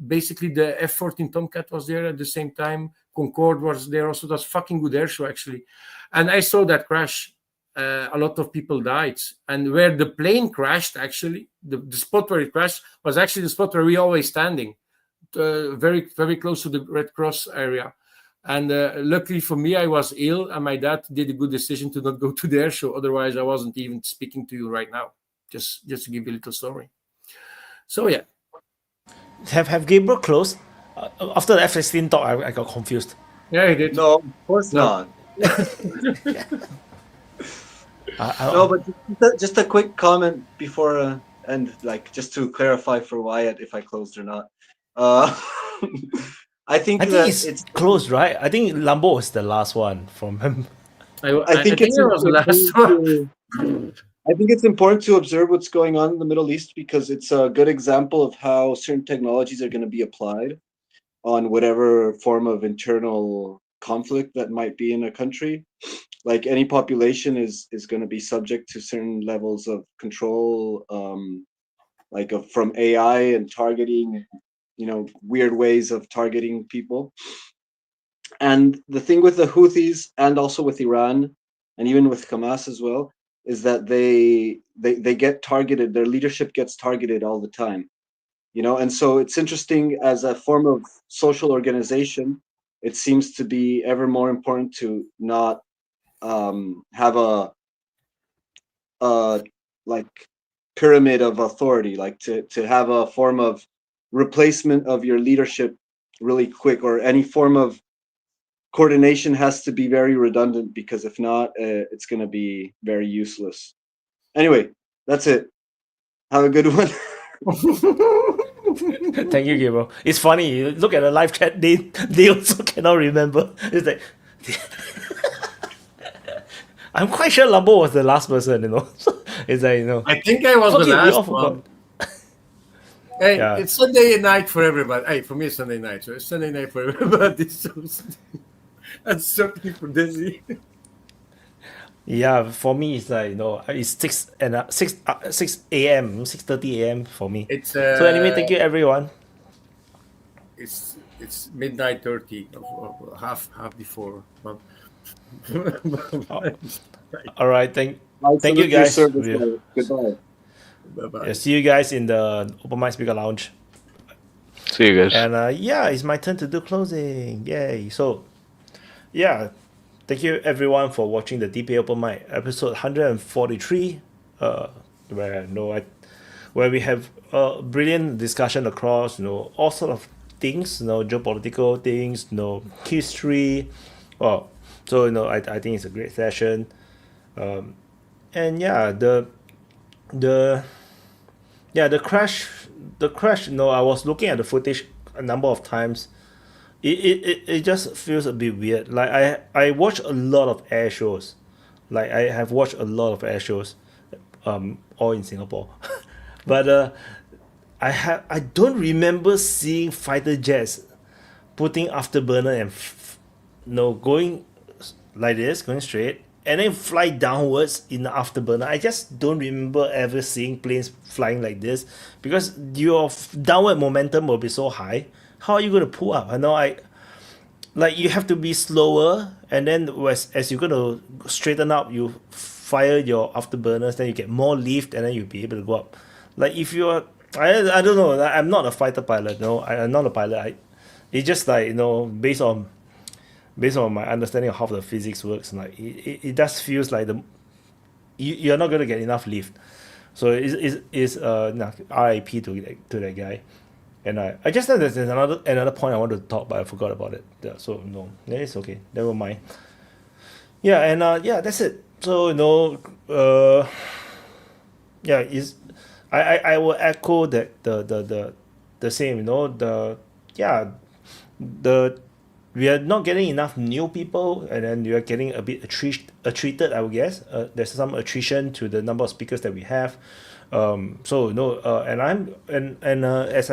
Basically, the F-14 Tomcat was there at the same time. Concorde was there also. It was a fucking good air show, actually. And I saw that crash. A lot of people died, and where the plane crashed, actually, the spot where it crashed was actually the spot where we always standing, very, very close to the Red Cross area. And luckily for me, I was ill, and my dad did a good decision to not go to the air show. Otherwise, I wasn't even speaking to you right now. Just to give you a little story. So yeah. Have Gabriel closed? After the F-16 talk, I got confused. Yeah, he did. No, of course not. No, but just a quick comment before and like just to clarify for Wyatt if I closed or not. I think it's closed, right? I think Lambo was the last one from him. I think it was the last one. I think it's important to observe what's going on in the Middle East because it's a good example of how certain technologies are going to be applied on whatever form of internal conflict that might be in a country. Like any population is going to be subject to certain levels of control, from AI and targeting, weird ways of targeting people. And the thing with the Houthis and also with Iran and even with Hamas as well is that they get targeted. Their leadership gets targeted all the time, and so it's interesting as a form of social organization. It seems to be ever more important to not have a pyramid of authority, like to have a form of replacement of your leadership really quick, or any form of coordination has to be very redundant, because if not, it's going to be very useless. Anyway, that's it. Have a good one. Thank you, Gabriel. It's funny. You look at the live chat, they also cannot remember. It's like I'm quite sure Lambo was the last person, It's like, I think I was the last one. Hey, Yeah. It's Sunday night for everybody. Hey, for me, it's Sunday night. So it's Sunday night for everybody. So That's certainly for Desi. Yeah, for me it's like it's 6 a.m. 6:30 a.m. for me. It's So anyway, thank you everyone. it's midnight 30 half before. All right, thank Salute you your guys. service, goodbye. Bye-bye. Yeah, see you guys in the Open Mic Speaker Lounge. See you guys. And yeah, it's my turn to do closing. Yay! So yeah, thank you everyone for watching the DPA Open Mic episode 143. Where we have a brilliant discussion across all sort of things, geopolitical things, history. I think it's a great session. And yeah, the crash. I was looking at the footage a number of times. It just feels a bit weird. Like I watch a lot of air shows. Like I have watched a lot of air shows, all in Singapore. But I don't remember seeing fighter jets putting afterburner and going like this, going straight, and then fly downwards in the afterburner. I just don't remember ever seeing planes flying like this, because your downward momentum will be so high. How are you going to pull up? You have to be slower, and then as you're going to straighten up, you fire your afterburners, then you get more lift, and then you'll be able to go up. Like if you're, I don't know, I'm not a fighter pilot. No, I'm not a pilot. It's just based on my understanding of how the physics works, like it does feels like you're not gonna get enough lift. So it's RIP to that guy. And I just said there's another point I wanted to talk, but I forgot about it. Yeah, so it's okay. Never mind. Yeah, and that's it. So I will echo that the same. We are not getting enough new people, and then we are getting a bit attrited, I would guess. There's some attrition to the number of speakers that we have. As I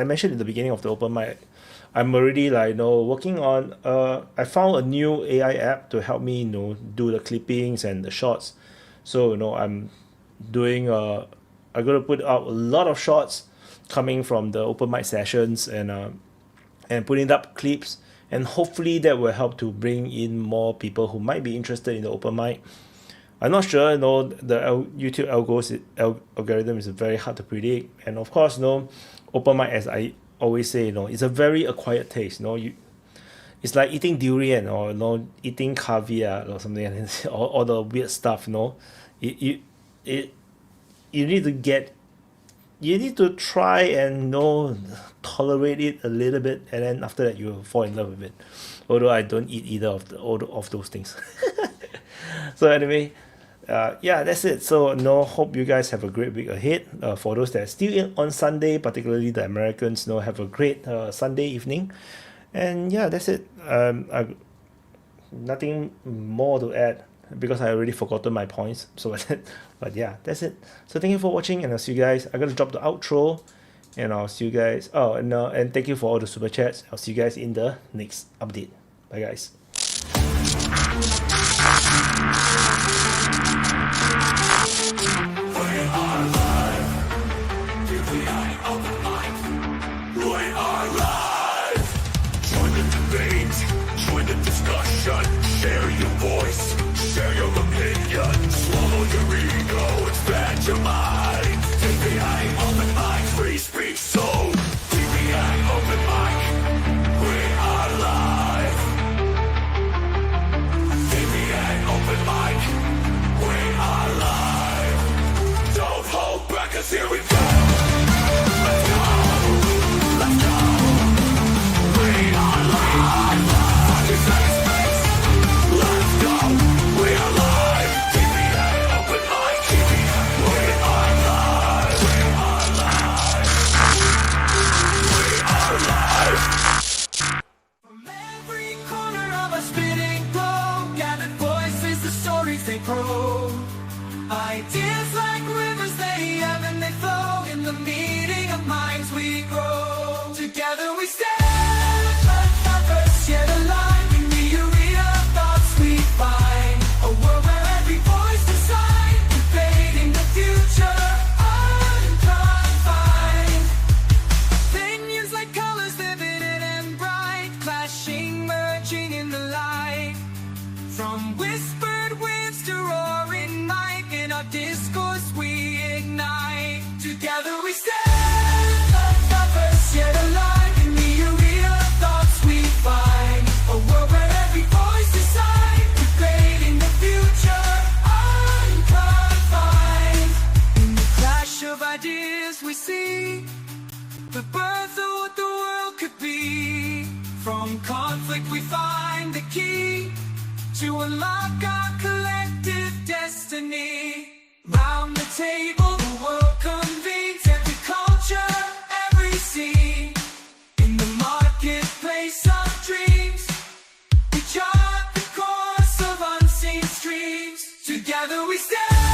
mentioned in the beginning of the open mic, I'm already working on. I found a new AI app to help me do the clippings and the shots. So I'm doing. I'm gonna put out a lot of shots coming from the open mic sessions and putting up clips. And hopefully that will help to bring in more people who might be interested in the open mic. I'm not sure, the YouTube algorithm is very hard to predict. And of course, open mic, as I always say, it's a very acquired taste. It's like eating durian or eating caviar or something like that, or the weird stuff. You need to try and tolerate it a little bit, and then after that you will fall in love with it. Although I don't eat either of those things. So anyway, that's it. So hope you guys have a great week ahead. For those that are still on Sunday, particularly the Americans, have a great Sunday evening. And that's it. Nothing more to add, because I already forgotten my points. So but that's it. So thank you for watching, and I'll see you guys. I'm gonna drop the outro, and I'll see you guys. And thank you for all the super chats. I'll see you guys in the next update. Bye guys. Share your voice, share your opinion, swallow your ego, expand your mind. DPA Open Mic, free speech zone. DPA Open Mic, we are live. DPA Open Mic, we are live. Don't hold back, 'cause here we go. Let's go, let's go. We are live. Let's go, we are live. DPA Open Mic, DPA, we are live. We are live. We are live. From every corner of a spinning globe, gathered voices, the stories they probe. Ideas like rivers, they ebb and they flow. In the meeting of minds we grow. Together we stand, diverse yet alive. In the arena of on the table, the world convenes, every culture, every scene. In the marketplace of dreams, we chart the course of unseen streams. Together we stand.